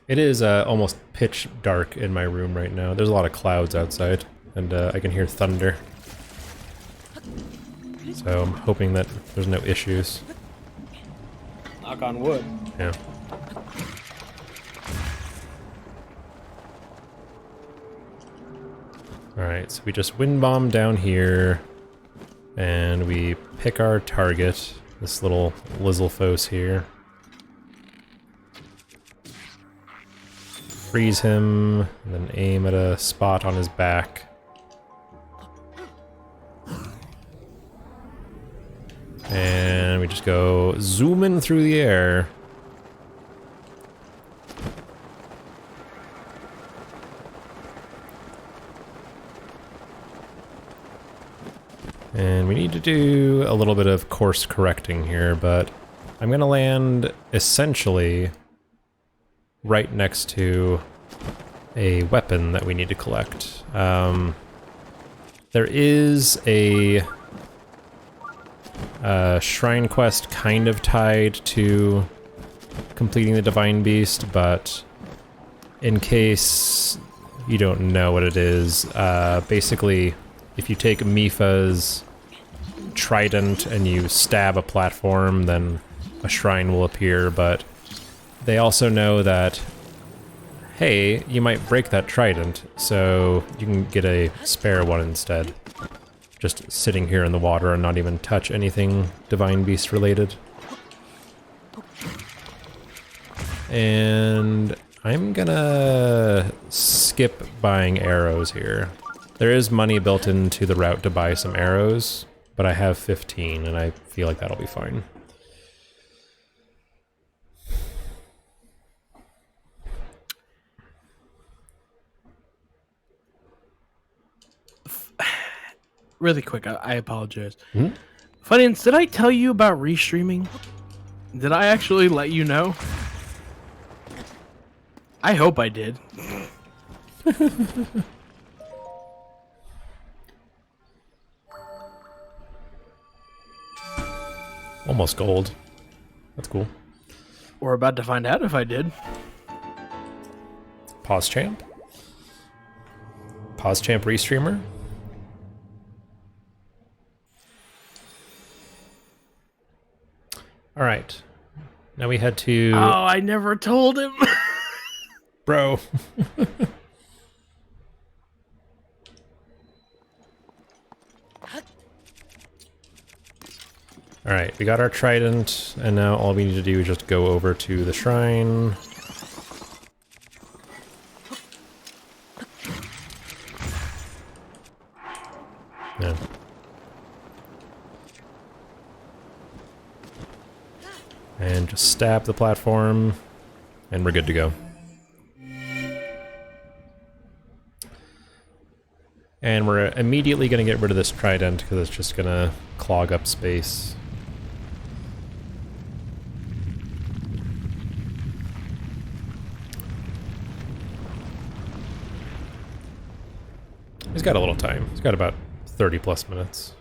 S2: It is almost pitch dark in my room right now. There's a lot of clouds outside, and I can hear thunder. So I'm hoping that there's no issues.
S1: Knock on wood.
S2: Yeah. Alright, so we just wind bomb down here, and we pick our target, this little Lizzlephos here. Freeze him, and then aim at a spot on his back. And we just go zooming through the air. And we need to do a little bit of course correcting here, but I'm gonna land essentially right next to a weapon that we need to collect. There is a shrine quest kind of tied to completing the Divine Beast, but in case you don't know what it is, basically if you take Mipha's trident and you stab a platform, then a shrine will appear, but they also know that, hey, you might break that trident, so you can get a spare one instead. Just sitting here in the water and not even touch anything Divine Beast related. And I'm gonna skip buying arrows here. There is money built into the route to buy some arrows, but I have 15 and I feel like that'll be fine.
S1: Really quick, I apologize. Funyuns, did I tell you about restreaming? Did I actually let you know? I hope I did.
S2: Almost gold. That's cool.
S1: We're about to find out if I did.
S2: Pause champ? Pause champ restreamer? Alright. Now we head to...
S1: Oh, I never told him.
S2: Bro. Alright, we got our trident, and now all we need to do is just go over to the shrine. Yeah. And just stab the platform, and we're good to go. And we're immediately going to get rid of this trident, because it's just going to clog up space. He's got a little time. He's got about 30 plus minutes.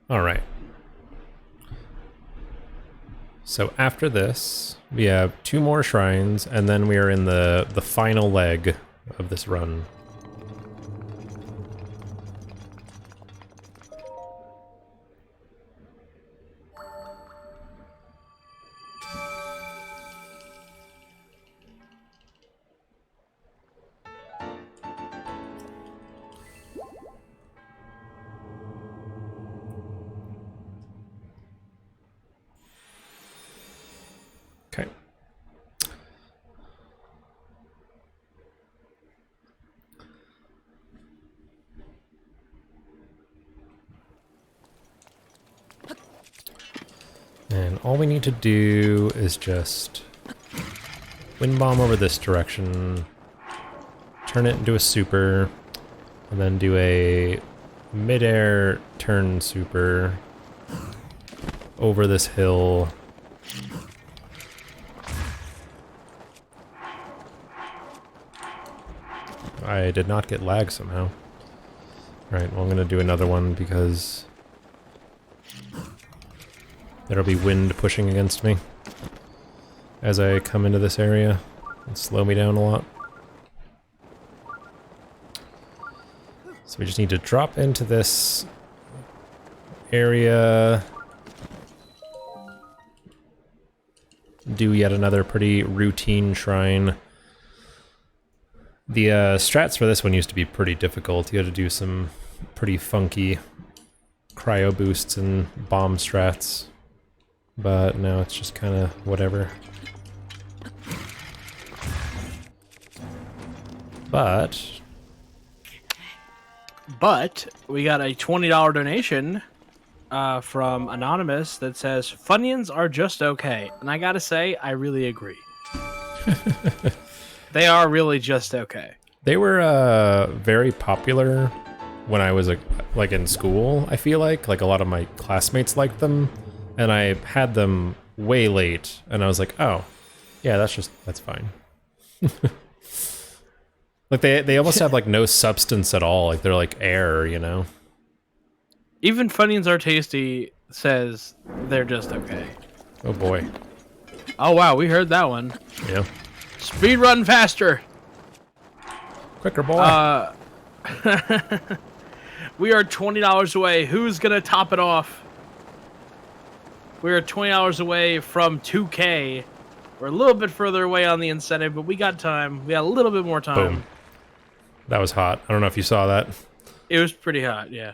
S2: All right. So after this, we have 2 more shrines, and then we are in the final leg of this run. Okay. And all we need to do is just wind bomb over this direction, turn it into a super, and then do a mid-air turn super over this hill. I did not get lag somehow. Alright, well I'm gonna do another one because there'll be wind pushing against me as I come into this area and slow me down a lot. So we just need to drop into this area, do yet another pretty routine shrine. The strats for this one used to be pretty difficult. You had to do some pretty funky cryo boosts and bomb strats, but now it's just kind of whatever. But
S1: we got a $20 donation from Anonymous that says, Funyuns are just okay. And I gotta say, I really agree. They are really just okay.
S2: they were very popular when I was like in school, I feel like. Like a lot of my classmates liked them, and I had them way late, and I was like, oh, yeah, that's fine. Like they almost have like no substance at all. Like they're like air, you know?
S1: Even Funyuns are tasty says they're just okay.
S2: Oh boy.
S1: Oh wow, we heard that one.
S2: Yeah.
S1: Speedrun faster.
S2: Quicker, boy.
S1: We are $20 away. Who's gonna top it off? We are $20 away from 2K. We're a little bit further away on the incentive, but we got time. We got a little bit more time.
S2: Boom. That was hot. I don't know if you saw that.
S1: It was pretty hot, yeah.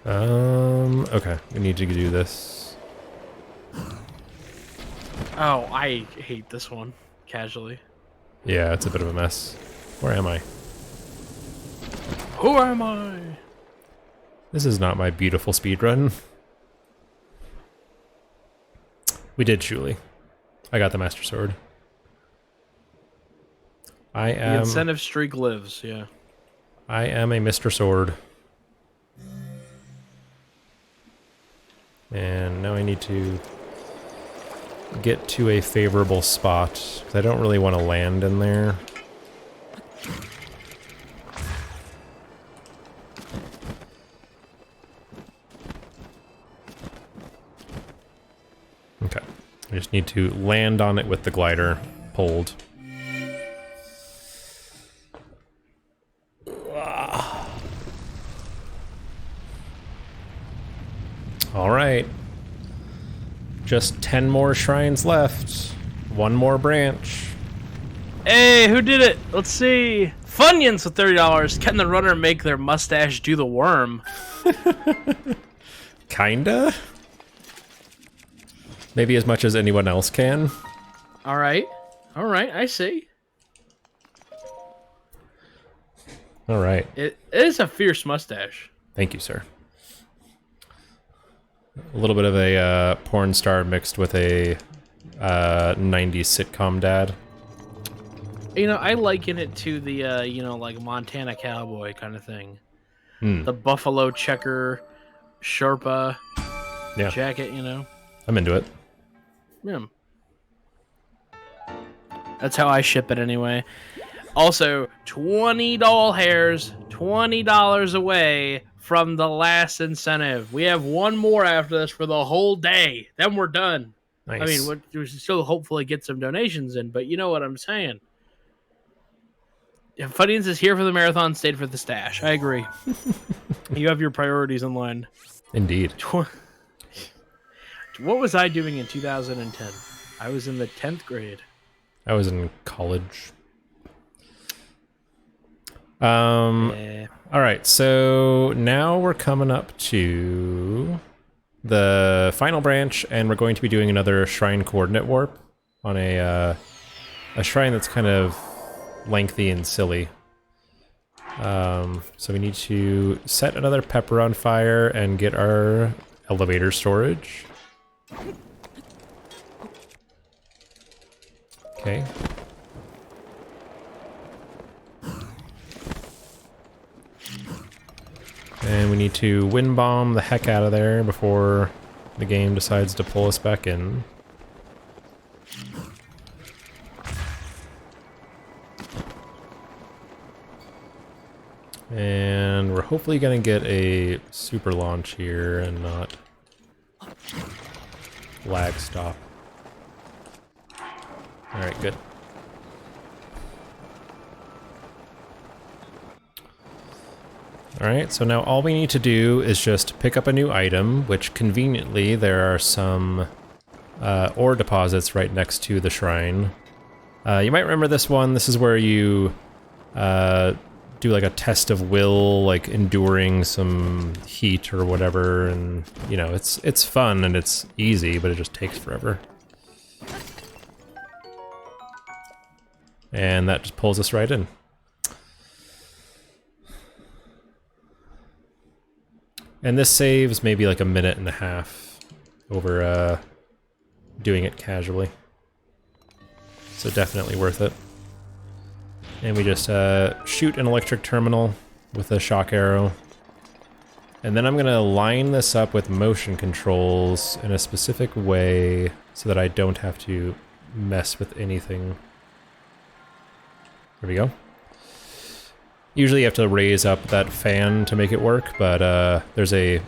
S2: Okay. We need to do this.
S1: Oh, I hate this one. Casually.
S2: Yeah, it's a bit of a mess. Where am I?
S1: Who am I?
S2: This is not my beautiful speedrun. We did Shuli. I got the Master Sword.
S1: The incentive streak lives, yeah.
S2: I am a Mr. Sword. And now I need to get to a favorable spot, because I don't really want to land in there. Okay. I just need to land on it with the glider pulled. All right. Just 10 more shrines left. One more branch.
S1: Hey, who did it? Let's see. Funyuns with $30. Can the runner make their mustache do the worm?
S2: Kinda? Maybe as much as anyone else can.
S1: All right. All right, I see.
S2: All right.
S1: It is a fierce mustache.
S2: Thank you, sir. A little bit of a porn star mixed with a 90s sitcom dad.
S1: You know, I liken it to the, you know, like Montana cowboy kind of thing.
S2: Hmm.
S1: The buffalo checker, Sherpa
S2: Yeah,
S1: jacket, you know?
S2: I'm into it.
S1: Yeah. That's how I ship it anyway. Also, 20 doll hairs, $20 away from the last incentive. We have one more after this for the whole day. Then we're done.
S2: Nice.
S1: I mean, we should still hopefully get some donations in, but you know what I'm saying. If Fuddings is here for the marathon, stayed for the stash. I agree. You have your priorities in line.
S2: Indeed.
S1: What was I doing in 2010? I was in the 10th grade.
S2: I was in college.
S1: Yeah.
S2: All right, so now we're coming up to the final branch, and we're going to be doing another shrine coordinate warp on a shrine that's kind of lengthy and silly. So we need to set another pepper on fire and get our elevator storage. Okay. And we need to wind bomb the heck out of there before the game decides to pull us back in. And we're hopefully going to get a super launch here and not lag stop. Alright, good. Alright, so now all we need to do is just pick up a new item, which conveniently there are some ore deposits right next to the shrine. You might remember this one. This is where you do like a test of will, like enduring some heat or whatever, and you know, it's fun and it's easy, but it just takes forever. And that just pulls us right in. And this saves maybe like a minute and a half over doing it casually. So definitely worth it. And we just shoot an electric terminal with a shock arrow. And then I'm gonna line this up with motion controls in a specific way so that I don't have to mess with anything. There we go. Usually you have to raise up that fan to make it work, but there's a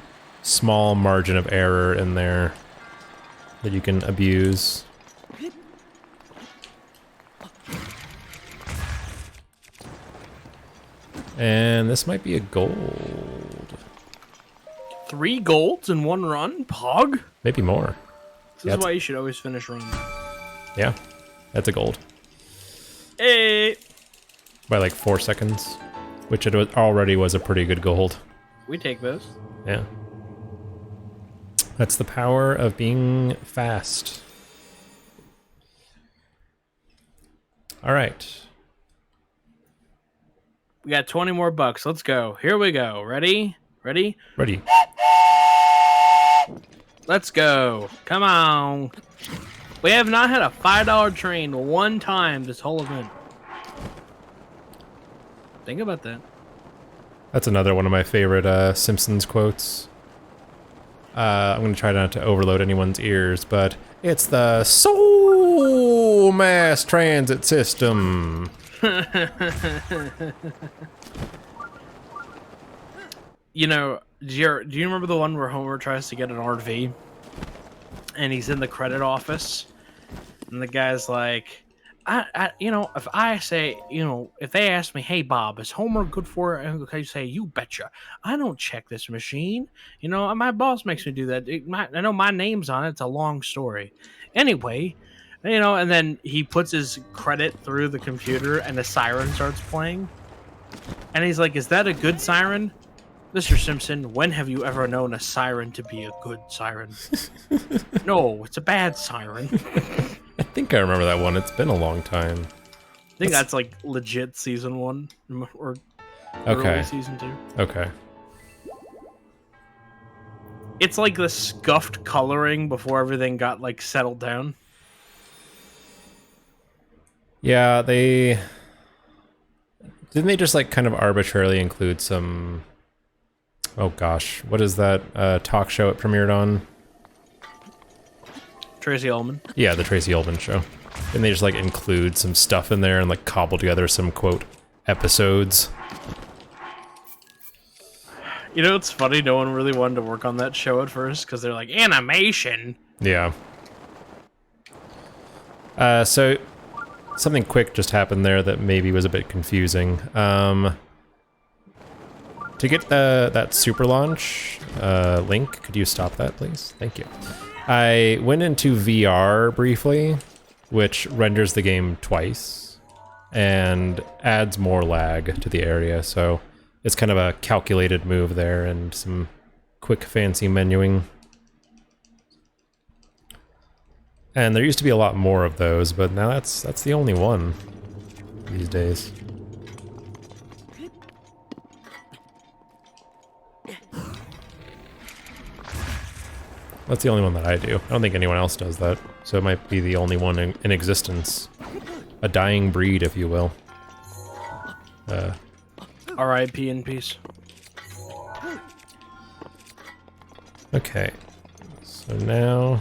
S2: small margin of error in there that you can abuse. And this might be a gold.
S1: 3 golds in one run? Pog?
S2: Maybe more.
S1: This is why you should always finish runs.
S2: Yeah, that's a gold.
S1: Hey!
S2: By like 4 seconds, which it already was a pretty good gold.
S1: We take those.
S2: Yeah. That's the power of being fast. All right.
S1: We got 20 more bucks. Let's go. Here we go. Ready? Ready?
S2: Ready.
S1: Let's go. Come on. We have not had a $5 train one time this whole event. Think about that.
S2: That's another one of my favorite Simpsons quotes. I'm going to try not to overload anyone's ears, but it's the Soul Mass Transit System.
S1: You know, do you remember the one where Homer tries to get an RV? And he's in the credit office, and the guy's like, you know, if I say, you know, if they ask me, hey, Bob, is Homer good for it? I say, you betcha. I don't check this machine. You know, my boss makes me do that. I know my name's on it. It's a long story. Anyway, you know, and then he puts his credit through the computer and the siren starts playing. And he's like, is that a good siren? Mr. Simpson, when have you ever known a siren to be a good siren? No, it's a bad siren.
S2: I think I remember that one. It's been a long time.
S1: I think that's like legit season 1 or
S2: okay.
S1: early season 2.
S2: Okay.
S1: It's like the scuffed coloring before everything got like settled down.
S2: Yeah, didn't they just like kind of arbitrarily include some, oh gosh, what is that talk show it premiered on?
S1: Tracy Ullman.
S2: Yeah, the Tracy Ullman show. And they just like include some stuff in there and like cobble together some quote episodes.
S1: You know, it's funny. No one really wanted to work on that show at first because they're like animation.
S2: Yeah. So something quick just happened there that maybe was a bit confusing. To get that super launch link, could you stop that, please? Thank you. I went into VR briefly, which renders the game twice and adds more lag to the area. So it's kind of a calculated move there and some quick fancy menuing. And there used to be a lot more of those, but now that's the only one these days. That's the only one that I do. I don't think anyone else does that, so it might be the only one in existence. A dying breed, if you will.
S1: R.I.P. in peace.
S2: Okay. So now...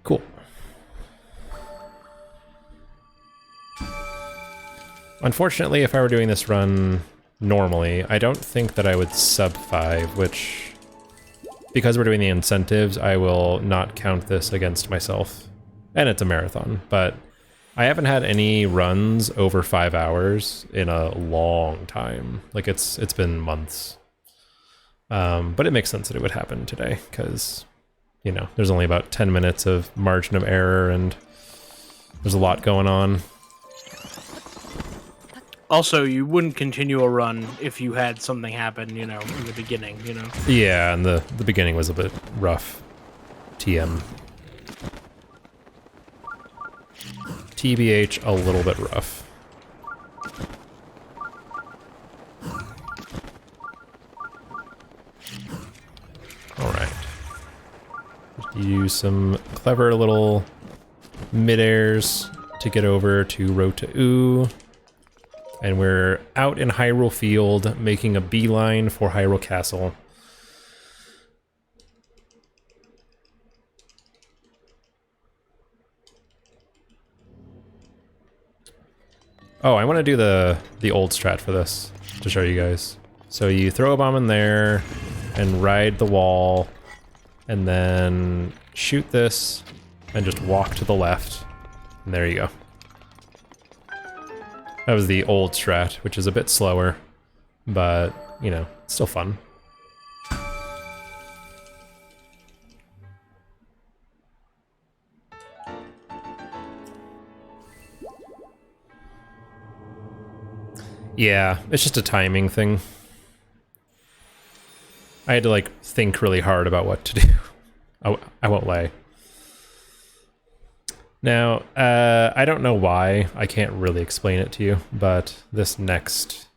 S2: Cool. Unfortunately, if I were doing this run normally, I don't think that I would sub 5, which, because we're doing the incentives, I will not count this against myself. And it's a marathon, but I haven't had any runs over 5 hours in a long time. Like, it's been months. But it makes sense that it would happen today, because, you know, there's only about 10 minutes of margin of error, and there's a lot going on.
S1: Also, you wouldn't continue a run if you had something happen, you know, in the beginning, you know?
S2: Yeah, and the beginning was a bit rough. TM. TBH, a little bit rough. Alright. Use some clever little mid-airs to get over to Rota Oo. And we're out in Hyrule Field, making a beeline for Hyrule Castle. Oh, I want to do the old strat for this, to show you guys. So you throw a bomb in there, and ride the wall, and then shoot this, and just walk to the left. And there you go. That was the old strat, which is a bit slower, but, you know, still fun. Yeah, it's just a timing thing. I had to, like, think really hard about what to do. I won't lie. Now, I don't know why. I can't really explain it to you, but this next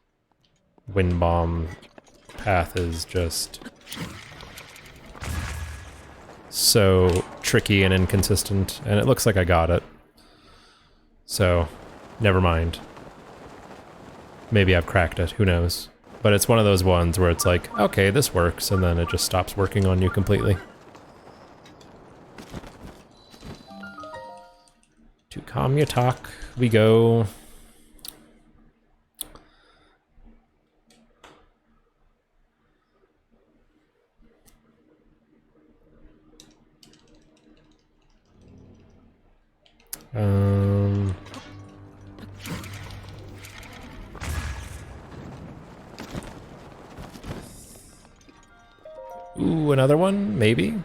S2: wind bomb path is just so tricky and inconsistent, and it looks like I got it. So, never mind. Maybe I've cracked it, who knows. But it's one of those ones where it's like, okay, this works, and then it just stops working on you completely. To Kamyatak we go. Ooh, another one? Maybe?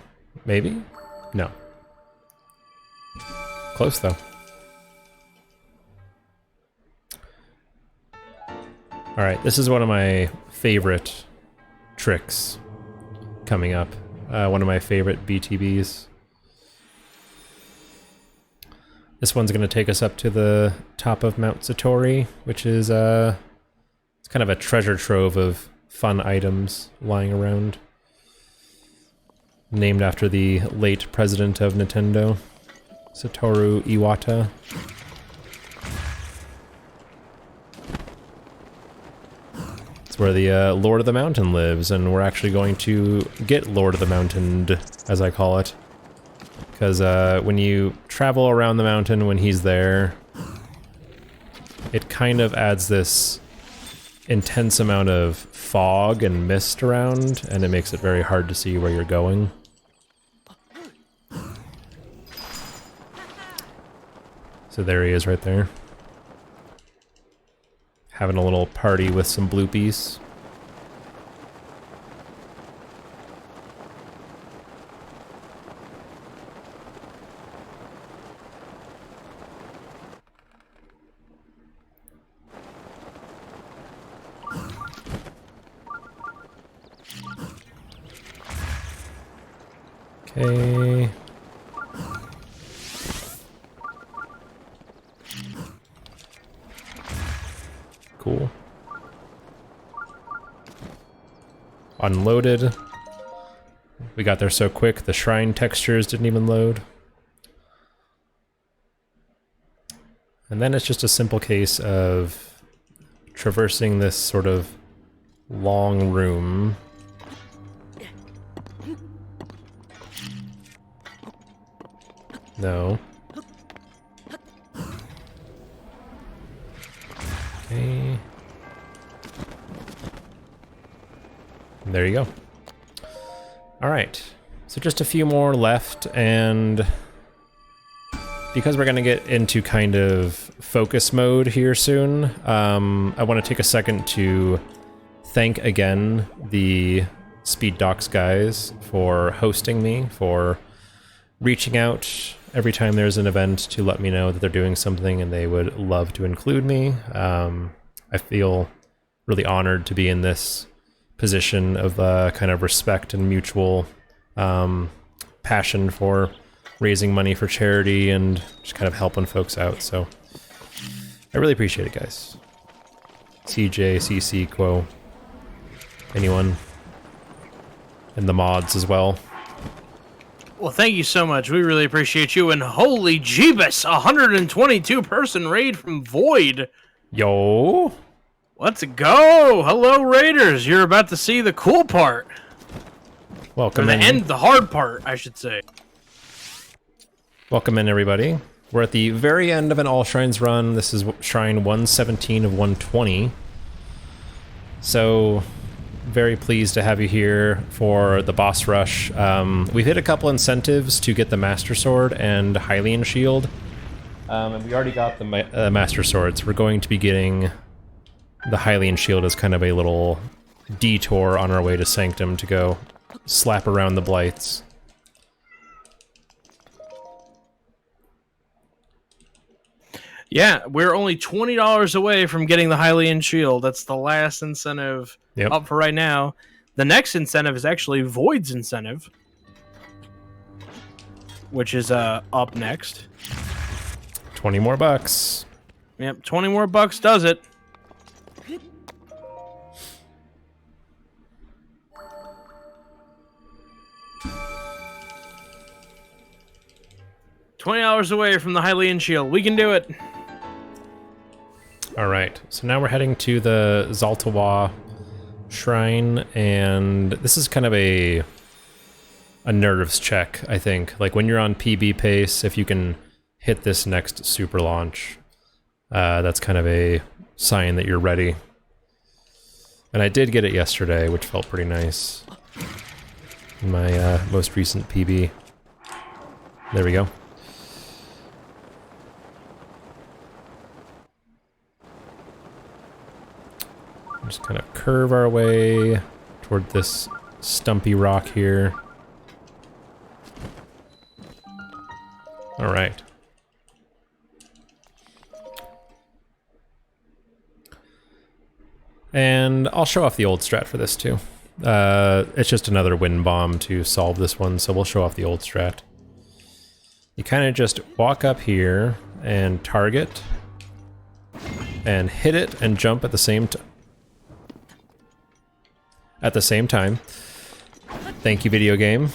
S2: Maybe? No. Close, though. Alright, this is one of my favorite tricks coming up. One of my favorite BTBs. This one's going to take us up to the top of Mount Satori, which is it's kind of a treasure trove of fun items lying around. Named after the late president of Nintendo, Satoru Iwata. It's where the Lord of the Mountain lives, and we're actually going to get Lord of the Mountain, as I call it. Because when you travel around the mountain when he's there, it kind of adds this intense amount of fog and mist around, and it makes it very hard to see where you're going. So there he is right there. Having a little party with some bloopies. Okay. Cool. Unloaded. We got there so quick, the shrine textures didn't even load. And then it's just a simple case of traversing this sort of long room. No. Okay. And there you go. All right. So just a few more left, and because we're going to get into kind of focus mode here soon, I want to take a second to thank again the speeddocs guys for hosting me, for reaching out every time there's an event to let me know that they're doing something and they would love to include me. I feel really honored to be in this position of kind of respect and mutual passion for raising money for charity and just kind of helping folks out. So I really appreciate it, guys. CJ, CC, Quo, anyone, and the mods as well.
S1: Well, thank you so much. We really appreciate you. And holy Jeebus, 122 person raid from Void.
S2: Yo.
S1: Let's go. Hello, Raiders. You're about to see the cool part.
S2: Welcome
S1: or
S2: in.
S1: the hard part, I should say.
S2: Welcome in, everybody. We're at the very end of an All Shrines run. This is Shrine 117 of 120. So, very pleased to have you here for the boss rush. We've hit a couple incentives to get the Master Sword and Hylian Shield. And we already got the Master Swords. We're going to be getting the Hylian Shield as kind of a little detour on our way to Sanctum to go slap around the Blights.
S1: Yeah, we're only $20 away from getting the Hylian Shield. That's the last incentive up for right now. The next incentive is actually Void's incentive, which is up next.
S2: 20 more bucks.
S1: Yep, 20 more bucks does it. $20 away from the Hylian Shield. We can do it.
S2: All right, so now we're heading to the Zaltawa Shrine, and this is kind of a nerves check, I think. Like when you're on PB pace, if you can hit this next super launch, that's kind of a sign that you're ready. And I did get it yesterday, which felt pretty nice. In my most recent PB. There we go. Just kind of curve our way toward this stumpy rock here. All right. And I'll show off the old strat for this too. It's just another wind bomb to solve this one, so we'll show off the old strat. You kind of just walk up here and target and hit it and jump at the same time. At the same time. Thank you, video game.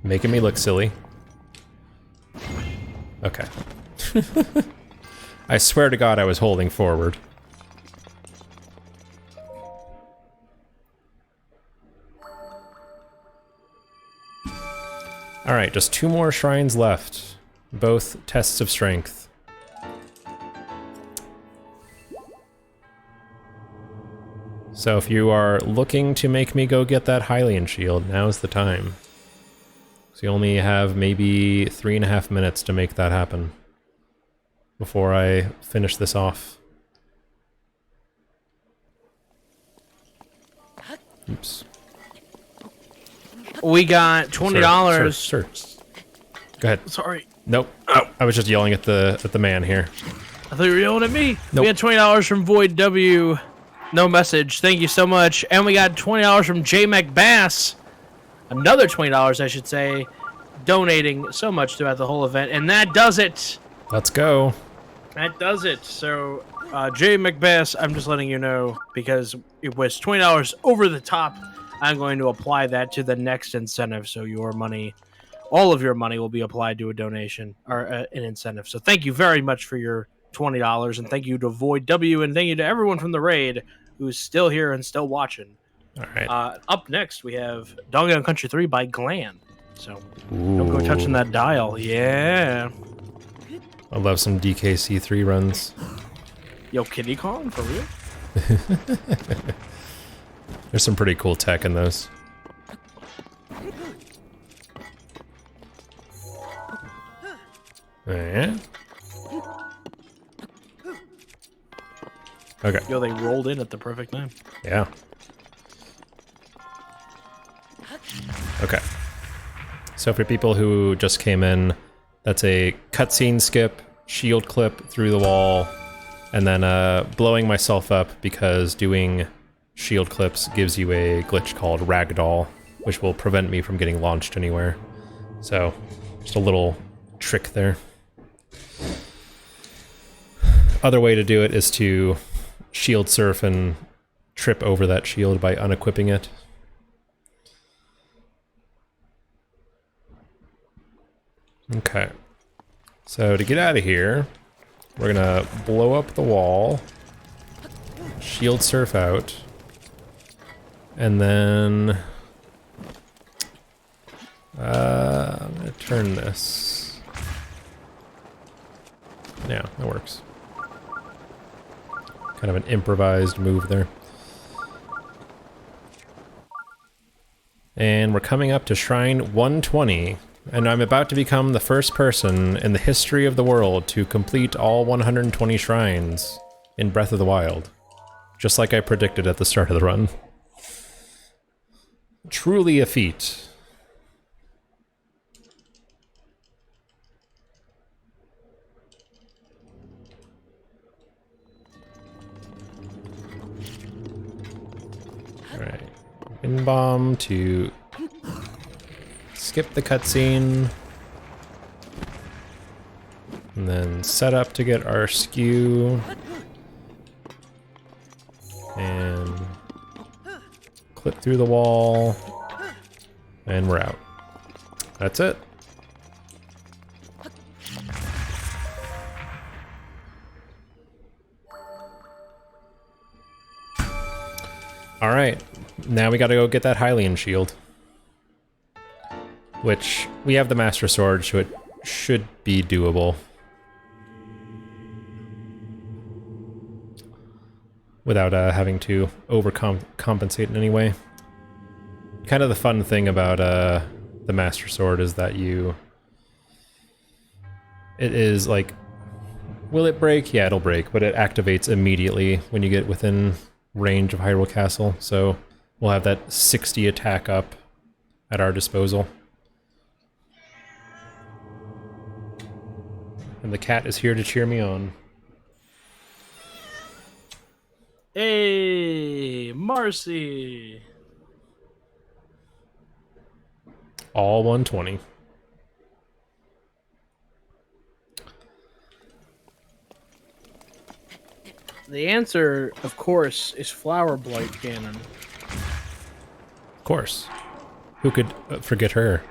S2: Making me look silly. Okay. I swear to God I was holding forward. Alright, just 2 more shrines left. Both tests of strength. So if you are looking to make me go get that Hylian shield, now's the time. So you only have maybe 3.5 minutes to make that happen before I finish this off. Oops.
S1: We got $20.
S2: Sir. Go ahead.
S1: Sorry.
S2: Nope. Oh, I was just yelling at the man here.
S1: I thought you were yelling at me.
S2: Nope.
S1: We got $20 from Void W. No message. Thank you so much. And we got $20 from J McBass. Another $20, I should say, donating so much throughout the whole event. And that does it.
S2: Let's go.
S1: That does it. So, J McBass, I'm just letting you know, because it was $20 over the top, I'm going to apply that to the next incentive. So your money, all of your money will be applied to a donation or an incentive. So thank you very much for your $20. And thank you to Void W. And thank you to everyone from the raid who's still here and still watching.
S2: All right.
S1: Up next, we have Doggone Country 3 by Gland. So don't go touching that dial. Yeah.
S2: I love some DKC3 runs.
S1: Yo, Kitty Kong, for real?
S2: There's some pretty cool tech in those. Yeah. Okay.
S1: Yo, they rolled in at the perfect time.
S2: Yeah. Okay. So for people who just came in, that's a cutscene skip, shield clip through the wall, and then blowing myself up because doing shield clips gives you a glitch called ragdoll, which will prevent me from getting launched anywhere. So, just a little trick there. Other way to do it is to shield surf and trip over that shield by unequipping it. Okay. So to get out of here, we're gonna blow up the wall, shield surf out, and then I'm gonna turn this. Yeah, that works. Kind of an improvised move there. And we're coming up to Shrine 120, and I'm about to become the first person in the history of the world to complete all 120 shrines in Breath of the Wild. Just like I predicted at the start of the run. Truly a feat. Alright. Wind bomb to skip the cutscene. And then set up to get our skew. And clip through the wall. And we're out. That's it. Alright, now we gotta go get that Hylian shield. Which, we have the Master Sword, so it should be doable. Without having to overcompensate in any way. Kind of the fun thing about the Master Sword is that it is like, will it break? Yeah, it'll break, but it activates immediately when you get within range of Hyrule Castle, so we'll have that 60 attack up at our disposal. And the cat is here to cheer me on.
S1: Hey, Marcy.
S2: All 120.
S1: The answer, of course, is Flower Blight Ganon.
S2: Of course. Who could forget her?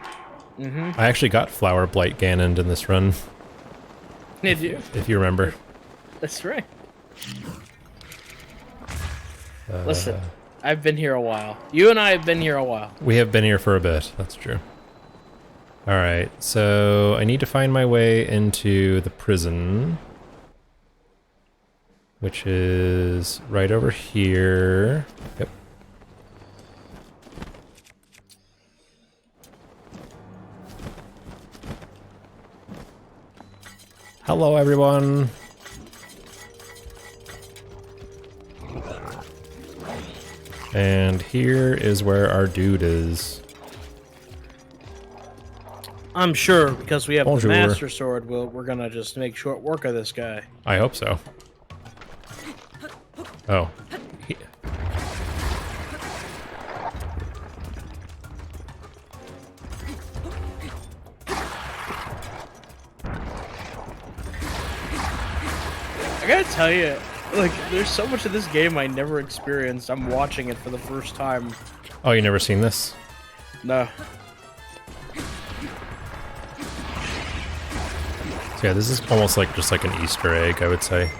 S2: I actually got Flower Blight Ganon in this run.
S1: Did you?
S2: If you remember.
S1: That's right. Listen, I've been here a while. You and I have been here a while.
S2: We have been here for a bit, that's true. Alright, so I need to find my way into the prison. which is right over here. Yep. Hello, everyone. And here is where our dude is.
S1: I'm sure because we have
S2: Bonjour.
S1: the Master Sword, we're gonna just make short work of this guy.
S2: I hope so. Oh.
S1: I gotta tell you, like, there's so much of this game I never experienced. I'm watching it for the first time.
S2: Oh, you never seen this?
S1: No.
S2: So yeah, this is almost like just like an Easter egg, I would say.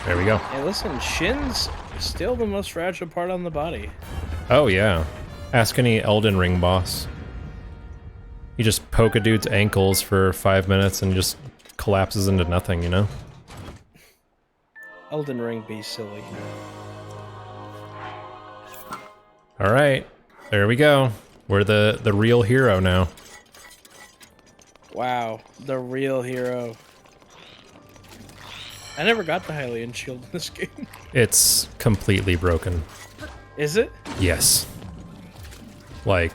S2: There we go.
S1: Hey, listen, Shin's still the most fragile part on the body.
S2: Oh yeah. Ask any Elden Ring boss. You just poke a dude's ankles for 5 minutes and just collapses into nothing, you know?
S1: Elden Ring be silly.
S2: Alright. There we go. We're the real hero now.
S1: Wow, the real hero. I never got the Hylian shield in this game.
S2: It's completely broken.
S1: Is it?
S2: Yes. Like,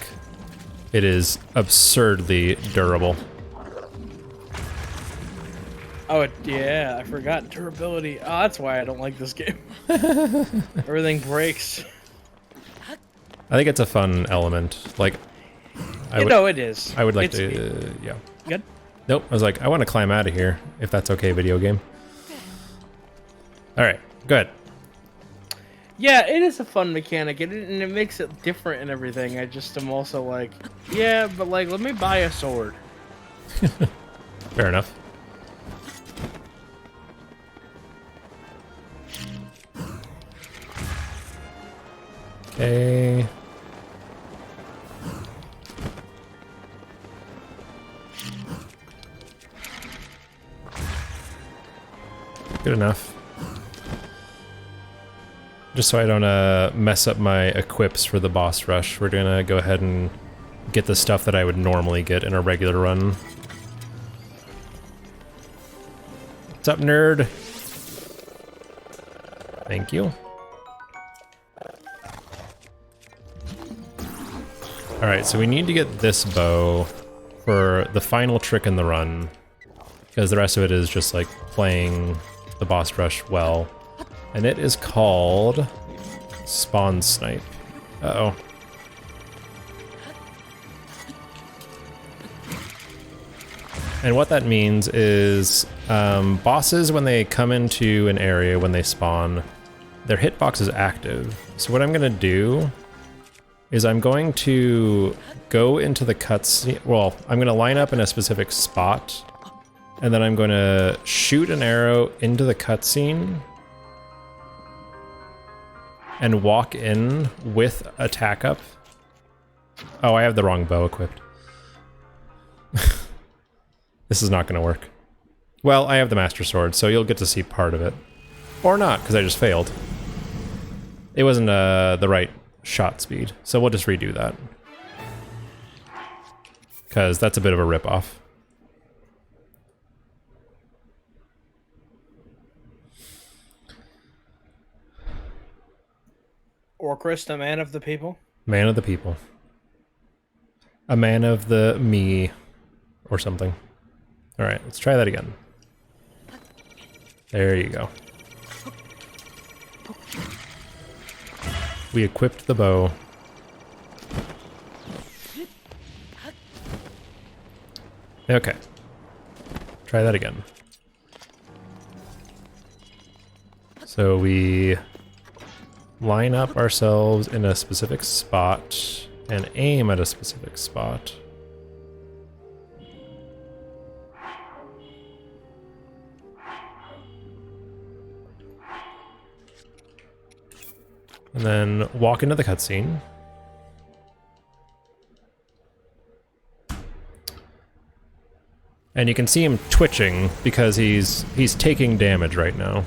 S2: it is absurdly durable.
S1: Oh, yeah, I forgot durability. Oh, that's why I don't like this game. Everything breaks.
S2: I think it's a fun element. Like,
S1: It is.
S2: I would like
S1: It's neat.
S2: to, yeah.
S1: Good?
S2: Nope, I was like, I want to climb out of here, if that's okay, video game. Alright, good.
S1: Yeah, it is a fun mechanic, and it makes it different and everything. I just am also like, yeah, but like, let me buy a sword.
S2: Fair enough. Okay. Good enough. Just so I don't mess up my equips for the boss rush, we're gonna go ahead and get the stuff that I would normally get in a regular run. What's up, nerd? Thank you. Alright, so we need to get this bow for the final trick in the run, because the rest of it is just like playing the boss rush well. And it is called Spawn Snipe. Uh-oh. And what that means is bosses, when they come into an area, when they spawn, their hitbox is active. So what I'm going to do is I'm going to go into the cutscene. Well, I'm going to line up in a specific spot, and then I'm going to shoot an arrow into the cutscene and walk in with attack up. Oh, I have the wrong bow equipped. This is not going to work. Well, I have the Master Sword, so you'll get to see part of it. Or not, because I just failed. It wasn't the right shot speed, so we'll just redo that. Because that's a bit of a ripoff.
S1: Orcrist, a man of the people?
S2: Man of the people. A man of the me, or something. Alright, let's try that again. There you go. We equipped the bow. Okay. Try that again. So we line up ourselves in a specific spot and aim at a specific spot. And then walk into the cutscene. And you can see him twitching because he's taking damage right now.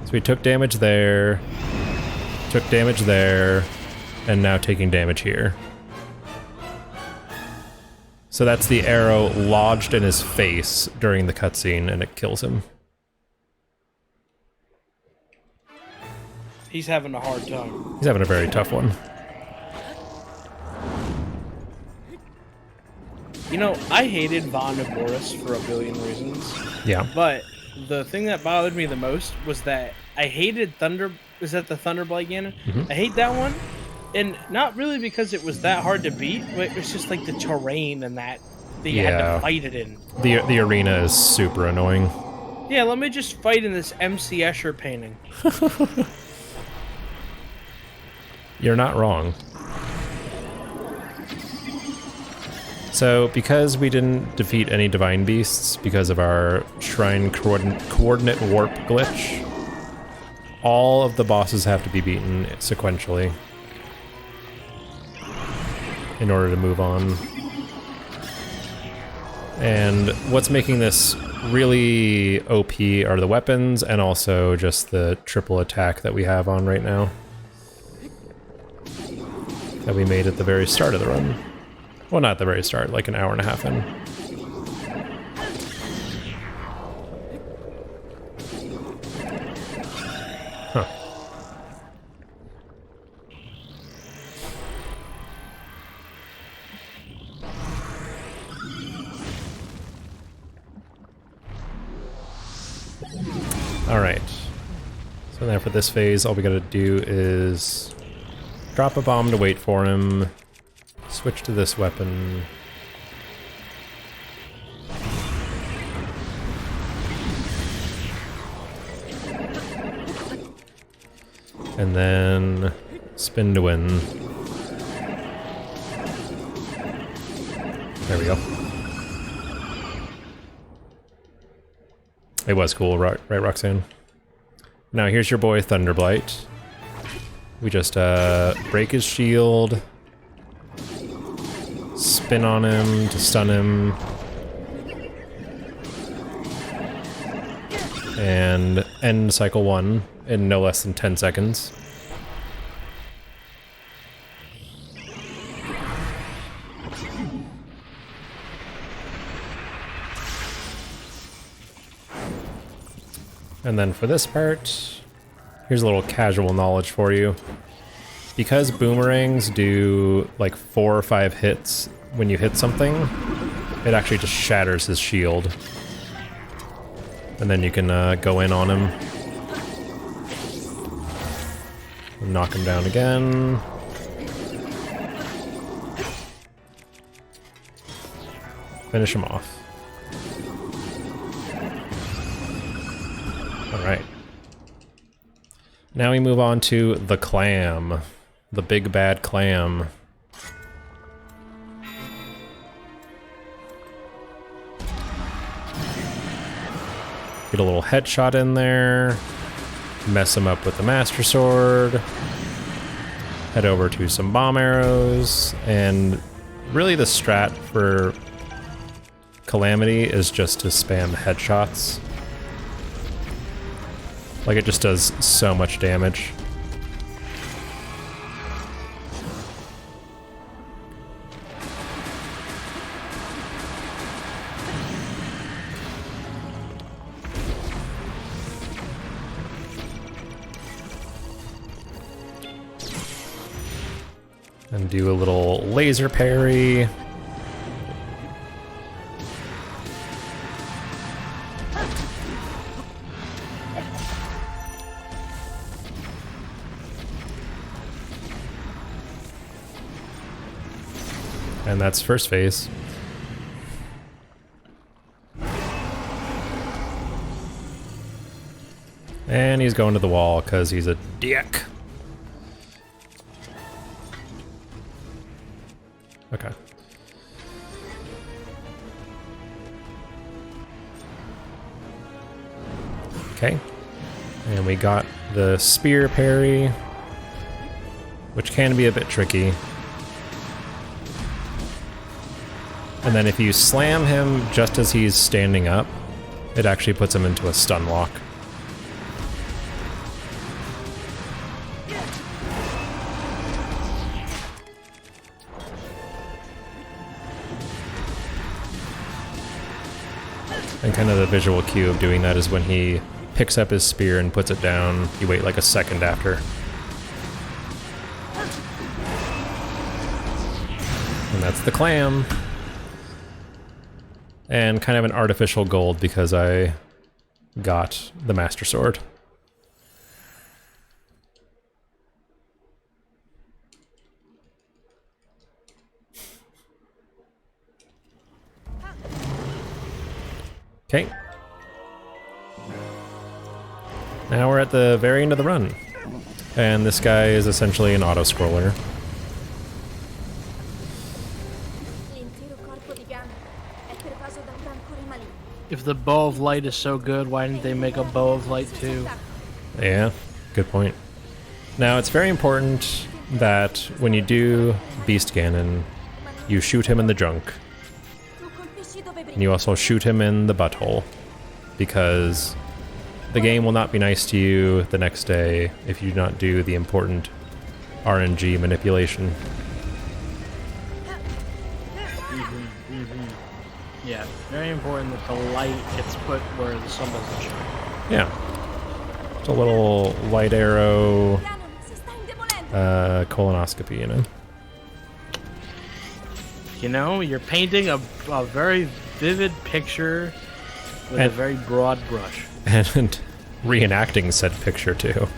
S2: So he took damage there, and now taking damage here. So that's the arrow lodged in his face during the cutscene, and it kills him.
S1: He's having a hard time.
S2: He's having a very tough one.
S1: You know, I hated Von Boris for a billion reasons.
S2: Yeah.
S1: But the thing that bothered me the most was that I hated Thunder... Is that the Thunderblight Ganon?
S2: Mm-hmm.
S1: I hate that one. And not really because it was that hard to beat, but it was just like the terrain and that you had to fight it in.
S2: The arena is super annoying.
S1: Yeah, let me just fight in this MC Escher painting.
S2: You're not wrong. So, because we didn't defeat any Divine Beasts because of our Shrine Coordinate Warp glitch, all of the bosses have to be beaten sequentially in order to move on. And what's making this really OP are the weapons and also just the triple attack that we have on right now. That we made at the very start of the run. Well, not at the very start, like an hour and a half in. Huh. Alright. So now for this phase, all we gotta do is drop a bomb to wait for him, switch to this weapon. And then spin to win. There we go. It was cool, right, Roxanne? Now here's your boy Thunderblight. We just break his shield, spin on him to stun him, and end cycle 1 in no less than 10 seconds. And then for this part, here's a little casual knowledge for you. Because boomerangs do like 4 or 5 hits when you hit something, it actually just shatters his shield. And then you can go in on him. And knock him down again. Finish him off. Alright. Now we move on to the clam. The big bad clam. Get a little headshot in there. Mess him up with the Master Sword. Head over to some bomb arrows. And really the strat for Calamity is just to spam headshots. Like, it just does so much damage. And do a little laser parry. And that's first phase. And he's going to the wall because he's a dick. Okay. Okay. And we got the spear parry, which can be a bit tricky. And then if you slam him just as he's standing up, it actually puts him into a stun lock. And kind of the visual cue of doing that is when he picks up his spear and puts it down, you wait like a second after. And that's the clam. And kind of an artificial gold because I got the Master Sword. Okay. Now we're at the very end of the run. And this guy is essentially an auto-scroller.
S1: If the Bow of Light is so good, why didn't they make a Bow of Light too?
S2: Yeah, good point. Now, it's very important that when you do Beast Ganon, you shoot him in the junk. And you also shoot him in the butthole. Because the game will not be nice to you the next day if you do not do the important RNG manipulation.
S1: Yeah, very important that the light gets put where the sun doesn't shine.
S2: Yeah. It's a little light arrow colonoscopy, you know?
S1: You know, you're painting a very vivid picture with a very broad brush.
S2: And reenacting said picture, too.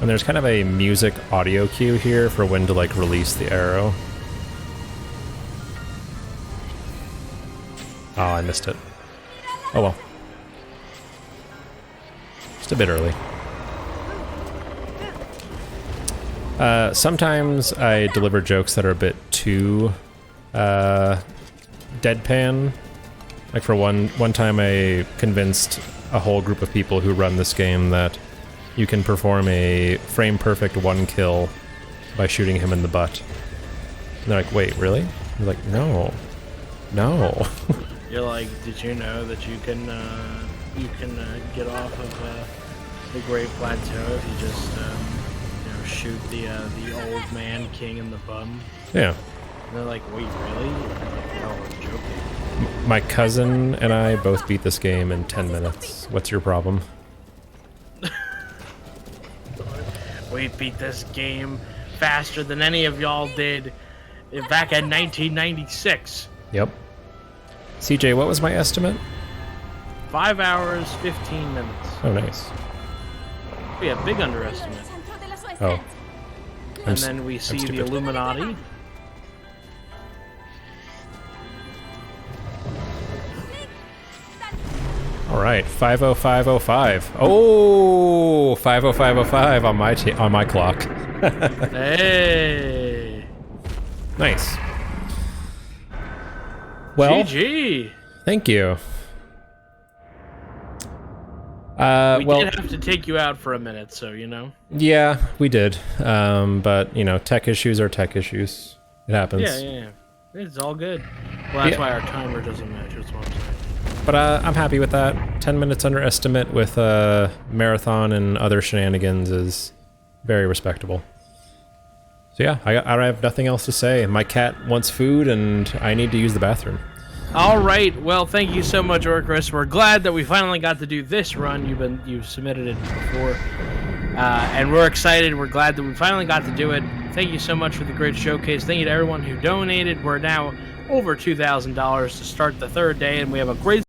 S2: And there's kind of a music audio cue here for when to, like, release the arrow. Oh, I missed it. Oh well. Just a bit early. Sometimes I deliver jokes that are a bit too deadpan. Like for one time I convinced a whole group of people who run this game that you can perform a frame-perfect one kill by shooting him in the butt. And they're like, wait, really? You're like, no. No.
S1: You're like, did you know that you can get off of the Great Plateau if you just shoot the old man king in the bum?
S2: Yeah.
S1: And they're like, wait, really? No, I'm joking.
S2: My cousin and I both beat this game in 10 minutes. What's your problem?
S1: We beat this game faster than any of y'all did back in 1996.
S2: Yep. CJ, what was my estimate?
S1: 5 hours, 15 minutes.
S2: Oh, nice.
S1: Yeah, big underestimate.
S2: Oh.
S1: And then we see the Illuminati.
S2: All right, 5:05:05. Oh, 5:05:05 on my clock.
S1: Hey.
S2: Nice. Well,
S1: GG.
S2: Thank you.
S1: We
S2: well,
S1: did have to take you out for a minute, so you know.
S2: Yeah, we did. But you know, tech issues are tech issues. It happens.
S1: Yeah. It's all good. Well, that's why our timer doesn't match. That's what I'm saying.
S2: But I'm happy with that. 10 minutes under estimate with marathon and other shenanigans is very respectable. So yeah, I have nothing else to say. My cat wants food and I need to use the bathroom.
S1: All right. Well, thank you so much, Orcris. We're glad that we finally got to do this run. You've submitted it before, and we're excited. We're glad that we finally got to do it. Thank you so much for the great showcase. Thank you to everyone who donated. We're now over $2,000 to start the third day, and we have a great